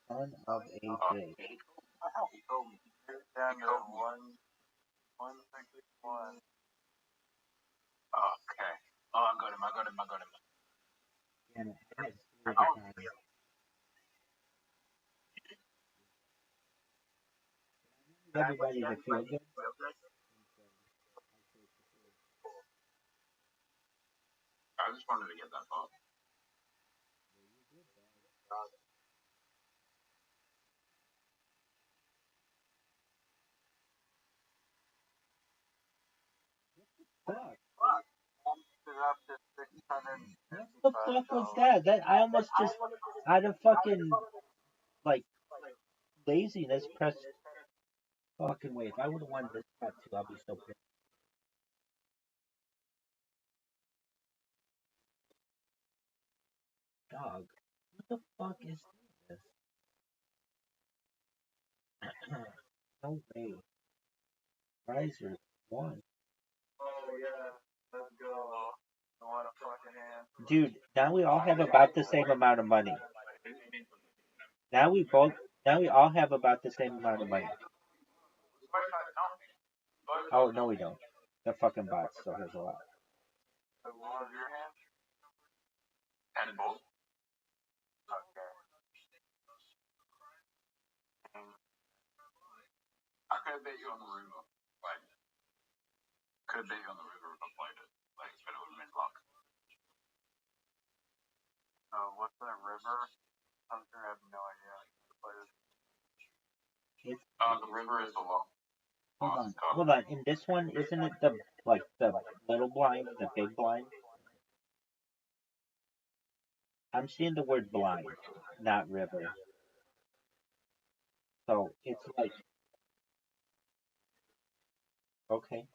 Son of a bitch. Down to 161. Okay. Oh, I got him. Damn it. I had 3 at the time. Everybody to feel good. I just wanted to get that ball. Fuck. Up to 600. What the fuck was that? That I almost just out of fucking like laziness pressed fucking way. If I would have won this spot too, I'll be so pissed. Dog. What the fuck is this? No way. Riser won. Oh yeah, let's go. I want a fucking hand. Dude, now we all have about the same amount of money. Now we all have about the same amount of money. Oh no we don't. The fucking bot still has a lot. What was your hand? 10 balls. Okay. I could bet you on the river. Like, could bet you on the river if I played it. Like, but it would have been luck. What's the river? I'm sure I have no idea. The river is the law. Hold on. In this one, isn't it the little blind, the big blind? I'm seeing the word blind, not river. So it's like, okay.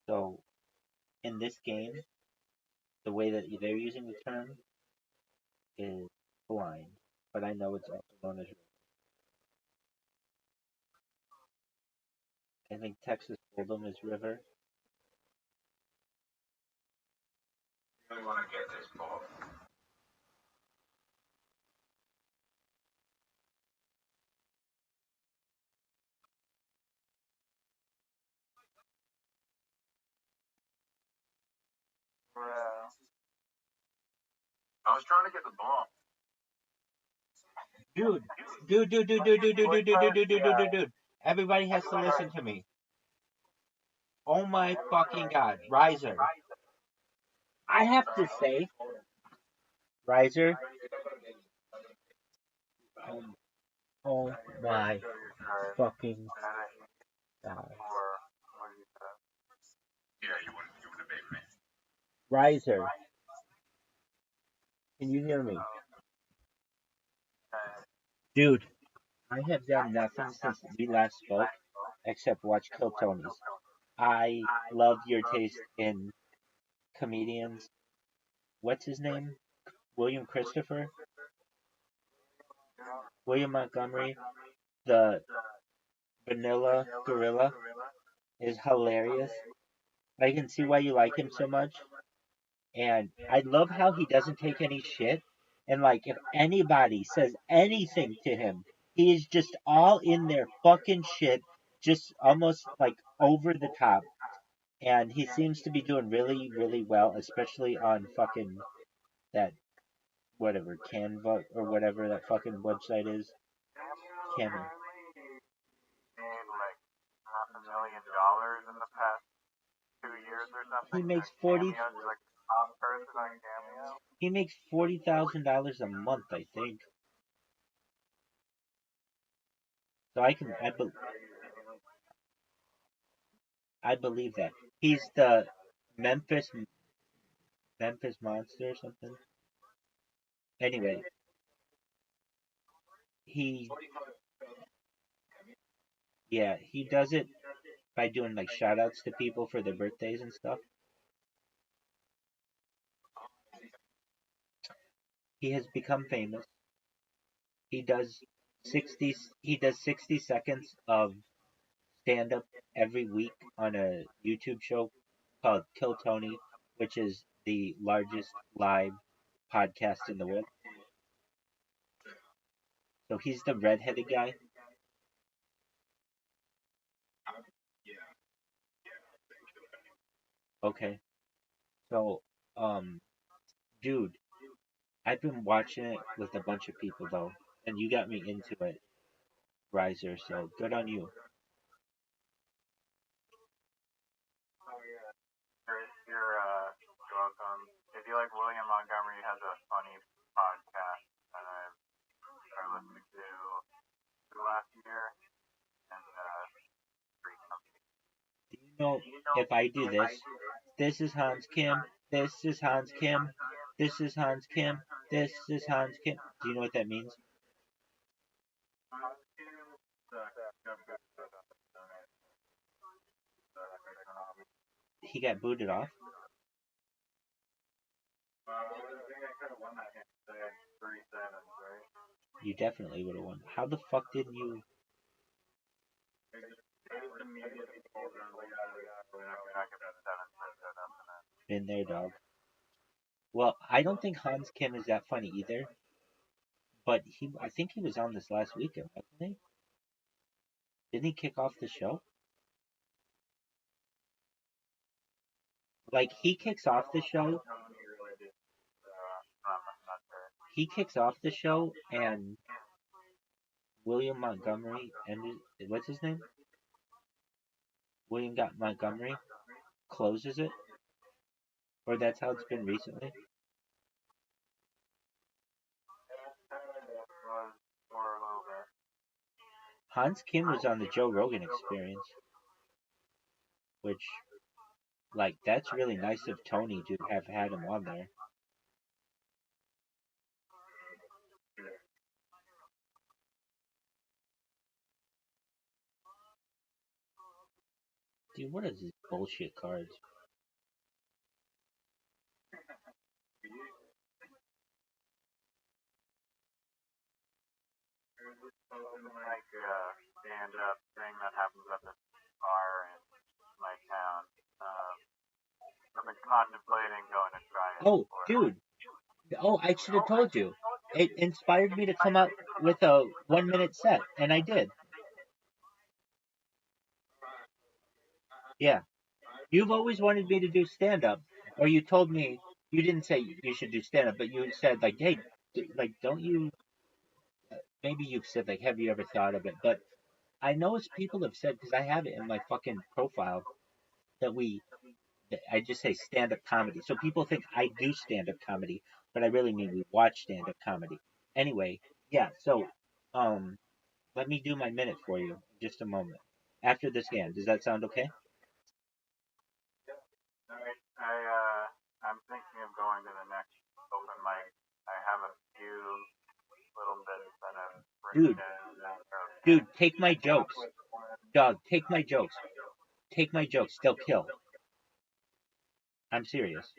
So in this game, the way that they're using the term is blind, but I know it's also known as river. I think Texas Hold'em is river. I really want to get this ball. Yeah. I was trying to get the ball. Dude. Everybody has to listen to me. Oh my fucking god, Riser. I have to say, Riser. Oh my fucking god. Yeah, you wouldn't have made me. Riser. Can you hear me? Dude, I have done nothing since we last spoke except watch Kill Tony's. I love your taste in comedians. What's his name? William Christopher? William Montgomery? The Vanilla Gorilla is hilarious. I can see why you like him so much. And I love how he doesn't take any shit. And like, if anybody says anything to him, he is just all in their fucking shit, just almost like over the top. And he seems to be doing really, really well, especially on fucking that whatever Canva or whatever that fucking website is. Canva. Made like $500,000 in the past 2 years or something. He makes 40. Cameo's like the top person on Cameo. He makes $40,000 a month, I think. So I believe that he's the Memphis Monster or something. Anyway, he does it by doing like shout outs to people for their birthdays and stuff. He has become famous. He does 60 seconds of stand up every week on a YouTube show called Kill Tony, which is the largest live podcast in the world. So he's the redheaded guy. Okay. So, dude, I've been watching it with a bunch of people though, and you got me into it, Riser. So good on you. You're welcome. If you like William Montgomery, has a funny podcast that I started listening to last year, and Do you know if I do this is Hans Kim, this is Hans Kim, this is Hans Kim, this is Hans Kim. Do you know what that means? He got booted off. You definitely would have won. How the fuck didn't you? Been there, dog. Well, I don't think Hans Kim is that funny either. But I think he was on this last weekend, wasn't he? Didn't he kick off the show? Like he kicks off the show. he kicks off the show and William Montgomery what's his name? Montgomery closes it, or that's how it's been recently. Hans Kim was on the Joe Rogan Experience, which, like, that's really nice of Tony to have had him on there. Dude, what is this bullshit cards? Like stand-up thing that happens at the bar in my town. I've been contemplating going to try it. Oh, dude. Oh, I should have told you. It inspired me to come up with a 1-minute set, and I did. Yeah. You've always wanted me to do stand-up, or you told me, you didn't say you should do stand-up, but you said, like, hey, like, don't you, maybe you've said, like, have you ever thought of it? But I know as people have said, because I have it in my fucking profile, that I just say stand-up comedy. So people think I do stand-up comedy, but I really mean we watch stand-up comedy. Anyway, yeah, so, let me do my minute for you in just a moment. After this game, does that sound okay? I'm thinking of going to the next open mic. I have a few little bits that I'm bringing in. Dude, take my jokes. Dog, take my jokes. Take my jokes. They'll kill. I'm serious.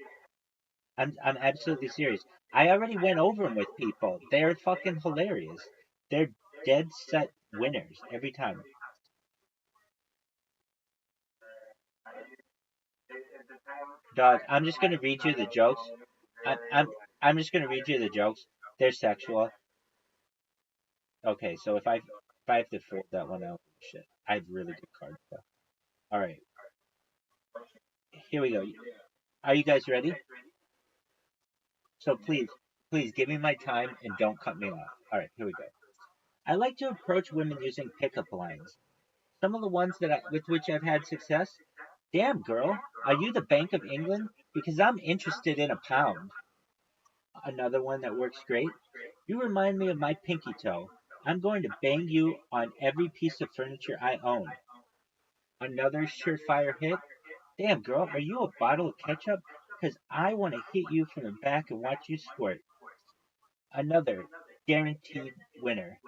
I'm absolutely serious. I already went over them with people. They're fucking hilarious. They're dead set winners every time. Dog, I'm just gonna read you the jokes. I'm just gonna read you the jokes. They're sexual. Okay, so if I have to fold that one out, shit. I have really good cards though. All right, here we go. Are you guys ready? So please give me my time and don't cut me off. All right, here we go. I like to approach women using pickup lines. Some of the ones with which I've had success. Damn, girl, are you the Bank of England? Because I'm interested in a pound. Another one that works great. You remind me of my pinky toe. I'm going to bang you on every piece of furniture I own. Another surefire hit. Damn, girl, are you a bottle of ketchup? Because I want to hit you from the back and watch you squirt. Another guaranteed winner.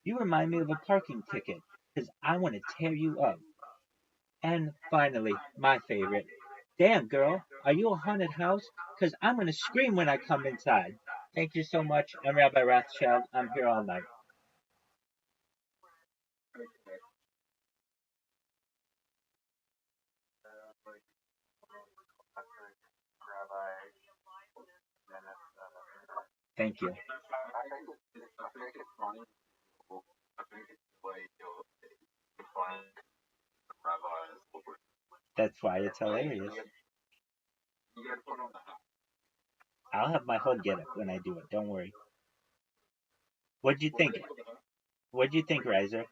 You remind me of a parking ticket because I want to tear you up. And finally, my favorite. Damn, girl, are you a haunted house? Because I'm going to scream when I come inside. Thank you so much. I'm Rabbi Rothschild. I'm here all night. Thank you. That's why it's hilarious. I'll have my hood get it when I do it. Don't worry. What'd you think? What'd you think, Riser?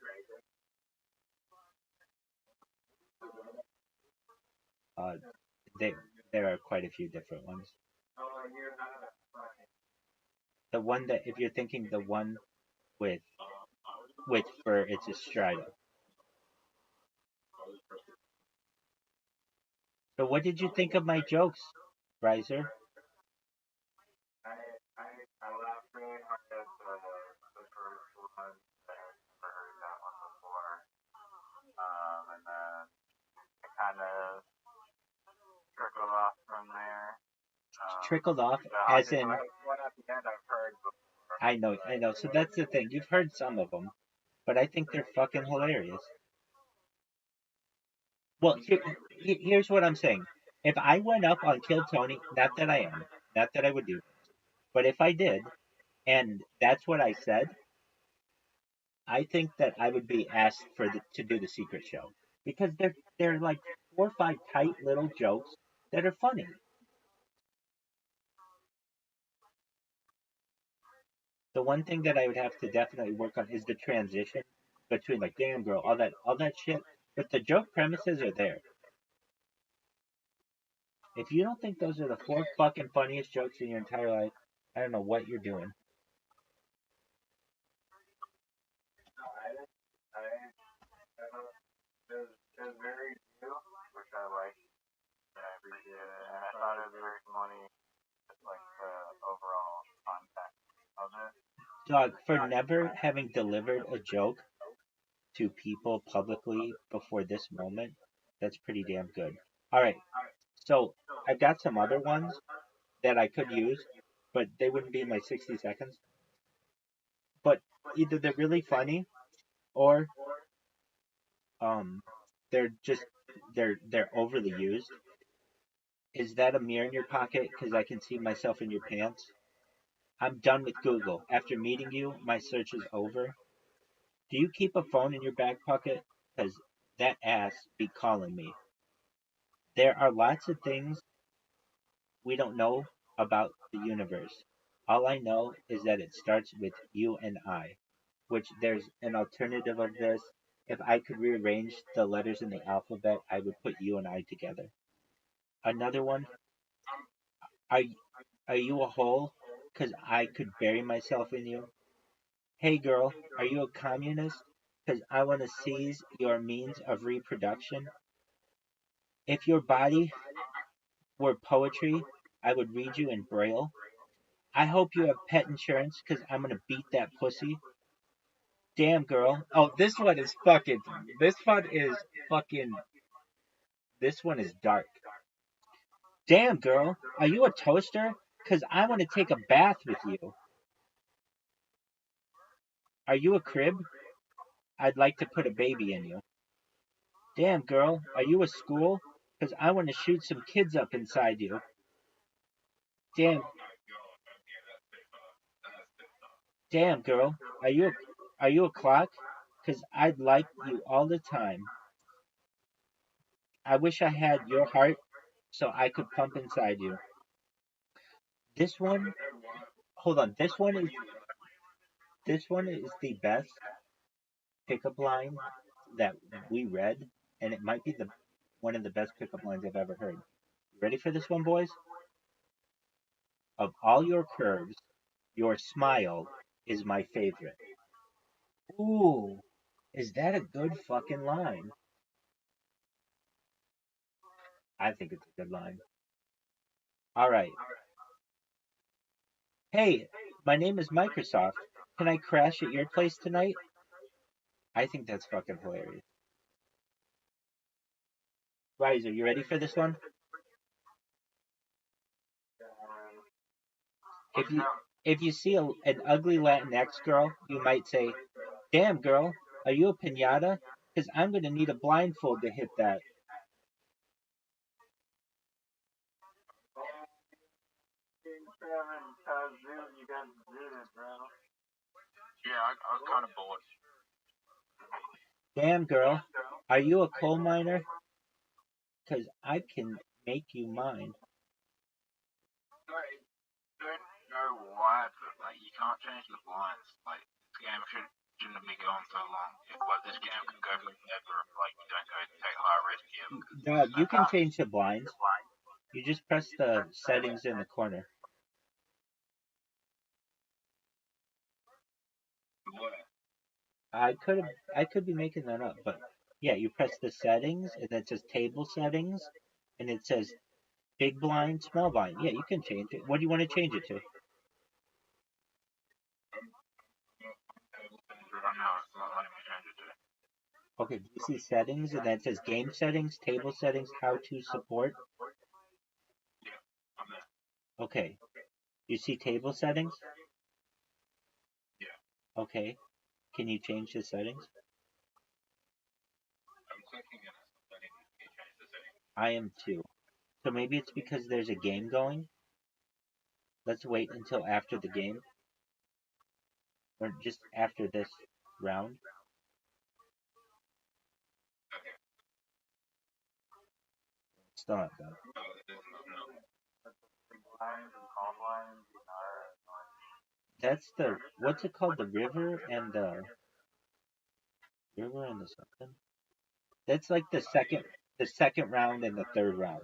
Uh, there are quite a few different ones. The one that, if you're thinking the one with fur, it's a strider. So what did you think of my jokes, Riser? I laughed really hard at the first one. I've never heard that one before. And then it kind of trickled off from there. Trickled off, as in. One at the end I've heard before. I know. So that's the thing. You've heard some of them, but I think they're fucking hilarious. Well, here's what I'm saying. If I went up on Kill Tony, not that I am, not that I would do, but if I did, and that's what I said, I think that I would be asked to do the secret show because they're like 4 or 5 tight little jokes that are funny. The one thing that I would have to definitely work on is the transition between like damn girl, all that shit. But the joke premises are there. If you don't think those are the 4 fucking funniest jokes in your entire life, I don't know what you're doing. There's very few, which I like, and I appreciate it, and I thought it was very funny, just like the overall context of it. Dog, for never having delivered a joke to people publicly before this moment, that's pretty damn good. Alright, so I've got some other ones that I could use, but they wouldn't be in my 60 seconds. But either they're really funny or they're just they're overly used. Is that a mirror in your pocket? Because I can see myself in your pants. I'm done with Google. After meeting you, my search is over. Do you keep a phone in your back pocket? Because that ass be calling me. There are lots of things we don't know about the universe. All I know is that it starts with you and I, which there's an alternative of this. If I could rearrange the letters in the alphabet, I would put you and I together. Another one, are, are you a hole? Because I could bury myself in you. Hey girl, are you a communist? Because I want to seize your means of reproduction. If your body were poetry, I would read you in Braille. I hope you have pet insurance because I'm going to beat that pussy. Damn girl. Oh, this one is fucking. This one is dark. Damn girl, are you a toaster? Because I want to take a bath with you. Are you a crib? I'd like to put a baby in you. Damn girl, are you a school? Because I want to shoot some kids up inside you. Damn, damn girl, are you a clock? Because I'd like you all the time. I wish I had your heart so I could pump inside you. This one, hold on. This one is the best pickup line that we read, and it might be the one of the best pickup lines I've ever heard. Ready for this one, boys? Of all your curves, your smile is my favorite. Ooh, is that a good fucking line? I think it's a good line. All right. Hey, my name is Microsoft. Can I crash at your place tonight? I think that's fucking hilarious. Riser, you ready for this one? If you if you see an ugly Latinx girl, you might say, "Damn girl, are you a pinata? Because I'm gonna need a blindfold to hit that." Yeah, I was kind of bored. Damn girl, are you a coal miner? Because I can make you mine. Like, don't know why, but like you can't change the blinds. Like this game shouldn't have been going so long. If like this game can go forever if like you don't go take high risk here. Dog, you can change the blinds. You just press the settings in the corner. I could be making that up, but yeah, you press the settings and then it says table settings and it says big blind, small blind. Yeah, you can change it. What do you want to change it to? Right now it's not letting me change it to. Okay, do you see settings and then it says game settings, table settings, how to support? Yeah, I'm there. Okay. You see table settings? Yeah. Okay. Can you change the settings? I'm clicking and it's not letting me change the settings. I am too. So maybe it's because there's a game going? Let's wait until after the game. Or just after this round. Okay. Still not done. Oh, it is not. No. Blinds and call blinds are annoying. That's the what's it called? The river and the something. That's like the second round and the third round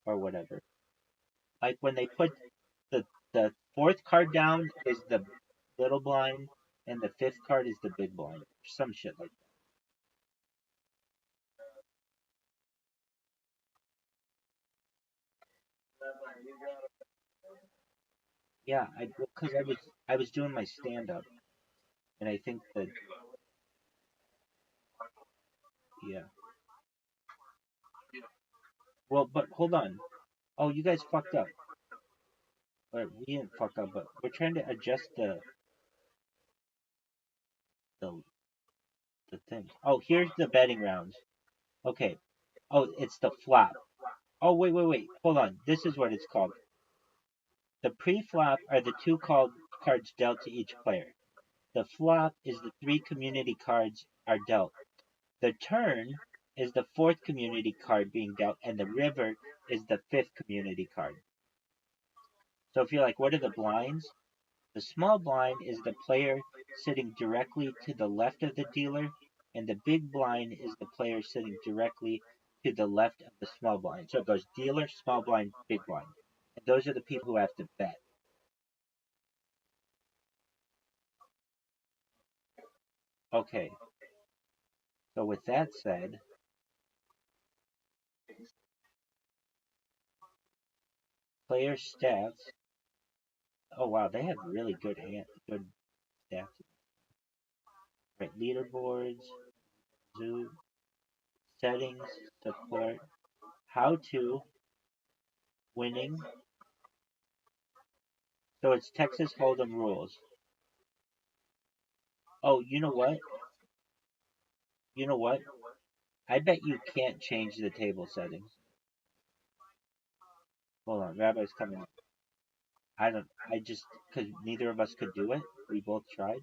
or whatever. Like when they put the the fourth card down is the little blind and the fifth card is the big blind. Some shit like that. Yeah, because I was doing my stand up and I think that yeah. Well, but hold on. Oh, you guys fucked up. Or we didn't fuck up, but we're trying to adjust the the thing. Oh, here's the betting rounds. Okay. Oh, it's the flop. Oh, wait. Hold on. This is what it's called. The pre-flop are the two called cards dealt to each player. The flop is the three community cards are dealt. The turn is the fourth community card being dealt, and the river is the fifth community card. So if you're like, what are the blinds? The small blind is the player sitting directly to the left of the dealer, and the big blind is the player sitting directly to the left of the small blind. So it goes dealer, small blind, big blind. And those are the people who have to bet. Okay. So with that said, player stats. Oh wow, they have really good stats. Right, leaderboards, zoo, settings, support, how to, winning. So it's Texas Hold'em rules. Oh, you know what? You know what? I bet you can't change the table settings. Hold on, Rabbi's coming up. I just, because neither of us could do it. We both tried,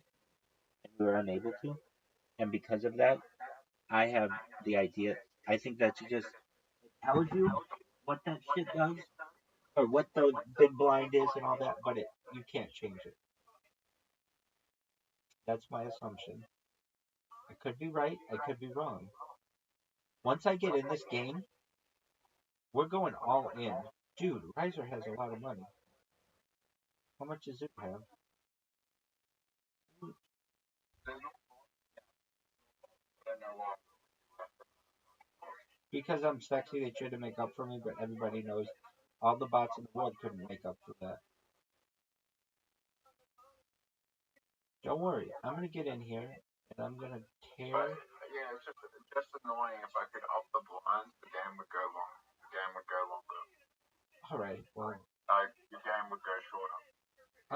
and we were unable to. And because of that, I have the idea. I think that just tells you what that shit does, or what the big blind is and all that, but you can't change it. That's my assumption. I could be right, I could be wrong. Once I get in this game, we're going all in. Dude, Riser has a lot of money. How much does it have? Because I'm sexy, they tried to make up for me, but everybody knows all the bots in the world couldn't make up for that. Don't worry, I'm gonna get in here and I'm gonna tear. But yeah, it's just annoying. If I could up the blinds, the game would go long. The game would go longer. All right, well, The game would go shorter.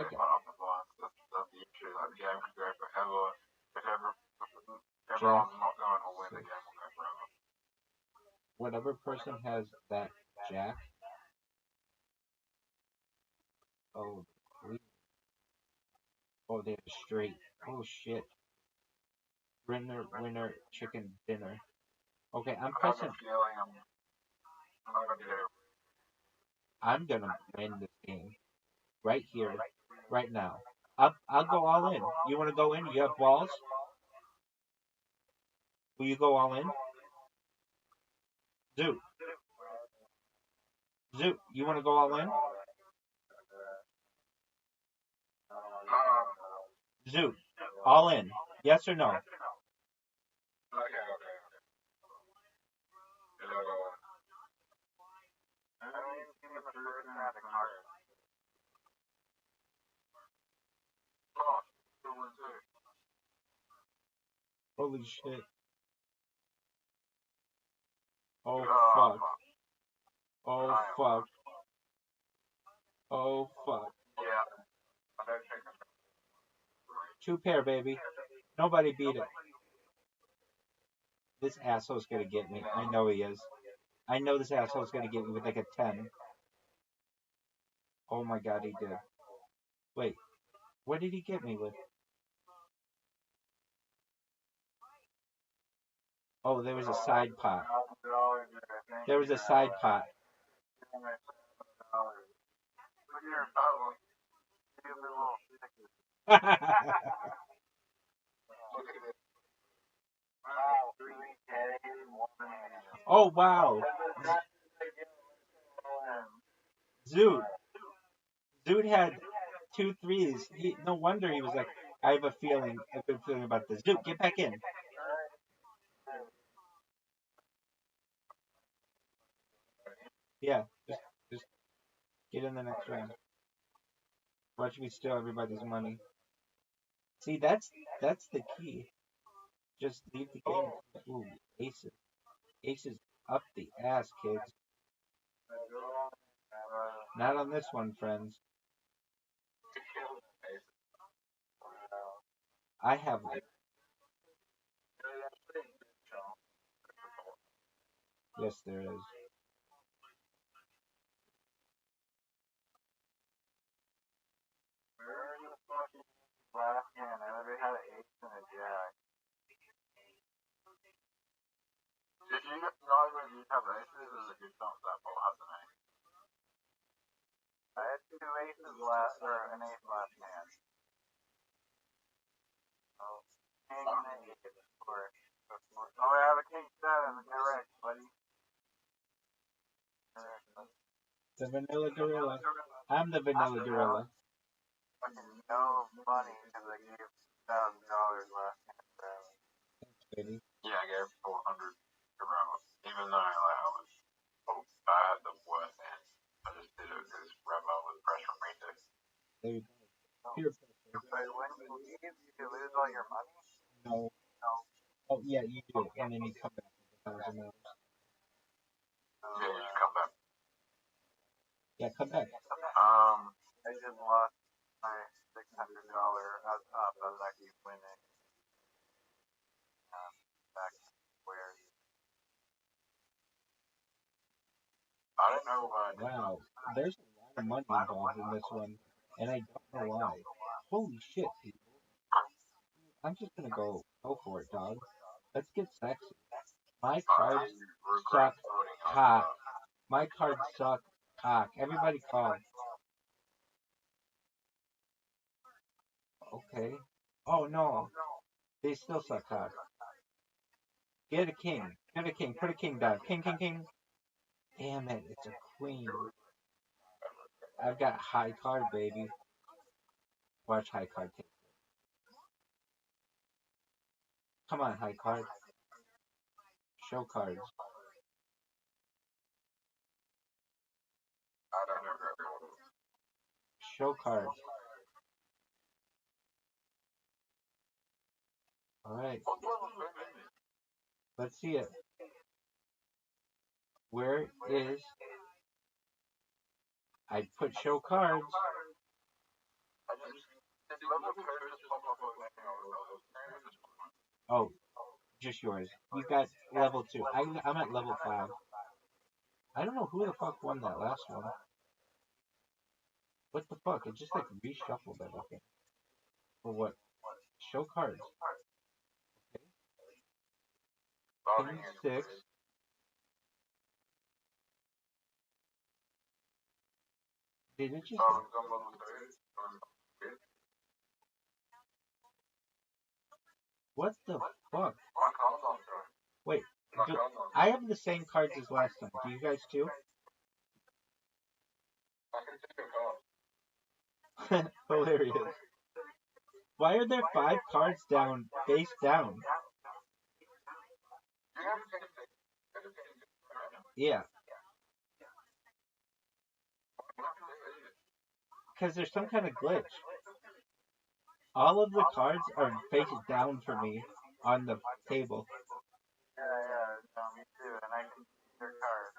okay. If I up the blinds, that's the issue. Like the game could go forever. If everyone's not going to win, the game will go forever. Whatever person has that jack. Oh, oh, they're straight. Oh shit. Winner, chicken dinner. Okay, I'm pressing. I'm gonna win this game right here, right now. I'll go all in. You want to go in? You have balls? Will you go all in? Zoo, you want to go all in? Zoo, all in. Yes or no? Holy shit. Oh fuck. Oh fuck. Oh fuck. Two pair, baby. Nobody beat it. This asshole's gonna get me. I know he is. I know this asshole's gonna get me with like a 10. Oh my god, he did. Wait, what did he get me with? Oh, there was a side pot. There was a side pot. stupid little stickers. Look at this. Wow, 3K, one hand. Oh wow, Zoot. Zoot had 2 threes. No wonder he was like, I have a good feeling about this. Zoot, get back in. Yeah, just get in the next round. Watch me steal everybody's money. See, that's the key. Just leave the game. Ooh, aces. Aces up the ass, kids. Not on this one, friends. I have like. Yes, there is. Last hand, I never had an ace and a jack. If you not even you have aces, there's a good chance that will have an ace. I had 2 aces last, or an ace last hand. Oh, king and an ace, of course. Oh, I have a king 7, correct, buddy. The vanilla gorilla. I'm the vanilla gorilla. Fucking no money because I gave $1,000 last hand. Baby. Yeah, I gave 400 around. Even though I was bad the worst hand, I just did it because Rabbi was pressuring me to. There you go. Peer pressure. But when you leave, you lose all your money? No. Oh yeah, you do, and then you come back with $1,000. Yeah, you just come back. Yeah, come back. I just lost my $600 I was actually winning. Back where I don't know why. Wow, there's a lot of money involved in this one, and I don't know why. Holy shit, people. I'm just gonna go for it, dog. Let's get sexy. My cards suck cock. My cards suck cock. Everybody call. Okay. Oh no. They still suck cock. Get a king. Get a king. Put a king down. King, king, king. Damn it. It's a queen. I've got high card, baby. Watch high card. Come on, high card. Show cards. Show cards. Alright. Let's see it. Where is... I put show cards. Oh, just yours. You got level 2. I'm at level 5. I don't know who the fuck won that last one. What the fuck? It just like reshuffled everything. For what? Show cards. Okay. King 6. Did it just... What the fuck? Wait, I have the same cards as last time. Do you guys too? Hilarious. Why are there 5 cards down, face down? Yeah. Because there's some kind of glitch. All of the cards are face down for me on the table. Yeah, me too, and I can see your card.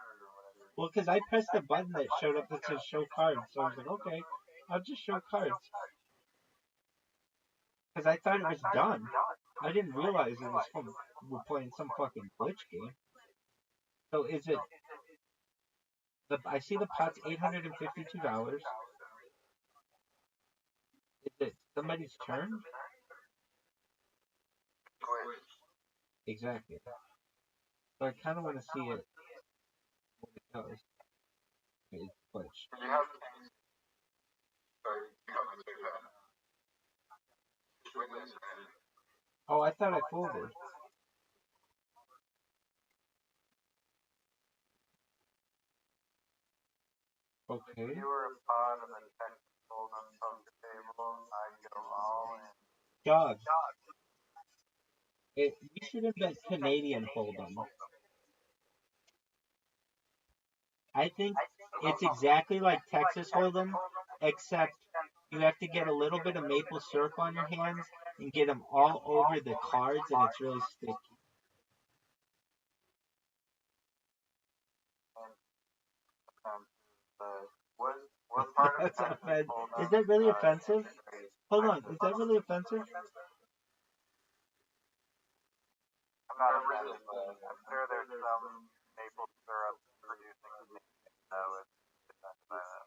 Well, because I pressed the button that showed up that says show cards, so I was like, okay, I'll just show cards. Because I thought it was done. I didn't realize it was we're playing some fucking glitch game. So is it... I see the pot's $852. Is it somebody's turn? Exactly. So I kind of want to see it when it goes. Okay, it's glitch. Oh, I thought I folded. Okay. If you were a pod of the Texas Hold'em poker table, I'd go all in. Dog. You should have been Canadian Hold'em. I think it's exactly like Texas Hold'em, except you have to get a little bit of maple syrup on your hands and get them all over the cards, and it's really sticky. What part of That's Texas offensive. Hold'em? Is that really offensive? Hold on, is that really offensive? I'm not offended, but I'm sure there's some maple syrup producing Canadian, so it's offended by that.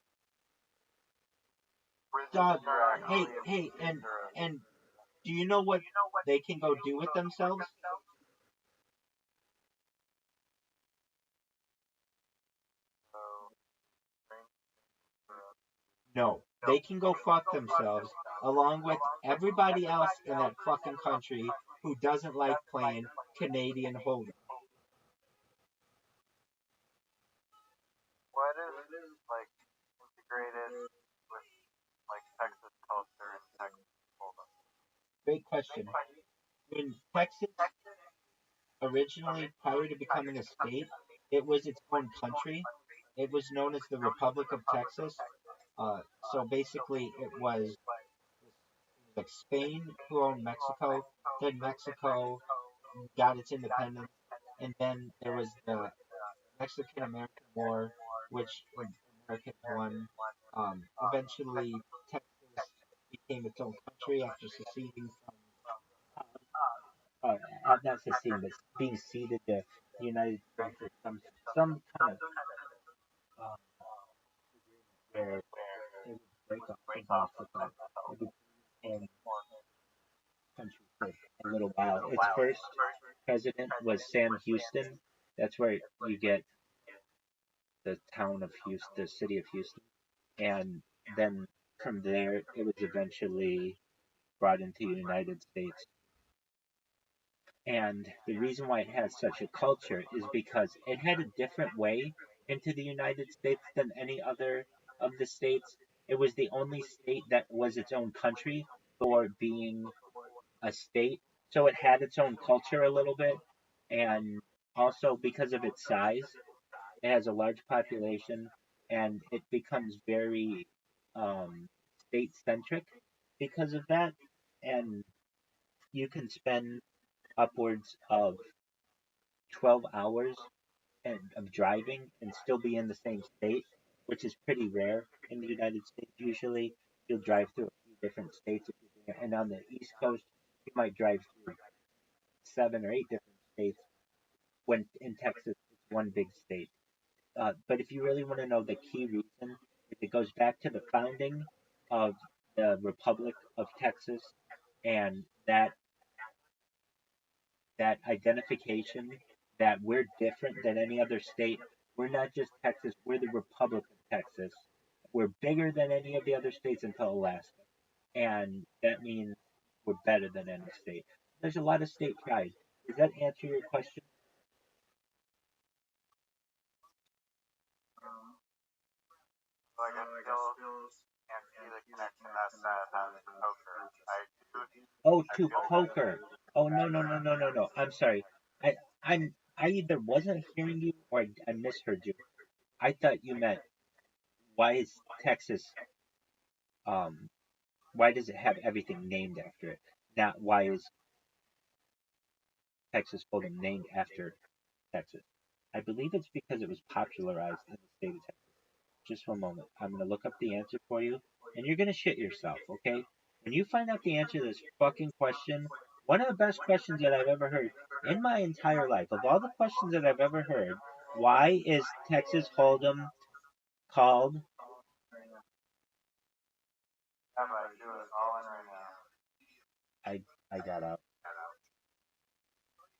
Dog, Prisons are actually hey, syrup. and do you know what they can go do with themselves? No, they can go fuck themselves along with everybody else in that fucking country who doesn't like playing Canadian Hold'em. What is like integrated with like Texas culture and Texas Hold'em? Great question. When Texas originally, prior to becoming a state, it was its own country. It was known as the Republic of Texas. So basically, it was like Spain who owned Mexico. Then Mexico got its independence, and then there was the Mexican-American War, which Americans won. Eventually, Texas became its own country after seceding from, not seceding, but being ceded to the United States or some kind of where it would break up from Mexico. It became country for a little while. Its first president was Sam Houston. That's where you get the town of Houston, the city of Houston. And then from there, it was eventually brought into the United States. And the reason why it has such a culture is because it had a different way into the United States than any other of the states. It was the only state that was its own country for being a state. So it had its own culture a little bit. And also because of its size, it has a large population and it becomes very state centric because of that. And you can spend upwards of 12 hours of driving and still be in the same state, which is pretty rare in the United States. Usually, you'll drive through a few different states, and on the East Coast, you might drive through 7 or 8 different states. When in Texas, it's one big state. But if you really want to know the key reason, it goes back to the founding of the Republic of Texas and that identification that we're different than any other state. We're not just Texas, we're the Republic of Texas. We're bigger than any of the other states until Alaska. And that means we're better than any state. There's a lot of state pride. Does that answer your question? So I guess still can't see the connection that has to poker. Oh, to poker. Oh, no. I'm sorry. I either wasn't hearing you or I misheard you. I thought you meant why is Texas um why does it have everything named after it? Not why is Texas Hold'em named after Texas. I believe it's because it was popularized in the state of Texas. Just one moment. I'm going to look up the answer for you, and you're going to shit yourself, okay? When you find out the answer to this fucking question, one of the best questions that I've ever heard in my entire life, of all the questions that I've ever heard, why is Texas Hold'em called? How about I do it all in right now? I got out.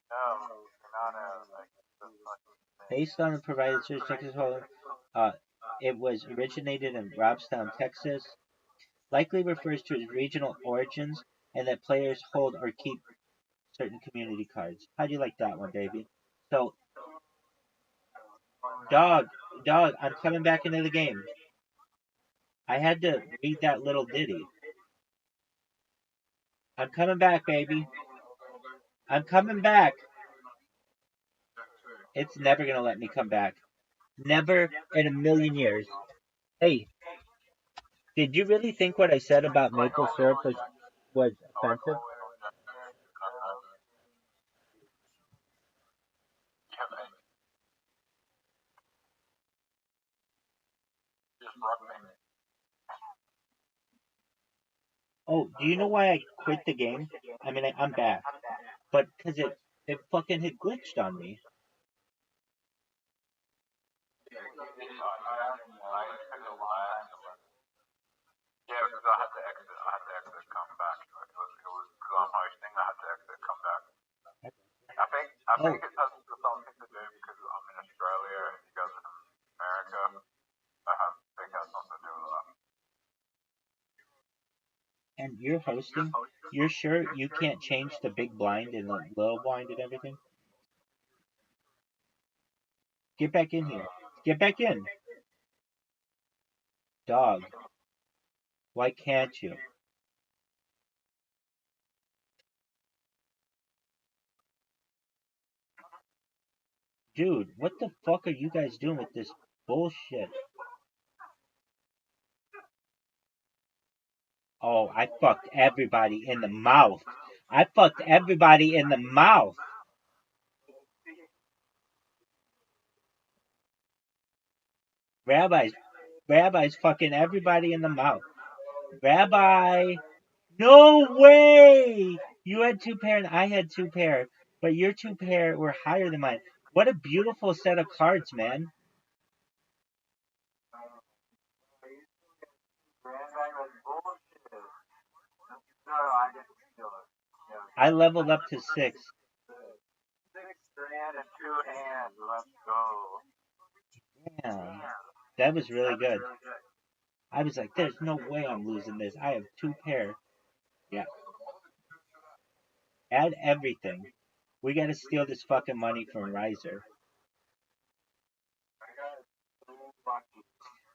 No, you're not out. Based on the provided search, Texas Hold'em, it was originated in Robstown, Texas. Likely refers to its regional origins and that players hold or keep certain community cards. How do you like that one, Davey? So, dog, I'm coming back into the game. I had to read that little ditty. I'm coming back, baby. I'm coming back. It's never gonna let me come back. Never in a million years. Hey, did you really think what I said about maple syrup was offensive? Oh, do you know why I quit the game? I mean, I'm back, but because it fucking had glitched on me. Yeah, because I had to exit. I had to exit, come back. It was because I'm hosting. I had to exit, come back. I think it has something to do because I'm in Australia and you guys are in America. I think it has something to do with that. And you're hosting? You're sure you can't change the big blind and the little blind and everything? Get back in here. Get back in. Dog. Why can't you? Dude, what the fuck are you guys doing with this bullshit? Oh, I fucked everybody in the mouth. I fucked everybody in the mouth. Rabbi's fucking everybody in the mouth. Rabbi, no way! You had two pair and I had two pair, but your two pair were higher than mine. What a beautiful set of cards, man. I leveled up to 6. 6 grand and 2 hands. Let's go. Damn. That was really good. I was like, there's no way I'm losing this. I have two pair. Yeah. Add everything. We gotta steal this fucking money from Riser.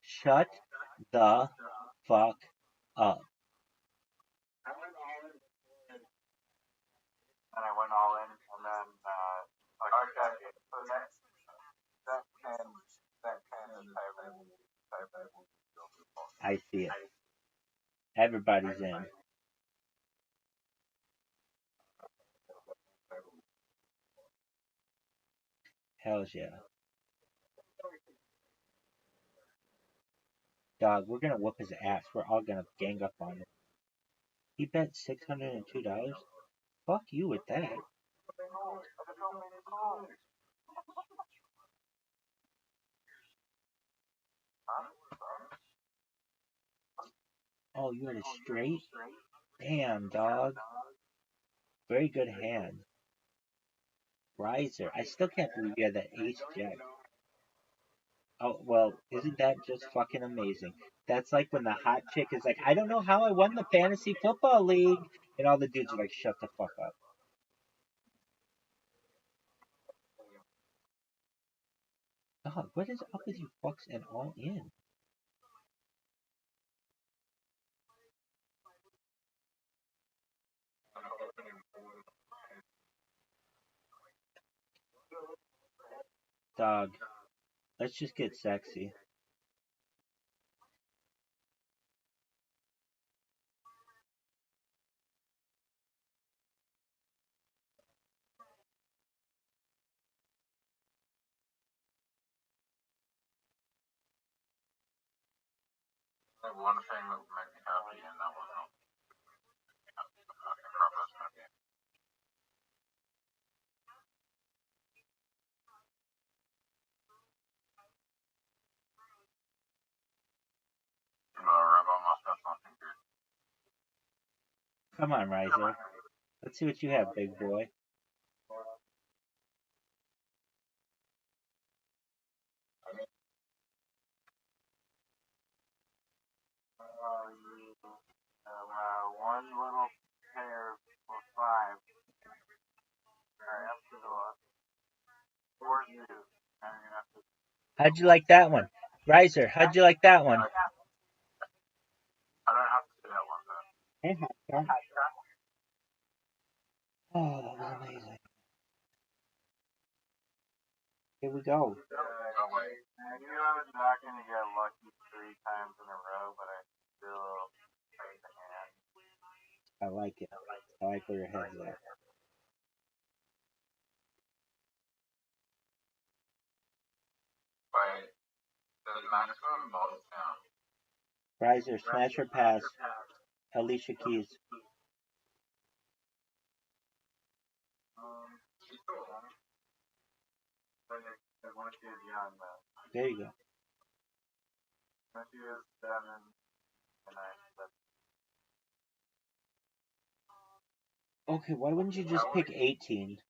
Shut the fuck up. And I went all in, and then okay, so that can is type. I see it. Everybody's in. Hells yeah. Dog, we're gonna whoop his ass. We're all gonna gang up on him. He bet $602? Fuck you with that. Oh, you had a straight? Damn, dog. Very good hand. Riser. I still can't believe you had that ace jack. Oh, well, isn't that just fucking amazing? That's like when the hot chick is like, I don't know how I won the fantasy football league. And all the dudes are like, shut the fuck up. Dog, what is up with you fucks and all in? Dog, let's just get sexy. One thing that made me happy, and that was Crumpus movie. Rebel must have something good. Come on, Riser. Let's see what you have, big boy. One little pair How'd you like that one? Riser, how'd you like that one? I don't have to see that one though. Hey, hot shot. Oh, that was amazing. Here we go. Oh wait, I knew I was not gonna get lucky 3 times in a row, but I still raised a hand. I like it. I like where your head's at. Wait, does maximum balls count? Riser, smash or pass? Alicia Keys. She's still on. But when she was young though. There you go. When she was 7 and 9, Okay, why wouldn't you just pick 18?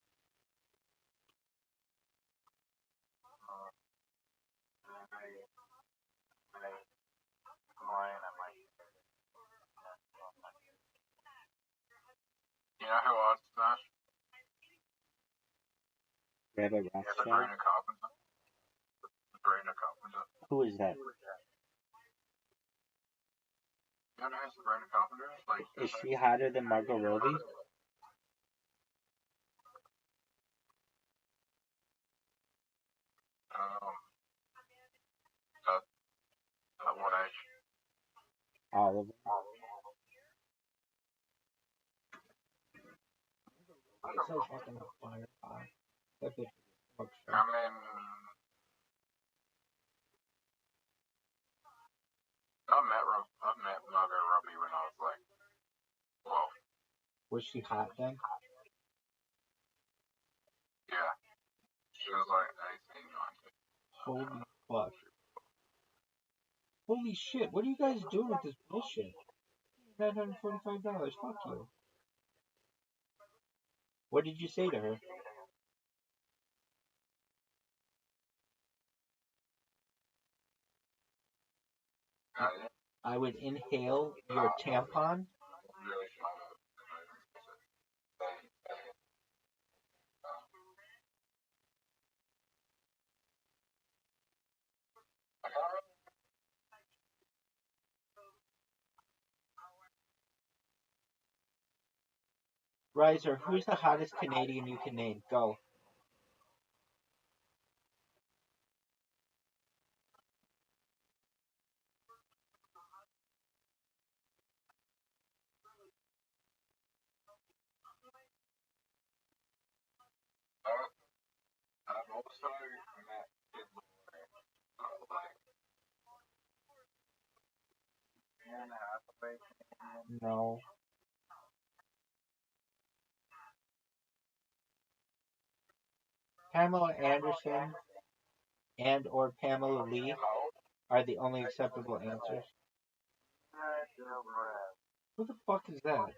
you know who else smash? Rabbi Rothschild? Sabrina Carpenter. Sabrina Carpenter. Who is that? You don't know who Sabrina Carpenter is? Like, Is she hotter than Margot Robbie? at what age? All of them. I mean, I've met Margot Robbie when I was like 12. Was she hot then? Yeah. She was like 18, 19. Holy fuck. Holy shit, what are you guys doing with this bullshit? $945, fuck you. What did you say to her? I would inhale your tampon? Really shy. Riser, who's the hottest Canadian you can name? Go. I've also met kids like Anne Hathaway. No. Pamela Anderson and or Pamela Lee are the only acceptable answers. Who the fuck is that?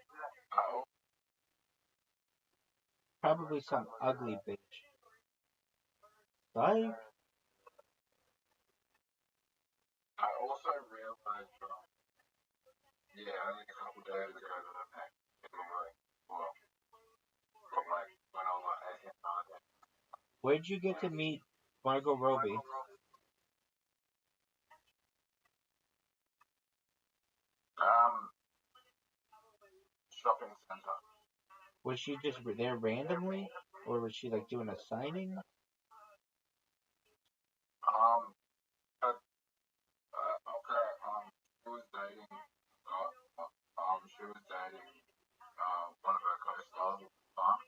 Probably some ugly bitch. Bye. I also realized, only a couple days ago that I met people from like when I was like 18, 19. Where'd you get to meet Margot Robbie? Shopping center. Was she just there randomly? Or was she like doing a signing? She was dating, one of her co-stars at the time.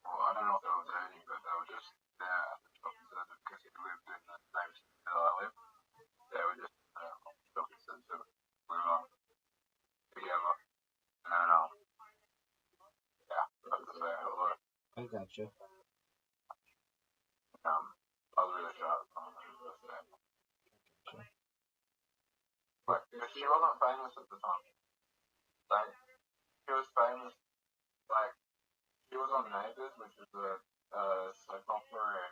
Well, I don't know if they were dating, but they were just there at the shopping center because he lived in the same city that I live. They were just shopping center. We were together. And then, I had to say hello. I gotcha. I was really shocked on her birthday. But she wasn't famous at the time. Like, she was famous, like, she was on Neighbours, which is a soap opera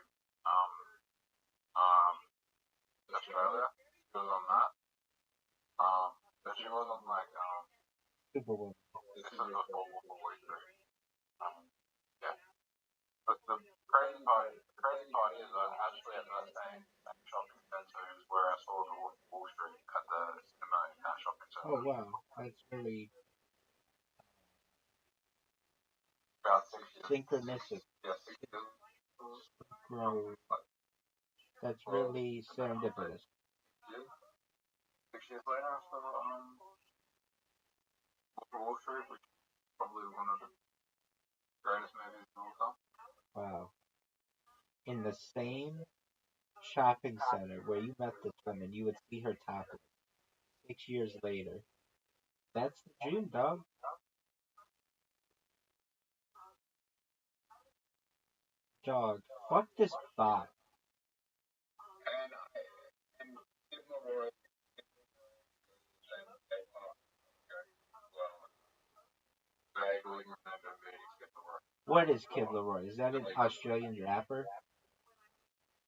in Australia. She was on that. But she wasn't like Superwoman. this is before World War III. Yeah. But the crazy part is that actually at that same shopping center Oh wow, that's really About 6 years. synchronistic. Yeah, 6 years. Bro, that's really serendipitous. Yeah. 6 years later, so Wall Street, which is probably one of the greatest movies of all time. Wow. In the same shopping center where you met this woman, you would see her topless 6 years later. That's the dream, dog. Dog. Fuck this bot. And Kid Leroy, vaguely remember meeting Kid Leroy. What is Kid Leroy? Is that an Australian rapper?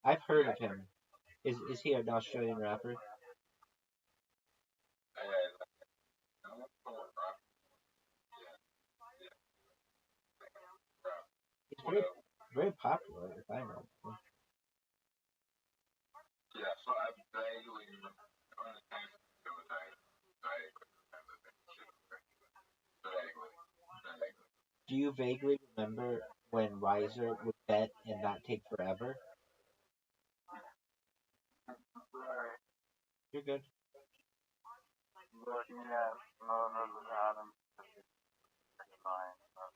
I've heard of him. Is he an Australian rapper? He's very popular, if I know. Yeah, so I vaguely remember. Do you vaguely remember when Riser would bet and not take forever? You're good.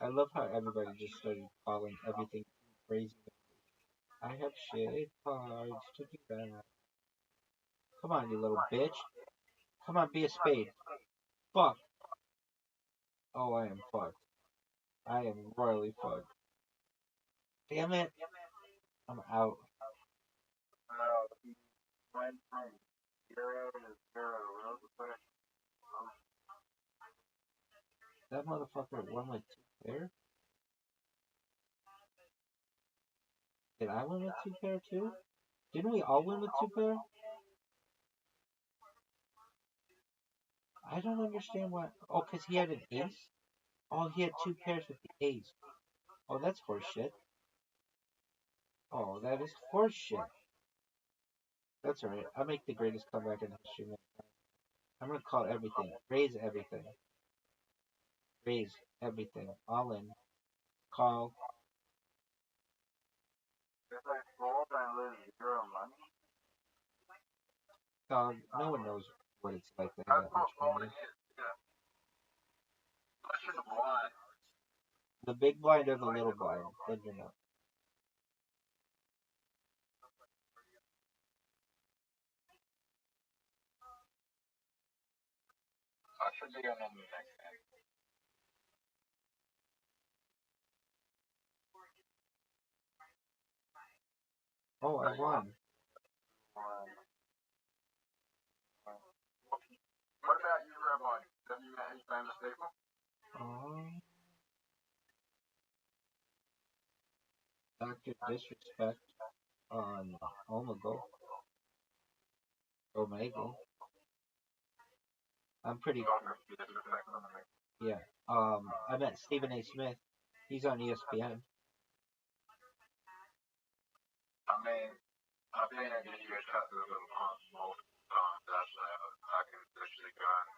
I love how everybody just started calling everything crazy. I have shit cards to do that. Come on, you little bitch. Come on, be a spade. Fuck. Oh, I am fucked. I am royally fucked. Damn it. I'm out. That motherfucker won with 2 pair? Did I win with 2 pair too? Didn't we all win with 2 pair? I don't understand why. Oh, because he had an ace? Oh, he had 2 pairs with the ace. Oh, that's horseshit. Oh, that is horseshit. That's alright. I'll make the greatest comeback in history. I'm gonna call everything. Raise everything. Raise everything. All in. Call. No one knows what it's like to have that much money. The big blind or the little blind, then you know. I should be on the next hand. Oh, I won. What about you, Rabbi? Have you met any famous people? Dr. Disrespect on Omegle. I'm pretty. Yeah. I met Stephen A. Smith. He's on ESPN. I mean, I've been in video chat with him multiple times. Actually, I can actually go and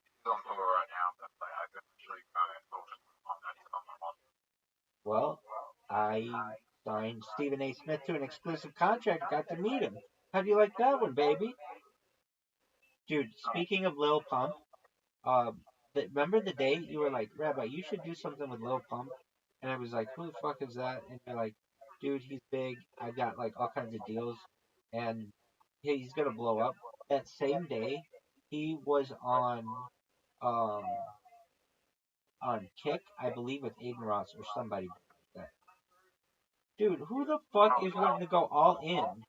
he's on tour right now, but like, I can actually go and talk to him on that. He's on my mind. Well, I signed Stephen A. Smith to an exclusive contract. Got to meet him. How do you like that one, baby? Dude, speaking of Lil Pump, remember the day you were like, Rabbi, you should do something with Lil Pump? And I was like, who the fuck is that? And you're like, dude, he's big. I got like all kinds of deals, and he's gonna blow up. That same day, he was on Kick, I believe, with Aiden Ross or somebody like that. Dude, who the fuck is wanting to go all in?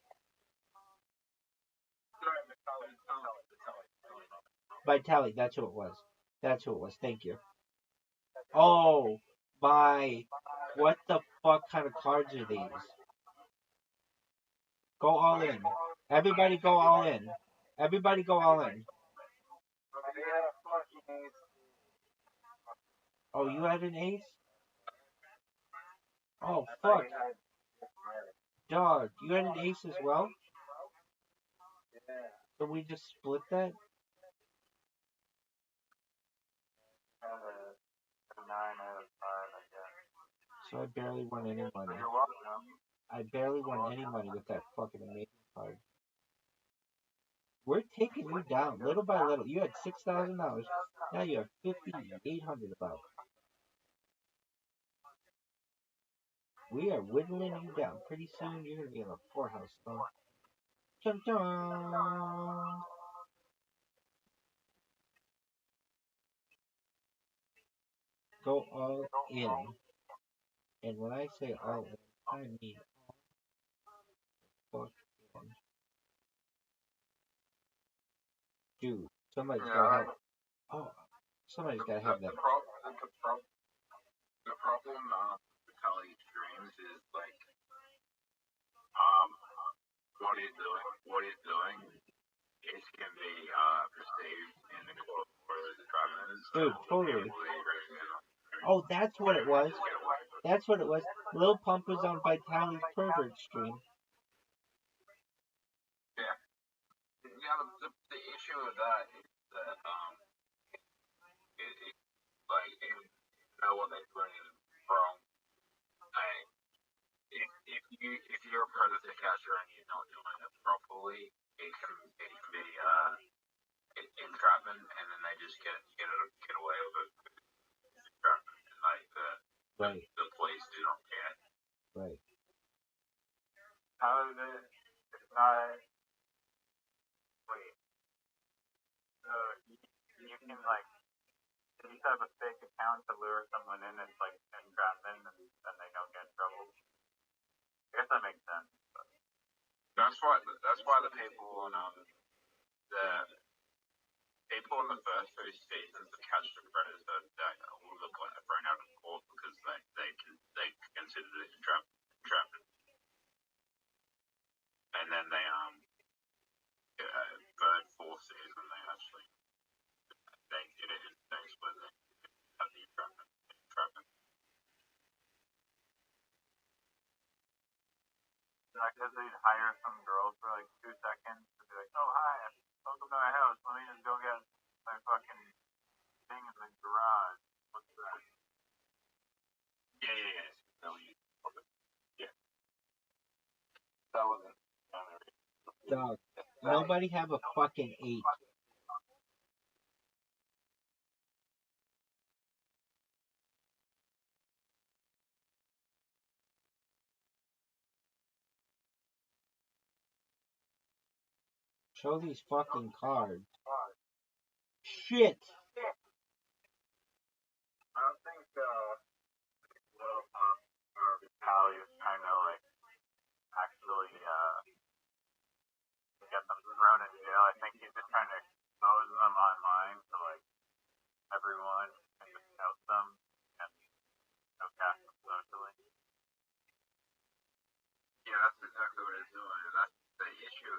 Vitaly, that's who it was. That's who it was. Thank you. Oh my! What the fuck kind of cards are these? Go all in. Everybody go all in. Everybody go all in. Oh, you had an ace? Oh, fuck. Dog, you had an ace as well? So we just split that? out of 5, I guess. So I barely won any money. You're welcome. I barely won any money with that fucking amazing card. We're taking you down little by little. You had $6,000. Now you have $5,800 about. We are whittling you down. Pretty soon you're gonna be in a poorhouse, son. Chum chum. Go all in. And when I say all in, I mean all fuck in. Dude, somebody's gotta have. Oh, somebody's gotta have that. The problem with college dreams is like, what he's doing is can be perceived in the quote or the driving. Dude, totally. Oh, that's what it was. That's what it was. Lil Pump was on Vitali's pervert stream. Yeah. Yeah, the issue with that is that it like you know what they're doing is wrong. Like if you're a predator catcher and you're not doing it properly, it can be entrapment, and then they just get away with it. Entrapment, and like the police do not care. Right. How is it? It's not. Wait. So you can like, if you have a fake account to lure someone in, it's like entrapment, and then they don't get in trouble. I guess that makes sense. But. That's why the people on the first 2 seasons of Catch the Predator that all look like they're thrown out of court because they considered it entrapment. And then they third, 4th season they actually they did it in things where they had the entrapment. Because they'd hire some girls for like 2 seconds to be like, oh hi, welcome to my house. Let me just go get my fucking thing in the garage. What's that? Yeah. Yeah. That wasn't. Dog. Nobody have a fucking 8. Show these fucking cards. Shit! I don't think Lil Pump or Vitaly was trying to like actually get them thrown in jail. I think he's just trying to expose them online to like everyone and just note them and cast them socially. Yeah, that's exactly what he's doing, and that's the issue.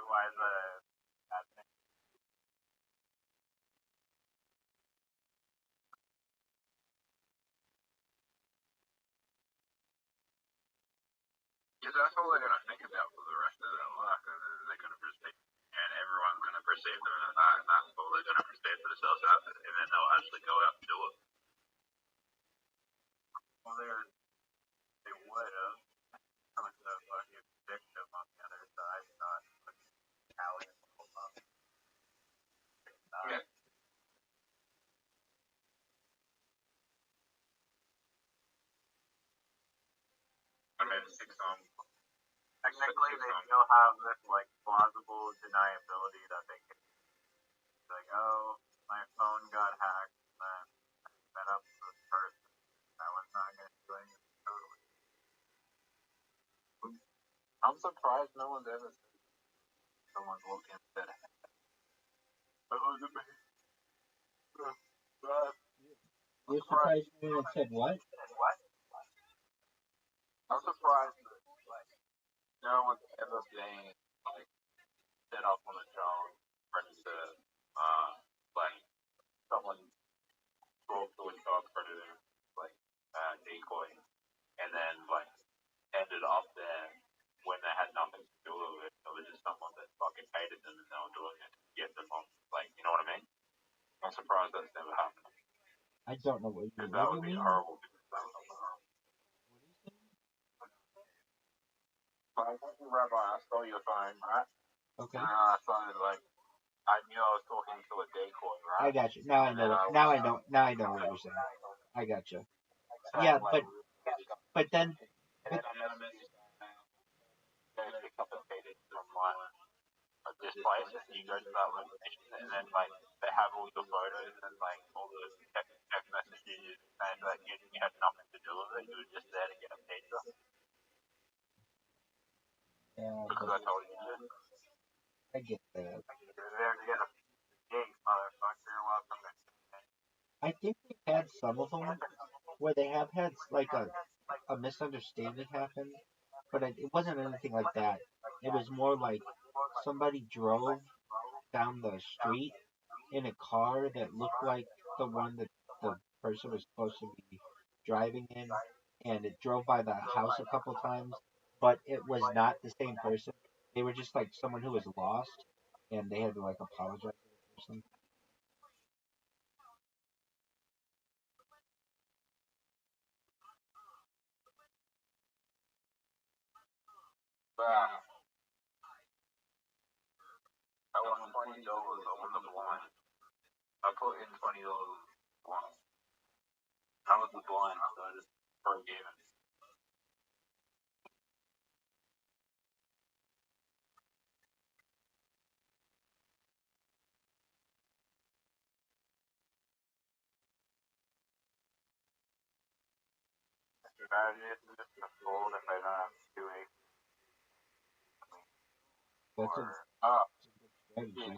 Why is that happening? Because that's all they're going to think about for the rest of their life, and then they're going to perceive, and everyone's going to perceive them as that, and that's all they're going to perceive themselves as, and then they'll actually go out and do it. Well, they would have. With the fucking victim on the other side, not fucking Callie and Lil Pump. Yeah. Technically, they still have this like plausible deniability that they can like, oh, my phone got hacked, and I set up this person. I was not going to do anything totally. I'm surprised no one's ever said someone's looking at that. You're surprised no one said what? I'm surprised that like no one's ever been like set up on a job predator, like someone broke to a child predator, like decoy, and then like ended up there when they had nothing to do with it. It was just someone that fucking hated them surprised that's never happened. I don't know what you Because mean. that What do would you be mean? horrible. But I went to Rabbi, I stole your phone, right? Okay. And I started like, I knew I was talking to a decoy, I right? got you. Now I know what. Now I know. Now I know what you're saying. I got you. Yeah, but then. And then I met a message saying, pick up a ticket from this place, and you go to that location, and then like they have all your photos and like all the text messages saying that you had nothing to do with it. You were just there to get a pizza. Yeah, Because I told you to. I get that. You're there to get a gig, motherfucker. You're welcome. I think they've had some of them where they have had like a misunderstanding happen, but it wasn't anything like that. It was more like somebody drove down the street in a car that looked like the one that the person was supposed to be driving in, and it drove by the house a couple times, but it was not the same person. They were just like someone who was lost, and they had to like apologize to the person. But I lost $20 on the blind. I put in $20 once. I was the blind, so I just broke even. Imagine if it's just a fold if I don't have 2 weeks. That's Or, a strategy.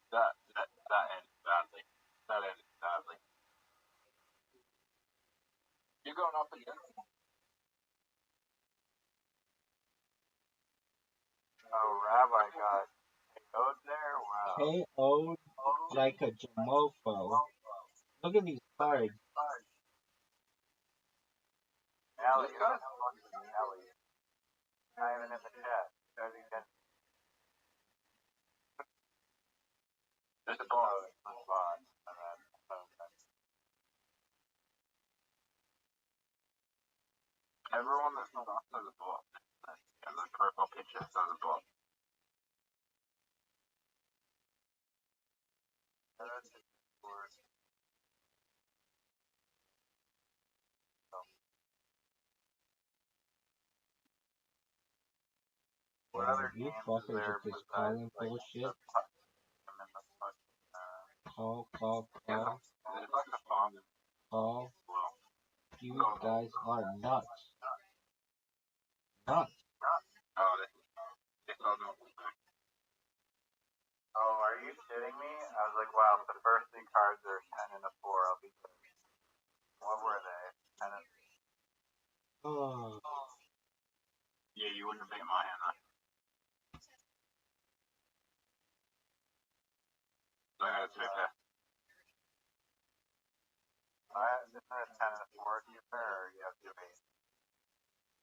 yeah, that ended badly. That ended badly. You're going up again? Oh, Rabbi got KO'd there? Wow. KO'd like a jamofo. Look at these cards. Ellie, this guy's fucking Ellie. Not even in the chat. There's a ball. Everyone that's not us has a bot. And the profile picture has a bot. What other You games fuckers is there with this besides calling like bullshit. Call. Call. There's like a farm Call. well. You guys are nuts. Nuts. Oh, this doesn't. Oh, are you kidding me? I was like, wow, the first 3 cards are 10 and a 4. I'll be good. What were they? 10 and... Oh. Yeah, you wouldn't have beat my hand though. So I had 2 pair. Isn't it 10 and a 4 you pair, or you have 2 8?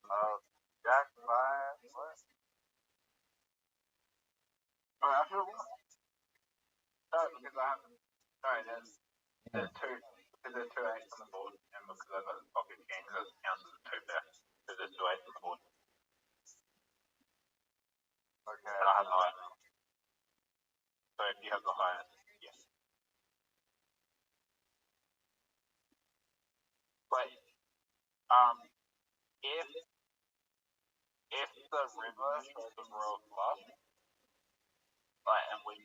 Oh, Jack 5? What? Oh, after what? No, because I have... Sorry, there's 2... Because there's 2 8s on the board, and because I've got the pocket king, that counts as a 2 pair. Because there's 2 8s on the board. Okay. And I have the highest. So if you have the highest, yes. Wait, if the river shows a royal flush, like, and we,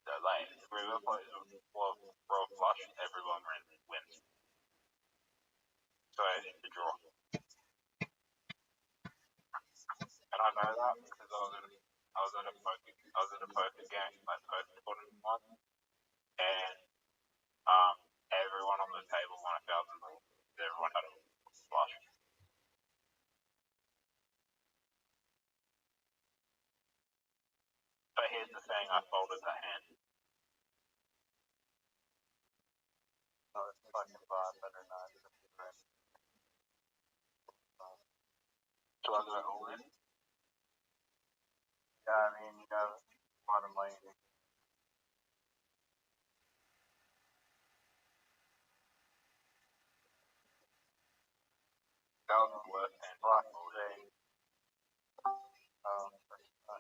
like, the river plays a royal flush, everyone wins. So it's a draw. And I know that because I was at a poker game, like poker tournament once, and everyone on the table won $1,000. Everyone had a flush. But here's the thing, I folded the hand. Oh, it's fucking bad, better not. Do I go all in? Yeah, I mean, you got a lot of money.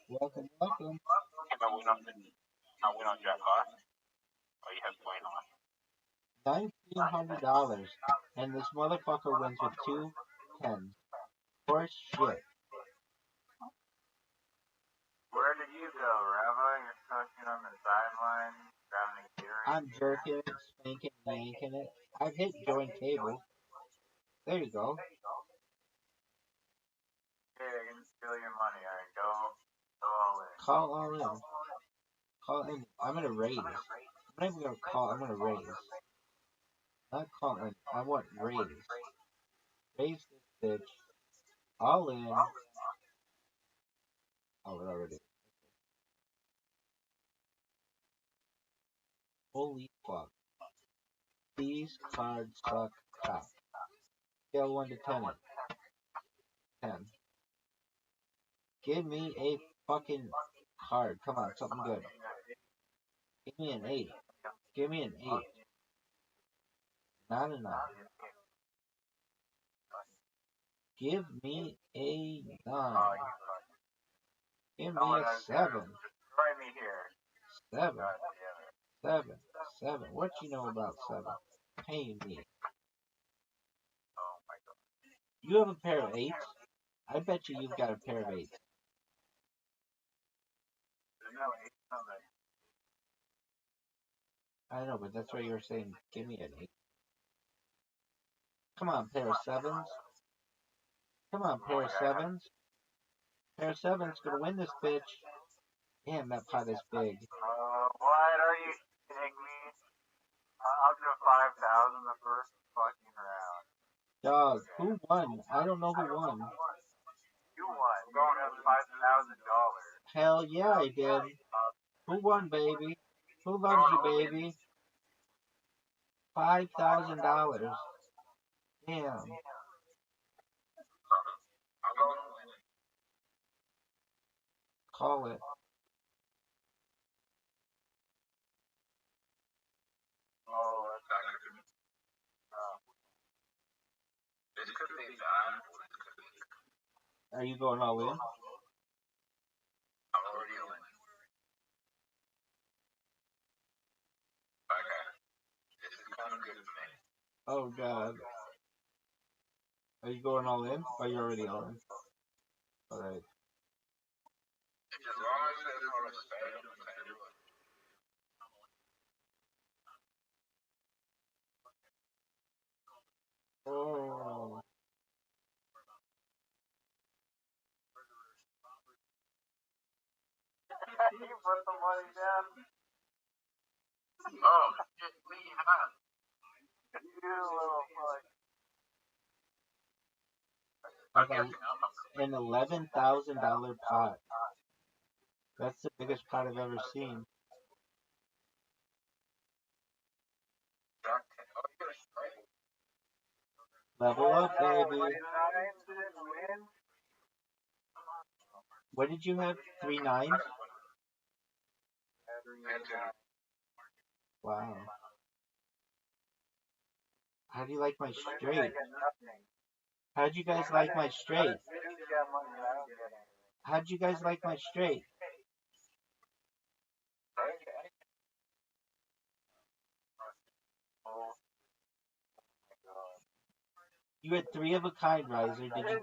Welcome, welcome. $1,900, and this motherfucker wins with 2 tens. Horse shit. Where did you go, Rabbi? You're talking on the sideline, grabbing gear. I'm jerking it, spanking, yanking it. I've hit join table. There you go. Okay, I can steal your money. Alright, go all in. Call all in. Call in. I'm gonna raise. I'm not even gonna call. I'm gonna raise. Not call in. I want raise. Raise this bitch. All in. Oh, it already. Holy fuck. These cards suck cock. Scale 1 to 10. 10. Give me a fucking card. Come on, something good. Give me an 8. Give me an 8. Not enough. Give me a 9. Give me a 7. Right me here. 7. 7. 7. What you know about 7? Pay me. Oh my god. You have a pair of 8s? I bet you've got a pair of 8s. There's no 8 on the. I know, but that's why you were saying, give me an 8. Come on, pair of 7s. Come on, pair of 7s. Pair of 7s gonna win this bitch. Damn, that pot is big. What are you kidding me? I'll do 5,000 the first fucking round. Dog, who won? I don't know who won. You won. Going up $5,000. Hell yeah, I did. Who won, baby? Who loves you, baby? $5,000. Damn. Call it. Oh, this could be bad. Are you going all in? I'm already in. Okay. This is kind of good for me. Oh god. Are you going all in? Or are you already all in? Alright. As long as there's no respect, I can do it. Oh. You put the money down. Oh, just leave up. You little fuck. I got an $11,000 pot. That's the biggest pot I've ever seen. Level up, baby. What did you have? 3 9s? Wow. How do you like my straight? How'd you guys like my straight? How'd you guys like my straight? You had 3 of a kind, Riser. Did you?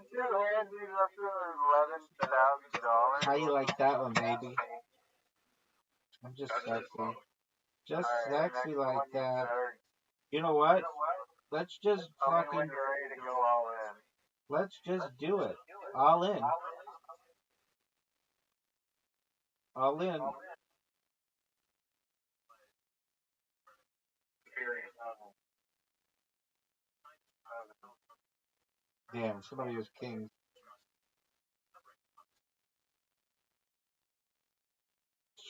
How you like that one, baby? I'm just sexy. Just sexy like that. You know what? Let's just fucking. Let's just do it. All in. All in. Damn, somebody was king.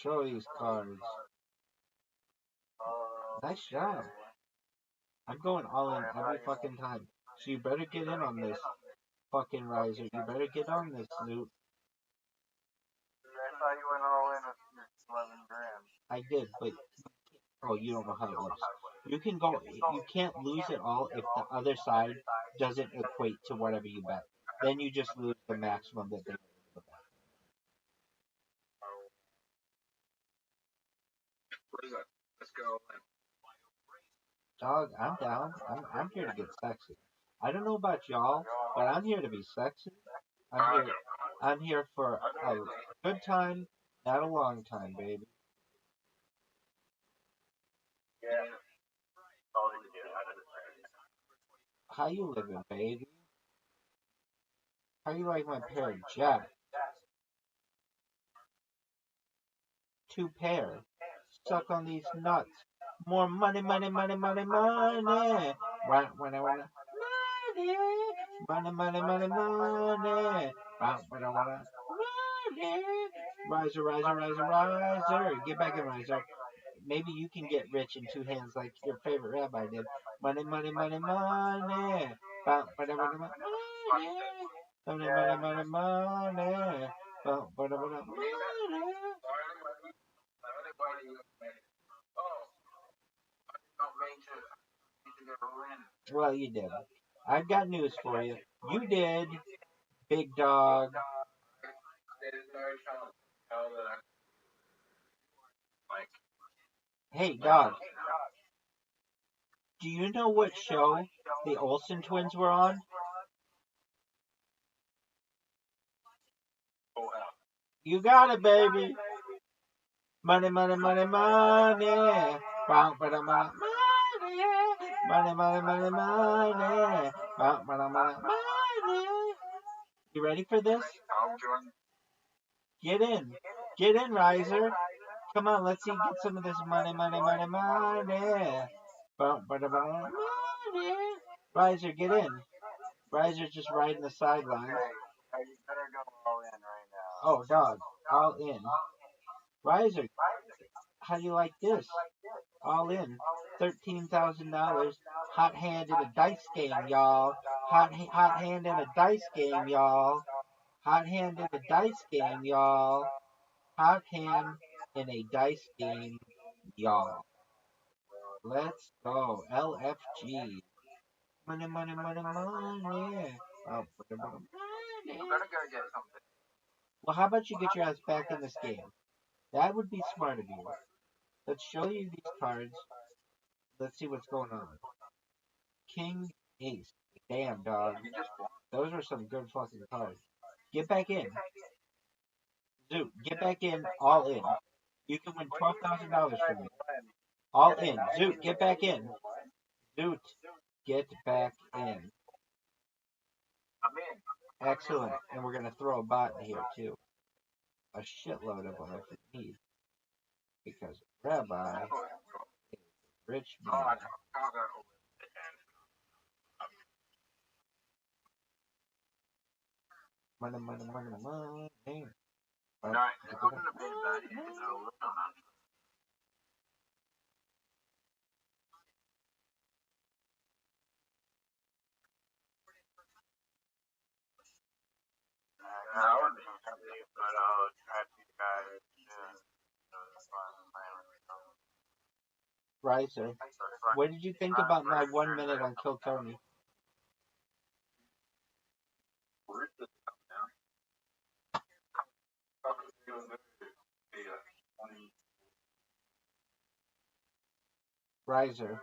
Show these cards. Nice job. I'm going all in every fucking time. So you better get in on this, fucking Riser. You better get on this, Snoop. I thought you went all in with 11 grand. I did, but oh, you don't know how it works. You can go. You can't lose it all if the other side doesn't equate to whatever you bet. Then you just lose the maximum that they were able to bet. What is that? Let's go. Dog, I'm down. I'm here to get sexy. I don't know about y'all, but I'm here to be sexy. I'm here for a good time, not a long time, baby. Yeah. All they do. How you living, baby? How you like my pair of jets? 2 pair. Suck on these nuts. More money, money, money, money, money. Money, money, money, money. Money, money, money, money. Riser, riser, riser, riser. Get back in, riser. Maybe you can get rich in 2 hands like your favorite rabbi did. Money, money, money, money. Money, money, money, money. Money, money, money, money. Well, you did. I've got news for you. You did, big dog. Hey, dog. Do you know what show the Olsen twins were on? You got it, baby. Money, money, money, money. Money, money, money, money, money, money. You ready for this? Get in. Get in, Riser. Come on, let's see. Get some of this money, money, money, money. Money. Riser, get in. Riser's just riding the sidelines. You better go all in right now. Oh, dog. All in. Riser, how do you like this? All in. $13,000. Hot hand in a dice game, y'all. Hot hand in a dice game, y'all. Hot hand in a dice game, y'all. Hot hand in a dice game, y'all. Let's go. LFG. Money, money, money, money. Oh, You better go get something. well, how about you get your ass back in this game? That would be smart of you. Let's show you these cards. Let's see what's going on. King, Ace. Damn, dog. Those are some good fucking cards. Get back in. Zoot, get back in. All in. You can win $12,000 from me. All in. Zoot, get back in. Zoot, get back in. Excellent. And we're going to throw a bot in here, too. A shitload of them if you need. Because Rabbi is a rich man. Money, money, money, money. Riser, what did you think about my 1 minute on Kill Tony? Riser.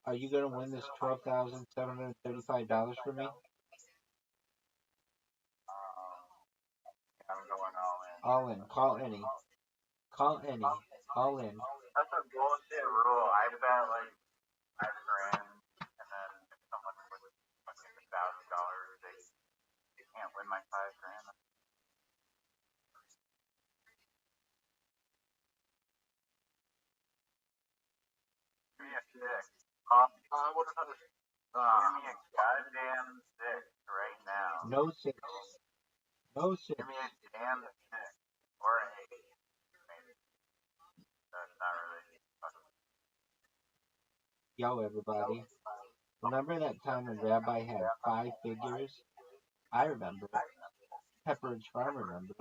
Are you going to win this $12,735 for me? I'm going all in. All in. Call any. Call any. All in. That's a bullshit rule. I bet like $5,000, and then if someone with fucking $1,000, they can't win my $5,000. Give me a 6. I would have had a. Give me a goddamn 6 right now. No 6. No 6. Give me a damn 6 or an 8. Maybe. That's not really. Yo, everybody. Remember that time when Rabbi had 5 figures? I remember. Pepperidge Farm remembers.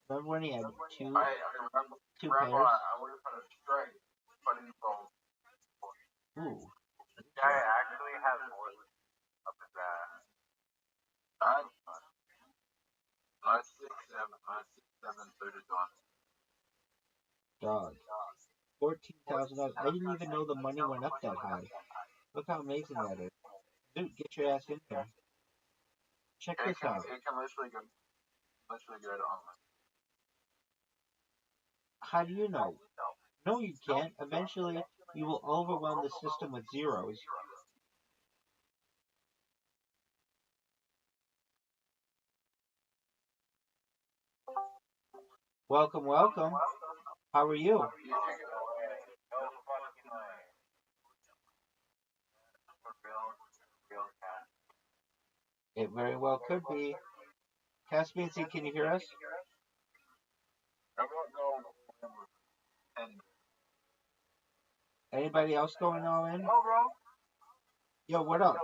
Remember when he had two I remember pairs? Rabbi, I would have had a strike. But in both. Ooh. This guy actually has more up his ass. I'm 6'7", so did Don. Dog. $14,000. I didn't even know the money went up that high. Look how amazing that is. Dude, get your ass in there. Check this out. It can literally go to online. How do you know? No, you can't. Eventually, you will overwhelm the system with zeros. Welcome, welcome. How are you? It very well could be. Caspiancy, can you hear us? Anybody else going all in? Yo, what up?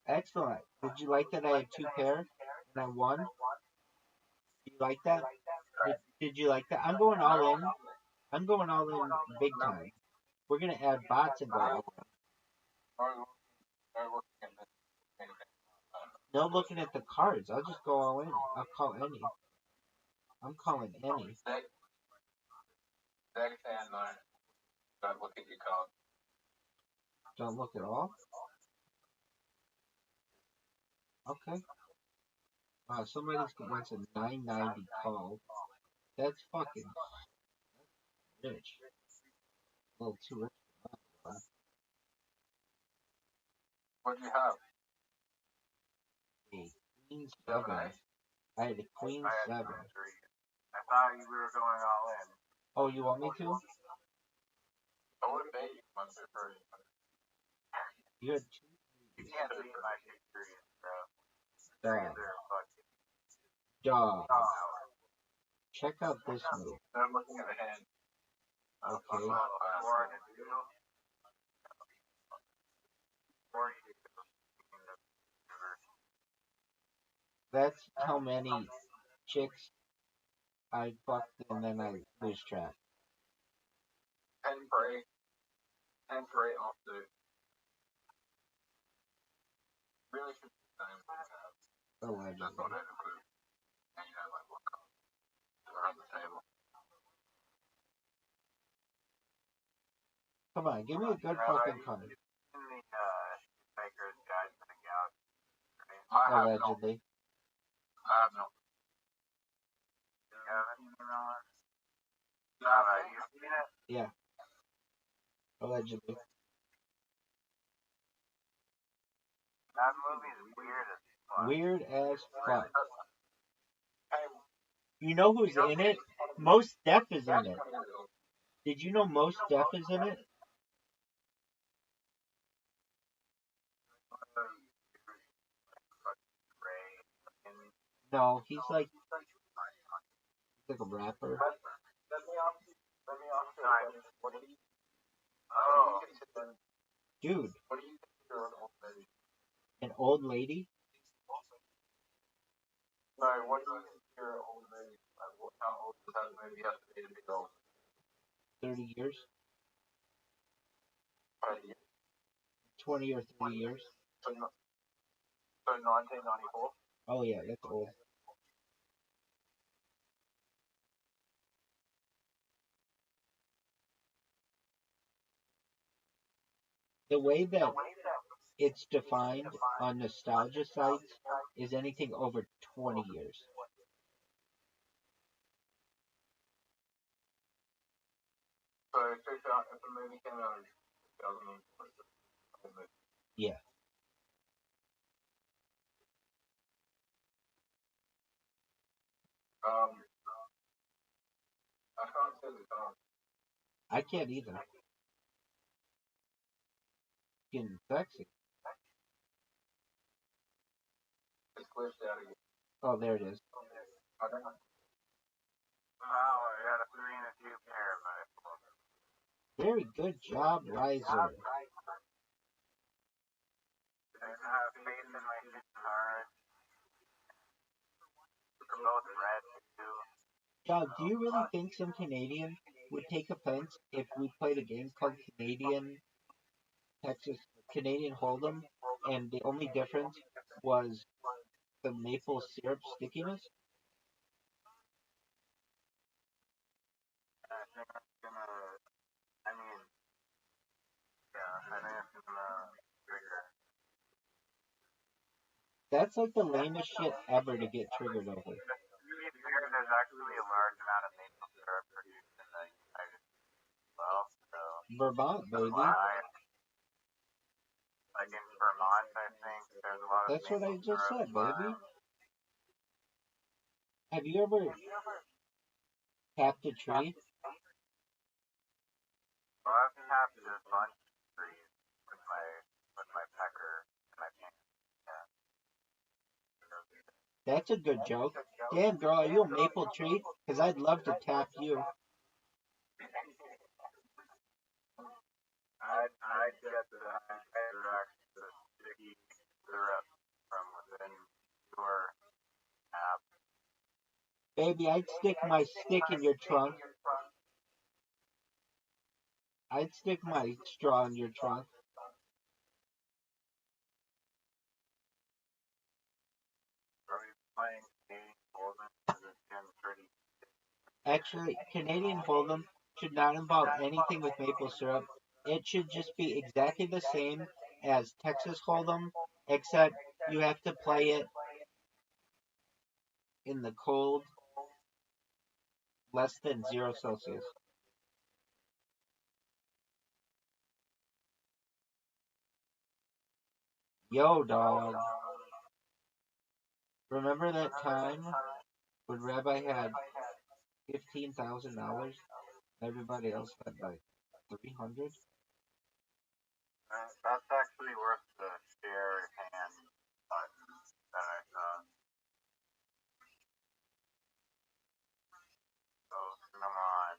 Excellent. Did you like that I had two pairs and I won? Did you like that? Did you like that? I'm going all in. I'm going all in big time. We're gonna add bots and go all in. No looking at the cards. I'll just go all in. I'll call any. I'm calling any. Don't look at your card. Don't look at all? Okay. Wow, somebody wants a 990 call. That's fucking rich. A little too rich for that. What do you have? A queen 7. I had a queen 7. I thought you were going all in. Oh, you want me to? I would have bet you once at first. You had two. You can't beat my experience, bro. Dog. Check out this move. I'm looking at the hand. Okay. That's how many chicks I fucked and then I lose track. And pray off the really should be time to have. Allegedly. That's what I include. And you know, like what comes around the table. Come on, give me a good fucking card. In the Maker's Guide to the Galaxy. Allegedly. I have no. You haven't seen it? Have you seen it? Yeah. Allegedly. That movie is weird as fuck. Weird as fuck. You know who's in it? Most Def is in it. Did you know Most Def is in it? No, he's like a rapper. Dude. An old lady? Sorry, what do you consider an old lady? How old does that maybe have to be to be old? 30 years? 20 years. 20 or 30 years? So 1994? Oh yeah, that's old. The way that it's defined on nostalgia sites is anything over 20 years. So if the movie came out in 2004. Yeah. I can't say the time. I can't either. Getting sexy. It's glitched out again. Oh, there it is. I don't know. Wow, I got a 3 and a 2 pair, mate. Very good job, Riser. I have faith in my hard. both red too. Dog, do you really think some Canadian would take offense if we played a game called Canadian Hold'em, and the only difference was the maple syrup stickiness? I think it's gonna. I mean, yeah, I think it's gonna trigger. That's like the lamest shit ever to get triggered over. To be fair, there's actually a large amount of maple syrup produced in the United States as well, so Vermont, that's baby. why. Like in Vermont, I think there's a lot of That's what I maple just syrup said, baby. farms. Have you ever tapped a tree? Well, I've tapped a bunch of trees with my pecker and my pan. Yeah. That's a good joke. Damn, girl, are you a maple tree? Because I'd love to tap you. I'd get the extract the sticky syrup from within your app. Baby, I'd stick my stick in your trunk. I'd stick my straw in your trunk. Are we playing Canadian Hold'em? Because it's getting pretty. Actually, Canadian Hold'em should not involve anything with maple syrup. It should just be exactly the same as Texas Hold'em, except you have to play it in the cold, less than 0 Celsius. Yo, dog. Remember that time when Rabbi had $15,000? Everybody else had like 300. That's actually worth the share hand button that I saw. So come on.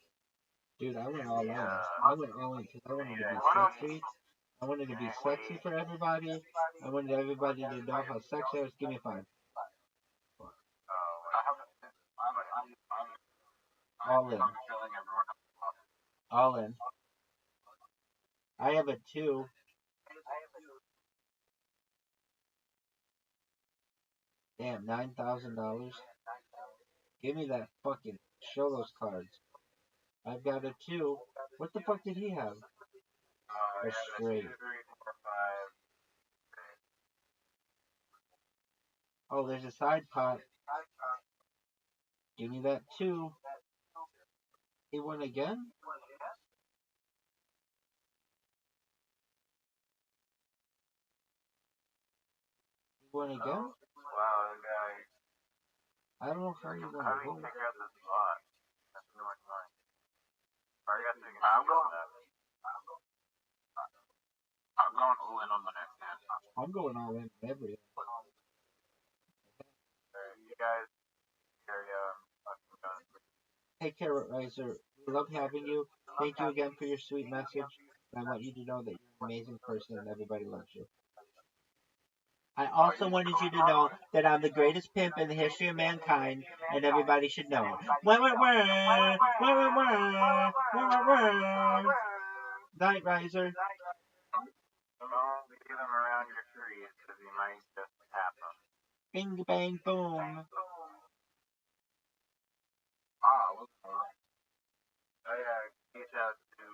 Dude, I went all in. I went all in because I wanted to be sexy. I wanted to be sexy for everybody. I wanted everybody to know how sexy I was. Give me 5. All in. All in. I have a 2. Damn, $9,000. Give me that fucking. Show those cards. I've got a 2. What the fuck did he have? A straight. Oh, there's a side pot. Give me that 2. He won again? He won again? Wow, guy. I don't know how you won. How do you figure out this spot? That's really annoying. I guess I'm going all in on the next hand. I'm going all in every. You guys carry Hey, Carrot Riser, we love having you. Thank you again for your sweet message. I want you to know that you're an amazing person and everybody loves you. I also wanted you to know that I'm the greatest pimp in the history of mankind, and everybody should know it. Night Riser. Don't leave them around your trees because you might just tap them. Bing bang boom. Oh yeah, reach out to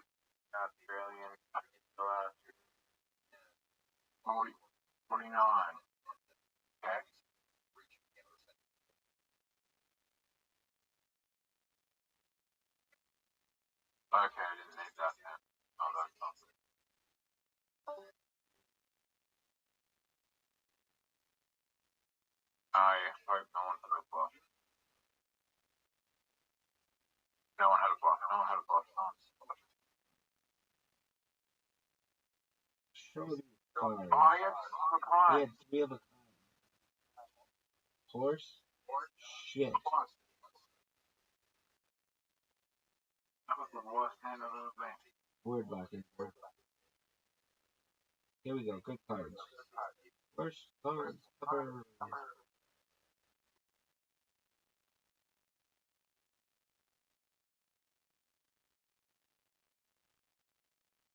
Australian 49. Okay. Okay, I didn't make that then. Oh, that's something. Oh yeah, sorry, no one had a bluff. No one had a bluff. No one had a bluff. Show these cards. Oh, yes, He had 3 of a kind. Horse? Shit. That was the worst hand I've ever played. Word locking. Here we go. Good cards. First cards cover.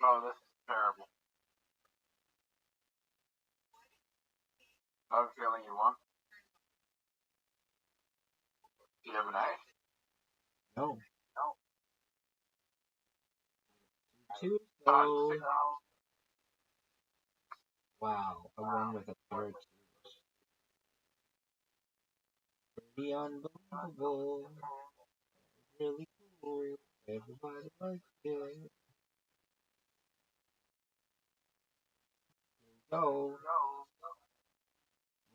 Oh, this is terrible. I have a feeling you won. Do you have an A? No. No. Two. Oh, So, wow, I won with a pair of twos. Pretty unbelievable. Really cool. Everybody likes it. Go.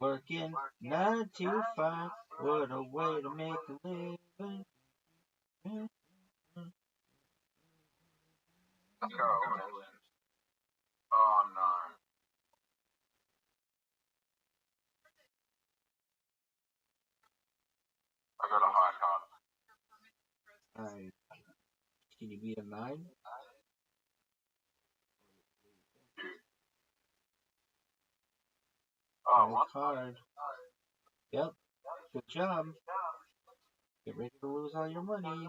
Working 9 to 5. What a way to make a living. let's go. Oh, no. I got a high card. Alright. Can you beat a 9? Oh, High what? card. Yep. Good job. Get ready to lose all your money.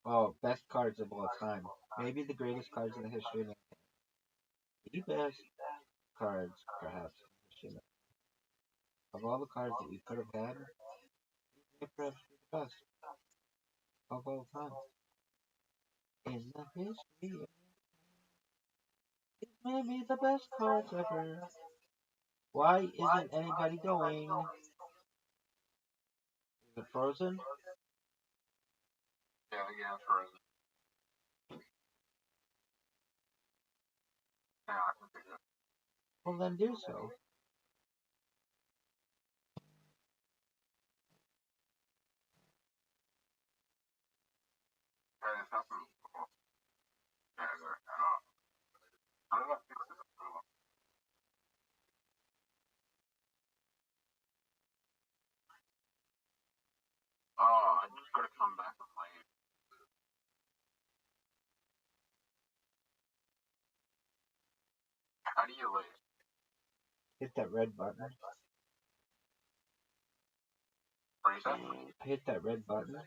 Oh, best cards of all time. Maybe the greatest cards in the history of mankind. The best cards, perhaps, in the history of all the cards that we could have had. May perhaps be the best of all time. In the history of it may be the best cards ever. Why isn't anybody going? Is it frozen? Yeah, the game's frozen. Yeah, I can fix it. Well, then do so. Yeah, there's nothing. Yeah, there. How did I fix this? Oh, I just gotta come back and leave. How do you leave? Hit that red button. Reset? Hit that red button. Okay.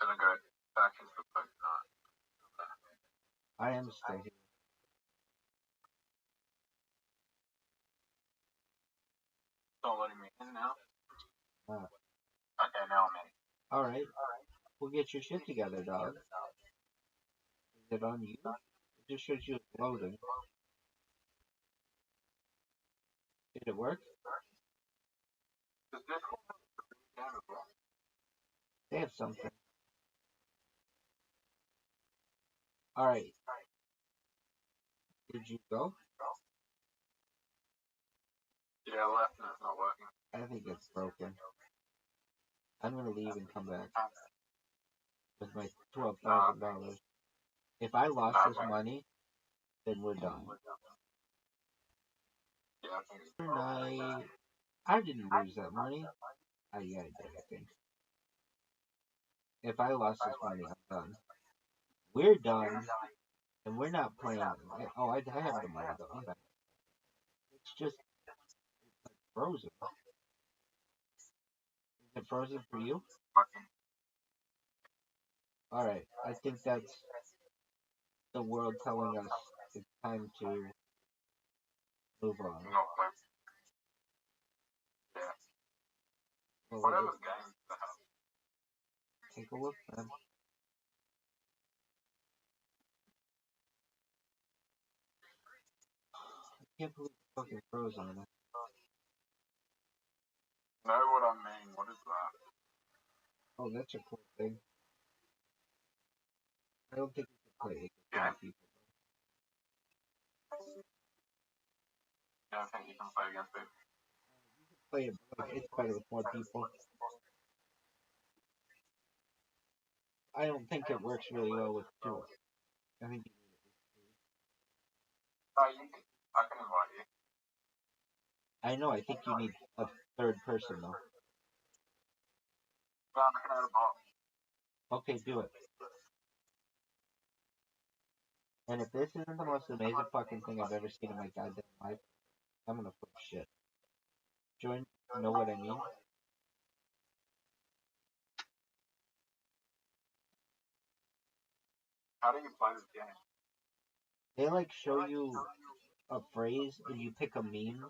Then I go back into the book. I am still here. Not letting me in now. Ah. Okay, now I'm in. Alright. We'll get your shit together, dog. Is it on you? It just shows you it's loading. Did it work? Does Discord have a game as well? They have something. Alright. Did you go? Yeah, left and it's not working. I think it's broken. I'm gonna leave and come back with my $12,000. If I lost this money, then we're done. Yeah, I think it's Good night. I didn't lose that money. Yeah, I did, I think. If I lost this money, I'm done. We're done, and we're not playing. Oh, I have the money though. I'm back. It's just frozen. Is it frozen for you? working. Alright, I think that's the world telling us it's time to move on. Not playing. Yeah. Well, Whatever we'll just game they have. take a look then. I can't believe it's fucking frozen. Know what I mean? What is that? Oh, that's a cool thing. I don't think we can play it with Yeah. 5 people. Yeah, I think you can play against it. Play it, but it's better with more people. I don't think it works really well with 2. I think Oh, you can. I can invite you. I know. I think you need a 3rd person though. No, I can add a bot. Okay, do it. And if this isn't the most amazing fucking thing I've ever seen in my goddamn life, I'm gonna flip shit. Join, know what I mean? How do you play this game? They like show you a phrase and you pick a meme,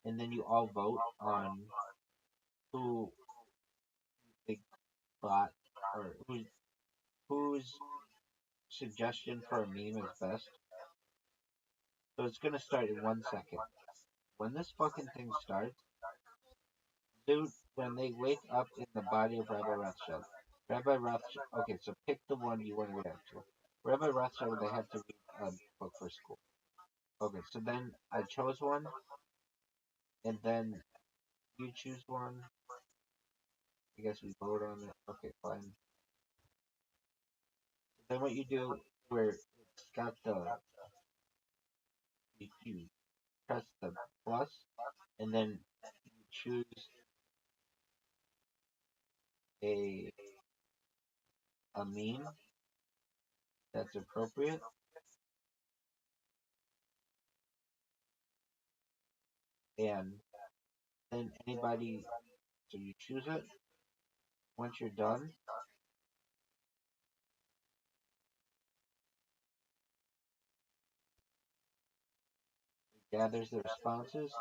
and then you all vote on who you think thought or whose suggestion for a meme is best. So it's gonna start in 1 second. When this fucking thing starts, dude, when they wake up in the body of Rabbi Rothschild. Rabbi Rothschild, okay, so pick the one you want to react to. Rabbi Rothschild, they have to read a book for school. Okay, so then I chose one, and then you choose one. I guess we vote on it. Okay, fine. Then what you do, where it's got you press the plus, and then you choose a a meme that's appropriate, and then anybody, so you choose it. Once you're done, it gathers the responses,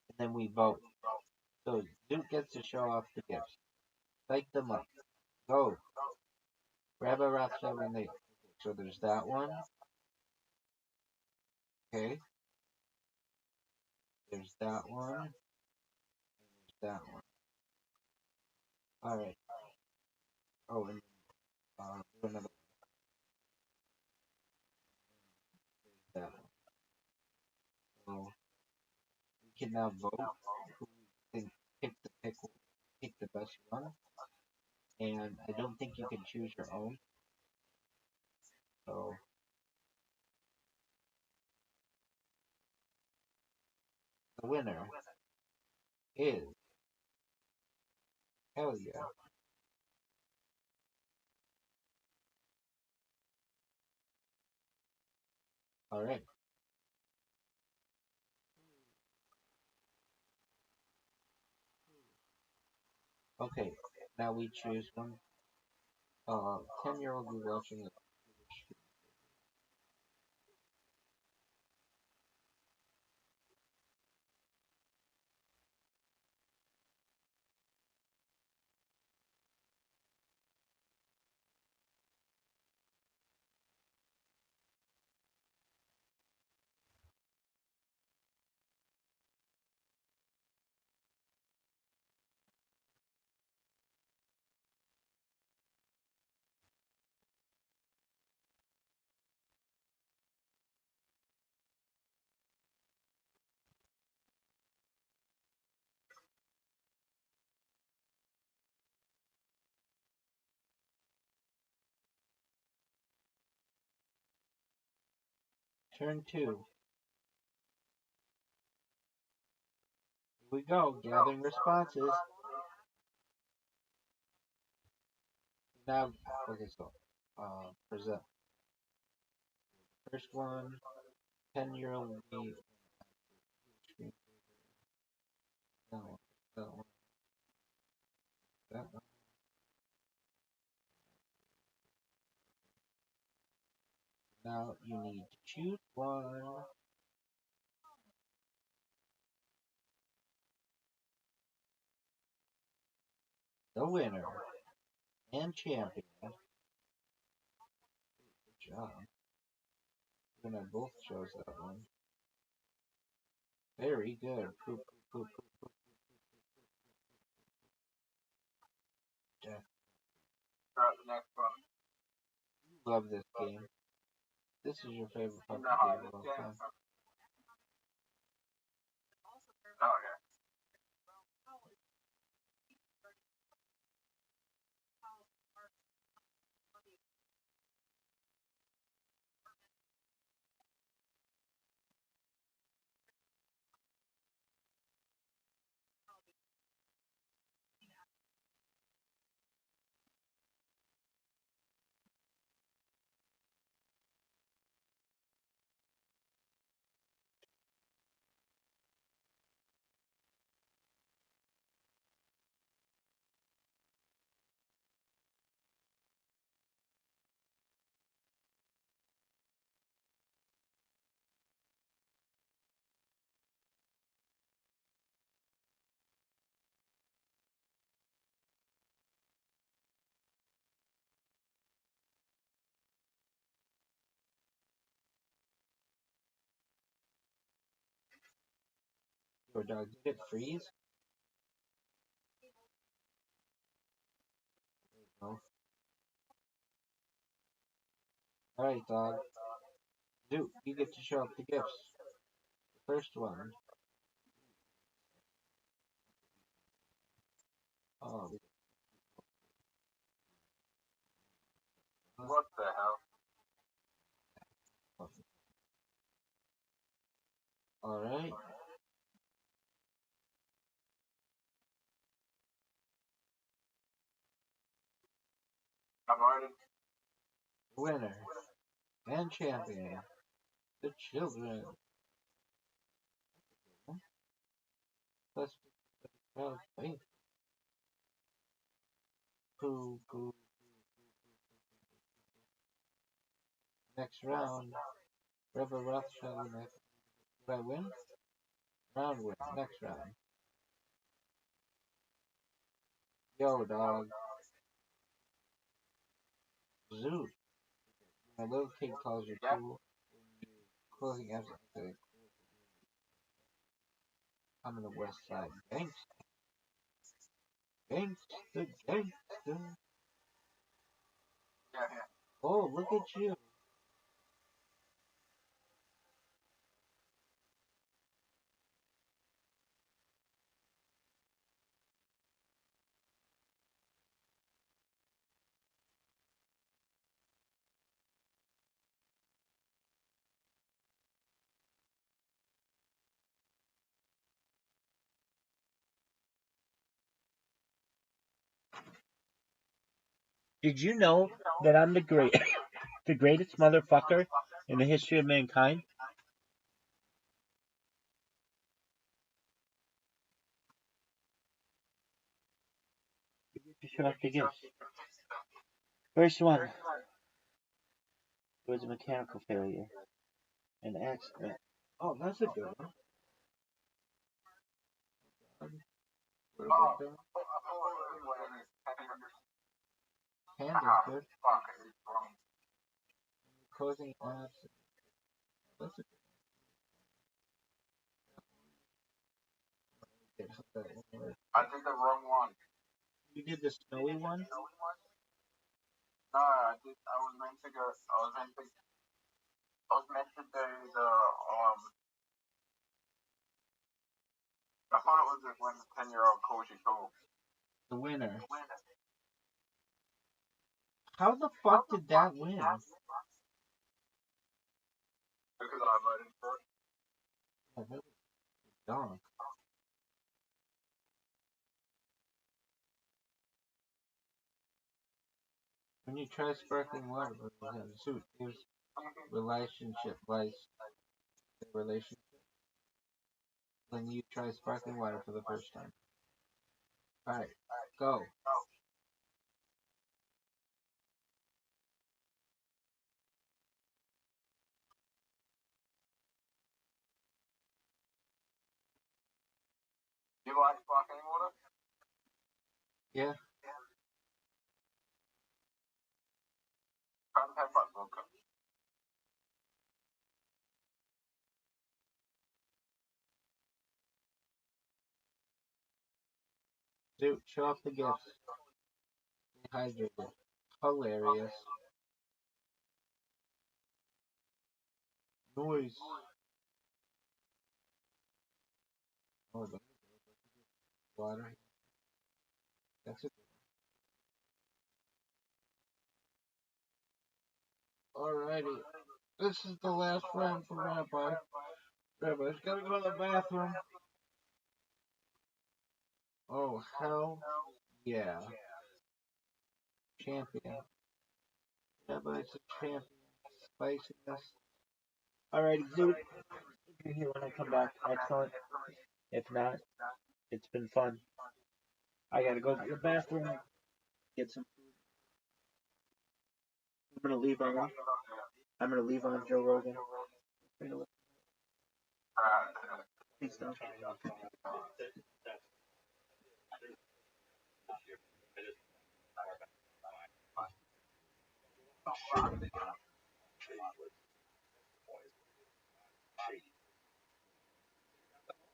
and then we vote. So Duke gets to show off the gifts. Psych them up. Go. Rabbi Rothschild when they. So there's that one. Okay. There's that one. There's that one. Alright. Oh, and do another one. That one. So we can now vote who we think pick the best one. And I don't think you can choose your own. So the winner is hell yeah. Alright. Okay. Now we choose one. 10-year-old will be watching it. Turn 2. Here we go. Gathering responses. Now, okay, so, present. First one, 10-year-old me. That one, that one, that one. Now you need to choose one. The winner and champion. Good job. And I both chose that one. Very good. Poop, poop, poop, poop, poop. Start the next one. Love this game. This is your favorite fucking You know how game this of all game? time. Oh yeah. Yo, dog, did it freeze? No. Alright, dog. Dude, you get to show off the gifts. The first one. Oh, What the hell? alright. I'm already. Winner and champion. The children. Plus, faith. Poo, poo. Next round. Rabbi Rothschild. Did I win? Round win. Next round. Yo, dog. Zoot. My little kid calls you cool. Closing after. I'm in the west side. Gangsta. Gangsta. Gangsta. Yeah. Oh, look at you. Did you know that I'm the the greatest motherfucker in the history of mankind? To show off the gifts. First one was a mechanical failure, an accident. Oh, that's a good one. What about that? Panda's good. Closing apps. That's a good one. I did the wrong one. You did the snowy one? No, I did. I was meant to go. I was meant to do the I thought it was when the 10-year-old calls you cool. The winner. How the fuck did that win? Because I voted for it. Oh, that was dumb. When you try sparkling water, Zoot gives relationship life relationship. When you try sparkling water for the first time. Alright, go. You like sparkling water? Yeah. Can't have much vodka. Zoot, show off the gifts. Stay hydrated. Hilarious. Noise. Oh, the water. That's a Alrighty. This is the last round for Rabbi. Rabbi's gotta go to the bathroom. Oh, hell yeah. Champion. Rabbi's a champion. Spiciness. Alrighty, Zoot. If you're here when I come back, excellent. If not, it's been fun. I gotta go to the bathroom, get some food. I'm gonna leave on Joe Rogan. Peace out.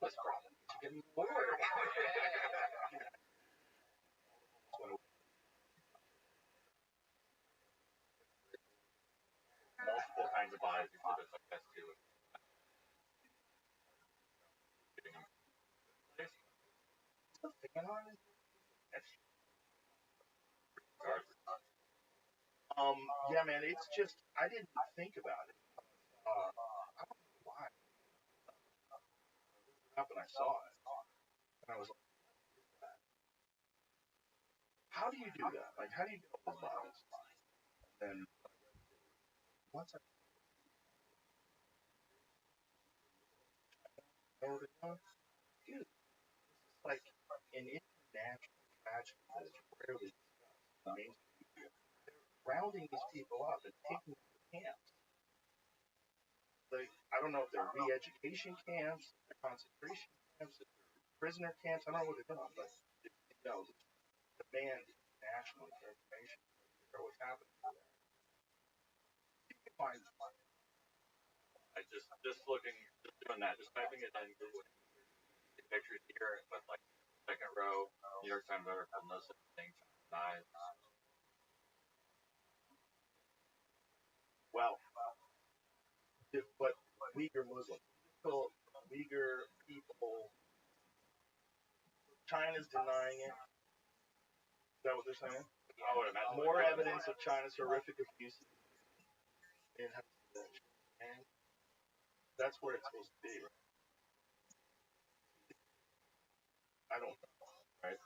Let's Good lord. Multiple kinds of bodies exhibit like this too. The fan on it? Yeah, man, it's just I didn't think about it. I don't know why. Up and I saw it, and I was like, how do you do that? Like, how do you get all those bodies? And once I know what it was, dude, it's like an international tragedy that is rarely discussed. I mean, rounding these people up and taking them to camps. Like, I don't know if they're re-education camps, if they're concentration camps, if they're prisoner camps. I don't know what they're doing, but you know, demand internationally for information or what's happening. You can find. I just looking, just doing that, just typing it in Google. Pictures here, but like second row, New York Times article, no such thing. Nice. Well, but Uyghur Muslims, Uyghur people, China's denying it. Is that what they're saying? I would imagine. More evidence of China's horrific abuses in and that's where it's supposed to be, right? I don't know, right?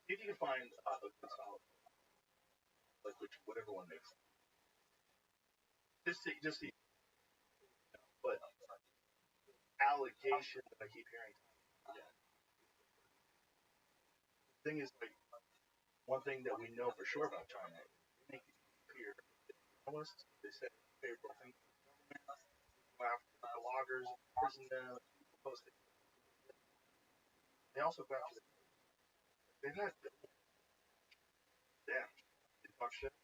See if you can find a good solid, like whatever one makes sense. Just see, but allegation that I keep hearing. Yeah. The thing is, like, one thing that we know for sure about China, they make it clear journalists, they say favorable things go after bloggers, imprison them, post it. They also go after they've had damn they talk shit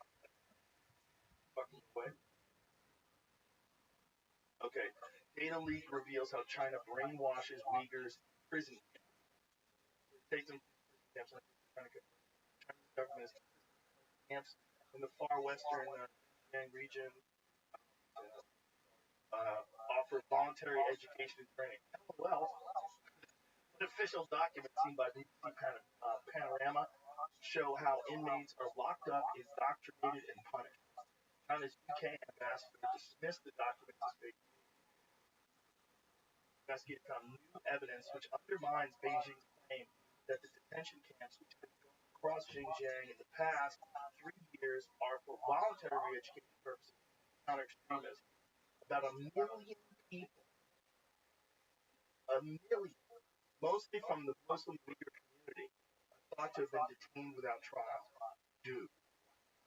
fucking way. Okay. Data leak reveals how China brainwashes Uyghurs in prison takes them to camps like Chinese government camps in the far western region offer voluntary education and training. Well, an official document seen by BBC Panorama show how inmates are locked up, indoctrinated, and punished. China's UK ambassador dismissed the documents as fake. Investigators found new evidence which undermines Beijing's claim that the detention camps, which have been across Xinjiang in the past 3 years, are for voluntary re-education purposes, counter extremism. About 1 million people, 1 million, mostly from the Muslim Uyghur community, are thought to have been detained without trial. Dude,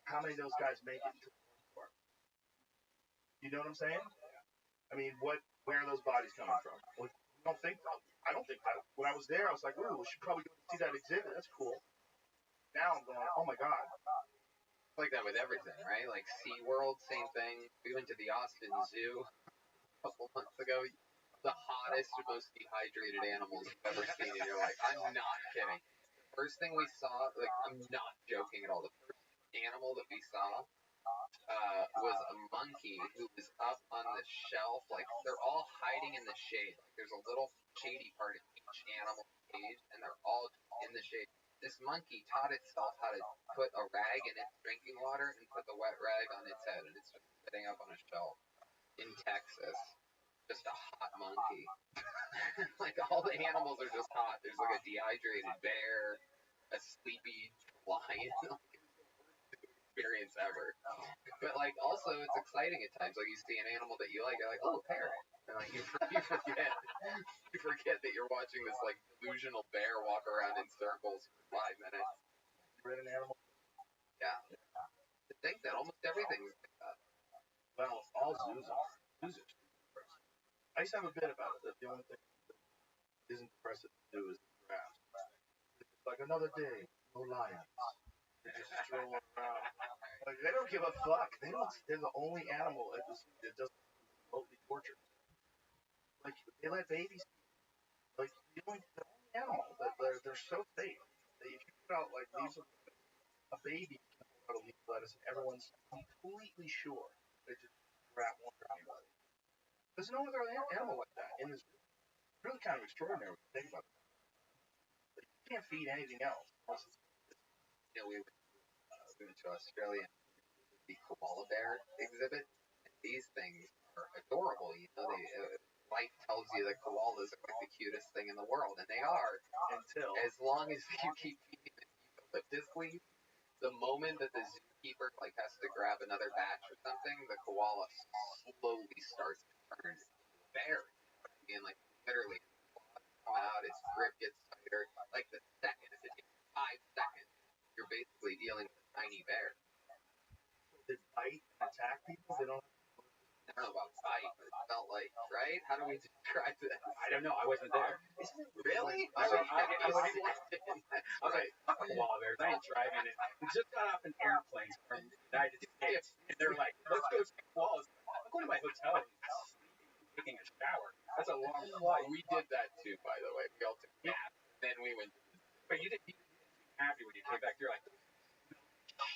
how many of those guys make it into the court? You know what I'm saying? I mean, where are those bodies coming from? Well, I don't think that. When I was there, I was like, ooh, we should probably go see that exhibit. That's cool. Now I'm going, oh my god. Like that with everything, right? Like SeaWorld, same thing. We went to the Austin Zoo a couple months ago. The hottest, most dehydrated animals you've ever seen in your life. I'm not kidding. The first thing we saw, like, I'm not joking at all. The first animal that we saw was a monkey who was up on the shelf. Like, they're all hiding in the shade. Like, there's a little shady part of each animal cage, and they're all in the shade. This monkey taught itself how to put a rag in its drinking water and put the wet rag on its head, and it's just sitting up on a shelf in Texas. Just a hot monkey. Like, all the animals are just hot. There's like a dehydrated bear, a sleepy lion. Experience ever. But like, also it's exciting at times. Like, you see an animal that you like, you're like, oh, parrot. And like, you forget that you're watching this like delusional bear walk around in circles for 5 minutes. You're in an animal. Yeah. To think that almost everything's like that. Well, all zoos are. I used to have a bit about it. That the only thing that isn't impressive to do is the grass. It's like another day, no lions. They're just strolling around. Like, they don't give a fuck. They're the only animal at the zoo that doesn't remotely torture. Like, They let babies, like, the only animal that they're so safe. That if you put out, like, leaves of a baby can pull out a leaf of lettuce, and everyone's completely sure they just grab one or anybody. There's no other animal like that in this. It's really kind of extraordinary when you think about it. But you can't feed anything else. You know, we went to Australia, the koala bear exhibit. And these things are adorable. You know, life tells you that koalas are like the cutest thing in the world, and they are. Until As long as you keep feeding them eucalyptus leaves, the moment that the zookeeper like has to grab another batch or something, the koala slowly starts to turn into a bear. And like literally, come out, its grip gets tighter. Like the second, if it takes 5 seconds, you're basically dealing with a tiny bear. they bite and attack people, they don't. I don't know about bite, but it felt like, right? How do we describe this? I don't know. I wasn't there. Really? I was like, Right. koala bears. I ain't driving it. We just got off an airplane from the United States, and they're like, let's go see koalas. I'm going to my hotel and taking a shower. That's a long flight. We did that too, by the way. We all took naps. Then we went. But you didn't seem happy when you came back. You're like,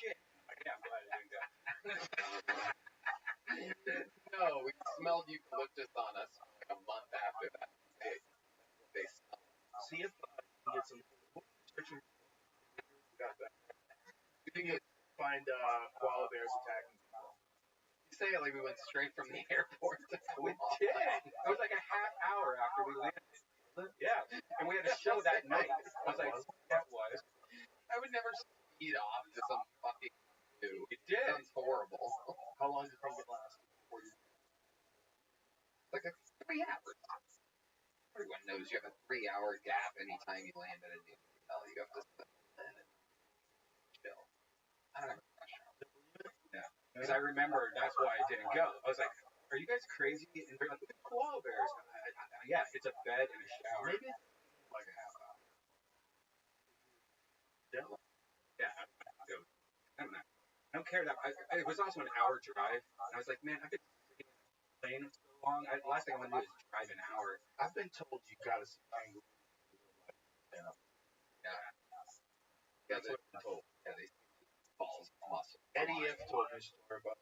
shit. Like, yeah, I'm glad I didn't go. No, we smelled eucalyptus on us for like a month after that. They smelled. See if you can get some. Got that. You think you find koala bears attacking people? You say it like we went straight from the airport to We did. It was like a half hour after we landed. Yeah, and we had a show that night. I was like, that was. I would never speed off to some fucking zoo. It did. Sounds horrible. How long did you think it lasted? Like 3 hours. Everyone knows you have a 3-hour gap anytime you land at a new hotel. You have to sit and chill. I don't have a restaurant. Yeah. Because I remember that's why I didn't go. I was like, are you guys crazy? And they're like, look at koala bears. Yeah, it's a bed and a shower. Maybe it's like a half hour. Yeah, I don't know. I don't care that. It was also an hour drive. And I was like, man, I could sit in a plane so long. Last thing I want to do is drive an hour. I've been told you gotta see kangaroo. Yeah. That's what I've been told. Yeah, they balls of muscle. Eddie F told me a story about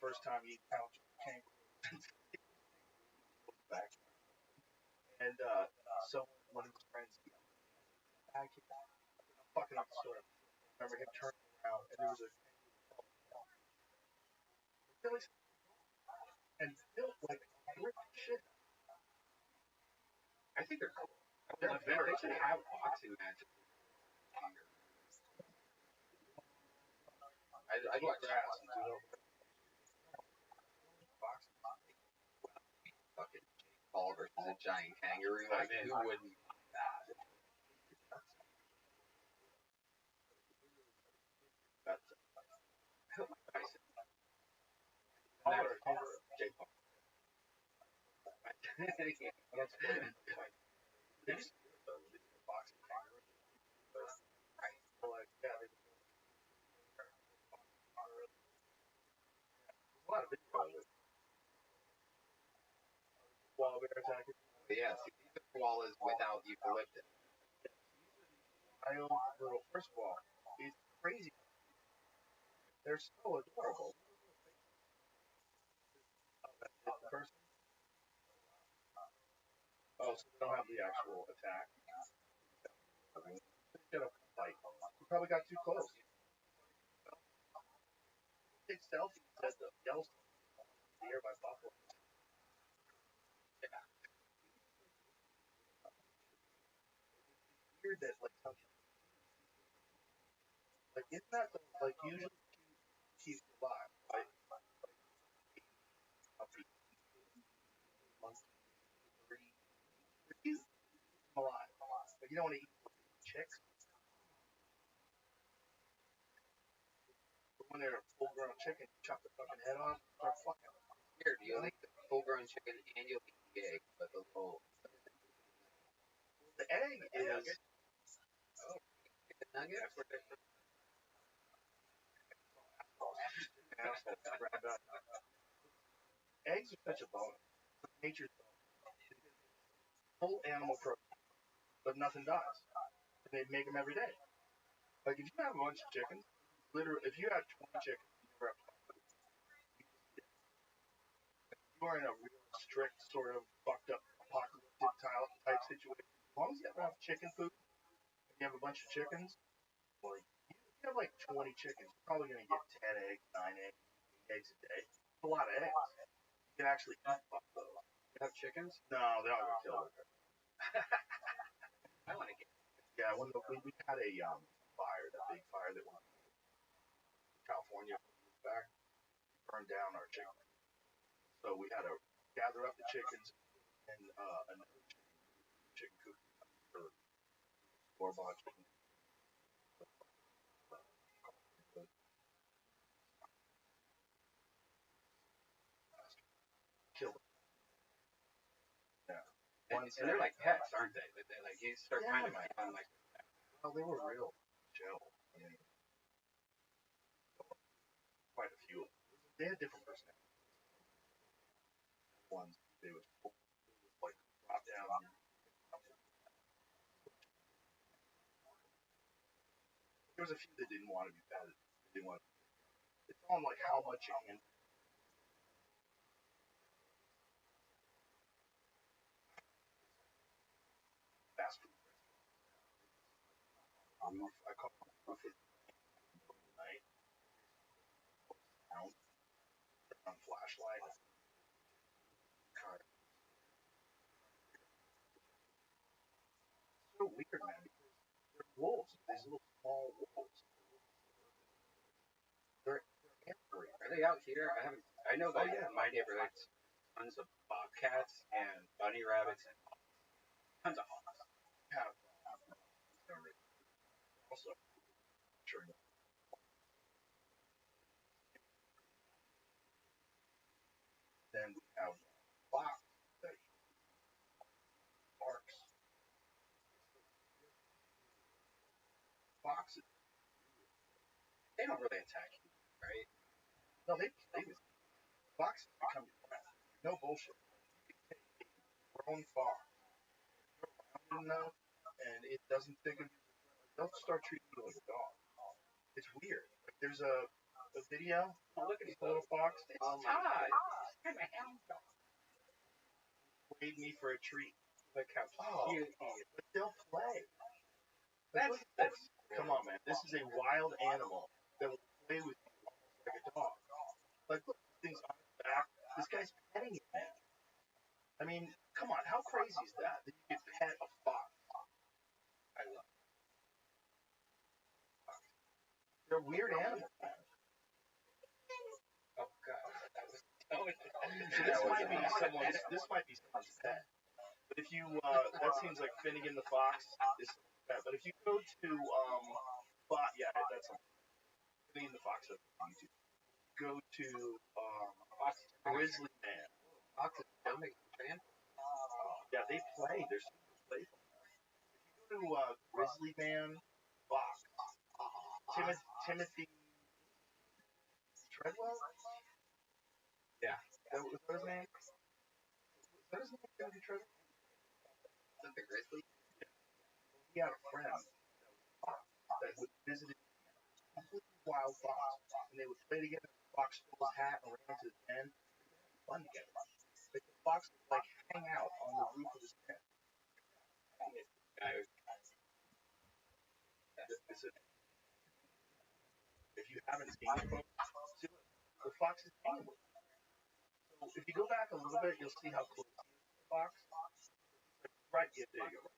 first time he encountered a kangaroo. Back. And one of his friends, I'm fucking up the story. I remember him turning around and there was a really and built like shit. I think they're cool. They're very They should have boxing matches. I'd watch grass and do fucking Paul versus a giant kangaroo. Like, who wouldn't want that? Jake Paul. Boxing kangaroo. Like, yeah, a lot of videos. Koala bear attacking. Yeah, see, these are koalas without eucalyptus. I own little, first of all, it's crazy. They're so adorable. Person. Oh, so they don't have the actual attack. Shut up, fight. You probably got too close. Take selfies at the Yellowstone here by Buffalo. Yeah. It's weird that like isn't that like usually keeps you alive, right? Alive. But you don't want to eat chicks. But when they're a full-grown chicken, you chop the fucking head off, start fucking. Weird, you'll eat the full-grown chicken and you'll eat the egg, but the little. The egg is. Oh, chicken nugget? That's what they're. Eggs are such a bonus. Nature's bonus. full animal protein, but nothing dies. And they make them every day. Like if you have a bunch of chickens, literally, if you have 20 chickens, you never have to food. You are in a real strict sort of fucked up apocalyptic type situation. As long as you have enough chicken food, and you have a bunch of chickens, well, if you have like 20 chickens, you're probably gonna get 10 eggs, 9 eggs, 8 eggs a day. It's a lot of eggs. You can actually eat those. You have chickens? No, they all get killed. I want to get. Yeah, when we had a fire, that big fire that went in California back, burned down our chicken. So we had to gather up the chickens and another chicken coop or store-bought chicken. Kill them. Yeah. And they're like pets, aren't they? They like you start kind of like. Well, they were real chill. I mean, quite a few. They had different personalities. Ones they would like drop down. There was a few that didn't want to be fed. They didn't want. It's on like how much you handle. Fast food. I call it roof at night. Out on flashlight. Car. So weird, man. They're wolves. These little small wolves. They're angry. Are they out here? I know that my neighborhood's tons of bobcats and bunny rabbits and tons of hawks. Yeah. Also, sure. Then we have fox that barks. Foxes. They don't really attack you, right? No, they foxes become your friend. No bullshit. Grown fox. You're around enough, and it doesn't think of you. They'll start treating you like a dog. It's weird. Like there's a video. Oh, look at This little fox. It's Todd. I'm a hound dog. Played me for a treat. Look how cute he is. But they'll play. That's Come on, man. This is a wild animal that will play with you almost like a dog. Like, look, this thing's on its back. This guy's petting it, man. I mean, come on. How crazy is that? That you can pet a fox? I love it. They're weird animals, man. Oh god, that was so So this might be someone's pet. But if you, that seems like Finnegan the Fox is someone's pet. But if you go to, that's Finnegan the Fox on YouTube. Go to, Grizzly Man. Fox is coming, man. Yeah, they play. They're super playful. If you go to, Grizzly Man Fox, Timothy Treadwell? Yeah. Was that his name? Was that his name, Timothy Treadwell? Is that the grizzly? He had a friend that would visit a completely wild fox, and they would play together. The fox stole his hat and ran to the pen. Fun together. Like the fox would like hang out on the roof of his pen. If you haven't seen it, folks, the fox is hanging with him. So if you go back a little bit, you'll see how close he is to the fox. Right, yeah, there you go.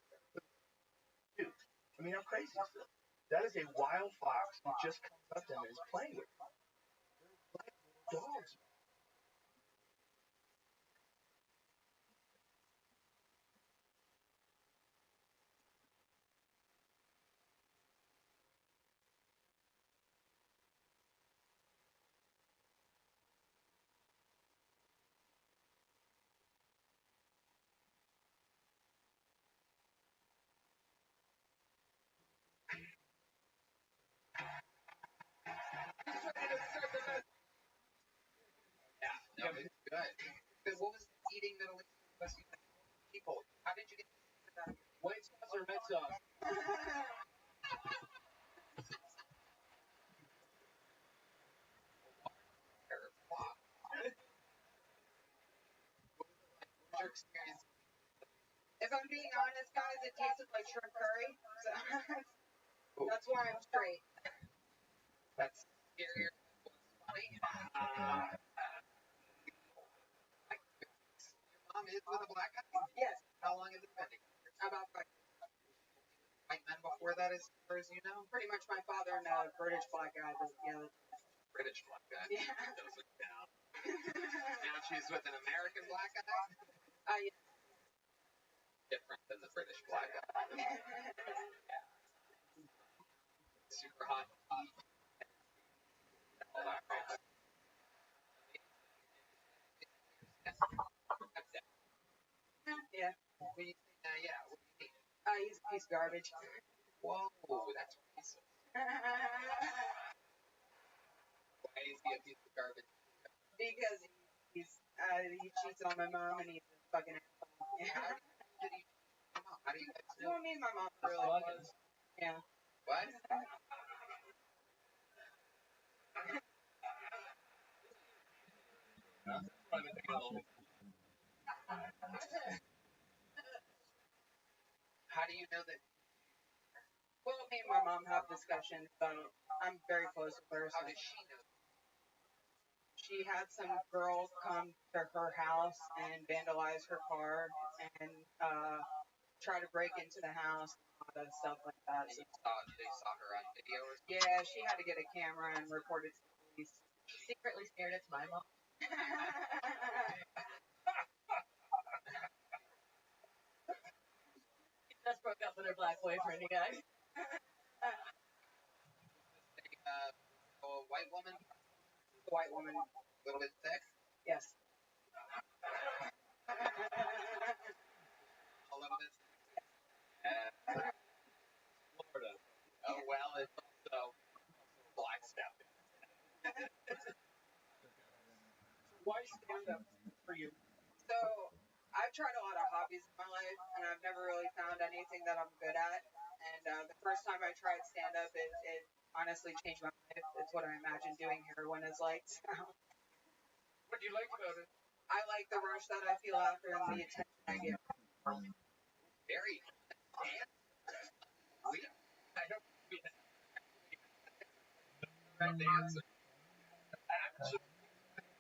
Dude, I mean, how crazy is this? That is a wild fox who just comes up to him and is playing with him. They're like dogs. Yeah, no, it's good. What was the eating that Elise was people? How did you get White sauce or red sauce? What's your experience? If I'm being honest, guys, it tasted like shrimp curry. So that's why I'm straight. That's scarier than what's funny. Your mom is with a black guy? Yes, How long has it been? about White men before that, as far as you know? pretty much my father and a British black guy. But yeah, British black guy. Yeah. Doesn't count. Now she's with an American black guy? yeah. Different than the British black guy. Super hot. All that. Yeah. When you say, yeah, what do you mean? He's a piece of garbage. Whoa, that's racist. Why is he a piece of garbage? Because he cheats on my mom and he's a fucking asshole. Yeah. How do you guys know? Well, me and my mom are really close. Yeah. What? How do you know that? Well, me and my mom have discussions, so I'm very close with her. How So does she know? she had some girls come to her house and vandalize her car and try to break into the house and all that stuff like that. So, They saw her on video or something? yeah, she had to get a camera and report it to the police. Secretly scared it's my mom. Just broke up with her black boyfriend, you guys. A white woman? White woman. A little bit thick? Yes. A little bit thick? Florida. Oh, well, it's also black stuff. Why stand up for you? So I've tried a lot of hobbies in my life, and I've never really found anything that I'm good at. And the first time I tried stand-up, it honestly changed my life. It's what I imagine doing heroin is like. What do you like about it? I like the rush that I feel after and the attention I get. Very sweet. I don't mean that. Right answer.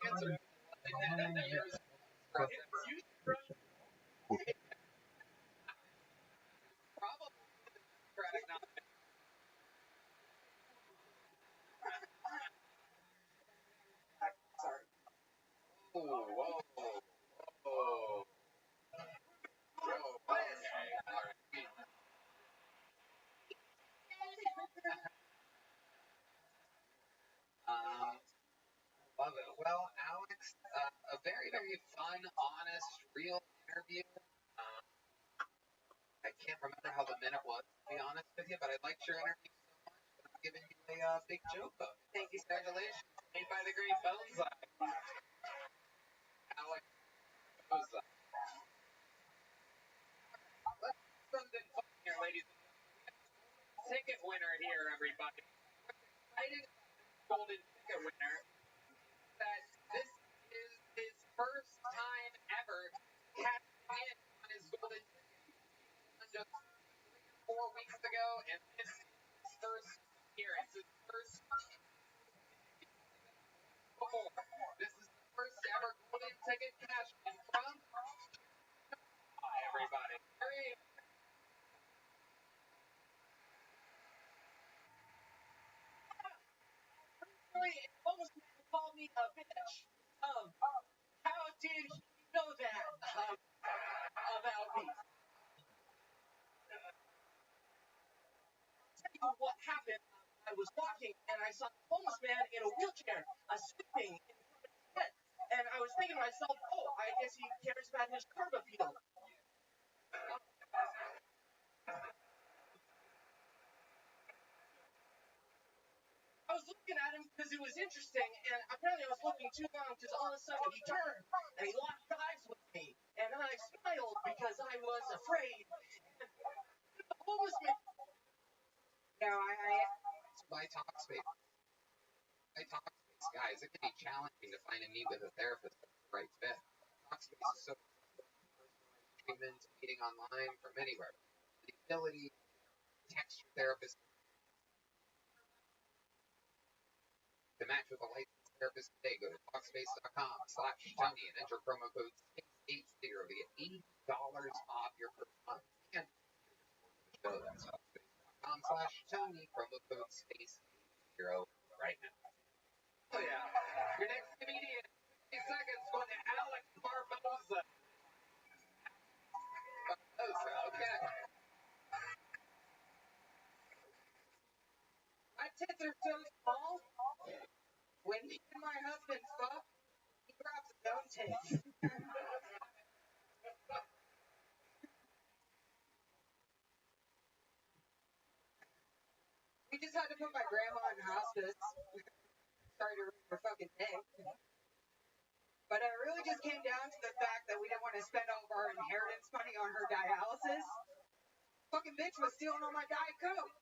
Answer. Probably Democratic nominee. Sorry. Whoa. Love it. Well, Alex, a very, very fun, honest, real interview. I can't remember how the minute was, to be honest with you, but I liked your interview so much that I'm giving you a big joke of it. Thank you, sir. Congratulations. Made by the great Boza. Alex Boza. Let's do something fun here, ladies and gentlemen. Ticket winner here, everybody. Excited golden ticket winner that this is his first time ever cashing in on his golden ticket. Just 3 or 4 weeks ago, and this is his first appearance. His first before. This is the first ever golden ticket cash in from everybody. It almost called me a bitch. How did he know that about me? Tell you what happened. I was walking and I saw a homeless man in a wheelchair, sleeping in front of his bed. And I was thinking to myself, oh, I guess he cares about his curb appeal. I was looking at him because it was interesting, and apparently I was looking too long because all of a sudden he turned and he locked eyes with me. And I smiled because I was afraid. lost me. No, My Talkspace. Guys, it can be challenging to find and meet with a therapist that's the right fit. Talkspace is so personalized treatment, meeting online from anywhere. The ability to text your therapist to match with a licensed therapist today. Go to Talkspace.com/Tony and enter promo code SPACE80 to get $80 off your first month. And show that's Talkspace.com/Tony, promo code SPACE80 right now. Oh yeah. Your next comedian, 60 seconds going to Alex Barboza. Okay. my tits are so small. When me and my husband fuck, he grabs his own tits. We just had to put my grandma in hospice. Sorry to ruin her fucking day. But it really just came down to the fact that we didn't want to spend all of our inheritance money on her dialysis. Fucking bitch was stealing all my Diet Coke.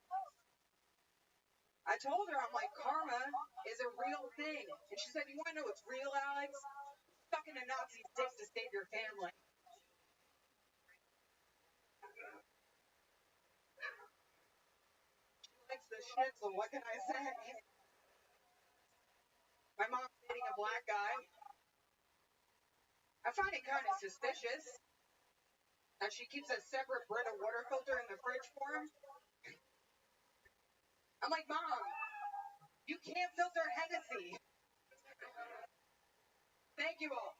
I told her, I'm like, karma is a real thing. And she said, you want to know what's real, Alex? Fucking a Nazi's dick to save your family. She likes the schnitzel, what can I say? My mom's dating a black guy. I find it kind of suspicious that she keeps a separate Brita water filter in the fridge for him. I'm like, Mom, you can't filter Hennessy. Thank you all.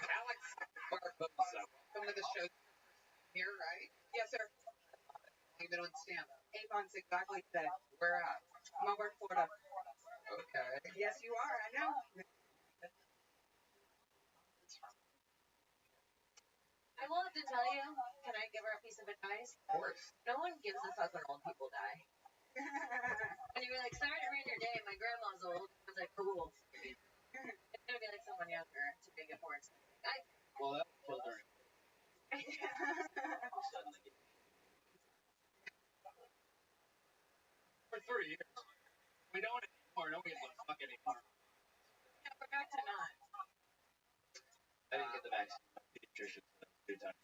Alex Barboza, welcome to the show. Here, right? Yes, sir. You've been on stand-up. 8 months exactly today. Where at? Melbourne, Florida. Okay. Yes, you are. I know. I will have to tell you, can I give her a piece of advice? Of course. No one gives a fuck when old people die. And you're like, sorry to ruin your day, my grandma's old. I was like, cool. It's gonna be like someone younger to make it more exciting. Well, that killed her. Suddenly. For 3 years. We don't anymore. Nobody gives a fuck anymore. I forgot to not. I didn't get the vaccine. My pediatrician said 2 times.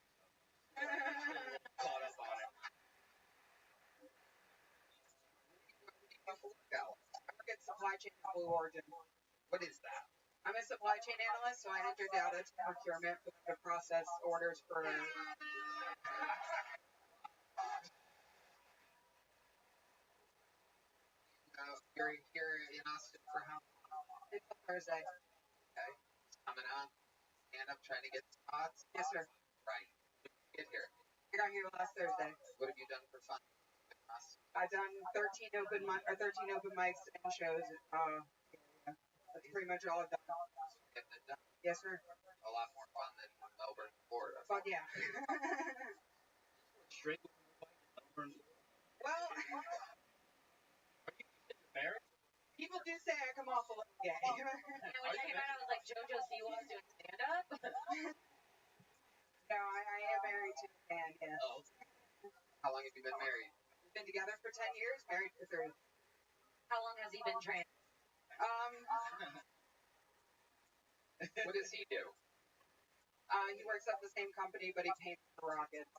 Caught up on it. I work at Supply Chain Blue Origin. What is that? I'm a supply chain analyst, so I enter data to procurement for the process orders for. You're here in Austin for how long? Until Thursday. Okay. Coming up, stand up, trying to get spots. Yes, sir. Right. Get here. I got here last Thursday. What have you done for fun? I've done 13 open mics and shows. That's pretty much all I've done. Getting it done. Yes, sir. A lot more fun than Melbourne, Florida. Fuck yeah. Straight with the bike in Melbourne. Well, Are you married? people do say I come off a little gay. And when you came out, I was like, JoJo Siwa's doing stand-up? No, I am married to a man, yes. Oh. How long have you been married? We've been together for 10 years, married for 3. How long has he been trans? What does he do? He works at the same company, but he paints the rockets.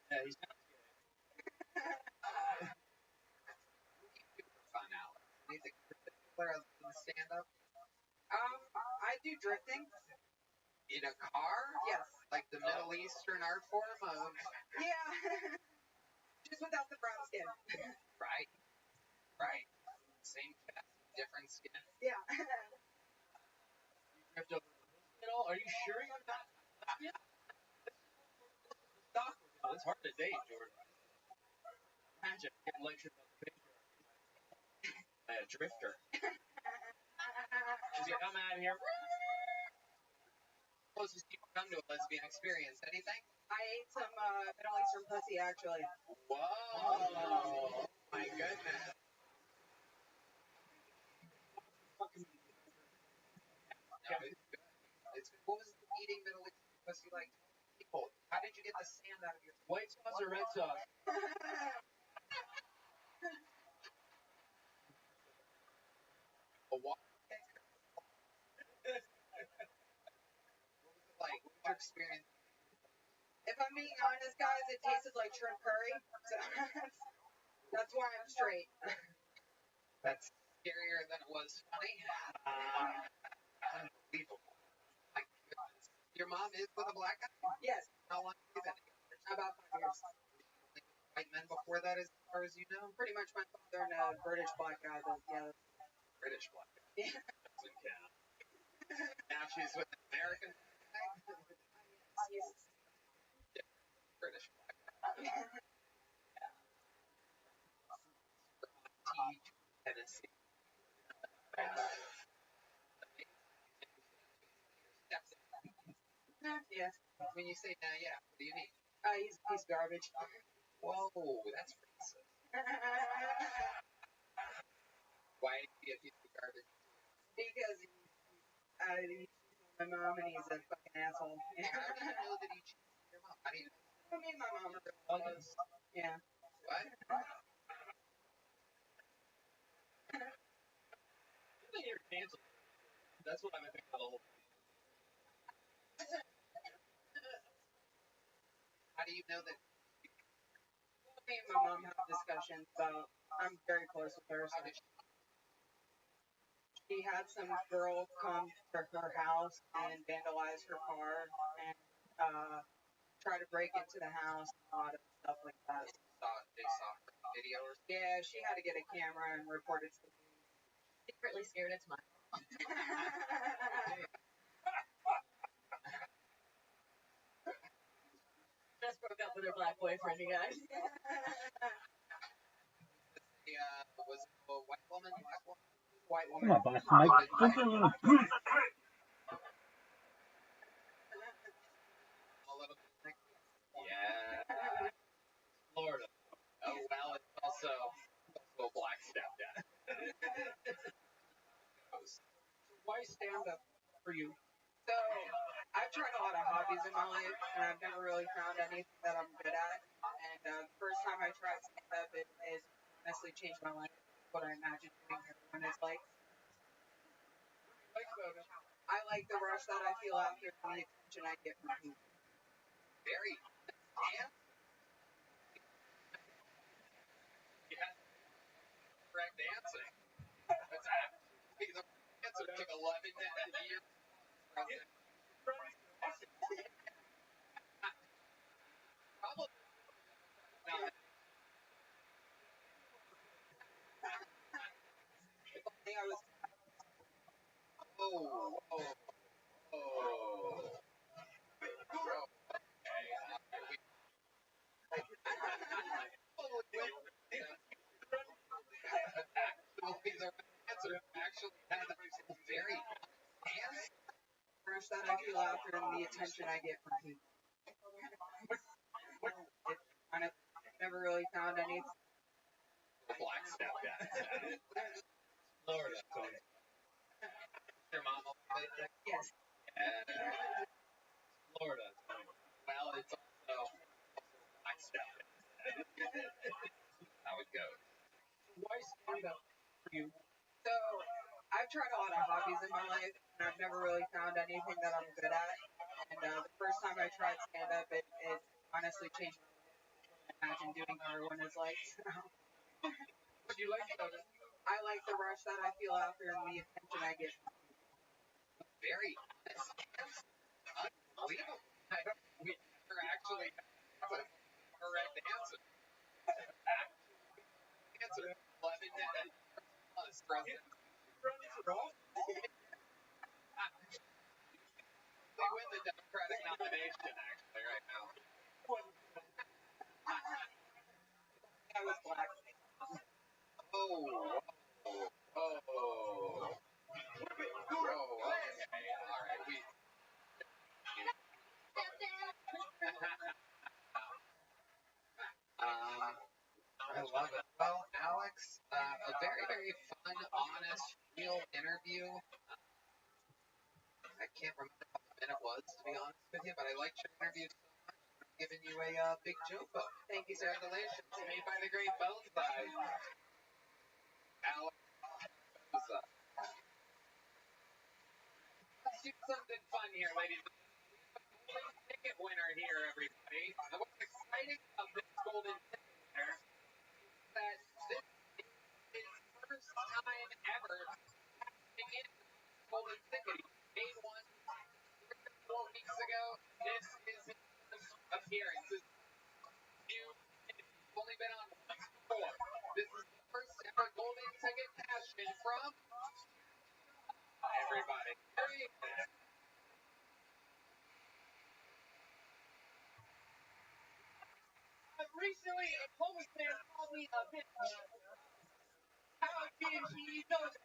Yeah, he's not gay. Fun, Alex. Anything particular other than stand-up? I do drifting. In a car? Yes. Like the Middle Eastern art form of... Yeah. Just without the brown skin. Right. Right. Same chest, different skin. Yeah. You drift over the hospital. Are you sure you're not? Yeah. Stock. It's hard to date, Jordan. Imagine getting lectured about the patriarchy by a drifter. She's like, I'm out of here. Closest you come to a lesbian experience, anything? I ate some Middle Eastern pussy, actually. Whoa! My goodness. No, it's good. it's what was the eating Middle Eastern pussy like? People, how did you get the sand out of your White sauce or red sauce? water? Like, what was your experience? If I'm being honest, guys, it tasted like shrimp curry. So that's why I'm straight. That's scarier than it was funny. Unbelievable. My goodness. Your mom is with a black guy? Yes, How long have you been together? about 5 years. White men before that, as far as you know? Pretty much my father and a British black guy. But yeah. British black guy. Yeah. Doesn't count. Now she's with an American guy? Yes. British black guy. T. Tennessee. Yes. When you say yeah, what do you mean? He's garbage. Whoa, that's racist. Why do you think he's garbage? Because he's my mom and he's a fucking asshole. How do you know that he cheated your mom? How do you know? I mean, my mom really was. Yeah. What? I think you're canceled. That's what I'm thinking of the whole thing. How do you know that? Me and my mom have discussions about. I'm very close with her. So she had some girl come to her house and vandalize her car and try to break into the house and a lot of stuff like that. They saw video or something? Yeah, she had to get a camera and report it to the police. Secretly scared it's mine. Just broke up with her black boyfriend, you guys. Was it a white woman, black woman? White Come woman. on, Boston Mike. Don't be a little bitch. A little bit like, yeah. Florida. Oh, well, it's also a black stepdad. Why stand up for you? So, I've tried a lot of hobbies in my life, and I've never really found anything that I'm good at. And the first time I tried stand up, it honestly changed my life. What I imagine doing everyone is like. I like the rush that I feel after the attention I get from people. Very damn. Yeah. Correct answer. That's actually the answer. It took 11 years. Probably not. I was Actually had a very rush that I feel after the attention I get from people. I never really found anything. black stepdad. Florida. Your mom will play that? Yes. Florida. Well, it's also black stepdad. How it goes. Why stand up for you? So, I've tried a lot of hobbies in my life, and I've never really found anything that I'm good at. And the first time I tried stand up, it honestly changed my life. Imagine doing heroin is like. What do you like about it? I like the rush that I feel after and the attention I get. Very honest. Unbelievable. We never actually have a correct answer. Answer 11 plus president. They win the Democratic nomination, actually, right now. I was black. Oh, okay. All right. I love it. Well, Alex, a very, very fun, honest, real interview. I can't remember how than it was, to be honest with you. But I liked your interview so much. I'm giving you a big Jumbo. Thank you, sir. Congratulations, made by the great Bonsai. Alex Boza. Let's do something fun here, ladies and gentlemen. We have a golden ticket winner here, everybody. And what's exciting about this golden ticket winner is that this is his first time ever cashing in on this golden ticket. He made one 3 or 4 weeks ago. This is his first appearance. This new ticket. He's only been on once before. This is the first ever golden ticket cash in from everybody. Here he is. Recently, a homeless man called me a bitch. How did he know that?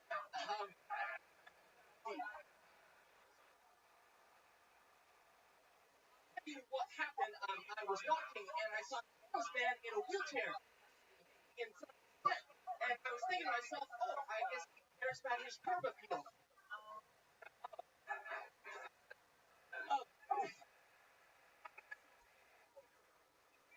Tell you what happened. I was walking and I saw a homeless man in a wheelchair in front of his tent. And I was thinking to myself, oh, I guess he cares about his curb appeal.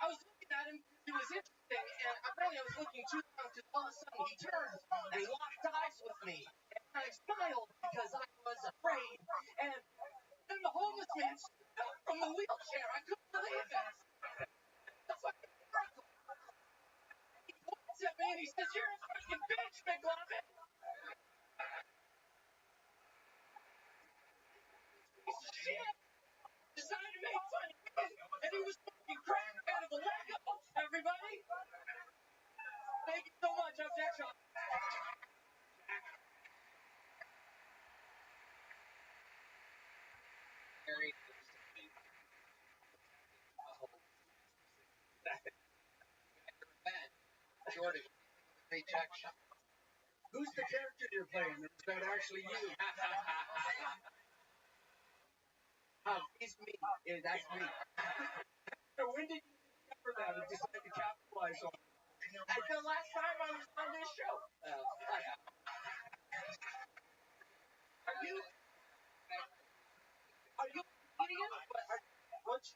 I was looking at him, it was interesting, and apparently I was looking too long because all of a sudden he turned and he locked eyes with me. And I smiled because I was afraid. And then the homeless man stood up from the wheelchair. I couldn't believe it. That's like a miracle. He points at me and he says, "You're a fucking bitch, McLovin." Piece of shit. Decided to make fun of me, and he was fucking crack out of a Lego, everybody. Thank you so much. I'm Jack Shaw. Very interesting. Ben, Jordan, great Jack Shaw. Who's the character you're playing? Is that actually you? It's me. Yeah, that's me. So when did you discover that and decide to capitalize on it? The last time I was on this show. Are you a comedian? What's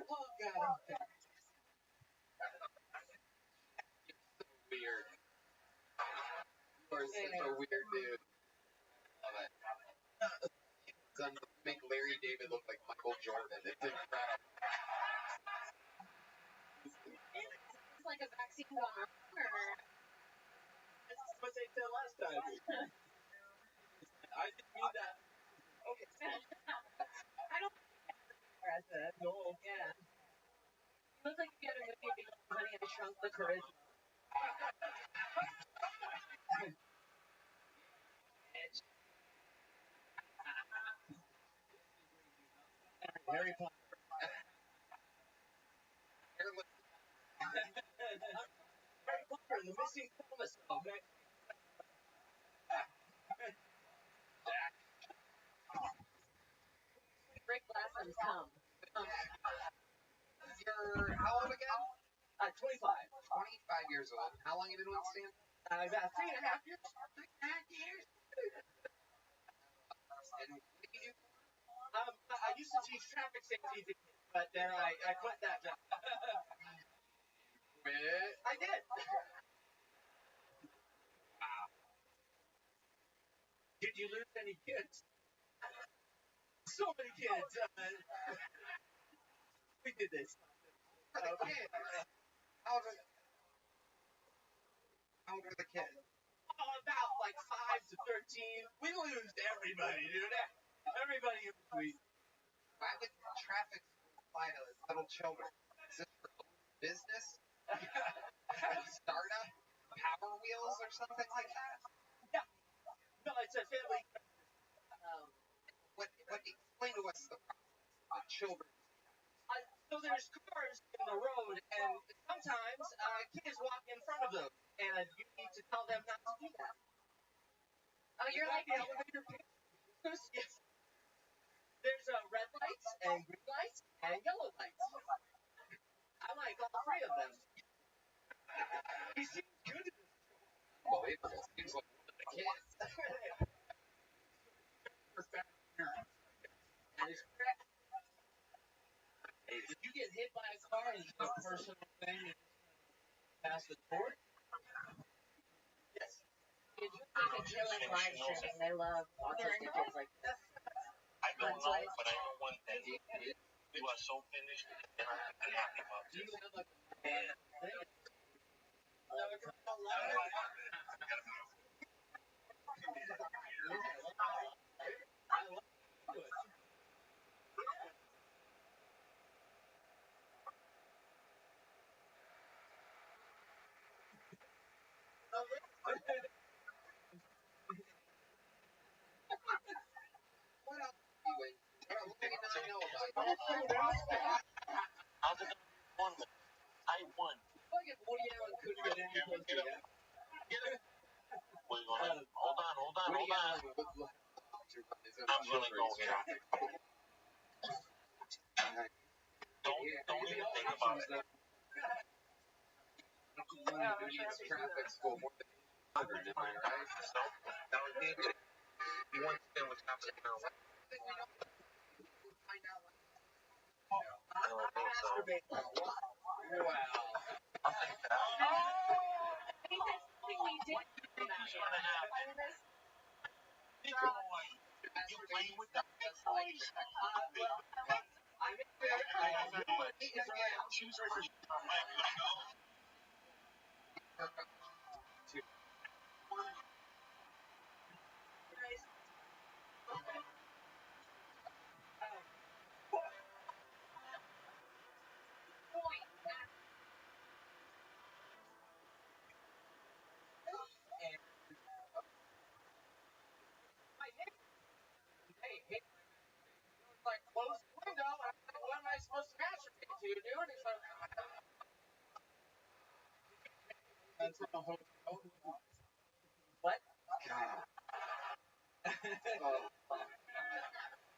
oh god. You're so weird. You are such a weird dude. Love it. Son, make Larry David look like Michael Jordan. It's incredible. It's like a vaccine gone wrong, or That's what they said last time. I didn't mean that. Okay. I don't think I said. No. Yeah. You look like you had a movie because Honey, I Shrunk the Charisma. Harry Potter. Hairless. Harry Potter, the missing Thomas. Okay. Break glass and come. You're how old again? 25. 25 years old. How long have you been with Stan? About 3.5 years. 3.5 years. And what do you do? I used to teach traffic safety, but then I quit that job. Quit. I did. Wow. Did you lose any kids? So many kids. We did this. For the kids. How old are the kids? About like 5 to 13. We lose everybody, dude. Everybody in between. Why would traffic school apply to little children? Is this your own business? Startup? Power Wheels or something like that? Yeah. No, it's a family. What explain to us the process of children? So there's cars in the road, and sometimes kids walk in front of them, and you need to tell them not to do that. You're like the elevator business. Yes. There's red lights and green lights and yellow lights. I like all three of them. get hit by a car? Is it a personal thing? You just pass the torch? Yes. It's really the children's live streaming. They love autistic kids like this. I don't know, but I know one thing. You are so finished, and I'm happy about Do this. you have like a thing? I love it. What else are you into? What do you not know about you? How's it gonna be fun? I won. Like if Woody Allen couldn't get any closer to you. We're gonna hold on. Woody Allen would love to run his own I'm gonna go children's here. traffic school. Don't even think about it. Traffic school more than children, am I right? So that was maybe you want to know what's happening now. Find out. I don't think so. Wow. I'll take that. I think that's something we did. You playing with that big boys? I'm in there. He is around. Choose first. Go. Hey, like close the window. And I'm like, what am I supposed to masturbate to, dude? He's like, That's from a hotel. what?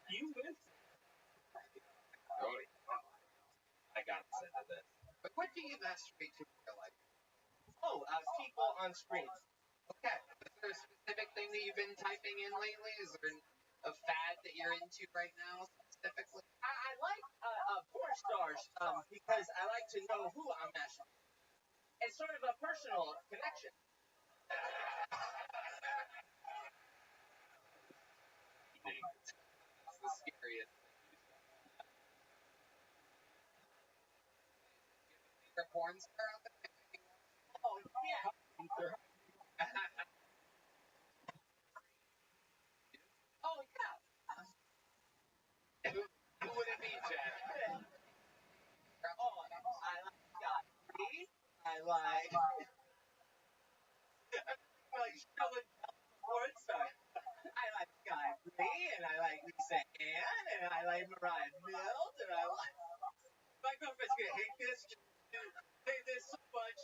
You win. I got to into this. But what do you masturbate to in real life? Oh, people on screens. Okay. Is there a specific thing that you've been typing in lately? Is there a fad that you're into right now specifically? I like porn stars because I like to know who I'm mashing. It's sort of a personal connection. It's the scariest. Favorite porn star out there? Oh, yeah. Oh, yeah. Who would it be, Jack? Oh, I like Godfrey. I like showing porn stars. I like Godfrey, and I like Lisa Ann, and I like Mariah Mills, and I like... My girlfriend's gonna hate this. Hate this so much.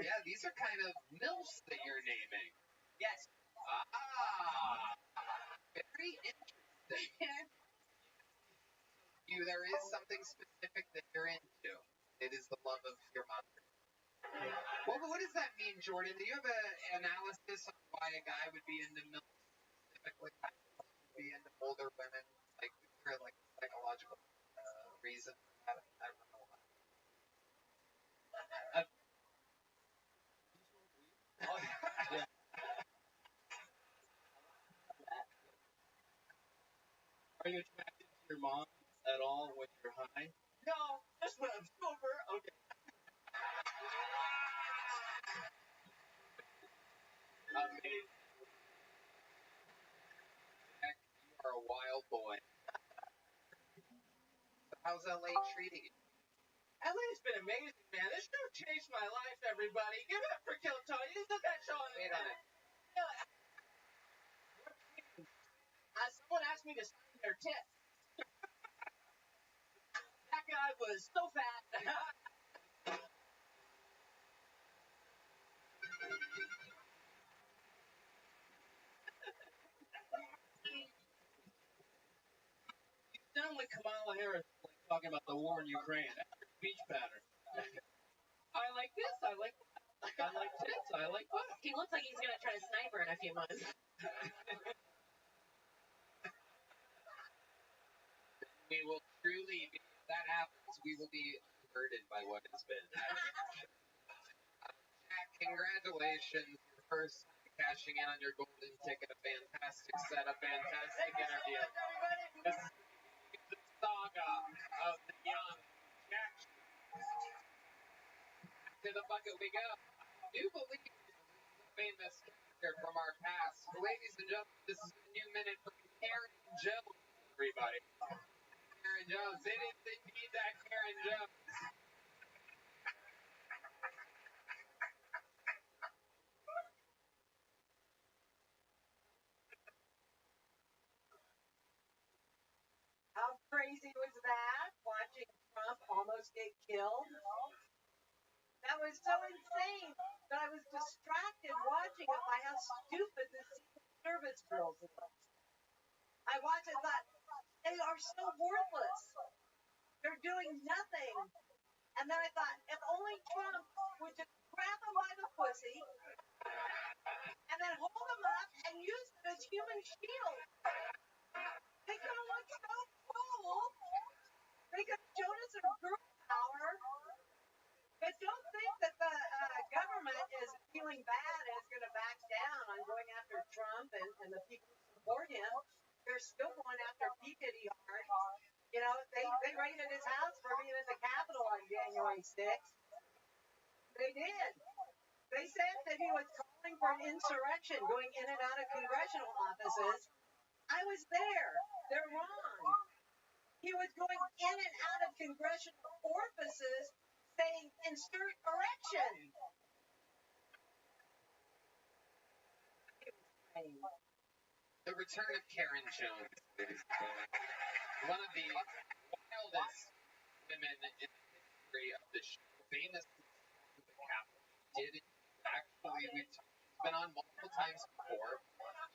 Yeah, these are kind of MILFs that you're naming. Yes. Very interesting. There is something specific that you're into. It is the love of your mother. Well, but what does that mean, Jordan? Do you have an analysis on why a guy would be into MILFs specifically? Be into older women? Like, is there like a psychological reason? I don't know. Oh, yeah. Are you attracted to your mom at all when you're high? No, just when I'm sober. Okay. Amazing. Jack, you are a wild boy. So how's LA treating you? LA's been amazing, man. This show changed my life, everybody. Give it up for Kill Tony. This is that show on the internet. Someone asked me to sign their tits. That guy was so fat. You sound like Kamala Harris, like talking about the war in Ukraine. That's her speech pattern. I like this. I like that. I like tits. I like what? He looks like he's gonna try to snipe her in a few months. We will truly be that happens, we will be burdened by what has been. Jack, congratulations. Your first time cashing in on your golden ticket. A fantastic setup, fantastic interview. This is the saga of the young Jack. To the bucket we go. I do believe the famous character from our past. Ladies and gentlemen, this is a new minute from Karen Jones, everybody. Karen Jones. It is indeed that Karen Jones. How crazy was that? Watching Trump almost get killed? That was so insane that I was distracted watching it by how stupid the Secret Service girls look. I watched and thought, they are so worthless. They're doing nothing. And then I thought, if only Trump would just grab them by the pussy and then hold them up and use them as human shields. They could have looked so cool. They could have shown us some girl power. But don't think that the government is feeling bad and is going to back down on going after Trump and the people who support him. They're still going after Peabody hard. You know, they raided his house for being at the Capitol on January 6th. They did. They said that he was calling for an insurrection going in and out of congressional offices. I was there. They're wrong. He was going in and out of congressional orifices saying insurrection. The return of Karen Jones, ladies and gentlemen. One of the wildest women in the history of the show, famous for the Capitol. Did actually, she's been on multiple times before.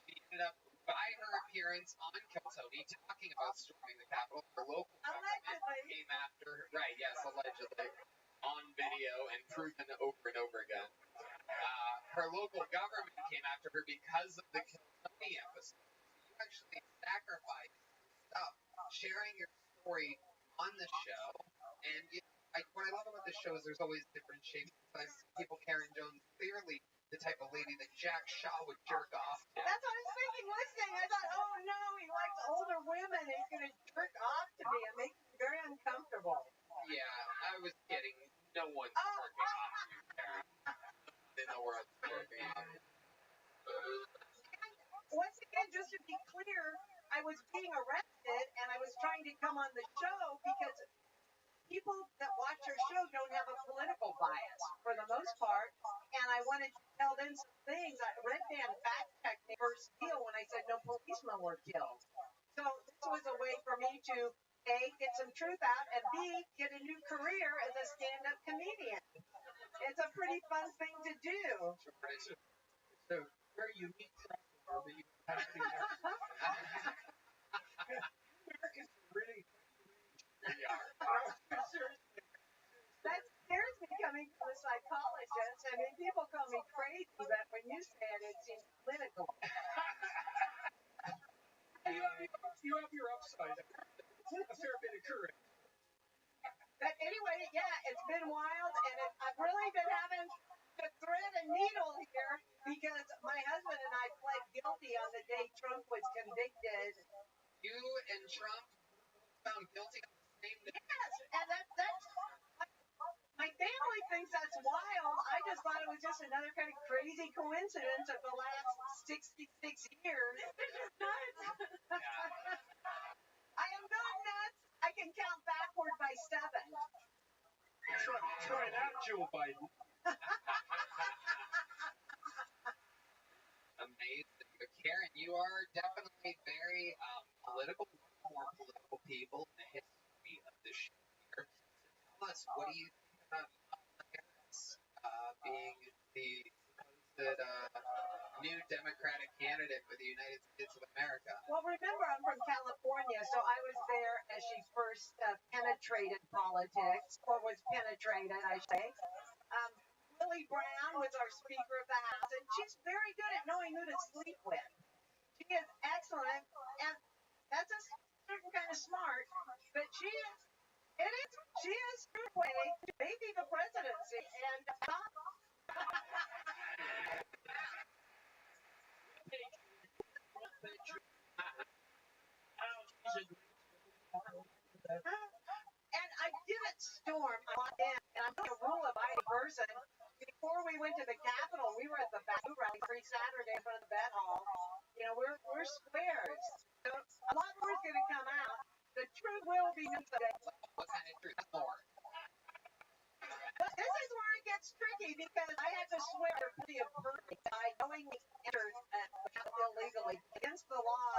She ended up, by her appearance on Kill Tony, talking about storming the Capitol. Her local government came after her. Right, yes, allegedly. On video and proven over and over again. Her local government came after her because of the Kill Tony episode. You actually sacrificed stuff, sharing your story on the show. And what I love about this show is there's always different shapes. I see people, Karen Jones, clearly the type of lady that Jack Shaw would jerk off to. That's what I was thinking listening. I thought, oh no, he likes older women. He's going to jerk off to me. It makes me very uncomfortable. Yeah, I was kidding. No one's jerking off to you, Karen. In the world jerking off. Once again, just to be clear, I was being arrested and I was trying to come on the show because people that watch your show don't have a political bias for the most part, and I wanted to tell them some things. Red Band fact-checked me first deal when I said no policemen were killed. So this was a way for me to, A, get some truth out, and B, get a new career as a stand-up comedian. It's a pretty fun thing to do. It's a very unique crossover that you have to Americans are really We are. seriously. That scares me coming from a psychologist. I mean, people call me crazy, but when you say it, it seems clinical. You have your upside. A fair bit of courage. But anyway, yeah, it's been wild, and I've really been having to thread a needle here because my husband and I pled guilty on the day Trump was convicted. You and Trump found guilty on the same day? Yes, and that's my family thinks that's wild. I just thought it was just another kind of crazy coincidence of the last 66 years. This is nuts. I am not nuts. I can count backward by 7. Try that, Joe Biden. Amazing. But Karen, you are definitely very political, one of the more political people in the history of the show here. So tell us, what do you think about Kamala Harris being the supposed new Democratic candidate for the United States of America? Well, remember, I'm from California, so I was there as she first penetrated politics, or was penetrated, I say. Lily Brown was our Speaker of the House, and she's very good at knowing who to sleep with. She is excellent, and that's a certain kind of smart, but she is It is. She is way maybe the presidency, and and I didn't storm. I walked in, and I'm really a rule-abiding person. Before we went to the Capitol, we were at the Bamboo Rally every Saturday in front of the Bed Hall. You know, we're squares. So a lot more is going to come out. The truth will be known someday. What kind of truth? More. But this is where it gets tricky because I had to swear guilty of perjury. I knowingly entered the Capitol illegally against the law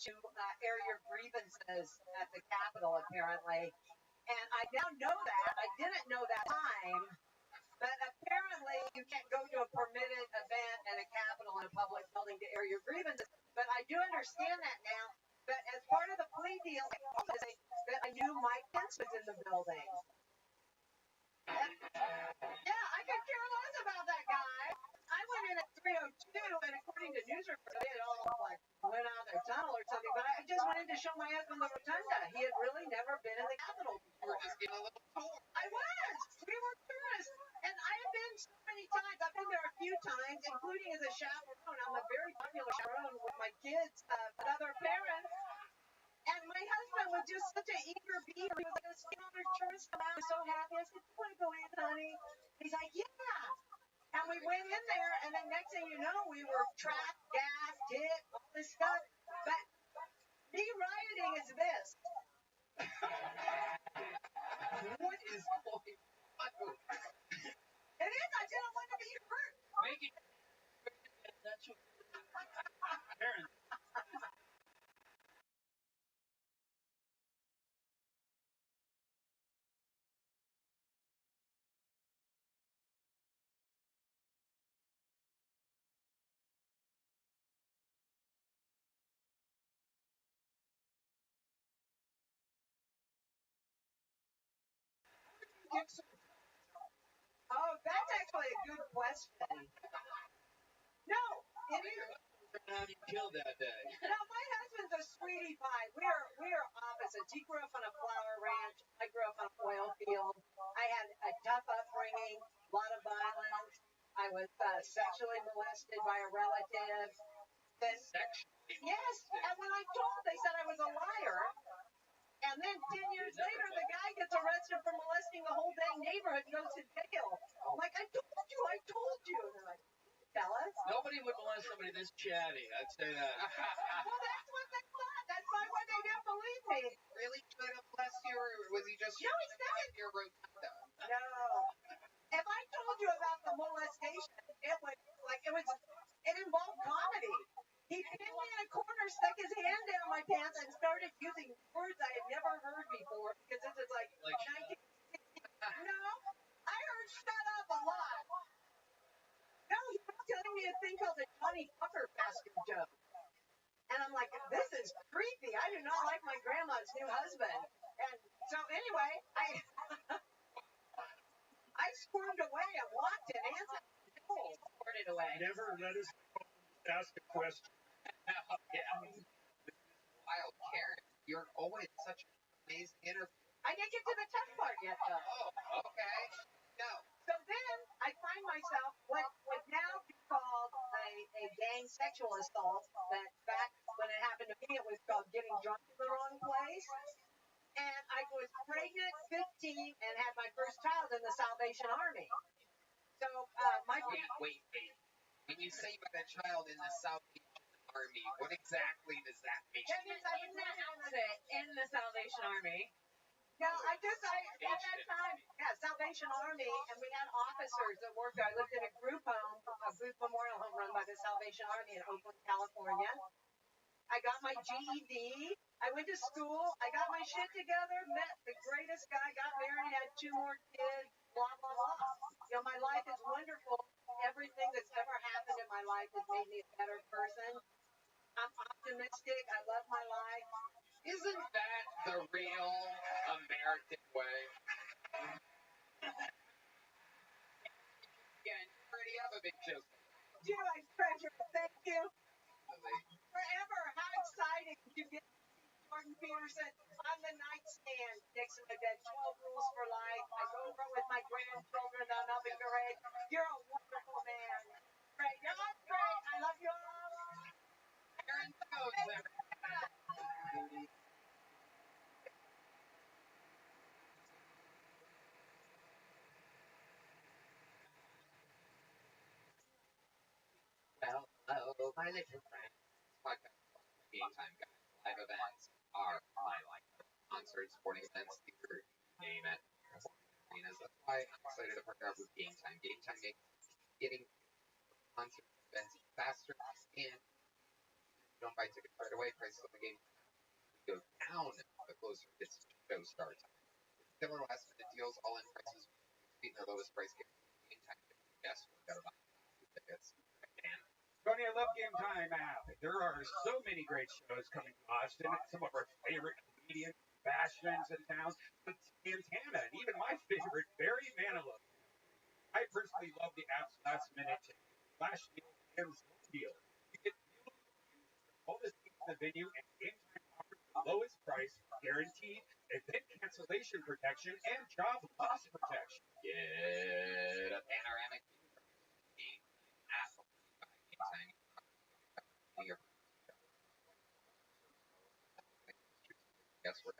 to air your grievances at the Capitol, apparently. And I now know that. I didn't know that time. But apparently, you can't go to a permitted event at a Capitol in a public building to air your grievances. But I do understand that now. But as part of the plea deal, I also say that I knew Mike Pence was in the building. Yeah, I could care less about that guy. I went in at 3:02, and according to news reports, they had all like went out their tunnel or something. But I just went in to show my husband the rotunda. He had really never been in the Capitol We're before. just getting a little tour. I was. We were tourists, and I have been so many times. I've been there a few times, including as a chaperone. I'm a very popular chaperone with my kids, with other parents. And my husband was just such an eager beaver. He was like, "Let's get on our tourist come out. I'm so happy." I said, "You want to go in, honey?" He's like, "Yeah." And we went in there, and then next thing you know, we were trapped, gassed, hit, all this stuff. But me rioting is this. What is going on? It is. I didn't want to be hurt. Make it. That's what. Aaron. Oh, that's actually a good question. No, it is. How you killed that day? No, my husband's a sweetie pie. We are opposites. He grew up on a flower ranch. I grew up on an oil field. I had a tough upbringing, a lot of violence. I was sexually molested by a relative. Then, yes, and when I told, they said I was a liar. And then 10 years later, the guy gets arrested for molesting the whole dang neighborhood and goes to jail. I'm like, I told you. And they're like, tell us. Nobody would molest somebody this chatty. I'd say that. Well, that's what they thought. That's probably why they didn't believe me. Really trying to bless you, or was he just No, he's not. your rotunda? No. If I told you about the molestation, it involved comedy. He pinned me in a corner, stuck his hand down my pants, and started using words I had never heard before because this is like 1960. No, I heard "shut up" a lot. No, he was telling me a thing called the Johnny Fucker bastard joke. And I'm like, this is creepy. I do not like my grandma's new husband. And so anyway, I squirmed away and walked and answered. Squirted away. Never let us ask a question. Wild Karen, you're always such an amazing interview. I didn't get to the tough part yet, though. Oh, okay. No. So then I find myself what would now be called a gang sexual assault. That back when it happened to me, it was called getting drunk in the wrong place. And I was pregnant, 15, and had my first child in the Salvation Army. So Wait. When you say you had a child in the Salvation Army, what exactly does that mean? That means I was in the Salvation Army. No, at that time, Salvation Army, and we had officers that worked there. I lived in a group home, a group memorial home run by the Salvation Army in Oakland, California. I got my GED. I went to school. I got my shit together, met the greatest guy, got married, had 2 more kids, blah, blah, blah. You know, my life is wonderful. Everything that's ever happened in my life has made me a better person. I'm optimistic. I love my life. Isn't that the real American way? Yeah, you already have a big joke. Do I treasure? Thank you. Forever. How exciting to get Jordan Peterson on the nightstand next to my bed 12 my little friends, podcast Game Time guys, live events are my life. Concerts, sporting events, theater, you name it, arenas. That's why I'm excited to partner up with Game Time. Game Time makes getting concert events faster, and you don't buy tickets right away. Prices on the game go down the closer it gets to show start time. Similar last minute deals, all in prices beating their lowest price guarantee. Game Time. Yes, we gotta buy tickets. And Tony, I love Game Time app. There are so many great shows coming to Austin. Some of our favorite comedians, Bastions in town, but Santana, and even my favorite, Barry Manilow. I personally love the app's last minute flash deals and zone deals. You get deals all the seats in the venue, and Game Time offers the lowest price, guaranteed event cancellation protection, and job loss protection. get a panoramic Game app. Game Time. Your guess what?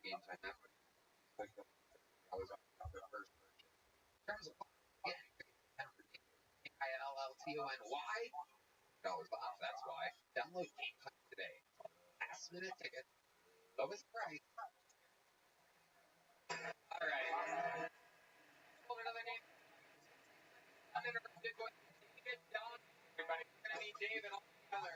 Game Time app. Always on the first version. In terms of ILLTONY, dollars off. That's why. Download Game Time today. Last minute ticket, lowest price. All right. Hold another name. Uninterrupted with David Don. Everybody, we're gonna meet David all together.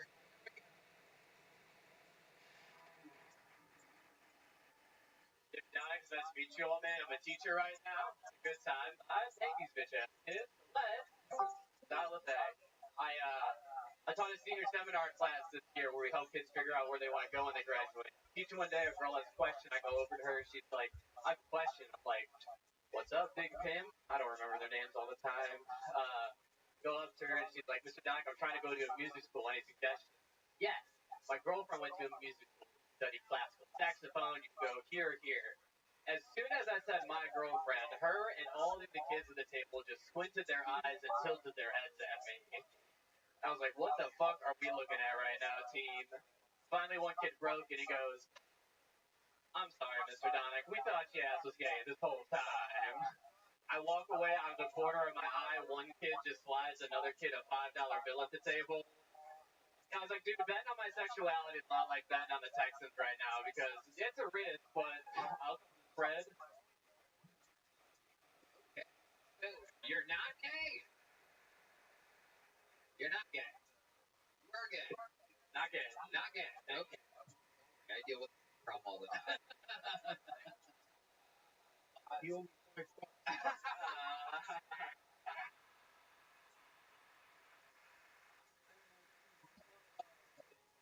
David Donix, nice to meet you all, man. I'm a teacher right now. It's a good time. I take these bitch ass kids. Let's dial it back. I taught a senior seminar class this year where we help kids figure out where they want to go when they graduate. Teaching one day, a girl has a question. I go over to her. She's like, I have a question. I'm like, what's up, Big Pim? I don't remember their names all the time. Go up to her and she's like, Mr. Doc, I'm trying to go to a music school. Any suggestions? Yes. My girlfriend went to a music school to study classical saxophone. You can go here or here. As soon as I said my girlfriend, her and all of the kids at the table just squinted their eyes and tilted their heads at me. I was like, what the fuck are we looking at right now, team? Finally, one kid broke and he goes, I'm sorry, Mr. Donick. We thought your ass was gay this whole time. I walk away out of the corner of my eye. One kid just slides another kid a $5 bill at the table. And I was like, dude, betting on my sexuality is a lot like betting on the Texans right now because it's a risk, but I'll spread. You're not gay. You're not gay. You're gay. Not gay. Not gay. Okay. I deal with this problem all the time.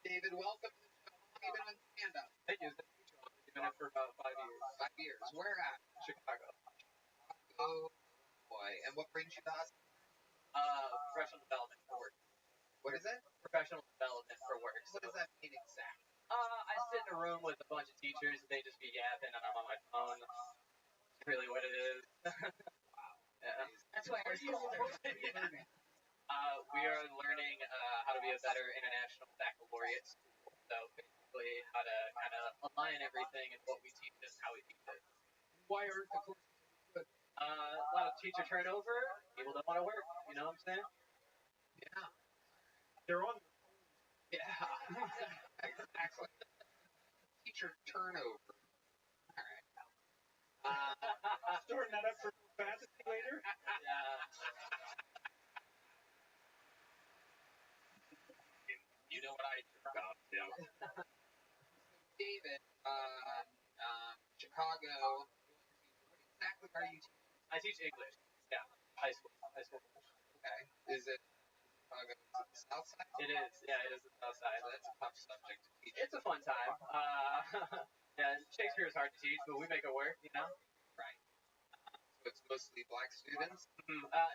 David, welcome to the show. How long have you been on stand-up? Thank you. I've been in for about 5 years. 5 years. Where at? Chicago. Oh, boy. And what brings you to us? Professional development for work. What is it? Professional development for work. What does that mean exactly? I sit in a room with a bunch of teachers and they just be yapping and I'm on my phone. That's really what it is. Yeah. That's why our schools are We are learning how to be a better international baccalaureate school. So basically how to kind of align everything and what we teach and how we teach it. Why aren't the courses good? A lot of teacher turnover. People don't want to work. You know what I'm saying? Yeah. They're on. Yeah. Exactly. Teacher turnover. All right. Storing that up for fantasy later. Yeah. You know what I jerk off to. David, Chicago, what exactly are you teaching? I teach English. Yeah. High school. Okay. Is it Chicago? Is it the South Side? It is. Yeah, it is the South Side. So that's a tough subject to teach. It's a fun time. Yeah, Shakespeare is hard to teach, but we make it work, you know? Right. So it's mostly black students?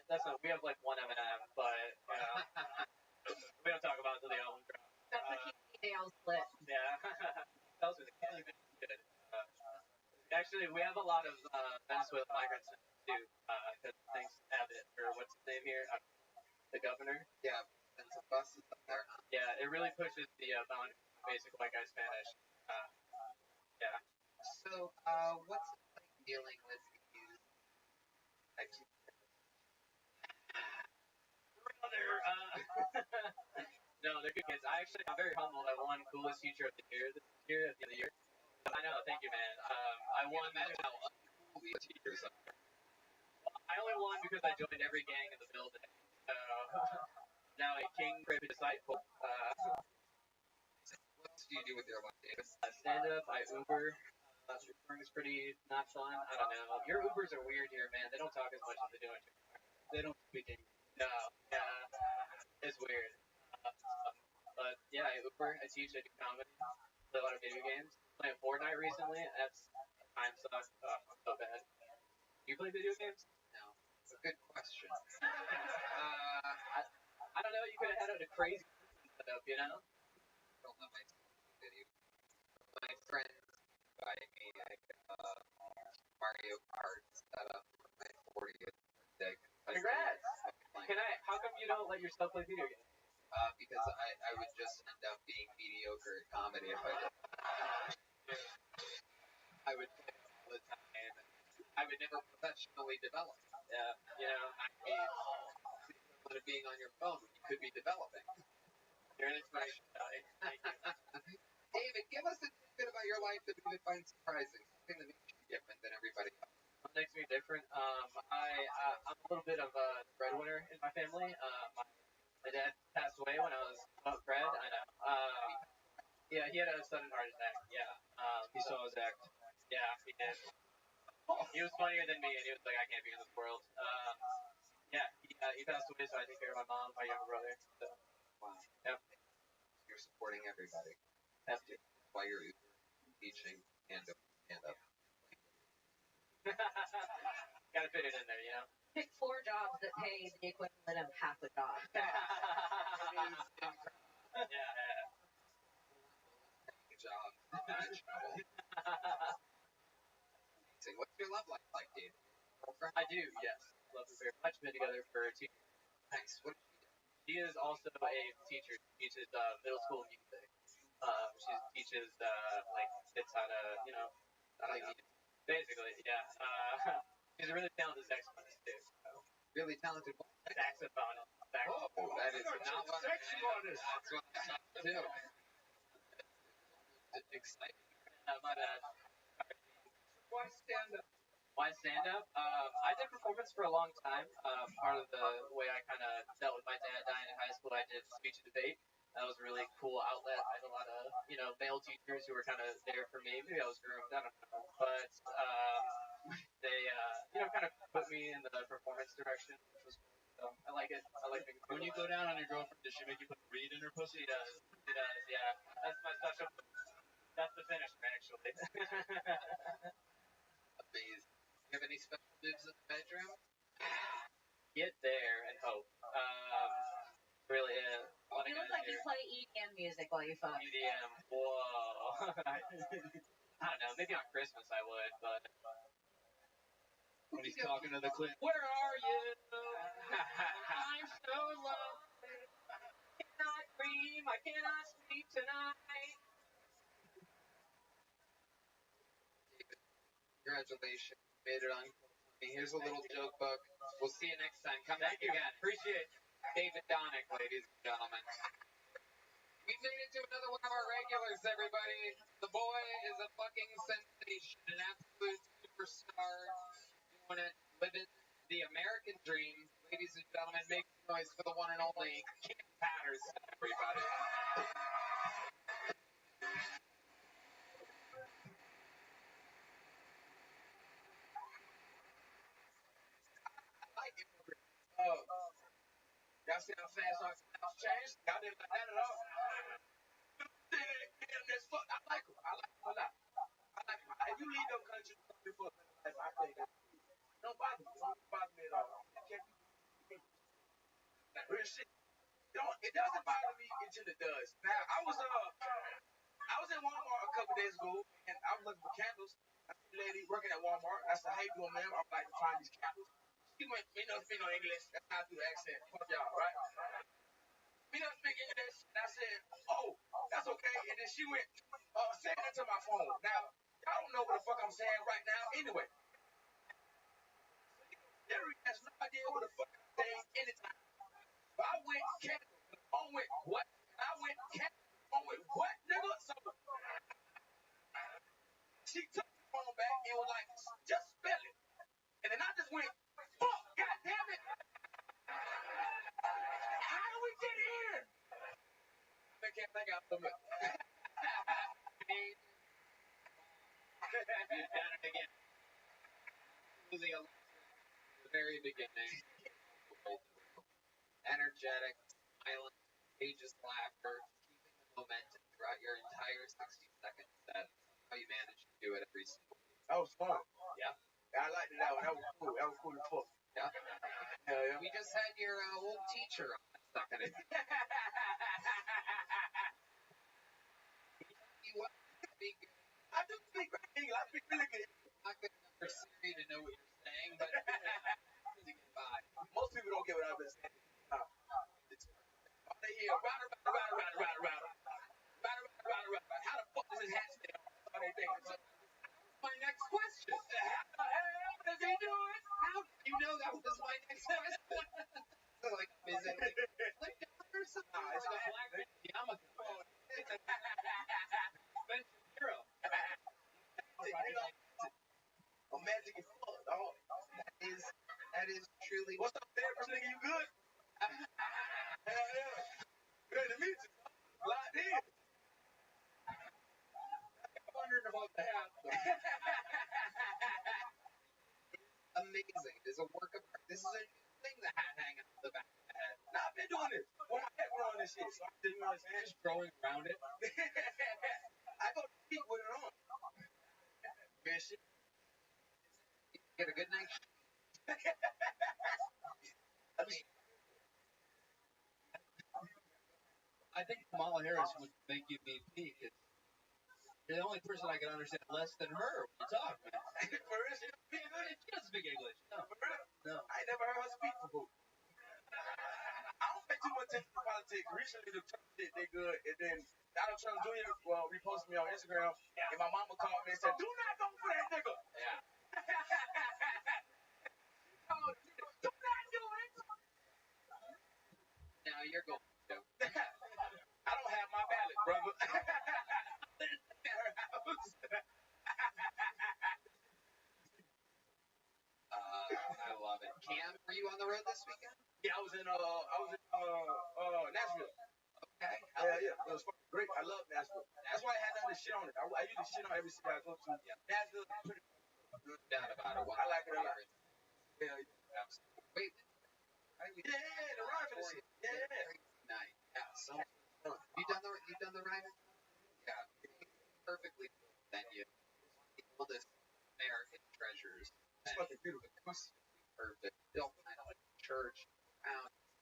That's not, we have like one M&M, but, you know, we don't talk about it until the album drops. That's the key nail split. Yeah. Those are the kids. Good. Actually, we have a lot of Venezuelan migrants now, too, because thanks to Abbott, or what's his name here? The governor. Yeah. And some buses up there. Yeah, it really pushes the boundary of basic white guy Spanish. Yeah. So, what's it like dealing with these types of Brother, they're good kids. I'm very humbled. I won coolest teacher of the year this year at the end of the year. I know, thank you, man. I won. Imagine how uncool these teachers are. I only won because I joined every gang in the building. So now a king crazy disciple. What else do you do with your life, David? Stand up. I Uber. Ubering is pretty not fun. I don't know. Your Ubers are weird here, man. They don't talk as much as they do in Japan. They don't speak English. No, yeah, it's weird. But yeah, I Uber. I teach. I do comedy. Play a lot of video games. Playing Fortnite recently. That's time sucks. So bad. You play video games? No. It's a good question. I don't know. You could have had a crazy setup, you know? I don't have my video. My friends invited me Mario Kart set up for my 40th birthday. Congrats! How come you don't let yourself play video games? Because I would just end up being mediocre at comedy if I did. I would play all the time. I would never professionally develop. Yeah, you know, Instead of being on your phone when you could be developing. you're an inspiration. Thank you. David, give us a bit about your life that we would find surprising. Something that makes you different than everybody else. What makes me different? I'm a little bit of a breadwinner in my family. My dad passed away when I was bred. I know. Yeah, he had a sudden heart attack. Yeah. He saw his act. Yeah, he did. He was funnier than me, and he was like, I can't be in this world. Yeah, he passed away, so I take care of my mom, my younger brother. So, Wow. yep. You're supporting everybody. Have to. While you're teaching and up. Gotta fit it in there, you know? Pick 4 jobs that pay the equivalent of half a job. Yeah. Good job. What's your love life like, David? Girlfriend? I do, yes. Love her very much. Been together for 2 years. Nice. What does she do? She is also a teacher. She teaches middle school music. She teaches like kids how to, you know, basically, yeah. She's a really talented saxophonist too. So. Really talented. Saxophonist. Oh, that is not what Saxophonist. That's what I thought too. It's exciting. My bad. Why stand up? Why stand up? I did performance for a long time. Part of the way I kind of dealt with my dad dying in high school, I did speech and debate. That was a really cool outlet. I had a lot of, you know, male teachers who were kind of there for me. Maybe I was groomed, I don't know. But they, you know, kind of put me in the performance direction, which was cool. So I like it. I like being When you go down on your girlfriend, does she make you put a reed in her pussy? She does. She does, yeah. That's my special. That's the finisher, actually. Amazing. Do you have any special moves in the bedroom? Get there and hope. Really is. You look like you play EDM music while you fuck. EDM. Whoa. I don't know. Maybe on Christmas I would, but. When he's talking to the clip. Where are you? I'm so lonely. I cannot dream. I cannot sleep tonight. Congratulations. You made it on. Here's a little joke book. We'll see you next time. Come back Thank you. again. Appreciate it. David Donick, ladies and gentlemen. We made it to another one of our regulars, everybody. The boy is a fucking sensation, an absolute superstar, doing it, living the American dream. Ladies and gentlemen, make some noise for the one and only Kim Patterson, everybody. Y'all see how fast our styles changed? Y'all didn't like that at all. I like him. I like him a lot. I like him. If you leave them countries for a better life, I think that don't bother me. Don't bother me at all. Real shit. It doesn't bother me until it does. Now I was in Walmart a couple days ago and I was looking for candles. I see a lady working at Walmart. I said, "How you doing, ma'am? I'd like to find these candles." She went, "Me no speak no English." That's how I do the accent. Fuck y'all, right? Me don't speak English. And I said, "Oh, that's okay." And then she went, saying that to my phone. Now, y'all don't know what the fuck I'm saying right now anyway. Jerry has no idea what the fuck I'm saying anytime. But I went candles. The phone went, "What?" I she took the phone back and was like, just spell it. And then I just went, fuck, god damn it. How do we get here? I can't think of it. You've done it again. Losing a the very beginning. Energetic, smiling, contagious laughter, keeping the momentum throughout your entire 60-second set. How you manage to do it every single week. That was fun. Yeah. I liked that one. That was cool. That was cool as fuck. Yeah. Hell yeah. We just had your old teacher on a second ago. I do speak English. I speak really good. Not good enough for Siri to know what you're saying, but to get by. Most people don't get what I've been saying. It's all they hear, router. How the fuck does his hat stay on? That's all they think. So, My next question. how the hell does he do it? How did you know that was my next question? Like, is it like flip down or something? Nah, it's Like a not. black Yamaka. Spencer Hero. Magic is fuck, dog. That is truly. What's up, there? First nigga, you good? Hell yeah. Good to meet you. Locked in. I'm wondering about the hat. Amazing. It's a work of art. This is a new thing, the hat hanging on the back of the head. Nah, I've been doing this. When my head growing this shit, so I didn't know what I'm saying. Just growing around it. I go to sleep with it on. Good shit. Get a good night. I mean, I think Kamala Harris would make you VP because you're the only person I can understand less than her when you talk, man. for real, she don't speak good. She doesn't speak English. No. For real? No. I ain't never heard her speak before. I don't pay too much attention to politics. Recently, the Trump shit, they good. And then Donald Trump Jr. Reposted me on Instagram. And my mama called me and said, do not go for that nigga. Yeah. Oh, do not do it. Now you're going to. I don't have my ballot, brother. I love it. Cam, were you on the road this weekend? Yeah, I was in Nashville. Okay. Yeah. It was fucking great. I love Nashville. That's why I had nothing to shit on it. I usually shit on every city I go to. Nashville is pretty No doubt about it. I like it a lot. Yeah. Wait. Yeah, the ride for the shit. Yeah. Night. Yeah. So you've done the ride? Yeah. Perfectly venue. The oldest American treasures. It's fucking beautiful. Perfect. Built kind of like a church.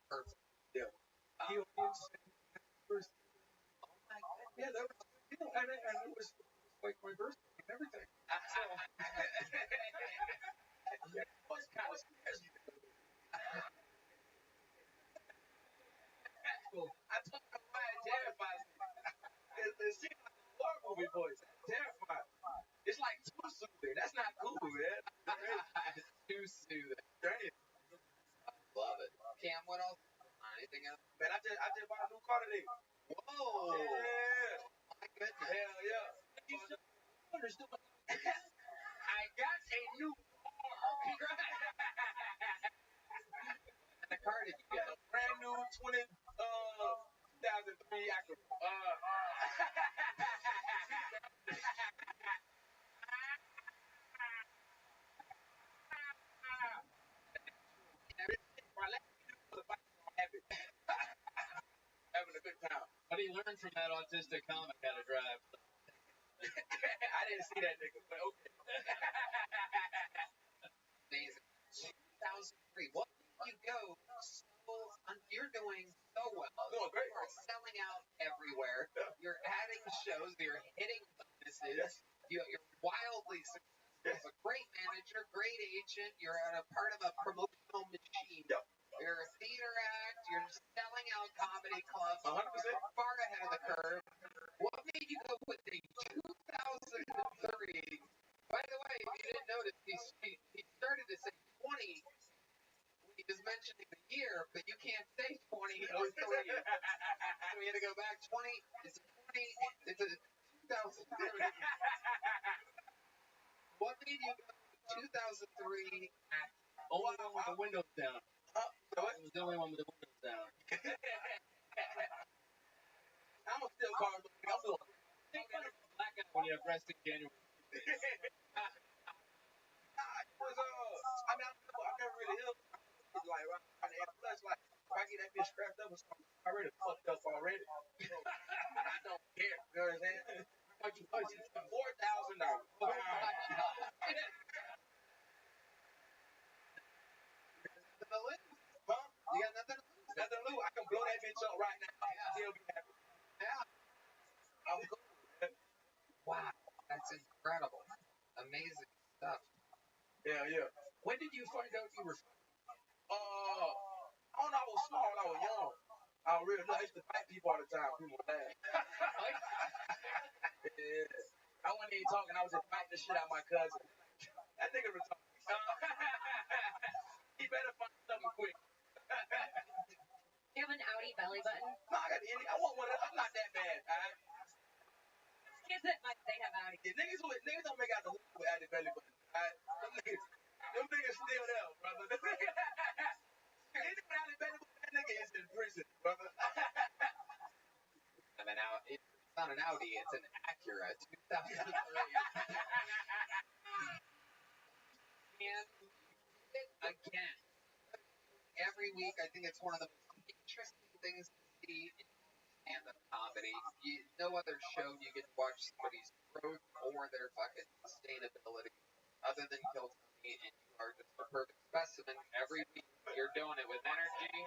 Perfect. Yeah. Oh my goodness. Yeah, that was, and it was like my birthday and everything. So, it was kind of scary. I told you why it terrifies me. It seems like a horror movie voice. It's terrifying. It's like too soothing. That's not cool, man. Too soothing. Damn. Love it. Cam, what else? Anything else? Man, I just bought a new car today. Whoa! Yeah. My goodness. Hell yeah. I got a new car. Congrats! And the car did you get? A brand new 2003 Acura. Having a good time. But he learned from that autistic comic how to drive. I didn't see that nigga, but okay. Amazing. 2003. What made you go so? You're doing so well. Doing great. You are selling out everywhere. You're adding shows. You're hitting bonuses. Yes. You're wildly successful. Yes. A great manager, great agent. You're a part of a promotional machine. Yep. You're a theater act. You're selling out comedy clubs. 100%. Far ahead of the curve. What made you go with a 2003? By the way, if you didn't notice, he started to say 20 when he was mentioning the year, but you can't say 2003. So we had to go back 20. It's a 20. It's a 2003. What made you go 2003 act only one with the windows down? What? It was the only one with the windows down. I'm still cars. I'm still. Make fun of a black guy when you have resting January. I mean, I've never really held like right now. Plus, like if I get that bitch scrapped up or something, I'm already fucked up already. I don't care. You know what I'm saying? How much you push? $4,000. Oh my God. Nothing to lose, huh? You got nothing to lose. Nothing to lose. I can blow that bitch up right now. Still be happy. Yeah. I'm cool. Wow. That's incredible. Amazing stuff. Yeah. When did you find out you were? I don't know. I was small. I was young. I was real. I used to fight people all the time. People were mad. Yeah. I wasn't even talking. I was just fighting the shit out of my cousin. That nigga retarded. He better find something quick. Do you have an Audi belly button? No, I got the I want one of them. I'm not that bad. Alright? Kids that like they have Audi. Yeah, niggas don't make out the hood with Audi belly button. Alright? Them niggas still there, brother. Any Audi belly button, that nigga is in prison, brother. I mean, it's not an Audi, it's an Acura 2003. And again, every week, I think it's one of the most interesting things to see in stand-up comedy. No other show you get to watch somebody's growth or their fucking sustainability other than Kill Tony, and you are just a perfect specimen. Every week, you're doing it with energy,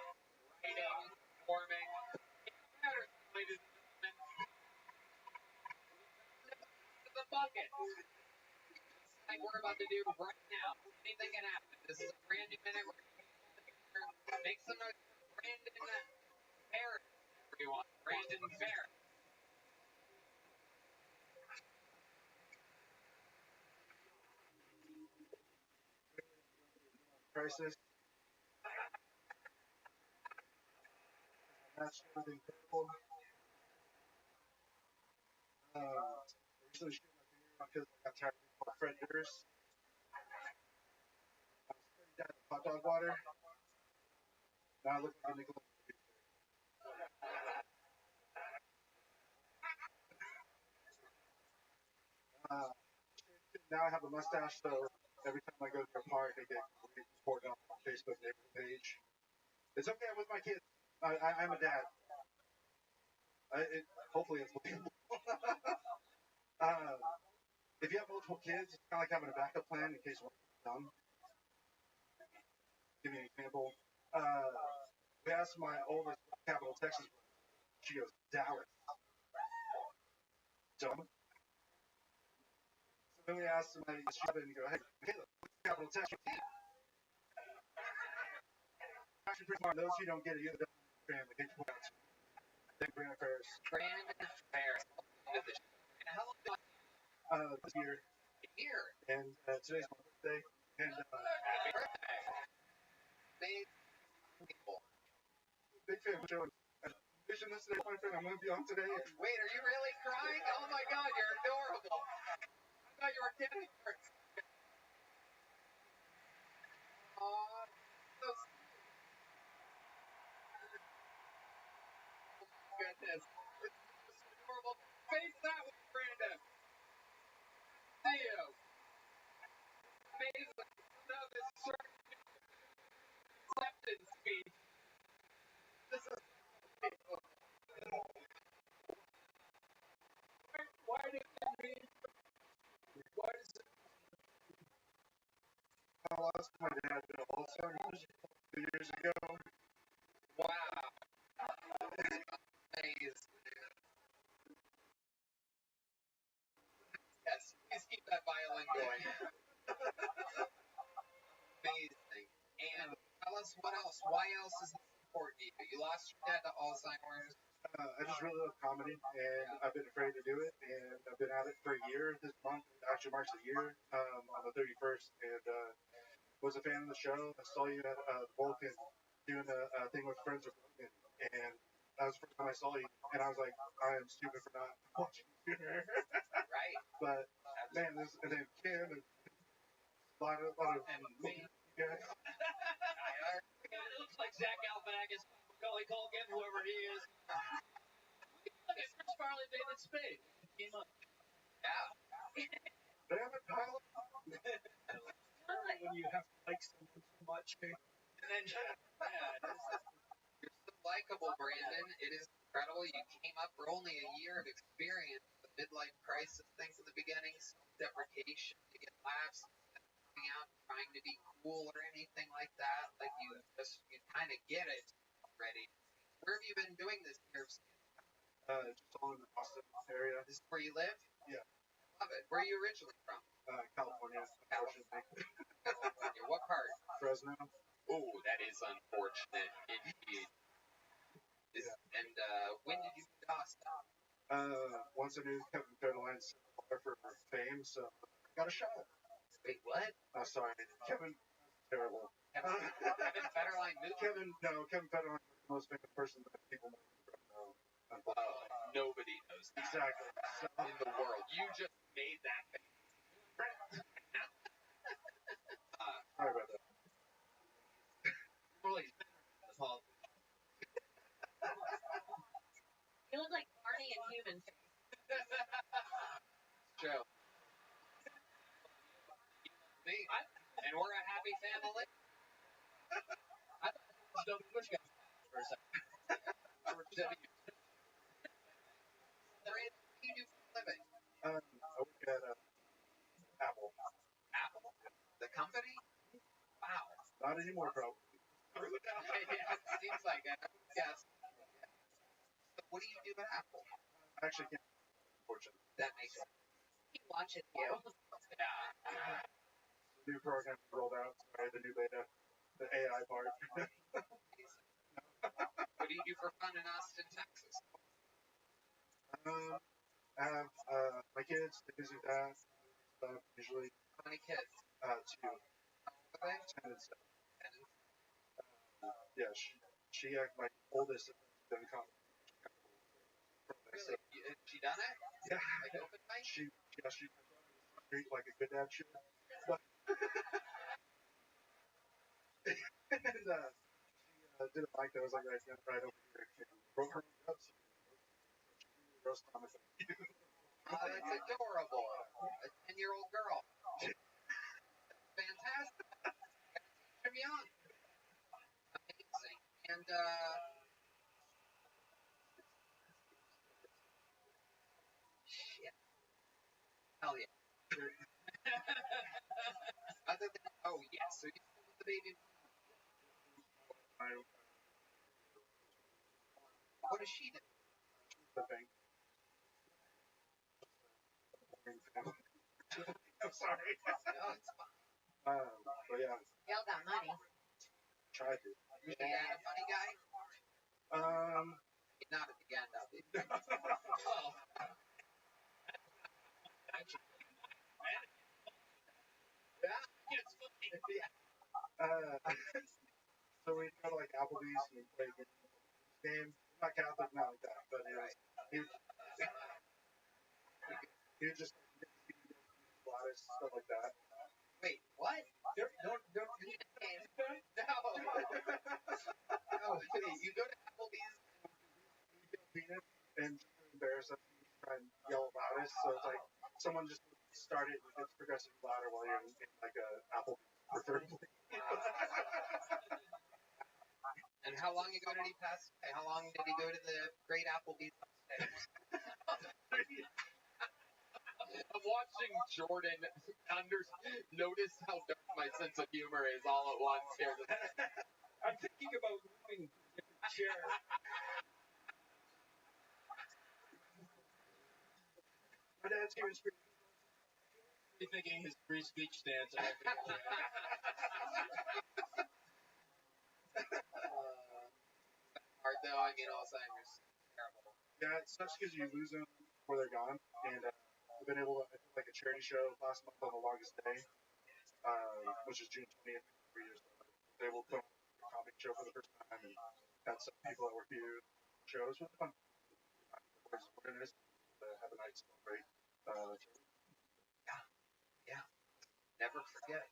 writing, performing. It matters, ladies and gentlemen. The bucket. Like we're about to do right now. Anything can happen. This is a brand new minute. We're going to make some noise for Brandon Barrett, everyone. Brandon Barrett. Crisis. That's really incredible. I recently shit my finger because I got tired of being called Fred Durst. I was spreading down the hot dog water. Now I look like a Nickelodeon. Now I have a mustache, so every time I go to a park, I get reported on my Facebook neighborhood page. It's okay, I'm with my kids. I'm a dad. Hopefully it's believable. If you have multiple kids, it's kind of like having a backup plan in case one is dumb. Give you an example. We asked my oldest capital Texas. She goes, Dallas. Dumb. So then we asked my shop and go, hey, Caleb, what's capital Texas? Actually, pretty smart. Those who don't get it, you're the family. They point out to me. Thank you, Brandon Ferris. Brandon Ferris. And how long This year. Here. And today's my birthday. And Happy birthday. Big people. Big fan of Joe. Vision this today, my friend. I'm going to be on today. Wait, are you really crying? Oh my God, you're adorable. I thought you were kidding. Aw, so sweet. Oh my goodness. It's so adorable. Face that with Brandon. See you. Amazing. Now this short acceptance speech. This is beautiful. Why did you read? Why does it? I lost my dad to Alzheimer's 2 years ago. Wow. Amazing. Yes, please keep that violin going. Amazing. And tell us what else. Why else is this important to you? You lost your dad to Alzheimer's. I just really love comedy, and I've been afraid to do it, and I've been at it for a year this month. Actually marks a year on the 31st, and was a fan of the show. I saw you at Vulcan doing a thing with Friends with Vulcan, and that was the first time I saw you, and I was like, I am stupid for not watching you. Right. But man, and then Kim and lot of And me. yeah. It looks like Zach Galifianakis, Macaulay Culkin, whoever he is. Look at Chris Farley, David Spade. Came up. Yeah. Damn it, Tyler. When you have to like someone so much. And then, yeah, You're so likable, Brandon. It is incredible. You came up for only a year of experience. The midlife crisis things at the beginning, self-deprecation, to get laughs, coming out, trying to be cool or anything like that. Like you kind of get it already. Where have you been doing this year? Just all in the Boston area. This is where you live? Yeah. Love it. Where are you originally from? California, unfortunately. California. What part? Fresno. Oh, that is unfortunate indeed. And when did you move to Austin? Once I knew Kevin Federline's for fame, so I got a shot. Wait, what? Sorry, Kevin. Terrible. Kevin Federline moved? Kevin Federline is the most famous person that people know. Nobody knows that. Exactly. So, in the world. You just made that thing. sorry about that. really this whole You look like Barney in human face. Joe. Me. And we're a happy family. I thought it was W. Bush guy for a second. George W. What do you do for a living? I work at Apple. Apple? The company? Wow. Not anymore, probably. Yeah, it seems like it. I would guess. So what do you do at Apple? I actually can't, unfortunately. That makes sense. He watches you. Yeah. The new program rolled out. Sorry, the new beta. The AI part. What do you do for fun in Austin, Texas? I have my kids. They visit that stuff usually. How many kids? Two. How old are they? 10 and 7. Yeah, my oldest has been coming. Really? She done it? Yeah. Like open mic? She treat like a good dad should. But and she did a mic that was like right over here. Broke her own cups. Roast on it. Oh, that's adorable. A 10-year-old girl. Fantastic. Teach him young. Amazing. And, shit. Hell yeah. Other than, oh, yeah, so you still with the baby. What does she do? The thing. I'm sorry. No, it's fine. But yeah, Y'all got money. tried to. Is your dad a funny guy? Not at the end of it. oh. Yeah, it's funny. So we go to like Applebee's and we play games. Not Catholic, not like that, but he would just Gladys, stuff like that. Wait, what? Don't No. Oh, you go to Applebee's. peanut and embarrass us and try and yell about us. So it's like someone just started and gets progressively louder while you're in like a Applebee's, preferably. And how long ago did he pass? How long did he go to the Great Applebee's upstairs? I'm watching Jordan notice how dark my sense of humor is all at once here. I'm thinking about moving different chair. My dad's here in Spring. Thinking his free speech stance. And everything. Hard though, I mean, Alzheimer's. Terrible. Yeah, it sucks because you lose them before they're gone. And I've been able to, I did like a charity show last month on the longest day, which is June 20th, 3 years ago. I was able to put on a comedy show for the first time and had some people that were here shows with fun. We're going to have a night celebrate. Yeah. Never forget.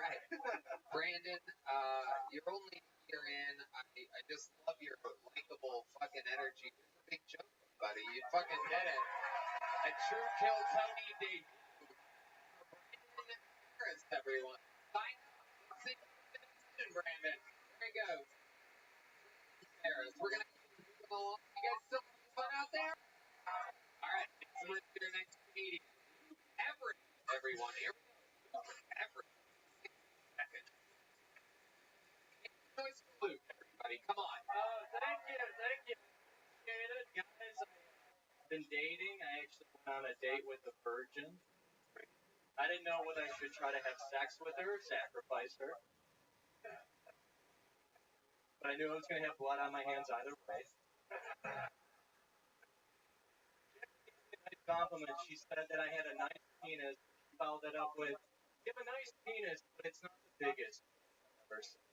right. Brandon, you're only a year in. I just love your likable fucking energy. Here's a big joke, buddy. You fucking did it. A true Kill Tony debut. Brandon Harris, everyone. Sign up. Let's see soon, Brandon. There he goes. Harris. We're gonna keep moving along. You guys still having fun out there? All right. Let's do your next meeting. Everett, everyone. Here we go. Everett. 60 seconds. Noise for Luke, everybody. Come on. Thank you. Appreciate it, guys. I've been dating. I actually went on a date with a virgin. I didn't know whether I should try to have sex with her or sacrifice her. But I knew I was going to have blood on my hands either way. Nice compliment. She said that I had a nice penis. She followed it up with, "You have a nice penis, but it's not the biggest I've ever seen."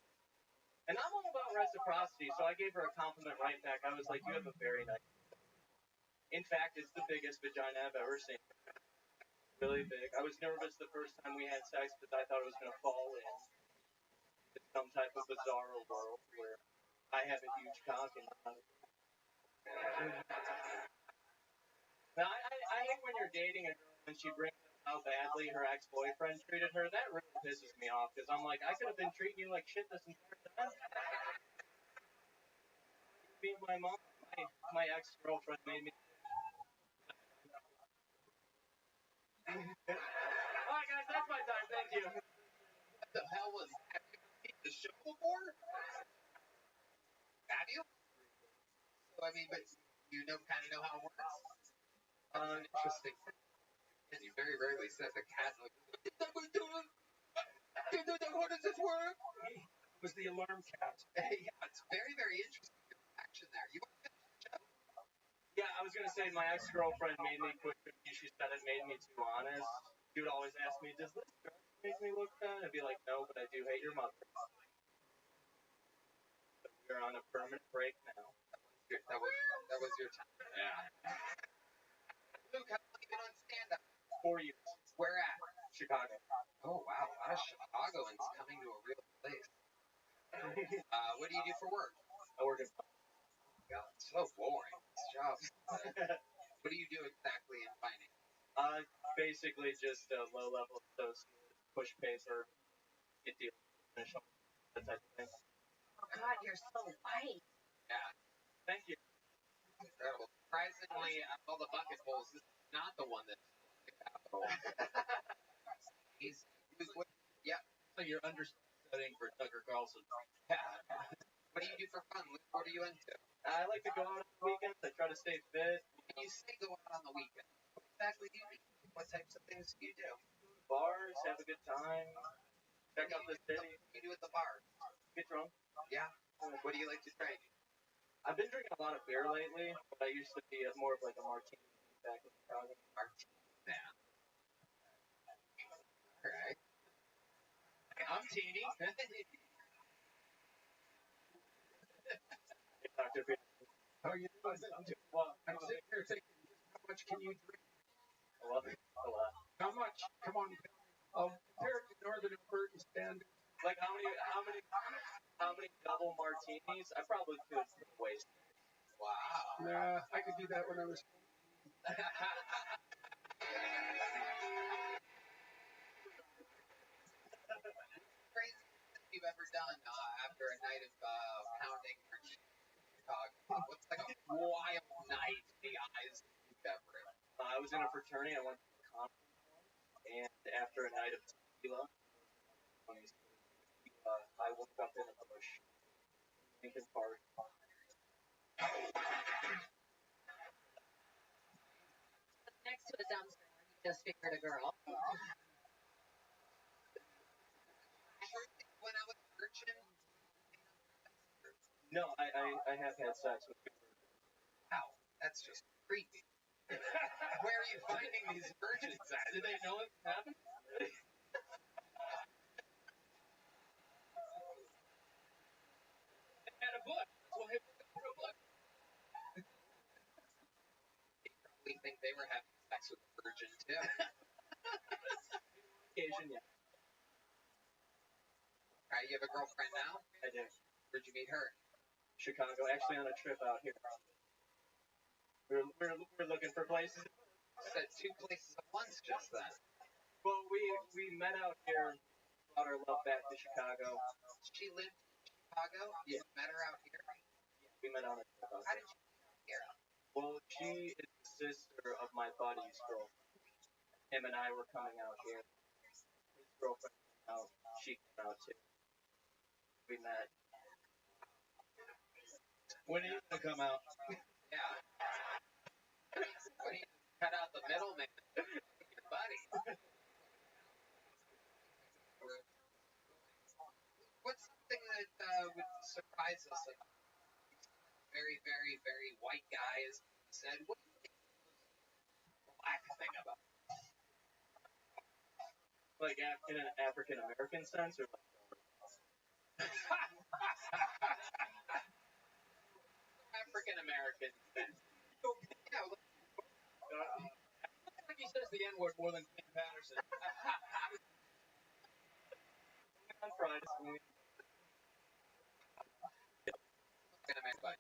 And I'm all about reciprocity, so I gave her a compliment right back. I was like, "You have a very nice penis." In fact, it's the biggest vagina I've ever seen. Really big. I was nervous the first time we had sex because I thought it was going to fall in some type of bizarre world where I have a huge cock and now I hate when you're dating a girl and she brings up how badly her ex-boyfriend treated her. That really pisses me off because I'm like, I could have been treating you like shit this entire time. Being my mom, my ex-girlfriend made me. Alright guys, that's my time, thank you. What the hell was that? Have you seen the show before? Have you? So, I mean, but you kind of know how it works? That's an interesting thing. And you very rarely said the cat, like, how does this work? It was the alarm cat. Yeah, it's very, very interesting. Your action there. You want to finish the show? Yeah, I was gonna say my ex-girlfriend made me quit cookie. She said it made me too honest. She would always ask me, "Does this dress make me look bad?" I'd be like, "No, but I do hate your mother." So we're on a permanent break now. That was your time. Yeah. Luke, how long have you been on stand-up? 4 years. Where at? Chicago. Oh, wow. A lot of Chicagoans coming to a real place. What do you do for work? I work at. God, it's so boring. This job. What do you do exactly in finance? Basically just a low-level associate, push paper, get deals, finish up, that type of thing. Oh God, you're so white. Yeah. Thank you. Incredible. Surprisingly, out of all the bucket holes, this is not the one that's the capital. He was with, yeah. So you're understudying for Tucker Carlson. Yeah. What do you do for fun? What are you into? I like to go out on the weekends. I try to stay fit. When you say go out on the weekend, what exactly do you mean? What types of things do you do? Bars, have a good time, check out the city. What do you do at the bar? Get drunk. Yeah. What do you like to drink? I've been drinking a lot of beer lately, but I used to be more of like a martini back in Chicago. Martini. Yeah. All right. I'm teeny. Dr. Beer. How are you doing? I'm doing well. I'm sitting here thinking, how much can you drink? I love it a lot. How much? Come on. Compared to Northern Albertan standards. Like how many double martinis? I probably could waste. Wow. Nah, I could do that when I was. Crazy thing you've ever done after a night of pounding martini in Chicago? What's like a wild night in the eyes of you, Everett? I was in a fraternity. I went to a conference, and after a night of tequila, I woke up in a bush in Lincoln Park. Next to a dumpster, he just fingered a girl. I heard that you went out with a virgin. No, I have had sex with people. Wow, that's just creepy. Where are you finding these virgins at? Did they know it happened? They had a book. Well, hey, for a book. They probably think they were having sex with a virgin too. Occasion, yeah. Okay, you have a girlfriend now? I do. Where'd you meet her? Chicago, actually on a trip out here. We're looking for places. You said 2 places at once just then. Well, we met out here, brought our love back to Chicago. She lived in Chicago? Yeah. You met her out here? We met on a trip out How here. did you meet here? Well, she is the sister of my buddy's girlfriend. Him and I were coming out here. His girlfriend came out. She came out too. We met. When are you gonna come out? Yeah. What do you cut out the middleman? Your buddy. What's something that would surprise us? Like, very, very, very white guys said, what do you think the black thing about it? Like in an African American sense, or African American sense. Yeah, like he says the N-word more than Kim Patterson. On Fridays. African American.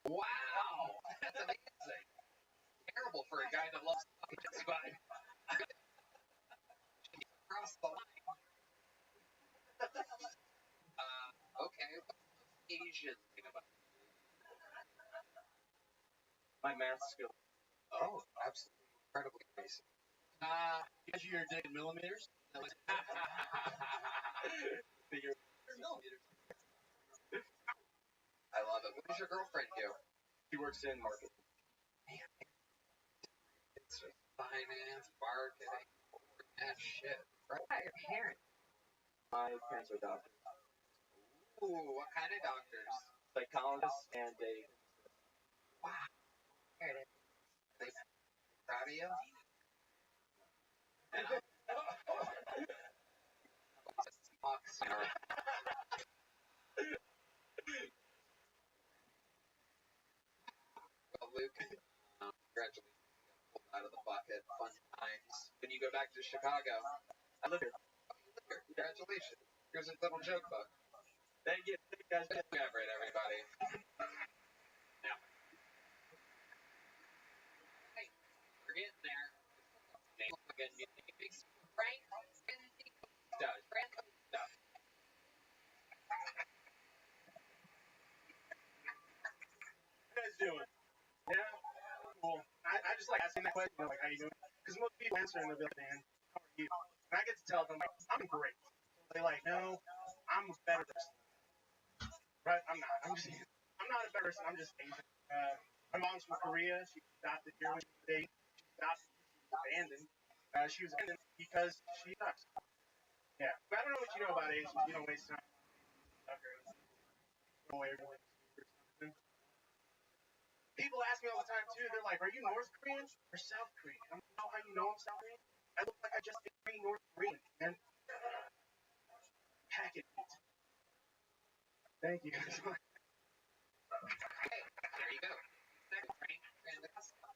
Wow, that's amazing. Terrible for a guy that loves pumpkins, but cross the line. Okay, what's the most Asian thing about it? My math skills. Oh, absolutely incredibly basic. Guess you're digging millimeters? No, it's Figure millimeters. I love it. What does your girlfriend do? she works in marketing. It's finance, marketing, that shit. What about your parents? My parents are doctors, Ooh, what kind of doctors? psychologists, and a Wow. There it is. They proud of you? And well, Luke, congratulations. Pulled out of the bucket. Fun times. When you go back to Chicago, I live here. congratulations. Here's a little joke book. Thank you. Thank you guys. Everett, everybody. Now. Hey, we're getting there. Again, you think it's Frank does. Frank does. What you guys doing? Yeah? Cool. I just like asking that question, like, how you doing? Because most people answer and they'll be like, man, how are you? And I get to tell them, like, I'm great. They're like, no, I'm a better person. Right? I'm not. I'm not a better person. I'm just Asian. My mom's from Korea. She was adopted here when she was 8. She was adopted. She was abandoned. She was abandoned because she sucks. Yeah. But I don't know what you know about Asians. You don't waste time. People ask me all the time too. They're like, "Are you North Korean or South Korean?" I don't know how you know I'm South Korean. I look like I just ate 3 North Korean, man. Packet meat. Thank you. Hey, there you go. Next, Frank.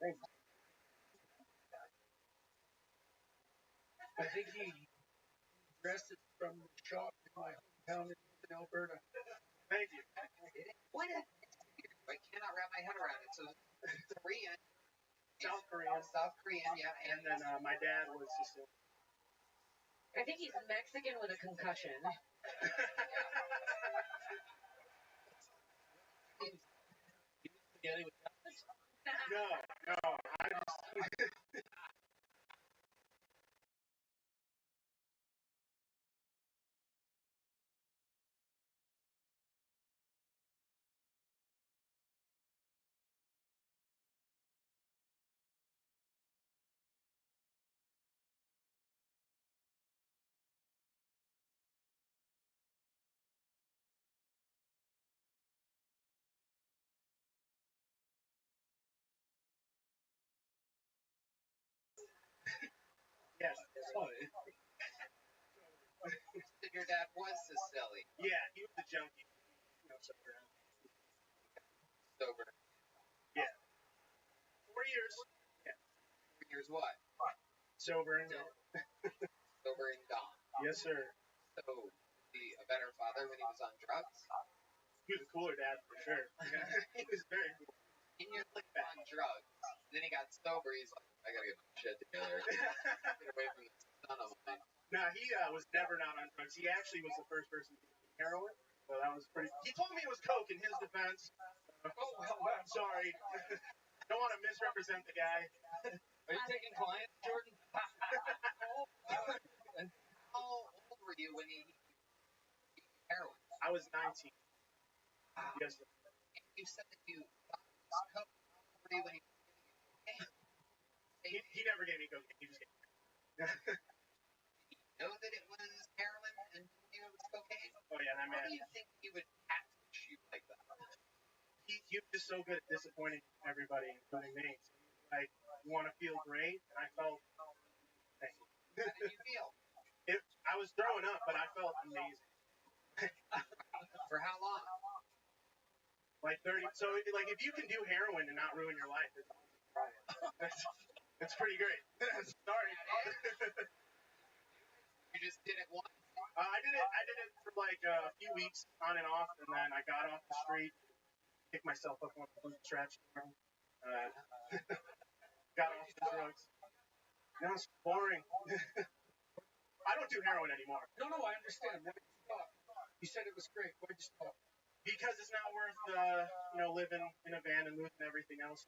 Thank you. I think he dressed it from the shop in my hometown in Alberta. Thank you. What is I cannot wrap my head around it. So, Korean. South Korean. South Korean, yeah. And then my dad was Sicilian. I think he's Mexican with a concussion. Spaghetti with peppers? No. I just. Yes. Sorry. Your dad was Sicilian. Yeah, he was a junkie. Sober. Sober. Yeah. 4 years. Yeah. 4 years what? Sober and Sober Yes, sir. So, be a better father when he was on drugs? He was a cooler dad for sure. He was very cool. And you're like on drugs. Then he got sober. He's like, I gotta get my shit together. Get away from this son of mine. Nah, he was never not on drugs. He actually was the first person to do heroin. So that was pretty. He told me it was coke in his defense. Oh well, I'm sorry. I don't want to misrepresent the guy. Are you taking clients, Jordan? And how old were you when he heroin? I was 19. Yes, sir. You said that you thought it was coke. How old were you when he He never gave me cocaine. He just gave me. know that it was heroin and knew it was cocaine? Oh yeah, that How man. do you think he would catfish you like that? He was just so good at disappointing everybody, including me. So he was like, "You want to feel great?" And I felt. How did you feel? I was throwing up, but I felt amazing. For how long? Like 30. So like if you can do heroin and not ruin your life, it's awesome. Right. It's pretty great. Sorry. You just did it once? I did it for like a few weeks on and off, and then I got off the street, picked myself up on the bootstraps, got off the drugs. Now it's boring. I don't do heroin anymore. No, I understand. Why did you stop? You said it was great. Why did you stop? Because it's not worth, living in a van and losing everything else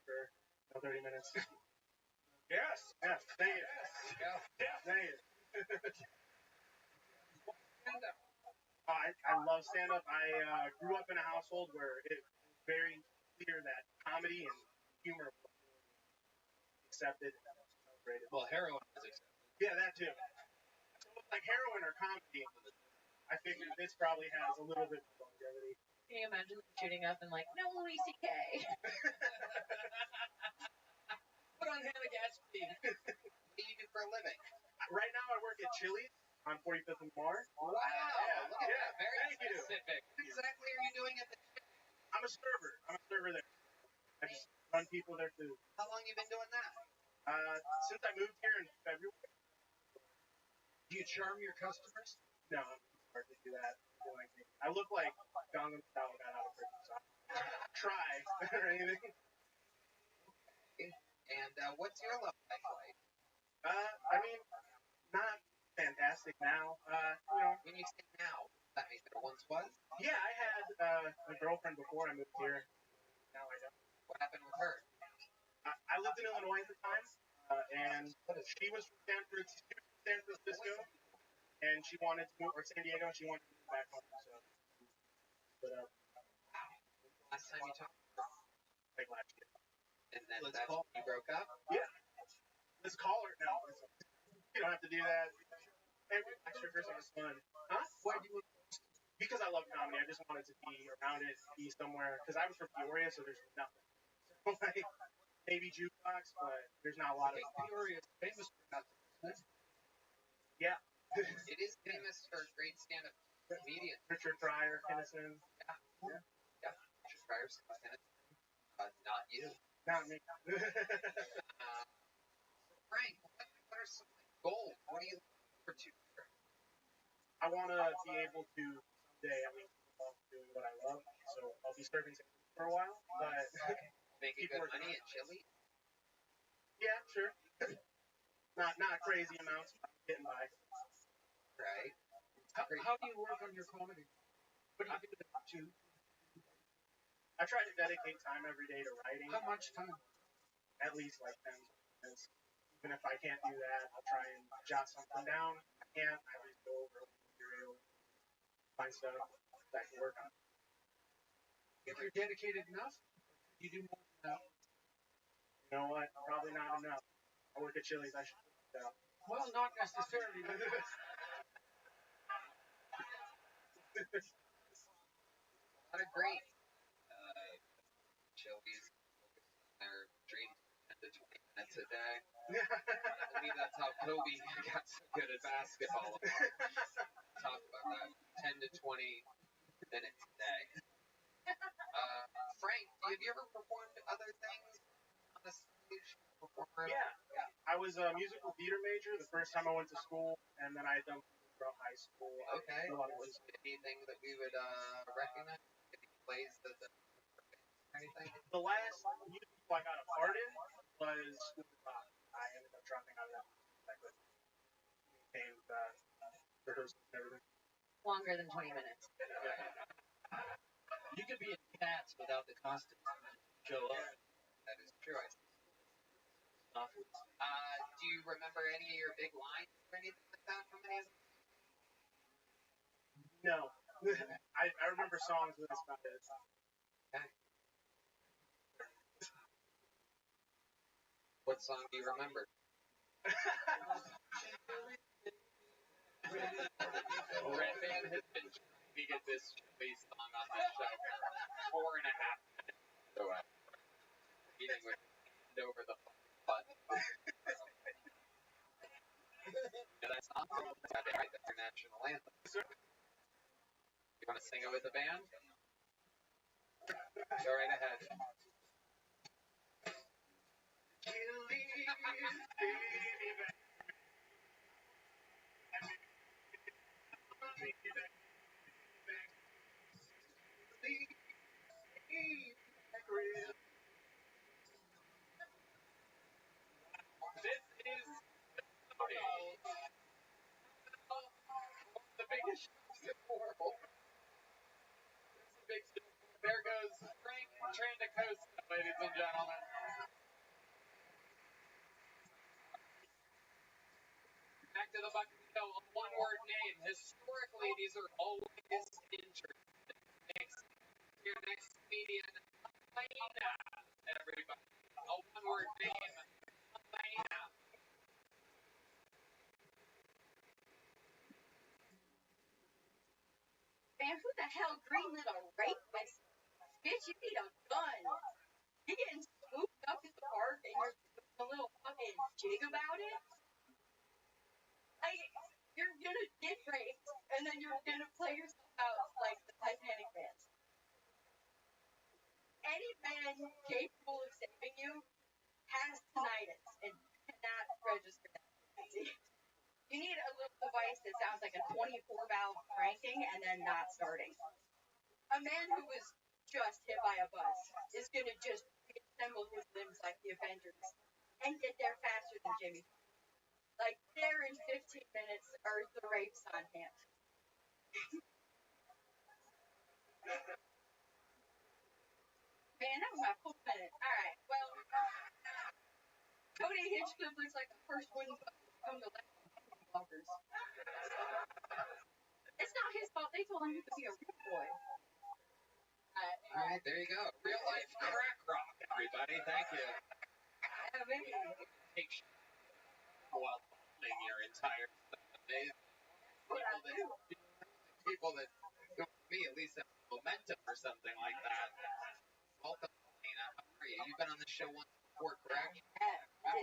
for 30 minutes. Yes. Yeah, say it. Yeah. Say it. Stand up. I love stand-up. I grew up in a household where it was very clear that comedy and humor were accepted and celebrated. Well, heroin is accepted. Yeah, that too. So, like heroin or comedy, I figured this probably has a little bit of longevity. Can you imagine shooting up and like, no Louis C.K. Put on Hannah Gatsby. What do you do for a living? Right now I work at Chili's on 45th and Moore. Wow. Look at that. Very Thank you. specific. What exactly are you doing at the I'm a server. There. I just run people their food. How long you been doing that? Since I moved here in February. Do you charm your customers? No, I'm hard to do that. I look like Gangnam Style got out of prison, so I try or anything. And what's your love life like? I mean, not fantastic now. When you say now, that means there once was? Yeah, I had a girlfriend before I moved here. Now I don't. What happened with her? I lived in Illinois at the time, and she was from San Francisco, and she wanted to move, or San Diego, and she wanted to move back home. So, Last time you talked? like last year. And then that's when you broke up? Yeah. Let's call her now. You don't have to do that. Every extra person is fun. Huh? Why do you move? Because I love comedy. I just wanted to be around it, be somewhere. Because I was from Peoria, so there's nothing. So, like, maybe jukebox, but there's not a lot of. Peoria is famous for that. Yeah. It is famous for great stand-up comedians. Richard Pryor, Kinnison. Yeah. Richard Pryor, not you. Not me. Frank, what are some goals? What are you looking forward to? I want to be able to someday, doing what I love. So I'll be serving for a while, but making good money at Chili? Yeah, sure. not crazy amounts, but getting by. Right. How do you work on your comedy? What do you do? I try to dedicate time every day to writing. How much time? At least like 10 minutes. Even if I can't do that, I'll try and jot something down. If I can't, I always go over material, find stuff that I can work on. If you're dedicated enough, you do more than that. You know what? Probably not enough. I work at Chili's. I should put that out. Well, not necessarily. A lot of great Chili's their dreams 10 to 20 minutes a day. I believe that's how Kobe got so good at basketball. Talk about that. 10 to 20 minutes a day. Frank, have you ever performed other things the stage, performer? Yeah. I was a musical theater major the first time I went to school, and then I had done throughout high school. Okay. A lot of Was there anything that we would recognize? Any plays that or anything? The last musical I got a part in was School of Rock. I ended up dropping out of that. I could maintain rehearsals and everything. Longer than 20 minutes. You could be in Cats without the costumes. Show up. That is true. Awful. Do you remember any of your big lines or anything like that from any of them? No. I remember songs, but that's about it. Okay. What song do you remember? Red Band has been trying to get this Joey song on the show for 4.5 minutes. So meeting with hand over the button. That song? That's right, that's your national anthem. You want to sing it with the band? Go right ahead. This is the biggest shows in the world. There goes Frank Trandacosta, ladies and gentlemen. Back to the Bucket Show, a one-word name. Historically, these are always injured. Your next comedian, Elena, everybody. A one-word name, Elena. Man, who the hell greenlit a rapist? Bitch, you need a gun. You're getting swooped up in the park and you're doing a little fucking jig about it? Like, you're gonna get raped and then you're gonna play yourself out like the Titanic man. Any man capable of saving you has tinnitus and cannot register that. You need a little device that sounds like a 24-valve cranking and then not starting. A man who was just hit by a bus is going to just reassemble his limbs like the Avengers and get there faster than Jimmy. Like, there in 15 minutes are the rapes on hand. Man, that was my full minute. Alright, well, Cody Hinchcliffe looks like the first one to come to life on bunkers. It's not his fault. They told him he could be a real boy. Alright, there you go. Real life crack rock, everybody. Thank you. Maybe. Take while playing your entire people that don't me at least have momentum or something like that. Welcome, Lena. How are you? You've been on the show once before, correct? Yeah, I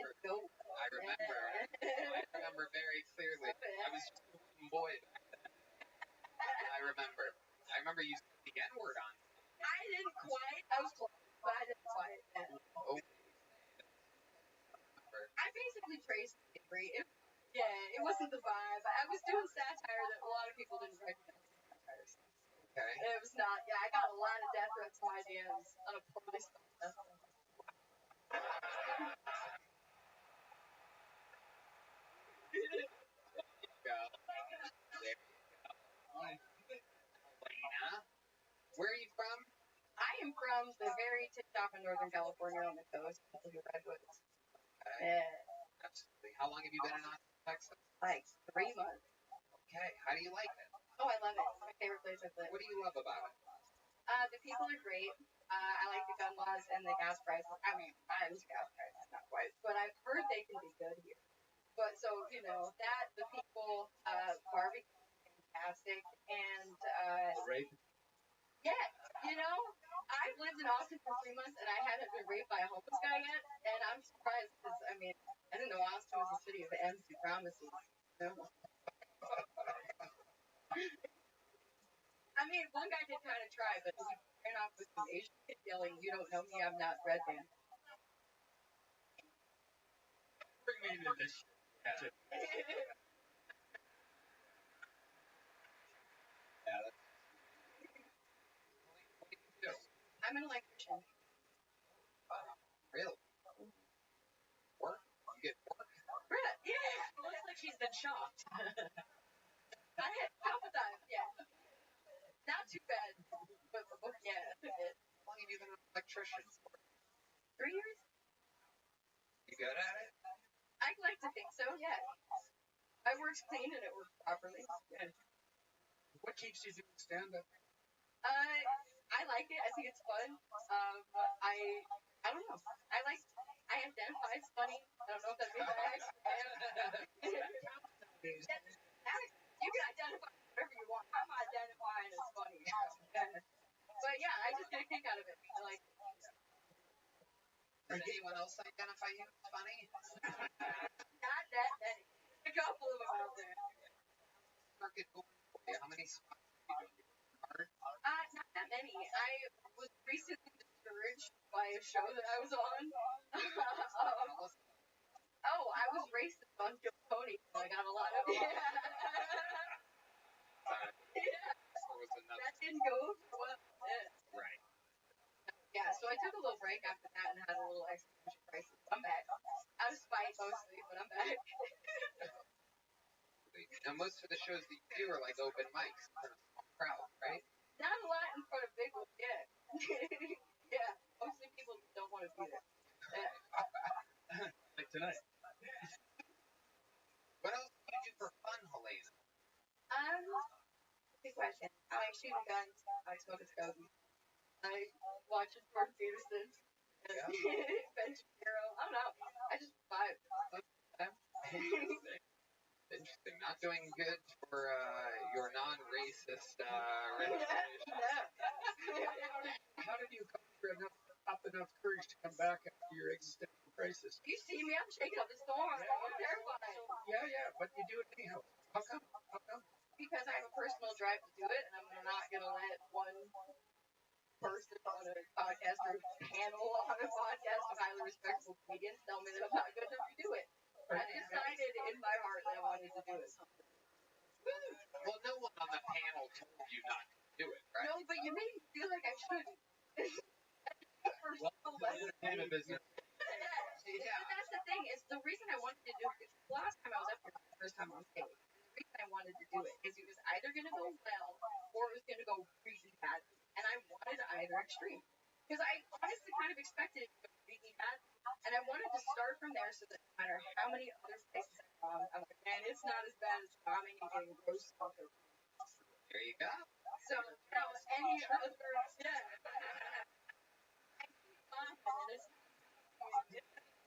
remember very clearly. I was just a young boy back then. I remember you said the N-word on. I didn't quite. I was close, but I didn't quite. Oh. I basically traced Avery. It wasn't the vibe. I was doing satire that a lot of people didn't recognize as satire. Okay. It was not. Yeah, I got a lot of death threats to my DMs on a poorly spelled death threat. Where are you from? I am from the very tip top of Northern California on the coast, of the Redwoods. Okay. Yeah. Absolutely. How long have you been in Austin, Texas? Like 3 months. Okay. How do you like it? Oh, I love it. It's my favorite place I've lived. What do you love about it? The people are great. I like the gun laws and the gas prices. I mean, mine's gas prices, not quite. But I've heard they can be good here. But so, that, the people, barbecue is fantastic. And, Right? yeah, I've lived in Austin for 3 months and I haven't been raped by a homeless guy yet. And I'm surprised because, I didn't know Austin was a city of empty promises. One guy did kind of try, but he ran off with some Asian kid yelling, "You don't know me, I'm not Red Band." into this shit. Yeah. Yeah, that's what do you do? I'm an electrician. Really? Work? You get work? Yeah, it looks like she's been shocked. I had a couple times, yeah. Not too bad, but yeah. How long have you been an electrician for? 3 years? You good at it? I'd like to think so, yeah. I work's clean and it works properly. Yeah. What keeps you doing stand-up? I like it. I think it's fun. I don't know. I identify as funny. I don't know if that means I actually am. You can identify whatever you want. I'm identifying as funny. But yeah, I just get a kick out of it. I like it. Does anyone else identify you as funny? Not that many. A couple of them out there. Circuit going for you. How many spots have you done? Not that many. I was recently discouraged by a show that I was on. I was racing on Joe Pony, so I got a lot of yeah. That didn't go well. Right. Yeah, so I took a little break after that and had a little existential crisis. I'm back. Out of spite mostly, but I'm back. Now, most of the shows that you do are like open mics in front of a small crowd, right? Not a lot in front of big ones, yeah. Yeah, mostly people don't want to be there. Yeah. Like tonight. What else do you do for fun, Helena? Good question. I like shooting guns. I like smoking stogies. I watch Jordan Peterson. Ben Shapiro. I don't know. I just vibe. Interesting. Not doing good for your non-racist reputation. How did you come to up enough courage to come back after your existential crisis? You see me, I'm shaking up the storm. I'm terrified. Yeah, but you do it anyhow. How come? Because I have a personal drive to do it, and I'm not going to let one person on a podcast or panel on a podcast of highly respectable comedians tell me that I'm not good enough to do it. I decided in my heart that I wanted to do it. Well, no one on the panel told you not to do it, right? No, but you made me feel like I shouldn't. Entertainment business. Yeah. But that's the thing, is the reason I wanted to do it, the last time I was up here, the first time on stage, the reason I wanted to do it is it was either going to go well or it was going to go really bad. And I wanted either extreme. Because I honestly kind of expected it to go really bad. And I wanted to start from there so that no matter how many other places I bombed, I'm like, man, it's not as bad as bombing and getting gross stuff. There you go. So, any other,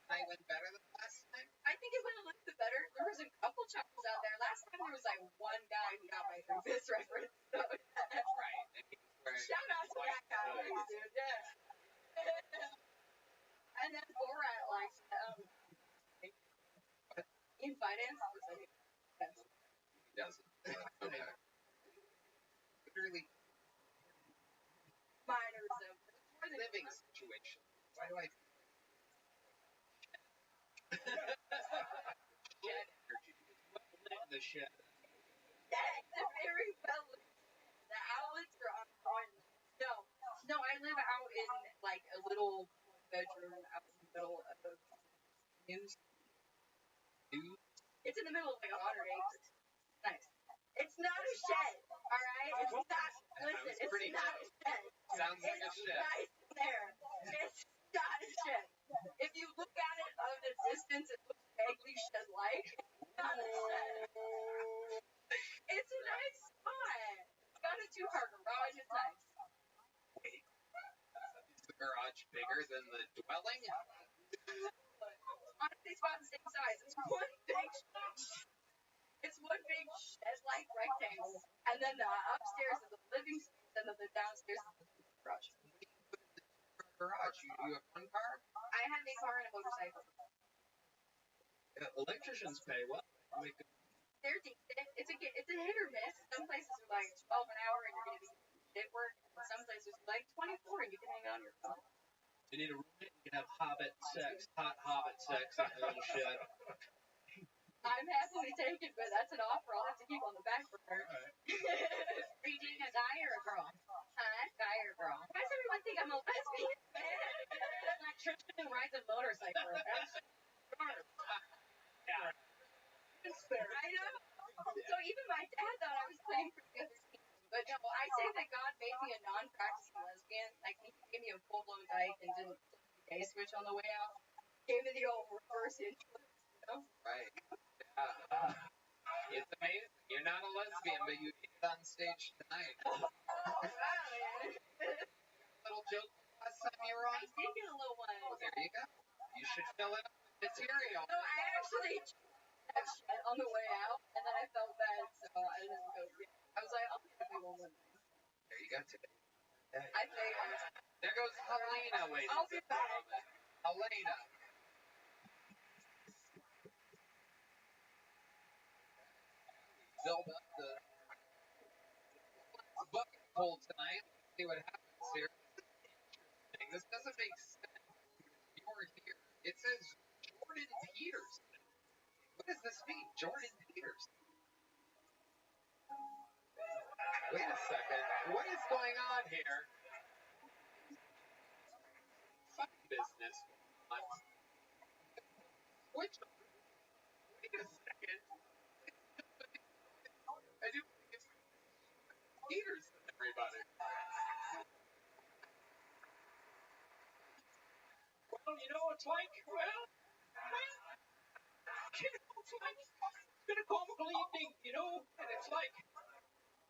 I went better than last time. I think it went a little bit better. There was a couple chuckles out there. Last time there was like one guy who got my this reference. So. Right. Shout out to that guy, dude. Yeah. And then Borat likes in finance. He doesn't. Okay. Literally. Minorism. Living situation. Why do I? Shed energy. The shed. Yeah, it's a very well. The outlets are on point. No, I live out in like a little bedroom out in the middle of news. It's in the middle of like 100 acres. Nice. It's not a shed, all right? It's not. Listen, it's not a shed. Sounds like a shed. It's nice there. It's not a shed. If you look at it from a distance, it looks vaguely shed-like. It's not a shed. It's a nice spot. It's got a 2-car garage. It's nice. Wait. Is the garage bigger than the dwelling? Honestly, it's about the same size. It's one big shed-like rectangle, and then the upstairs is the living space, and then the downstairs is the garage. Garage. You have one car? I have a car and a motorcycle. Electricians pay well. They're decent. It's a hit or miss. Some places are like 12 an hour and you're going to be shit work. And some places are like 24 and you can hang on your phone. You need a roommate. You can have hot hobbit sex in a little shed. gonna take it, but that's an offer I'll have to keep on the back burner. Are you dating a guy or a girl? Huh? Guy or girl? Why does everyone think I'm a lesbian? Electrician who rides a motorcycle. Yeah. It's fair. I know. So even my dad thought I was playing for the other team. But no, I say that God made me a non-practicing lesbian. Like, he gave me a full-blown dyke and didn't gay switch on the way out. Gave me the old reverse influence, you know? Right. Yeah. It's amazing. You're not a lesbian, but you did it on stage tonight. Oh, wow, man. Little joke last time you were on. I did get a little one. Oh, there you go. You should fill it up with material. No, I actually that shit on the way out, and then I felt bad, so I didn't go get it. I was like, I'll get a big old one. There you go today. I figured. There goes Helena, ladies I'll be and back. gentlemen. Helena. Build up the bucket pool tonight. Let's see what happens here. Interesting. This doesn't make sense. You're here. It says Jordan Peters. What does this mean? Jordan Peters. Wait a second. What is going on here? Fun business. Which? Wait a second. I do think it's Peters, everybody. Well, you know, it's like, it's like, it's been a comical evening, you know, and it's like,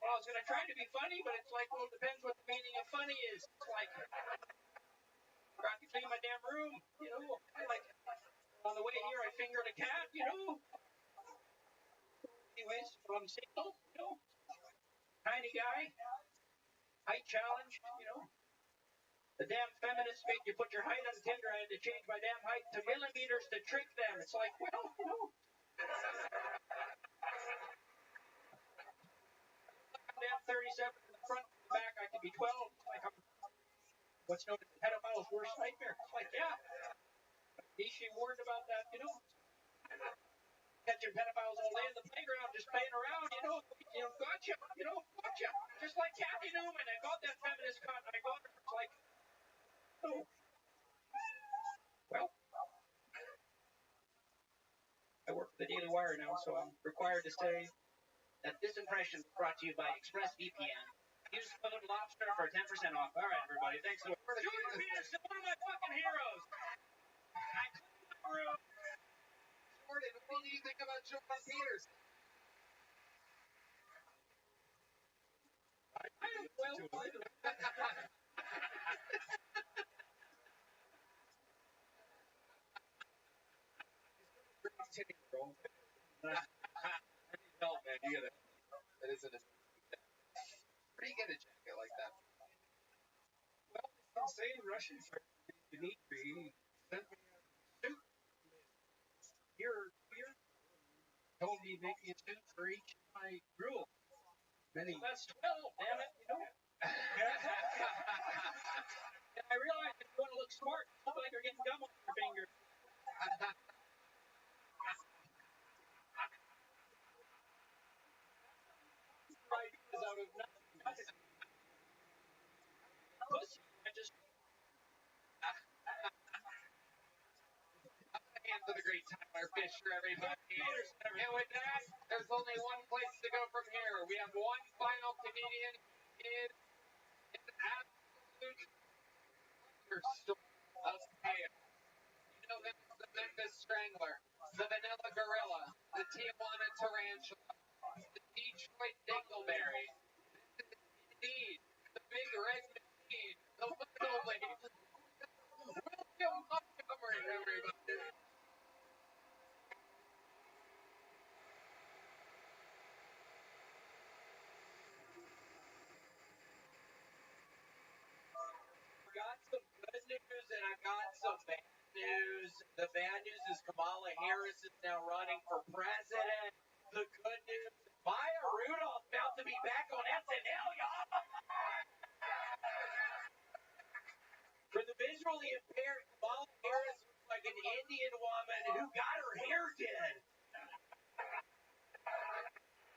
well, I was going to try to be funny, but it's like, well, it depends what the meaning of funny is. It's like, trying to clean my damn room, you know, like, on the way here, I fingered a cat, you know. Anyways, I'm single, you know, tiny guy, height challenge, you know. The damn feminists make you put your height on Tinder. I had to change my damn height to millimeters to trick them. It's like, well, you know. I'm damn 37 in the front and the back. I could be 12. It's like I'm what's known as a pedophile's worst nightmare. It's like, yeah. Is she warned about that, you know? Catching pedophiles all day in the playground, just playing around, you know, gotcha, gotcha. Just like Kathy Newman. I got that feminist cut. I got her. It's like, oh. Well, I work for the Daily Wire now, so I'm required to say that this impression is brought to you by ExpressVPN. Use code LOBSTER for 10% off. All right, everybody. Thanks so much. Jordan Peters is one of my fucking heroes. I cleaned my room. Jordan, what do you think about Jordan Peters? Help, man. You gotta. That isn't a. Where do you get a jacket like that? Well, this insane Russian friend, Dmitry, sent me a suit. Here, told me make me a suit for each of my rules. Many. That's 12, damn it, you know. And I realized if you want to look smart, you look like you're getting gum on your finger. Ideas out of nothing. Pussy, I just. Hands of the great Tyler Fisher, everybody. And with that, there's only one place to go from here. We have one final comedian. It is an absolute thunderstorm of chaos. You know them as the Memphis Strangler, the Vanilla Gorilla, the Tijuana Tarantula, the Detroit Dingleberry. This is indeed the Big Red Machine, the one and only William Montgomery, everybody. Got some good news and I got some bad news. The bad news is Kamala Harris is now running for president. The good news, Maya Rudolph's about to be back on SNL, y'all. For the visually impaired, Kamala Harris looks like an Indian woman who got her hair did.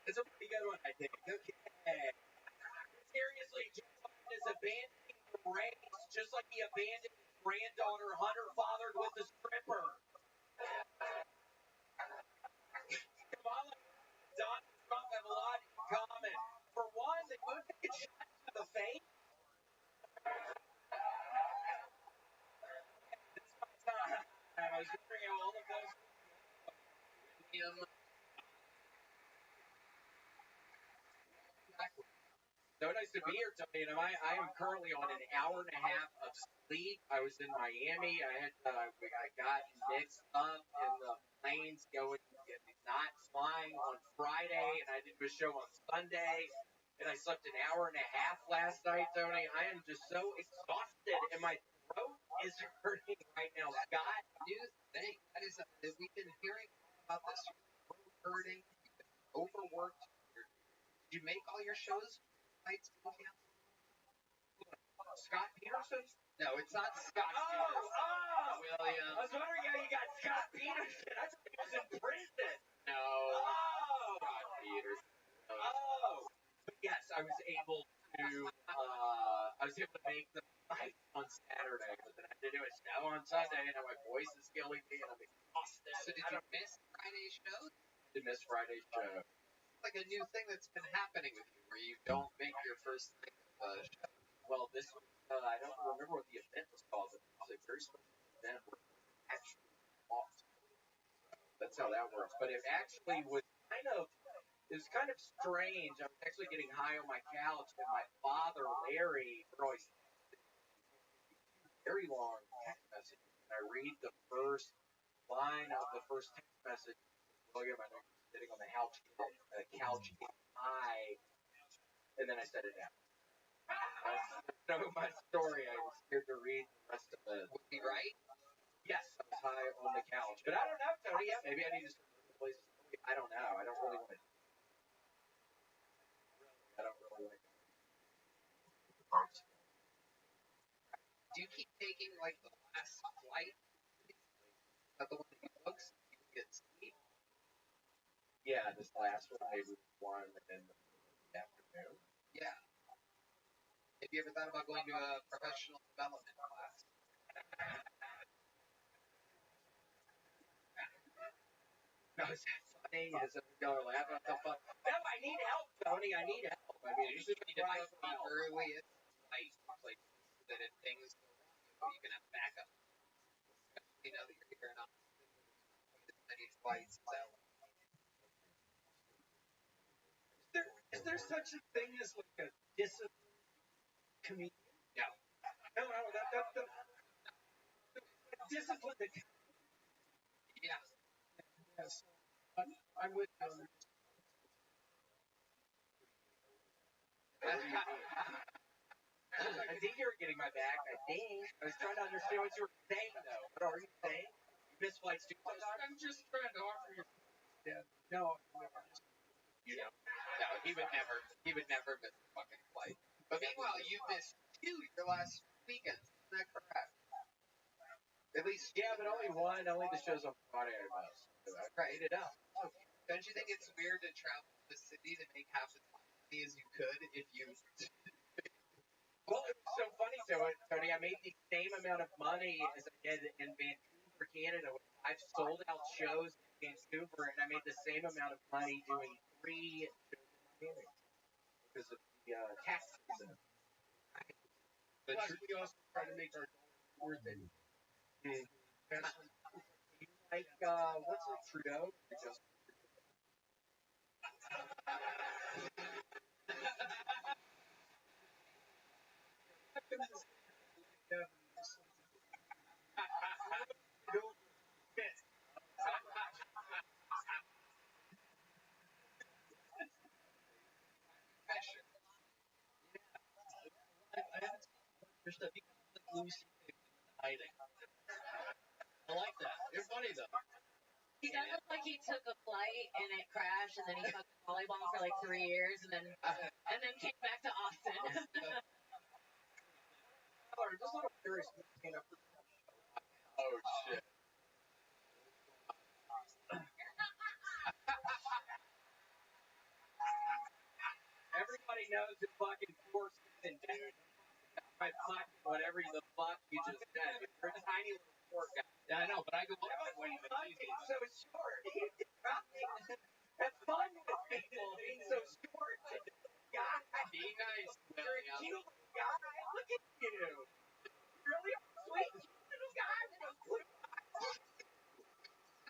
It's a pretty good one, I think. Okay. Seriously, Joe Biden is abandoning the race just like he abandoned his granddaughter Hunter fathered with a stripper. Kamala and Donald Trump have a lot in common. For one, they both get shot to the face. It's my time. I was wondering how all of those him. So nice to be here, Tony. And I am currently on an hour and a half of sleep. I was in Miami. I got mixed up in the planes going not flying on Friday, and I did a show on Sunday. And I slept an hour and a half last night, Tony. I am just so exhausted, and my throat is hurting right now. Scott, new thing. That is, we've been hearing about this throat hurting, overworked. Did you make all your shows? Scott Peterson? No, it's not Scott Peterson. Oh! William. I was wondering how you got Scott Peterson. I thought he was in prison. No. Oh! Scott Peterson. Oh! But yes, I was able to make the fight on Saturday, but then I had to do a show on Sunday, and my voice is killing me, and I'm exhausted. So did you miss Friday's show? Did miss Friday's show. Like a new thing that's been happening with you, where you don't make your first thing show. Well, this was, I don't remember what the event was called, but it was a very special event where it actually lost. That's how that works. But it actually was it was kind of strange. I was actually getting high on my couch, and my father, Larry, always very long text message. And I read the first line of the first text message. William, I know you're sitting on the couch high, and then I set it down. That's my story. I was scared to read the rest of it. Was he right? Yes, I was high on the couch. But I don't know, Tony. Yeah, maybe I need to start moving places. I don't know. I don't really want to. Do you keep taking, like, the last flight? Is that the one that you booked? You get sleep? Yeah, this last one, maybe one in the afternoon. Yeah. Have you ever thought about going to a professional development class? No, it's funny. Is it going to laugh at the fun? No, I need help, Tony. I need help. I mean, you just need to know early it's light places so that if things go wrong, you can have backup. You know that you're here and not as many flights. Is there such a thing as like a disciplined comedian? No. No, that's disciplined. Yeah. Yes. I'm with you. I think you were getting my back. I think. I was trying to understand what you were saying, though. What are you saying? You miss flights too sometimes? I'm just trying to offer you. Yeah. No. You know? No, he would never miss a fucking flight. But meanwhile, you missed two your last weekend. Isn't that correct? At least, yeah, but only one. Only the shows on Friday I missed. I tried it out. Don't you think it's weird to travel to the city to make half as much money as you could if you... Well, it was so funny, Tony. I made the same amount of money as I did in Vancouver, Canada. I've sold out shows in Vancouver, and I made the same amount of money doing 3 shows in Miami because of the tax season. But plus, we also try to make our worth it. Like, what's it, Trudeau? Just I like that. You're funny though. He does look like he took a flight and it crashed, and then he fucked volleyball for like 3 years, and then came back to Austin. Just little curious. Oh shit. everybody knows the fucking four-season dude. My fucking whatever the fuck you just said. You're a tiny little poor guy. Yeah, I know, but I go Why like was the fucking season. so short? He's dropping. That's fun with people being so short. God, Be nice, you're a William. cute little guy. Look at you. You really are sweet, cute little guy with those blue eyes.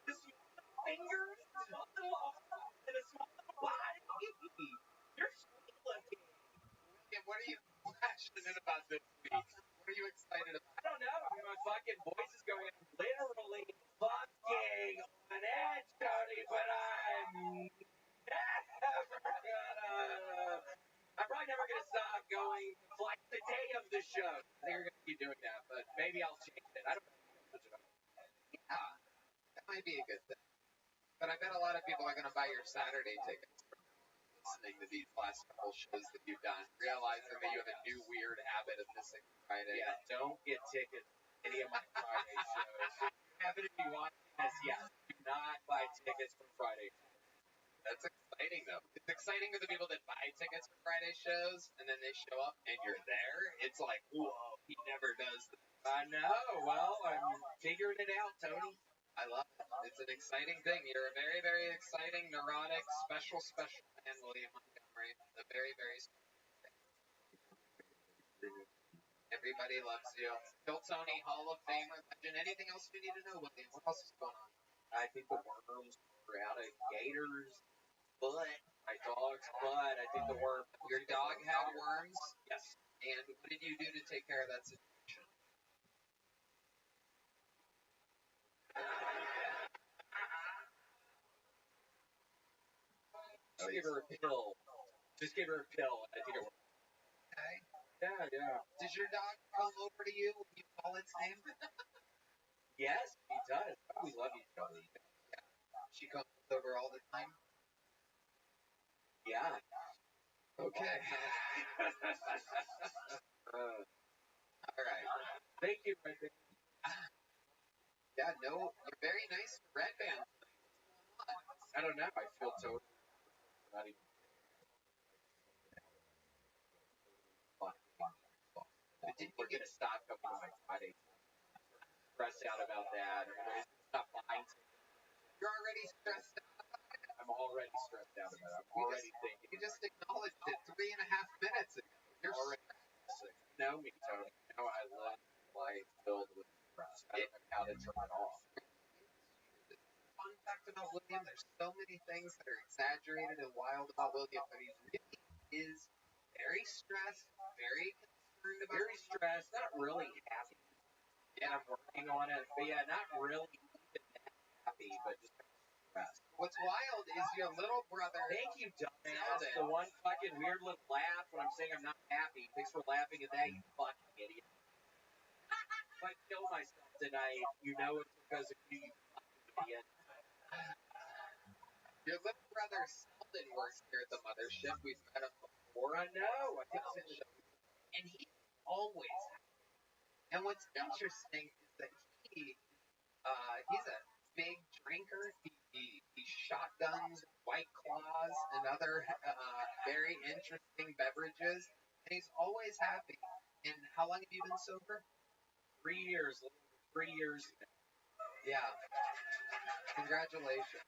The small little fingers, the small little arms, and a small little body. You're sweet looking. William, what are you passionate about this week? What are you excited about? I don't know. I mean, my fucking voice is going literally fucking on edge, Tony, but I'm probably never gonna stop going like the day of the show. I think we're gonna keep doing that, but maybe I'll change it. I don't know. Yeah, that might be a good thing. But I bet a lot of people are going to buy your Saturday tickets from listening to these last couple shows that you've done, realizing that you have a new weird habit of missing Friday. Yeah, don't get tickets to any of my Friday shows. You happen to be watching this, yes. Do not buy tickets for Friday. That's exciting, though. It's exciting for the people that buy tickets for Friday shows, and then they show up and you're there. It's like, whoa, he never does this. I know. Well, I'm figuring it out, Tony. I love it. It's an exciting thing. You're a very, very exciting, neurotic, special man, William Montgomery. A very, very Everybody loves you. Bill Tony, Hall of Famer, legend. Anything else we need to know, William? What else is going on? I think the worms were out of Gators' butt. My dog's butt. I think the worm. Your dog had worms? Yes. And what did you do to take care of that situation? Just give her a pill. Just give her a pill. I think it works. Okay. Yeah. Does your dog come over to you when you call its name? Yes, he does. We love each other. Yeah. She comes over all the time? Yeah. Okay. All right. Thank you, Red Band. Yeah, no, you're very nice to Red Band. What's going on? I don't know. I feel totally not even. But did you We're get gonna stop coming to my Friday. Stressed out about that. Stop buying. You're already stressed out. I'm already stressed out about it. I'm already thinking. You just acknowledged it 3.5 minutes ago. You're already stressing. You know me, Tony. You know I love life filled with stress. I don't know how to turn it off. Fun fact about William, there's so many things that are exaggerated and wild about William, but he really is very stressed, very concerned about Very stressed, not really happy. Yeah, I'm working on it. But yeah, not really even that happy, but just stressed. What's wild is your little brother. Thank you, dumbass. The one fucking weird little laugh when I'm saying I'm not happy. Thanks for laughing at that, you fucking idiot. If I kill myself tonight, you know it's because of you, you fucking idiot. Your little brother Selden works here at the mothership. We've met him before. I know. I think on it's the show. And he's always happy. And what's interesting is that he's a big drinker. He shotguns White Claws and other very interesting beverages. And he's always happy. And how long have you been sober? 3 years. 3 years. Yeah. Congratulations.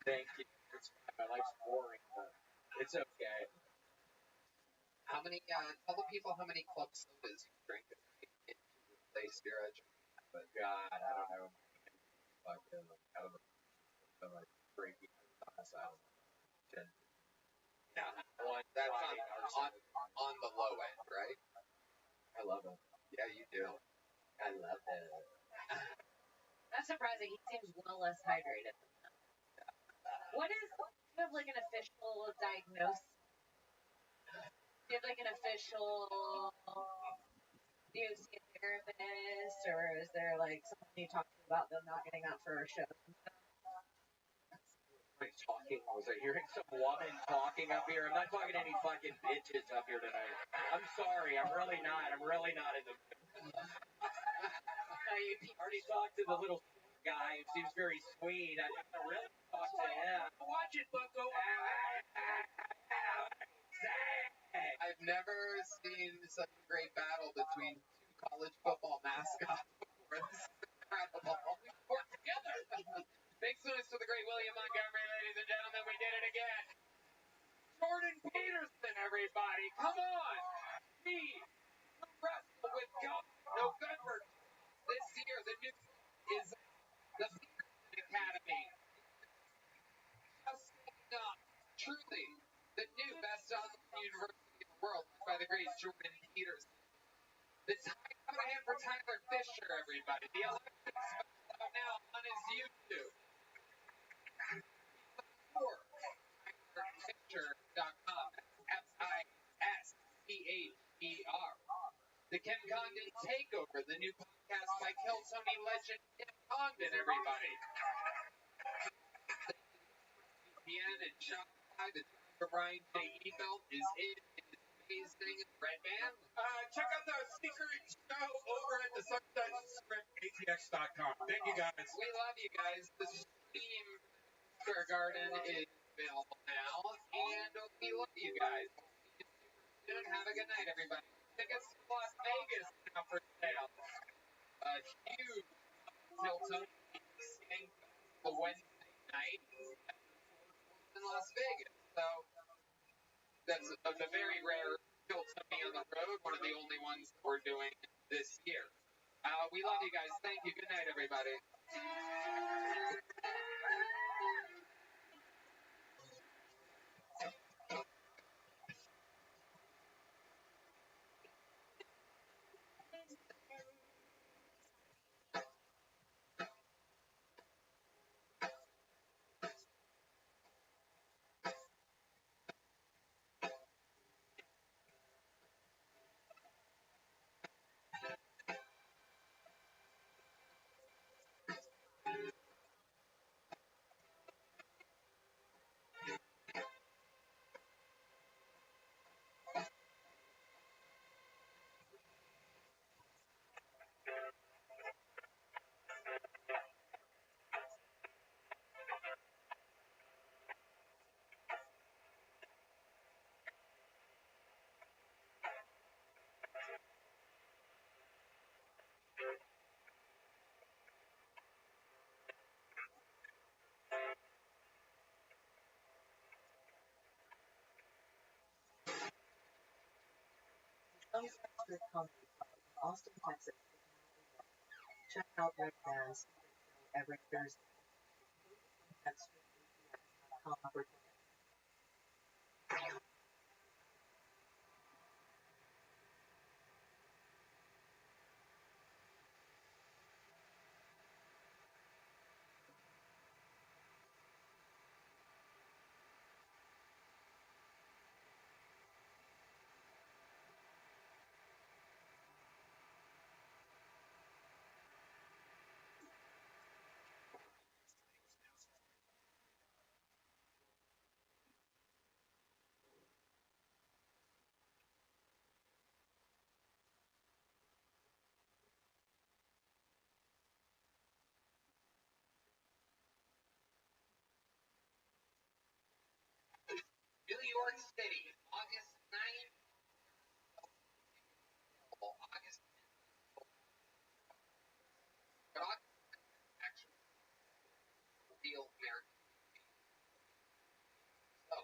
Thank you. It's fine. My life's boring, but it's okay. How many, tell the people how many club sodas you drink to replace your drinking. But God, I don't know. Fucking, I don't know. Like, drinking class, I don't know. Yeah. That's on the low end, right? I love it. Yeah, you do. I love it. That's surprising. He seems well less hydrated than that. What is, do you have like an official diagnosis? Do you have like an official, do you see a therapist, or is there like something you talk about them not getting out for a show? Talking? Was I hearing some woman talking up here? I'm not talking to any fucking bitches up here tonight. I'm sorry. I'm really not. I'm really not in the mood. I already talked to the little guy who seems very sweet. I'm going to really talk to him. Watch it, bucko. such a great battle between two college football mascots before. This is incredible. We work together. Big salutes to the great William Montgomery, ladies and gentlemen. We did it again. Jordan Peterson, everybody. Come on. We wrestle with God. November this year, the new is the Peterson Academy. Just stepping up. Truly, the new best online university in the world, led by the great Jordan Peterson. The time out ahead for Tyler Fisher, everybody. The election special out now on his YouTube. TylerFisher.com. FISCHER. The Ken Condon Takeover, the new podcast by Kill Tony legend Ken Condon, everybody. ExpressVPN and Shopify, the Brian J. Belt is in. It is amazing. Red Band. Check out the secret show over at the Sunset Strip ATX.com. Thank you guys. We love you guys. The stream Square Garden is available now, and we love you guys. See you super soon. Have a good night, everybody. Tickets to Las Vegas now for sale. A huge Hilton singing the Wednesday night in Las Vegas. So that's a very rare Hilton on the road, one of the only ones that we're doing this year. We love you guys. Thank you. Good night, everybody. Sunset Strip Comedy Club in Austin, Texas is now open. Check out Red Band's show every Thursday. Go to sunsetstripatx.com for tickets. New York City, August 9th. August 10th. But August 10th, actually, real American. So,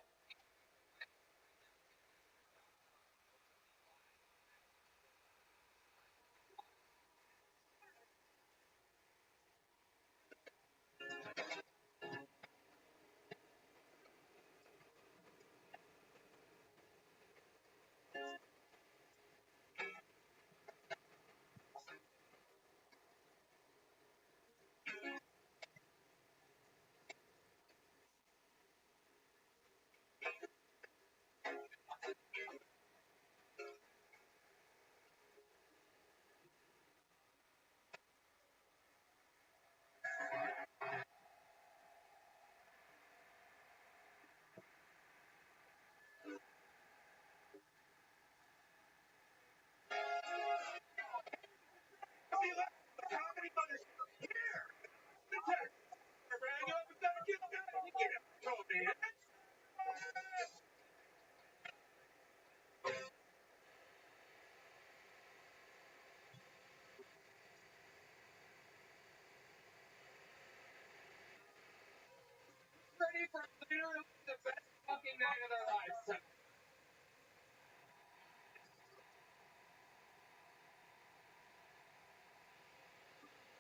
ready for literally the best fucking night of their lives tonight.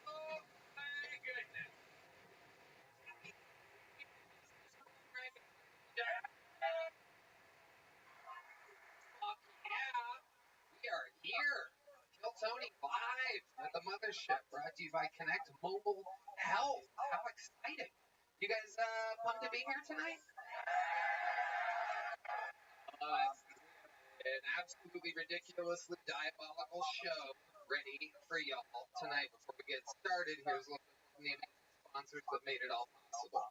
Oh my goodness. Fuck yeah. We are here. Kill Tony live at the mothership, brought to you by Connect Mobile Health. How exciting. You guys pumped to be here tonight? An absolutely ridiculously diabolical show ready for y'all tonight. Before we get started, here's one of the amazing sponsors that made it all possible.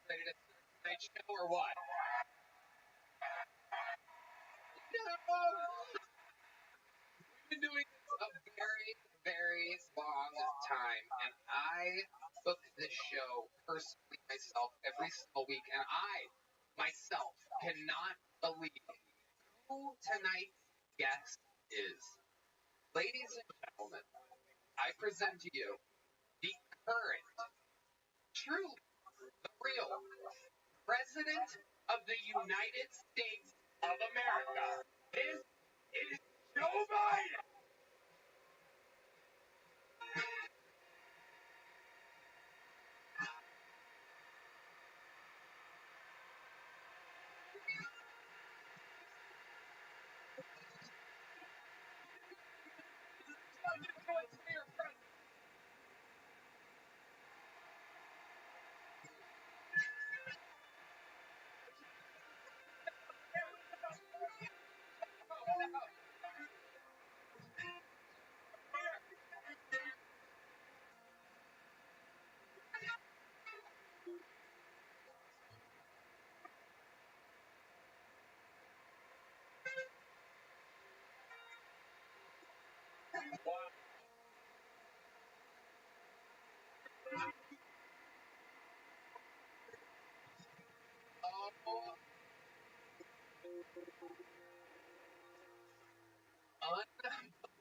Ready to start tonight's show or what? No! We've been doing this a very, very long time, and I book this show personally myself every single week, and I myself cannot believe who tonight's guest is. Ladies and gentlemen, I present to you the current, truly, the real President of the United States of America. This is Joe Biden.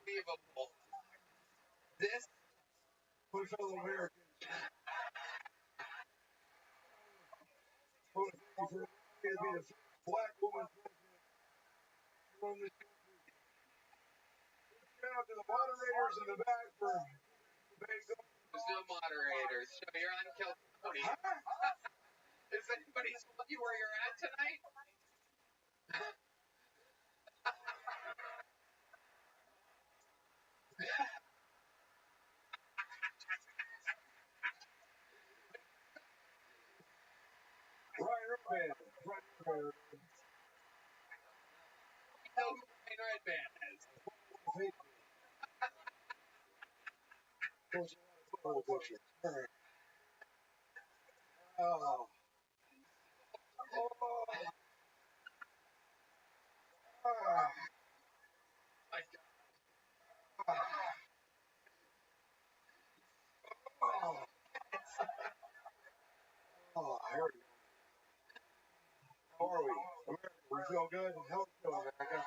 Unbelievable. This My fellow Americans, I want to thank you for allowing me to be the first black woman president from this country. Shout out to the moderators in the back for debating. There's no moderators. So you're on Kill Tony. Is anybody told you where you're at tonight? Ryan Redband. You know who Ryan Redband is. Oh. My God. Here we go. How are we? America, we feel good? How are we feeling, America?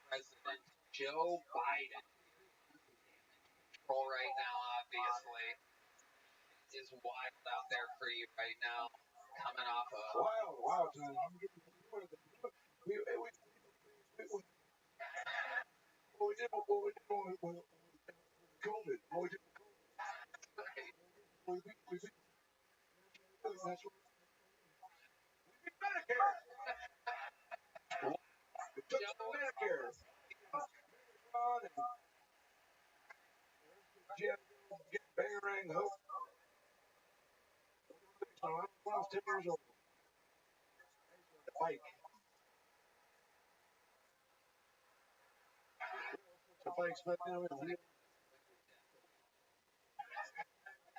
President Joe Biden. Control right now, obviously. Is wild out there for you right now. Coming off of Wow, Tom. We did what we did with COVID. What we did with COVID. That's what we did Medicare. We took Medicare. Get bang hope. So I was 10 years old. The bike. The bike's back now. you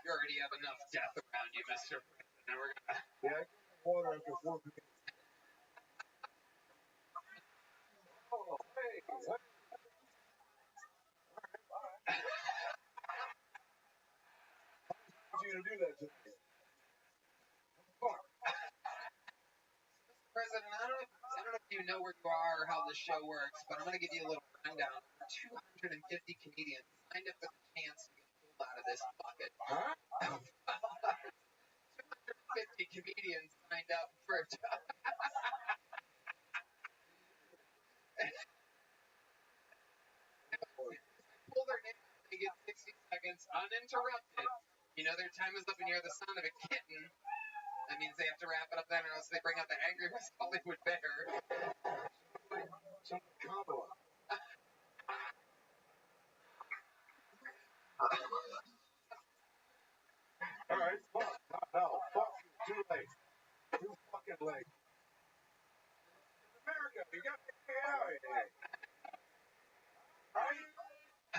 already have enough death around you, Mr. President. We're gonna Yeah, I got water after 4 p.m. What? How's he gonna do that to me? Fuck. President, I don't know if you know where you are or how the show works, but I'm going to give you a little rundown. 250 comedians signed up for the chance to get pulled out of this bucket. Huh? 250 comedians signed up for pull their name. They get 60 seconds uninterrupted. You know their time is up and you hear the sound of a kitten. That means they have to wrap it up then, or else they bring out the angry West Hollywood Bear. Some combo. All right, fuck. No, fuck you. Too late. Too fucking late. America, you got to get out of here. Right?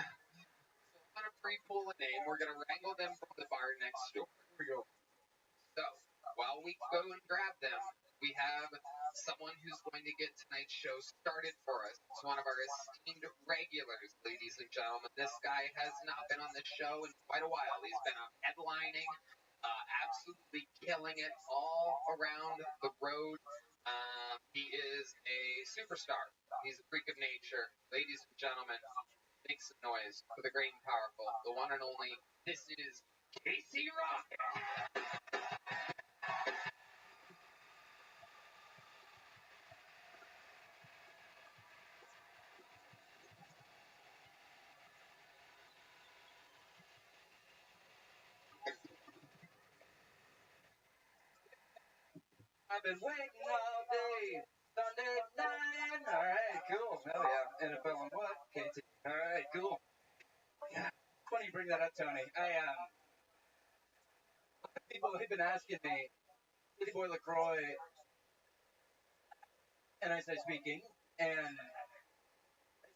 So I'm going to pre-pull a name. We're going to wrangle them from the bar next door. Here we go. So, while we go and grab them, we have someone who's going to get tonight's show started for us. It's one of our esteemed regulars, ladies and gentlemen. This guy has not been on the show in quite a while. He's been headlining, absolutely killing it all around the road. He is a superstar. He's a freak of nature. Ladies and gentlemen, make some noise for the great and powerful, the one and only, this is Casey Rocket. I've been waiting all day. Sunday night. All right, cool. Hell yeah. NFL and what? KT. All right, cool. Yeah. Funny you bring that up, Tony. People have been asking me, City Boy LaCroix, and I say speaking, and I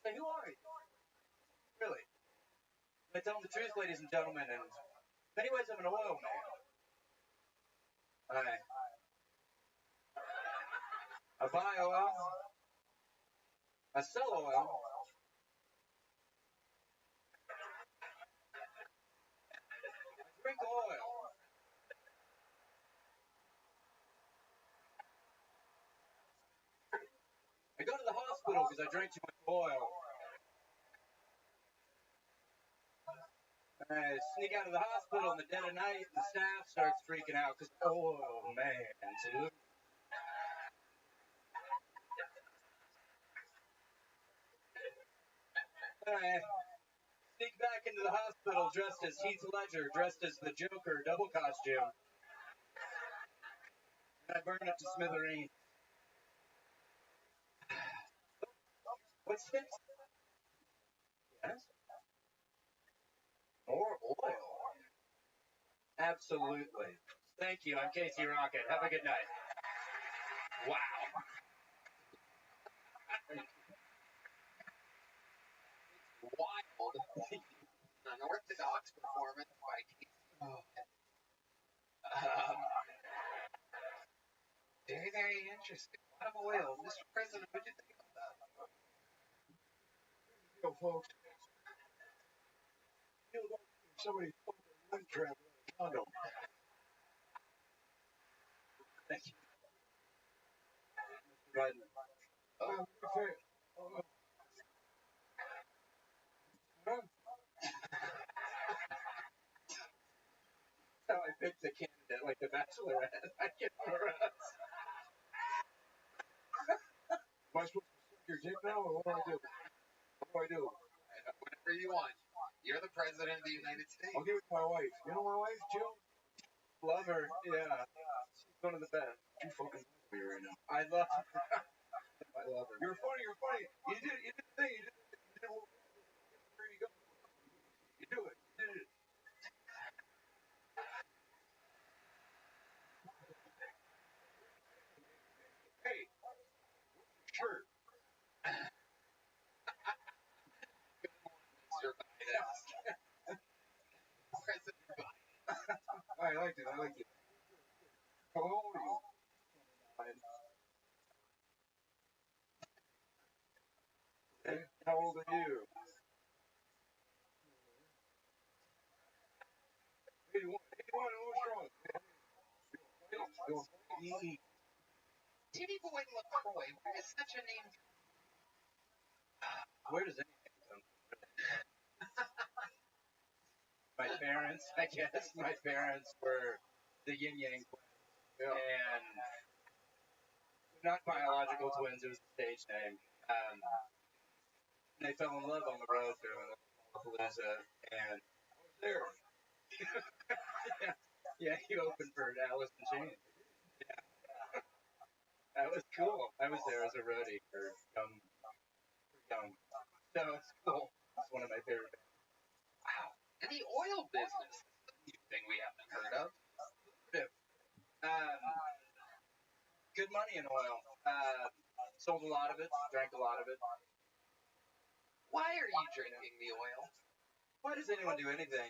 say, who are you? Really? I tell them the truth, ladies and gentlemen, and in many ways I'm an oil man. I buy oil, I sell oil, I drink oil. I go to the hospital because I drank too much oil. I sneak out of the hospital in the dead of night, and the staff starts freaking out because, oh man, dude. I sneak back into the hospital dressed as Heath Ledger, dressed as the Joker, double costume. And I burn up to smithereens. What's this? Yes? More oil. Absolutely. Thank you. I'm Casey Rocket. Have a good night. Wow. Wild. An unorthodox performance by Casey Rocket. Very, very interesting. A lot of oil. Mr. President, what do you think of that? Yo, folks. You know, somebody told me one trap with a condom. Thank you. Right. Okay. That's how I picked the candidate, like the Bachelorette. I get for us. Am I supposed to suck your dick now, or what do I do? What do I do? Whatever you want. You're the President of the United States. I'll give it to my wife. You know my wife, Jill? Love her. Yeah. She's one of the best. You fucking love me right now. I love her. I love her. You're funny. You're funny. You did the thing. You did where you go. You do it. You did it. Hey, shirt. Mr. Biden. President Biden. I liked it. I liked it. How old are you? Okay. How old are you? 81. 81, what's wrong? Titty Boy LaCroix, where does such a name come Where does anything come from? My parents, I guess, my parents were the yin yang twins. Yeah. And not biological twins, it was a stage name. They fell in love on the road doing Palooza, and I was there. Yeah, he opened for Alice in Chains. Yeah, that was cool. I was there as a roadie for young. So it's cool. It's one of my favorite bands. Wow. And the oil business. That's a new thing we haven't heard of. Good money in oil. Sold a lot of it, drank a lot of it. Why are you drinking the oil? Why does anyone do anything?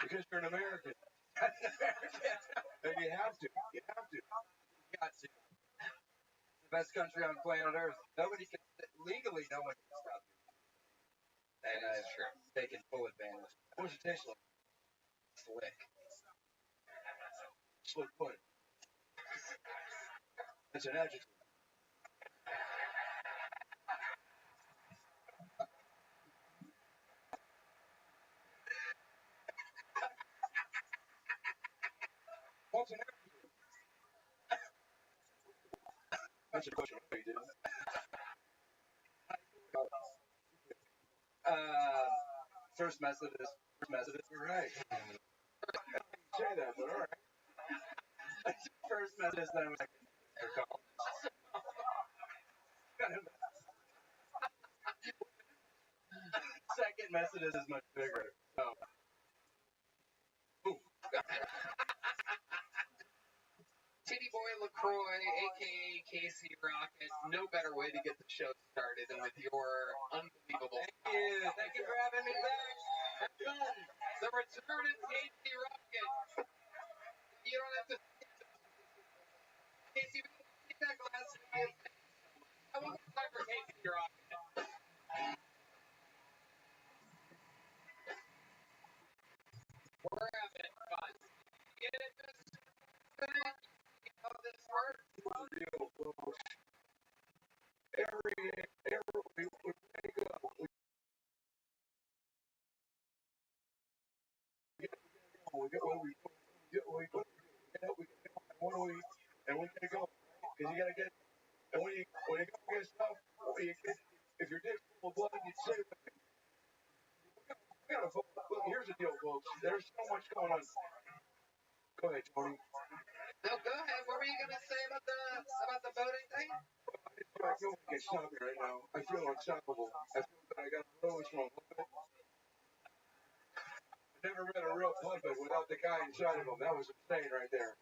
Because you're an American. And you have to. You have to. You got to. It's the best country on planet Earth. Nobody can, legally, no one can stop you. And I've taken full advantage. What does it taste like? Slick. Slick what? That's an adjective. What's an adjective? That's a question. What do you do? First Methodist. You're right. Say that, but all right. First Methodist, then I was like, Second Methodist is much bigger. So. Titty Boy LaCroix, aka Casey Rocket. No better way to get the show started than with your unbelievable. Thank you for having me back. Have fun. The return of Casey Rocket. You don't have to. Casey, take that glass. I want time for Casey Rocket. We're having fun. Get it? How this works? Every we wake up, we get what we get what we put. What do we? And we gotta go because you gotta get. And when you go get stuff, if your dick's full of blood, you say, we gotta vote. Look, here's the deal, folks. There's so much going on. Go ahead, Tony. No, go ahead. What were you gonna say about the voting thing? I feel like it's stopping right now. I feel unstoppable. I feel that I got a rose from I never read a real pulpit without the guy inside of him. That was insane right there.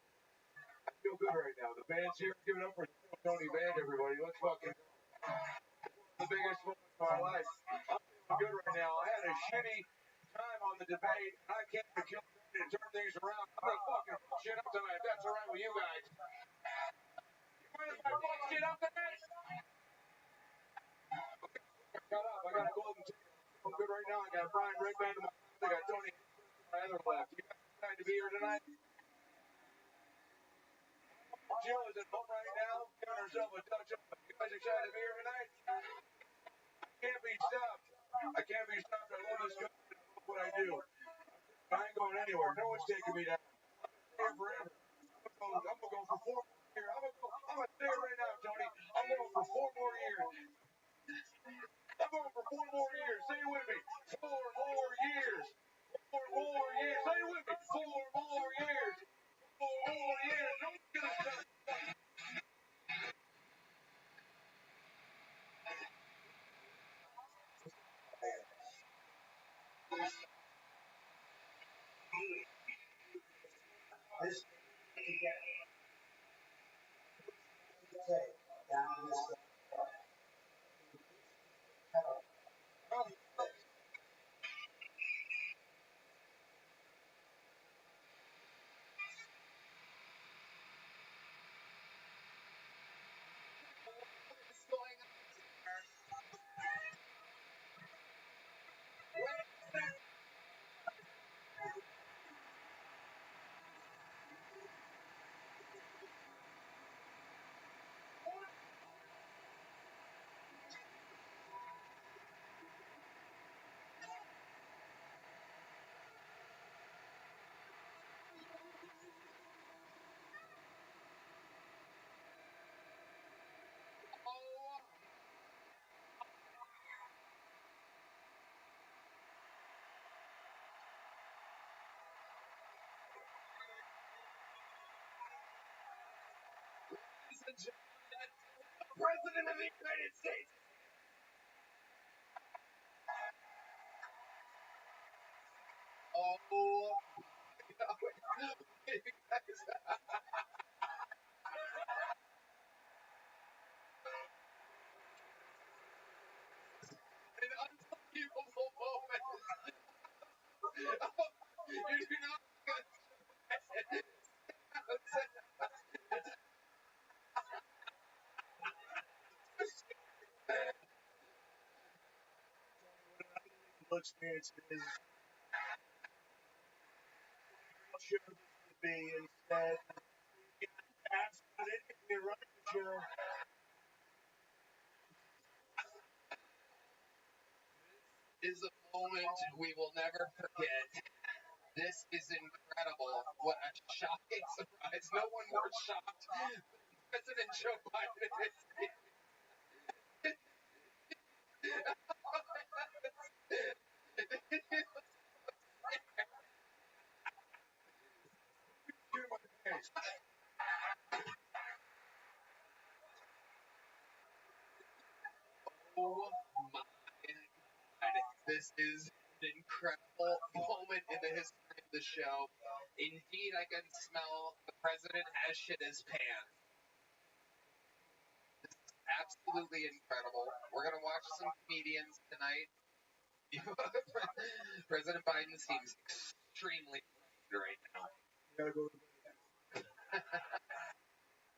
I feel good right now. The band's here. Give it up for Tony Band, everybody. Let's fucking the biggest moment of my life. I'm feeling good right now. I had a shitty time on the debate. I came to kill and turn things around. I'm gonna fucking fuck shit up tonight. That's all right with you guys. You mind if I fuck shit up tonight? Shut up. I got a golden ticket. I'm good right now. I got Brian Redband in my left. I got Tony in my other left. You guys excited to be here tonight? Jill is at home right now, giving herself a touch up. You guys excited to be here tonight? I can't be stopped. I can't be stopped. I love this country. I love what I do. I ain't going anywhere. No one's taking me down. I'm here forever. I'm gonna go for 4 more years. I'm gonna say it right now, Tony. I'm going for 4 more years. I'm going for 4 more years. Say it with me. 4 more years. 4 more years. Say it with me. 4 more years. 4 more years. No one's gonna stop. President of the United States. Oh, you guys. An unbelievable moment. You do not experience is should be instead ask about anything you're running the show. Is a moment we will never forget. This is incredible. What a shocking surprise. No one more shocked than President Joe Biden is here. Oh my God. This is an incredible moment in the history of the show. Indeed, I can smell the president has shit his pants. This is absolutely incredible. We're going to watch some comedians tonight. President Biden seems extremely frightened right now.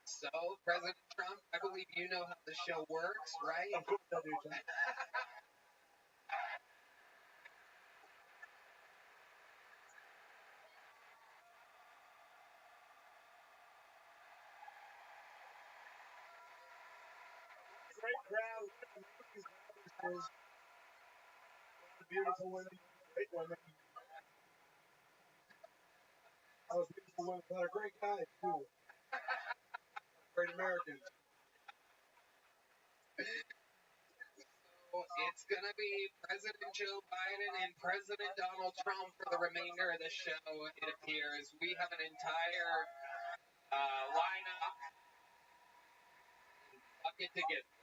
So, President Trump, I believe you know how the show works, right? Of course I do, John. Great crowd. Beautiful women, great women. I was beautiful women, but a great guy too. Great Americans. So it's going to be President Joe Biden and President Donald Trump for the remainder of the show, it appears. We have an entire lineup bucket to get through.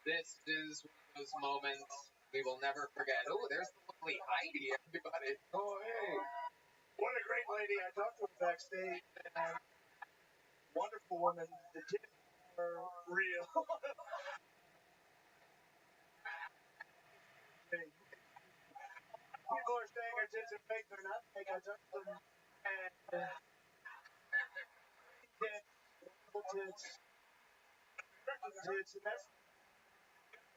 This is one of those moments we will never forget. Oh, there's the lovely Heidi, everybody. Oh, hey. What a great lady. I talked to her backstage, and wonderful woman. The tits are real. People are saying her tits are fake. They're not fake. I talked to them, and tits, wonderful tits, and that's the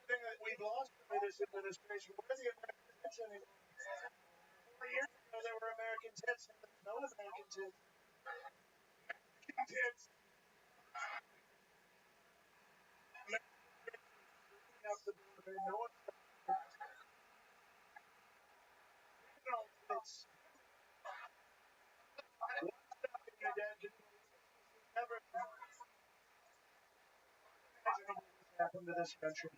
thing that we've lost in this administration. Where are the American tits anymore? 4 years ago, there were American tits, and there's no American tits. Tits. Out the door, no one. Tits. Your dad can never happen to this country.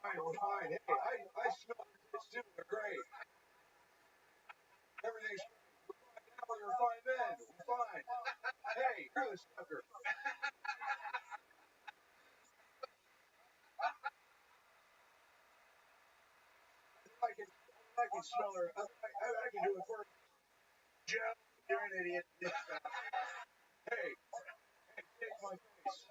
Fine, we're fine. Hey, I smell your tits too. They're great. Everything's we're fine now. We were fine then. We're fine. Hey, you're the sucker. I can smell her. I can do it for Joe. You're an idiot. Hey, take my face.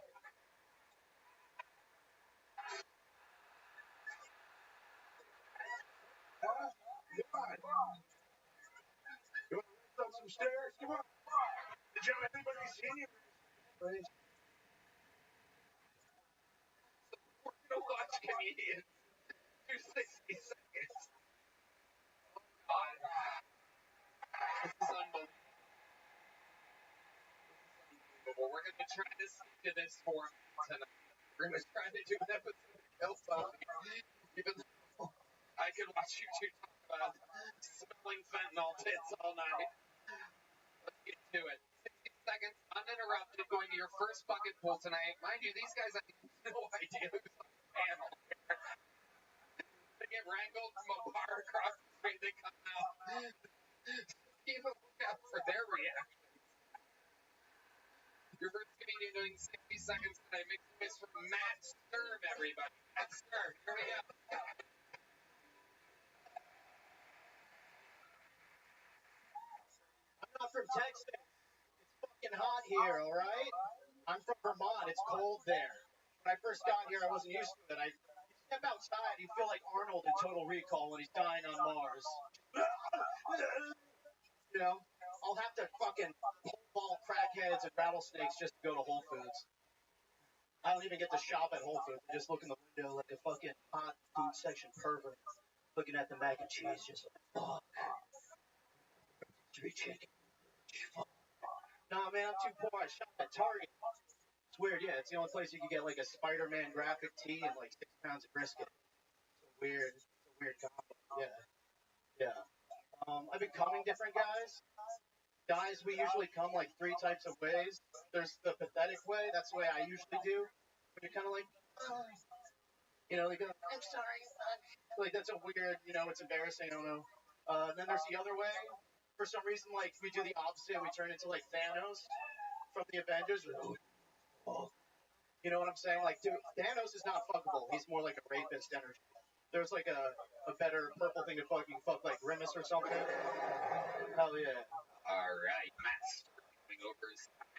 Huh? Come on. You want to lift up some stairs? Come on. Joe, everybody's seen you. Please. We're going to watch comedians do 60 seconds. Oh, God. This is unbelievable. We're going to try to stick to this form tonight. We're going to try to do an episode of Kill Something, even though I could watch you two talk about smelling fentanyl tits all night. Let's get to it. 60 seconds, uninterrupted, going to your first bucket pool tonight. Mind you, these guys have no idea who's on the panel. They get wrangled from a bar across the street, they come out. Keep a lookout for their reaction. Your first comedian doing 60 seconds today. Make noise for Matt Sturm, everybody. Matt Sturm, here we go. I'm not from Texas. It's fucking hot here, all right? I'm from Vermont. It's cold there. When I first got here, I wasn't used to it. You step outside, you feel like Arnold in Total Recall when he's dying on Mars. You know, I'll have to fucking pole ball crackheads and rattlesnakes just to go to Whole Foods. I don't even get to shop at Whole Foods. I just look in the window like a fucking hot food section pervert, looking at the mac and cheese, just like, fuck. Three chicken. Fuck. Nah, man, I'm too poor. I shop at Target. It's weird, yeah. It's the only place you can get like a Spider-Man graphic tee and like 6 pounds of brisket. It's a weird combo. Yeah. I've been coming different guys. Guys, we usually come like 3 types of ways. There's the pathetic way. That's the way I usually do. When you're kind of like, oh. You know, like, I'm sorry. Like, that's a weird, you know, it's embarrassing. I don't know. Then there's the other way. For some reason, like, we do the opposite. We turn into like Thanos from the Avengers. You know what I'm saying? Like, dude, Thanos is not fuckable. He's more like a rapist energy. There's like a better purple thing to fuck like Grimace or something. Hell yeah. All right, Matt going over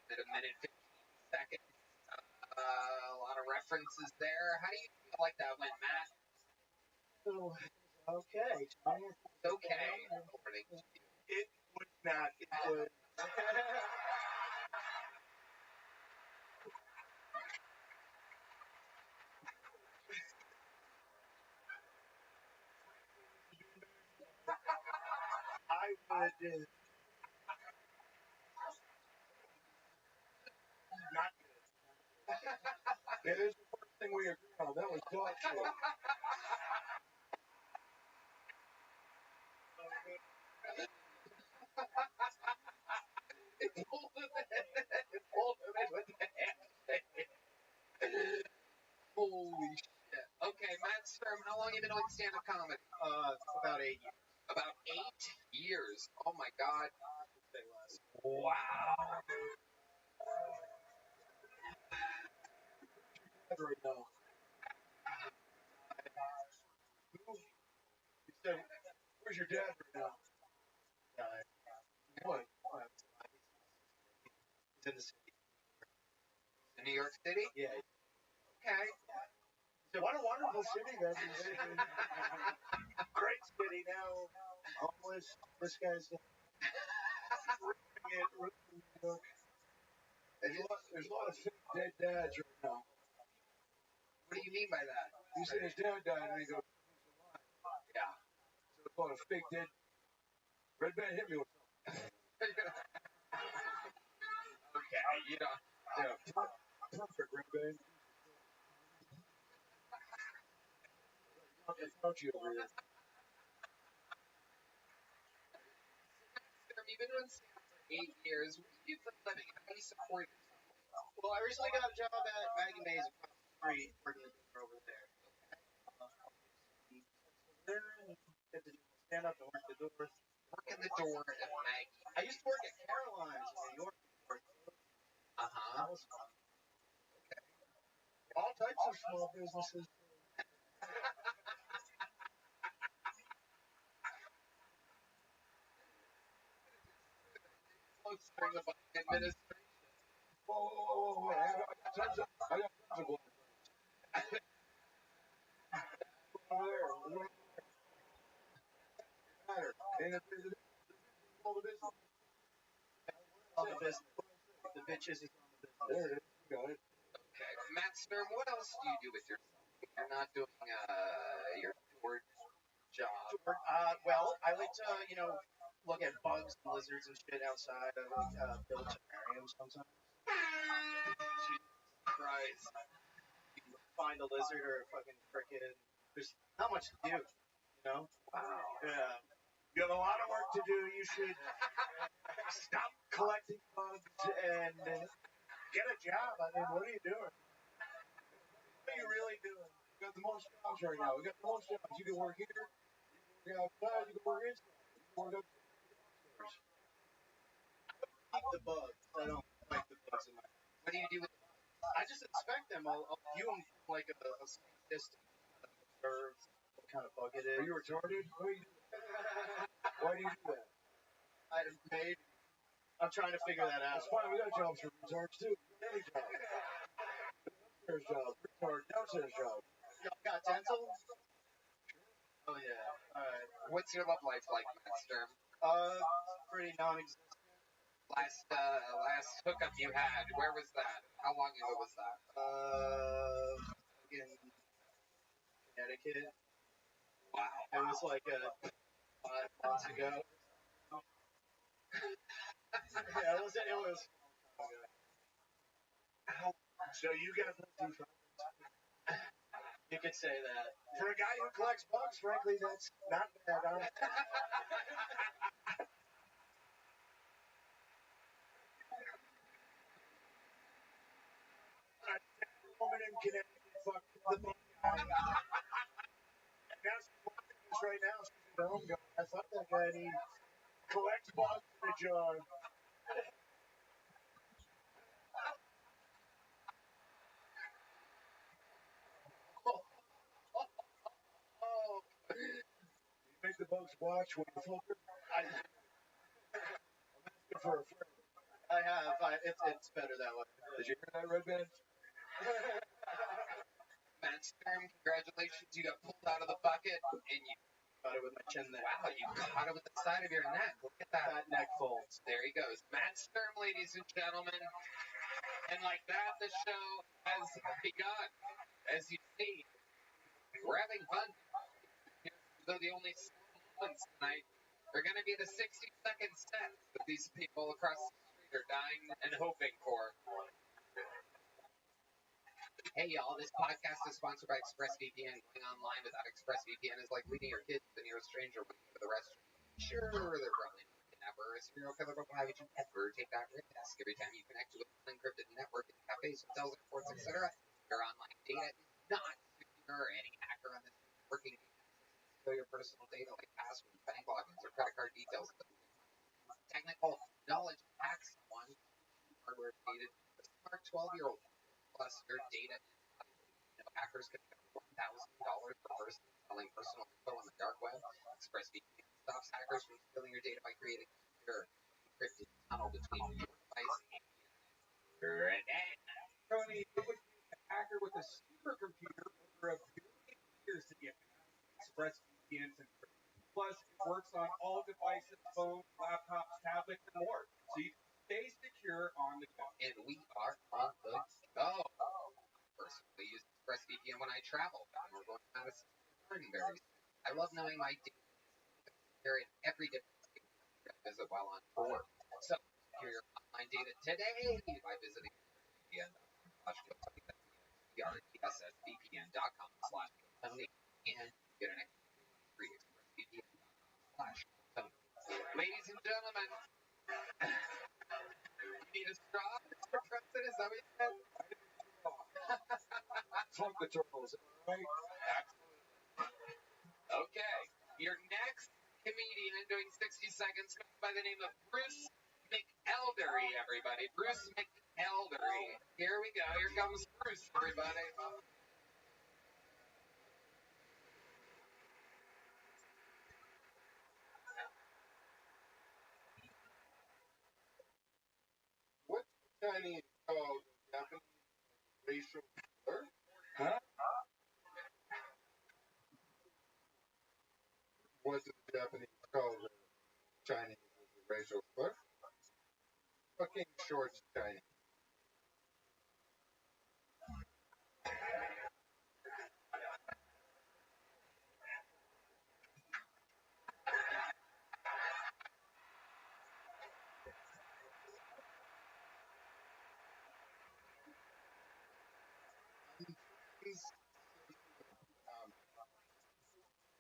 at a minute 15 seconds. A lot of references there. How do you feel like that went, Matt? Okay. Okay. According to you. It was not. It was. I would. Not good. Yeah, there's the first thing we agreed on. That was dog shit. It's ultimate with the handshake. Holy shit. Okay, Matt Sturm, how long have you been doing stand-up comedy? About 8 years. About 8 years. Oh my god. Wow. Right now. You said, where's your dad right now? What? He's in the city. In New York City? Yeah. Okay. So what a wonderful city that is. Great city now. Homeless. This guy's ripping New York. There's a lot of fake dead dads right now. What do you mean by that? You say his dad died and he goes, yeah. So it's called a fake dead. Red Band hit me with something. Okay, you know. Yeah. Perfect, Red Band. Don't you over here? You've been doing stand-up for 8 years. What do you do for a living? How do you support yourself? Well, I recently got a job at Maggie Mae's across the street, working over there. Get to stand up and work the doors. Work in the door at Maggie. I used to work at Caroline's in New York. That was fun. Okay. All types of small businesses. During the Biden administration. Whoa. I got tons of over there. All the business. On the business. The bitches is on the business. There it is. You got it. Okay. Matt Sturm, what else do you do with yourself? You're not doing your door job. Well, I like to, you know, look at bugs and lizards and shit outside. I like build terrariums sometimes. Jesus Christ. You find a lizard or a fucking cricket. There's not much to do, you know? Wow. Yeah. You have a lot of work to do. You should stop collecting bugs and get a job. I mean, what are you doing? What are you really doing? We got the most jobs right now. We got the most jobs. You can work here. You can work outside. You can work inside. You can work upstairs. Keep the bugs. I don't like the bugs in my house. What do you do with the bugs? I just inspect them. I'll view them from like a safe distance. Observe what kind of bug it is. Are you retarded? Why do you do that? Maybe. I'm trying to figure that out. That's fine. We got jobs for retards too. Any job. Upstairs job. Retard. Downstairs job. Y'all got dental? Oh yeah. All right. What's your love life like, Matt Sturm? Pretty non-existent. Last hookup you had, where was that? How long ago was that? In Connecticut. Wow. It was like 5 months ago. Yeah, it was. So you got nothing for You could say that. For a guy who collects bugs, frankly, that's not bad. Woman in Connecticut fucked the bug guy. And now she's watching this right now. She's at home going, I fucked that guy and he collects bugs in a jar. Oh. You make the bugs watch when you fuck her. I'm asking for a friend. I have. It's better that way. Did you hear that, Red Band? Matt Sturm, congratulations. You got pulled out of the bucket and you Got it with my chin there. wow, you caught it with the side of your neck. Look at that. That neck folds. There he goes. Matt Sturm, ladies and gentlemen. And like that, the show has begun. As you see, we're having fun. Though the only moments tonight are going to be the 60-second sets that these people across the street are dying and hoping for. Hey, y'all, this podcast is sponsored by ExpressVPN. Going online without ExpressVPN is like leading your kids to the nearest stranger with the rest. Sure, they're probably never a serial killer, but why would you ever take that risk? Every time you connect to an unencrypted network in cafes, hotels, airports, etc., your online data is not secure. Any hacker on this networking steal your personal data like passwords, bank logins, or credit card details. Technical knowledge hacks someone. Hardware needed. A smart 12-year-old plus your data. Hackers can get $1,000 per person selling personal info on the dark web. ExpressVPN stops hackers from stealing your data by creating a secure, encrypted tunnel between your device and your internet. Tony, it would take a hacker with a supercomputer over 1 billion years to get ExpressVPN's encryption. Plus, it works on all devices, phones, laptops, tablets, and more. So you can stay secure on the go. And we are on the go. Personally use ExpressVPN when I travel. We're going out of very soon. I love knowing my data is secure in every different state I visit while on tour. So, secure your online data today by visiting VPN.com/RTSSVPN.com/Tony and get an extra free ExpressVPN.com/Tony. Ladies and gentlemen, you need a straw, Mr. President? Is that what you said? Fuck the turtles, right? Okay, your next comedian doing 60 seconds goes by the name of Bruce McElderry, everybody. Bruce McElderry. Here we go. Here comes Bruce, everybody. What's Chinese called Japanese racial slur? Huh? What's the Japanese called Chinese racial slur? Fucking short Chinese.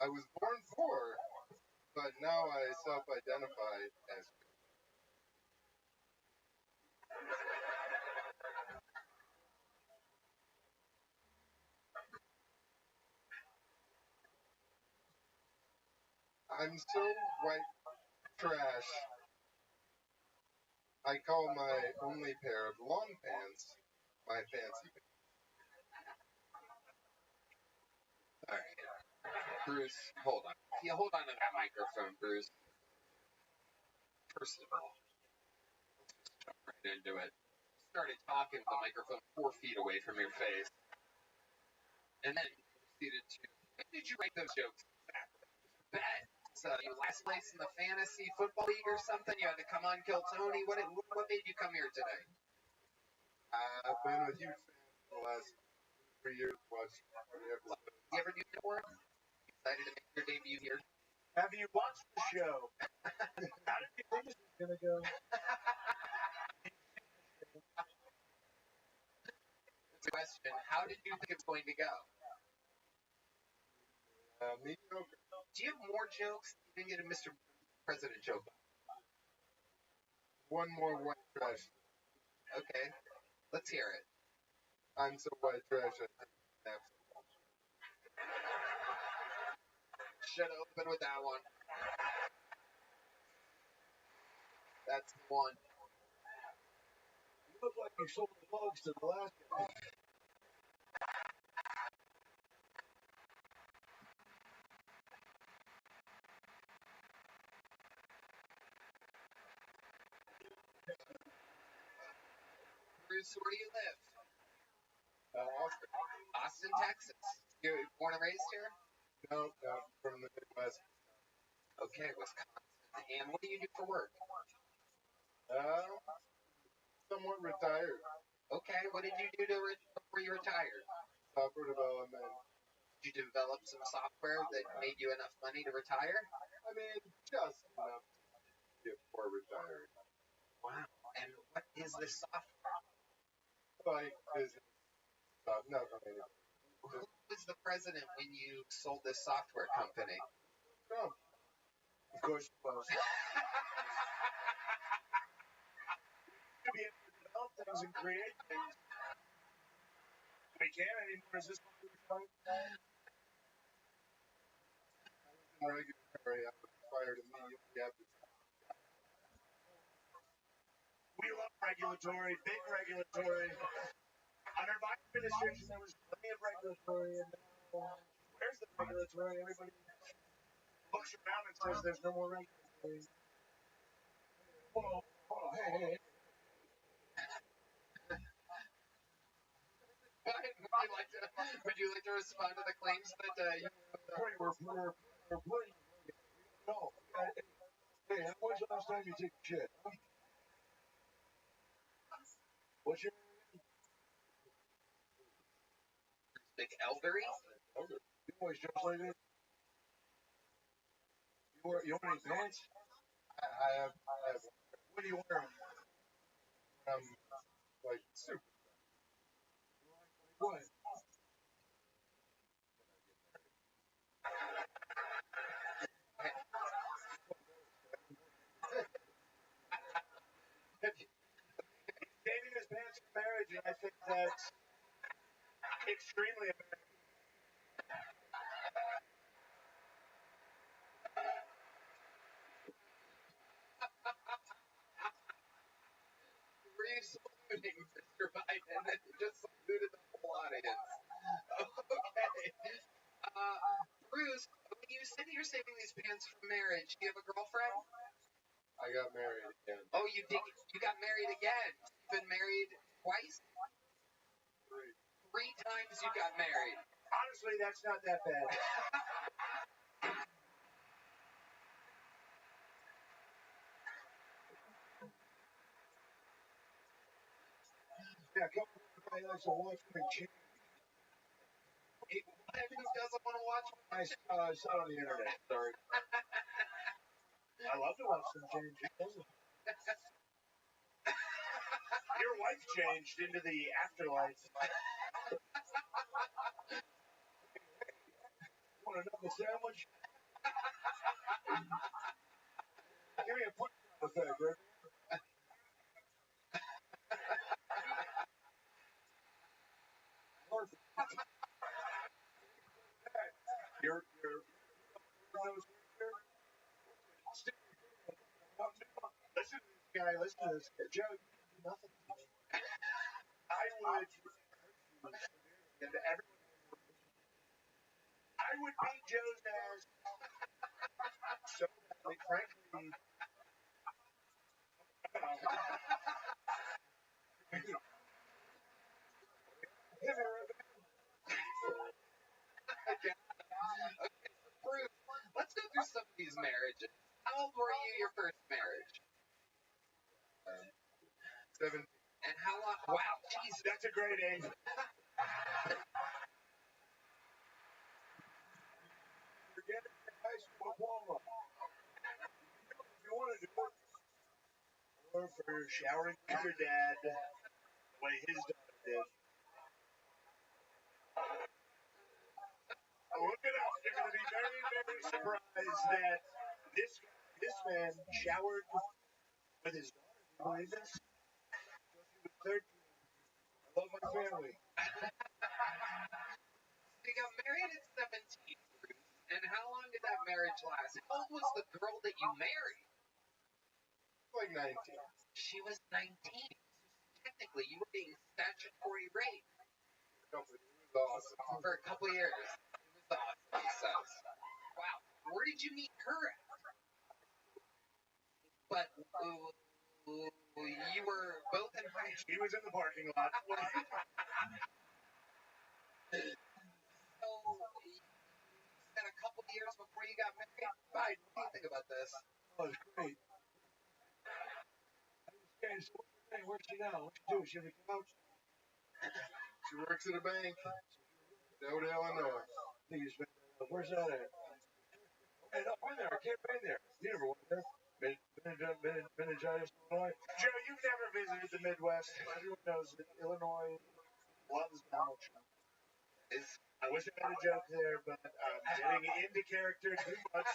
I was born poor, but now I self-identify as I'm so white trash I call my only pair of long pants my fancy pants. All right. Bruce, hold on. Yeah, hold on to that microphone, Bruce. First of all, let's just jump right into it. You started talking with the microphone 4 feet away from your face. And then proceeded to, when did you write those jokes exactly? Bet. So your last place in the fantasy football league or something? You had to come on Kill Tony? What made you come here today? I've been a huge fan for the last 3 years. Watched every episode. You ever do more? Excited to make your debut here? Have you watched the show? How did you think this was gonna go? It's a question. How did you think it's going to go? Mediocre. Do you have more jokes than you didn't get a Mr. President joke? One more white trash. Okay, let's hear it. I'm so white trash. I take naps. Should open with that one. That's the one. You look like you sold the bugs to the last guy. Bruce, where do you live? Austin. Austin, Texas. You were born and raised here? No, from the Midwest. Okay, Wisconsin. And what do you do for work? Somewhat retired. Okay, what did you do before you retired? Software development. Did you develop some software that made you enough money to retire? I mean, just enough before retiring. Wow. And what is this software? Like business stuff. No, I mean, Who was the president when you sold this software company? Trump. Of course it was. To be able to develop things and create things. We can't anymore. Is this what we're trying? Regulatory. I was fired immediately after. We love regulatory, big regulatory. Under my administration, there was plenty of regulatory, and where's the regulatory? Everybody looks around and says there's no more regulatory. Whoa, hey. Would you like to respond to the claims that you... We're playing. No. Hey, when's the last time you took a shit? Huh? What's your Big eldery? You always dress like this? You wear any pants? I have. What do you wear? Like super. What? Dating his pants for marriage, and I think that's extremely American. Were you saluting Mr. Biden and just saluted the whole audience? Okay. Bruce, when you say that you're saving these pants for marriage, do you have a girlfriend? I got married again. Oh, you did. You got married again. You've been married twice? 3 times you got married. Honestly, that's not that bad. Yeah, come on, everybody likes to watch me change. Who doesn't want to watch? I saw it on the internet. Sorry. I love to watch them change. Your wife changed into the afterlife. Want another sandwich? Give me a push effect, right? Perfect. Your nose here. Listen to this. guy listen to this. Joe, you can do nothing to me. I would and everyone I would beat Joe's ass so badly, frankly. Okay, so Bruce, let's go through some of these marriages. How old were you your first marriage? 7. And how long? Wow, jeez. That's a great age. Forget it, high school diploma. If you want to do it, or for showering with your dad, the way his daughter did. Look it up. You're going to be very, very surprised that this man showered with his daughter. Do you believe this? She was 13. I love my family. You got married at 17, Bruce. And how long did that marriage last? How old was the girl that you married? Like 19. She was 19. Technically, you were being statutory raped. It was awesome. For a couple of years. It was awesome, he says. Wow. Where did you meet her at? But you were both in high school. He was in the parking lot. So, you spent a couple of years before you got married? Right. What do you think about this? Oh, it's great. Okay, so where's she now? What's she do? She on the couch? She works at a bank. Down in Illinois. Where's that at? Hey, no, I've been there. I can't been there. You never went there. Meningitis, Illinois. Joe, you've never visited the Midwest. Everyone knows that Illinois loves Donald Trump. I wish I had a joke there, but I'm getting into character too much.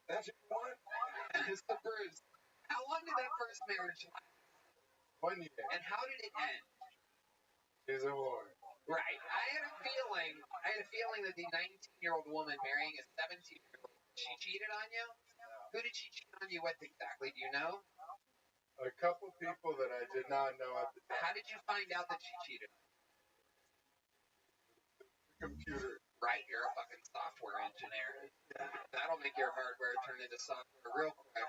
That's what? So, Bruce, how long did that first marriage last? 1 year. And how did it end? Is a war. Right. I had a feeling that the 19-year-old woman marrying a 17-year-old, she cheated on you? Who did she cheat on you with exactly? Do you know? A couple people that I did not know at the time. How did you find out that she cheated? Computer. Right, you're a fucking software engineer. That'll make your hardware turn into software real quick.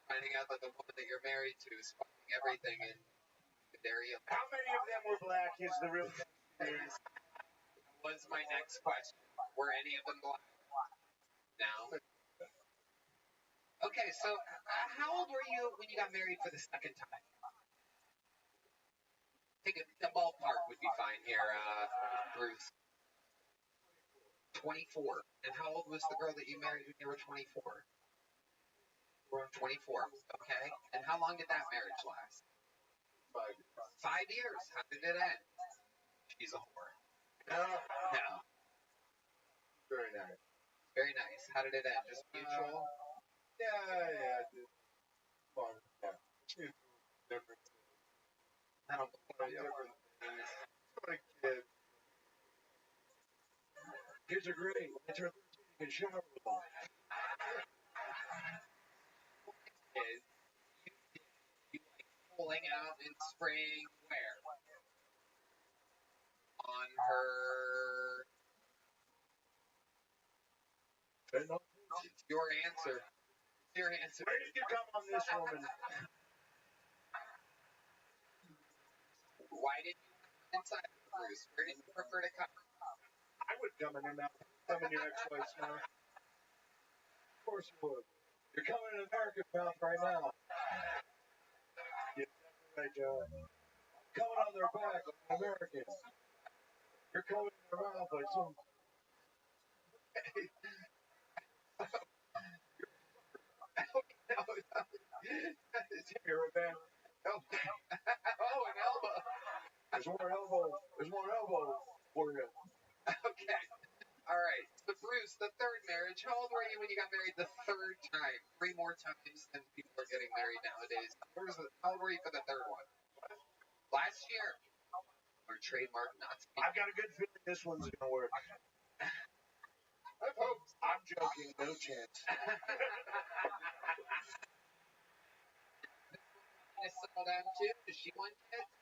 Finding out that the woman that you're married to is fucking everything in the area. How many of them were black is the real question. Was my next question. Were any of them black? No. Okay, so how old were you when you got married for the second time? I think the ballpark would be fine here, Bruce. 24. And how old was the girl that you married when you were 24? 24. Okay. And how long did that marriage last? 5 years. 5 years. How did it end? She's a whore. No. Very nice. Very nice. How did it end? Just mutual? Yeah. Fun. Yeah. Different. I don't believe you. Different things. What a kid. Kids are great. When they turn 13, you can shower with them. Is you like pulling out in spring where? On her. It's your answer. It's your answer. Where did you come on this woman? Why did you come inside the Bruce? Where did you prefer to come? I would come in your mouth. Come in your ex-wife's mouth. Of course you would. You're coming in America's mouth right now. Yeah, right, Joe. I'm coming on their back like an American. You're coming in their mouth like some. Here, man. Oh, an elbow. There's more elbow. There's more elbow for you. Okay. All right. So, Bruce, the third marriage. How old were you when you got married the third time? 3 more times than people are getting married nowadays. How old were you for the third one? Last year. Our trademark Nazi. I've got a good feeling this one's gonna work. I hope. I'm joking, no chance. I settle down too. Does she want kids?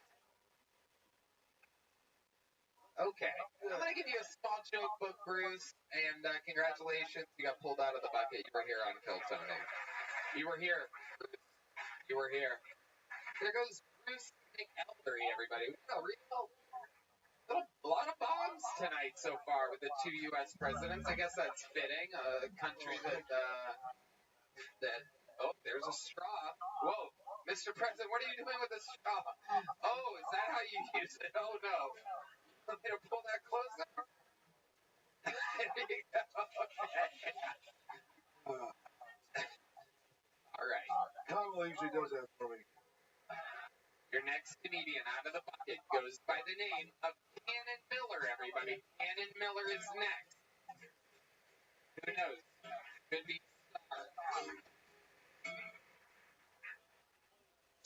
Okay. I'm gonna give you a small joke book, Bruce, and congratulations, you got pulled out of the bucket. You were here on Kill Tony. You were here, Bruce. You were here. There goes Bruce McElderry, everybody. We got a lot of bombs tonight so far with the two U.S. presidents. I guess that's fitting. A country that oh, there's a straw. Whoa, Mr. President, what are you doing with the straw? Oh, is that how you use it? Oh no. You want me to pull that closer? There you go. Okay. All right. Kamala usually does that for me. Your next comedian out of the bucket goes by the name of Cannon Miller, everybody. Cannon Miller is next. Who knows? Could be star.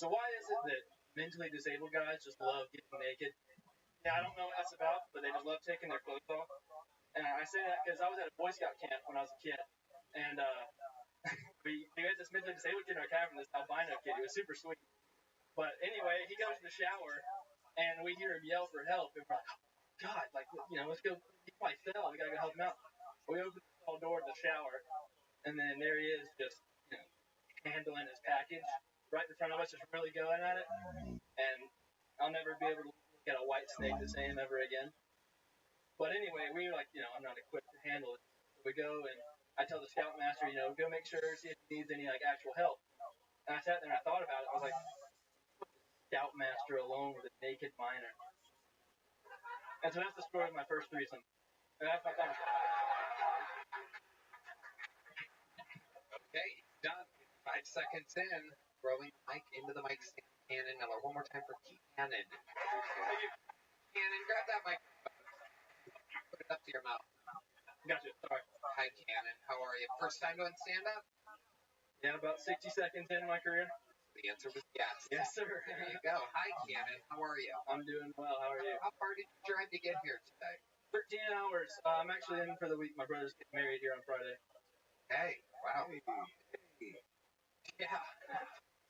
So why is it that mentally disabled guys just love getting naked? Yeah, I don't know what that's about, but they just love taking their clothes off. And I say that because I was at a Boy Scout camp when I was a kid, and we had this mentally disabled kid in our cabin, this albino kid. He was super sweet. But anyway, he goes to the shower, and we hear him yell for help, and we're like, oh, God, like, let's go. He probably fell. We gotta go help him out. We open the hall door to the shower, and then there he is, just handling his package right in front of us, just really going at it. And I'll never be able to look at a white snake the same ever again. But anyway, we were like, I'm not equipped to handle it. So we go, and I tell the scoutmaster, go make sure, see if he needs any, actual help. And I sat there and I thought about it. I was like, scoutmaster alone with a naked minor. And so that's the story of my first threesome. And that's my thought. Okay, done. 5 seconds in. Throwing the mic into the mic stand. Cannon Miller. One more time for Cannon. Cannon, grab that mic. Put it up to your mouth. Gotcha. Sorry. Hi, Cannon. How are you? First time doing stand-up? Yeah, about 60 seconds in my career. The answer was yes. Yes, sir. There you go. Hi, Cannon. How are you? I'm doing well. How are you? How far did you drive to get here today? 13 hours. I'm actually in for the week. My brother's getting married here on Friday. Hey, wow. Yeah.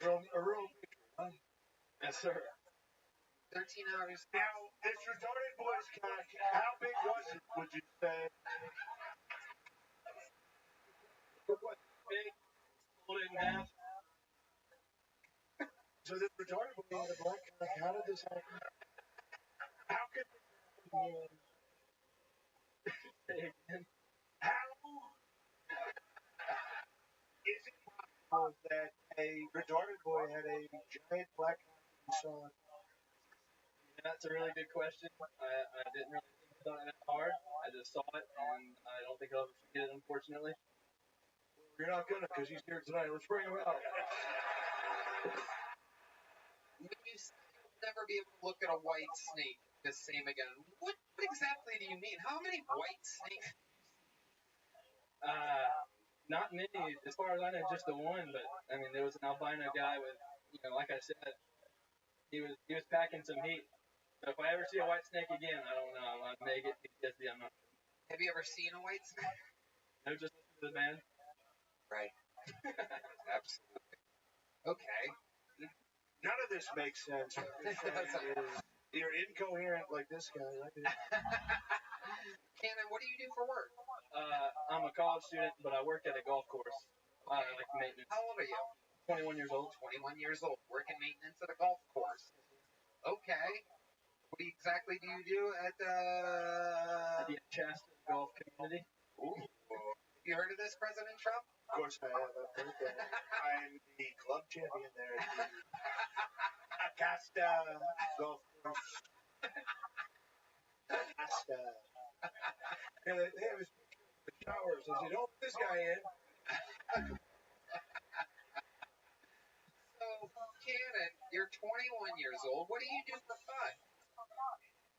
A real picture, huh? Yes, sir. 13 hours. Now, this retarded Boy Scout, how big was it, would you say? Big, split it in half. So this retarded boy had a black cock. How did this happen? How could this happen? Say again. How is it possible that a retarded boy had a giant black cock and saw it? That's a really good question. I didn't really think about it that hard. I just saw it, and I don't think I'll ever forget it, unfortunately. You're not gonna, because he's here tonight. Let's bring him out. When you say you'll never be able to look at a white snake the same again, what exactly do you mean? How many white snakes? Not many. As far as I know, just the one. But I mean, there was an albino guy with, like I said, he was packing some heat. So if I ever see a white snake again, I don't know. I may get PTSD. I'm not sure. Have you ever seen a white snake? No, just listen to the man. Right. Absolutely. Okay. None of this makes sense. You're incoherent like this guy. Cannon, what do you do for work? I'm a college student, but I work at a golf course. Like maintenance. How old are you? 21 years old. 21 years old. Working maintenance at a golf course. Okay. What exactly do you do at the Shasta Golf Community? Ooh. Have you heard of this, President Trump? Of course I have. I've heard that. I'm the club champion there at the Acasta Golf Course. Acasta. Yeah, they have his picture in the showers. I said, don't put this guy in. So, Cannon, you're 21 years old. What do you do for fun?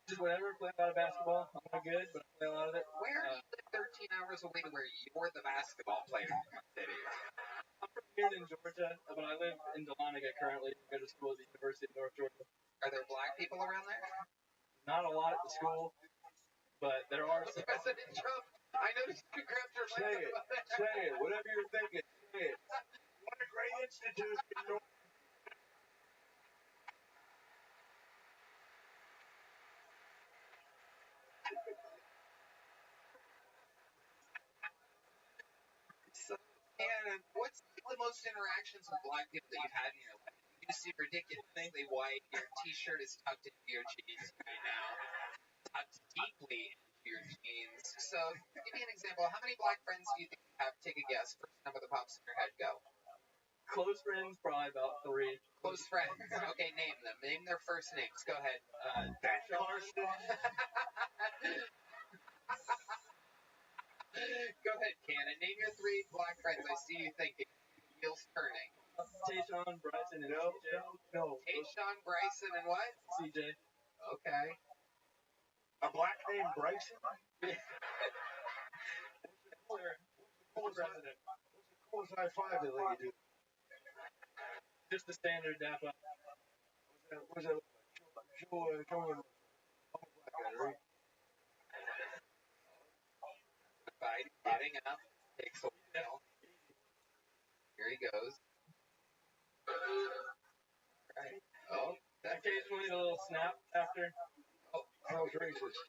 Just whatever. Play a lot of basketball. I'm not good, but I play a lot of it. Where do you live 13 hours away to where you're the basketball player in the city? I'm from here in Georgia, but I live in Dahlonega currently. I go to school at the University of North Georgia. Are there black people around there? Not a lot at the school, but there are some. President Trump, I noticed you grabbed your Say legs it. about that. Say it. Whatever you're thinking, say it. What a great institution. So, and what's like the most interactions with black people that you've had in your life? You seem ridiculously white. Your T-shirt is tucked into your jeans right now, tucked deeply into your jeans. So, give me an example. How many black friends do you think you have? Take a guess. First number that pops in your head. Go. Close friends, probably about 3. Close friends. Okay, name them. Name their first names. Go ahead. That's Larson. Go ahead, Cannon. Name your 3 black friends. I see you thinking. Wheels turning. Tayshawn, Bryson, and No, CJ. no. Tayshawn, Bryson, and what? CJ. Okay. A black named Bryson? Who's the president? What was high five they let you do? Just the standard dap up. Was that Joe and black guy, right? Biden getting up. Takes a while. Here he goes. Right. Oh, that Occasionally a little snap after. That was racist.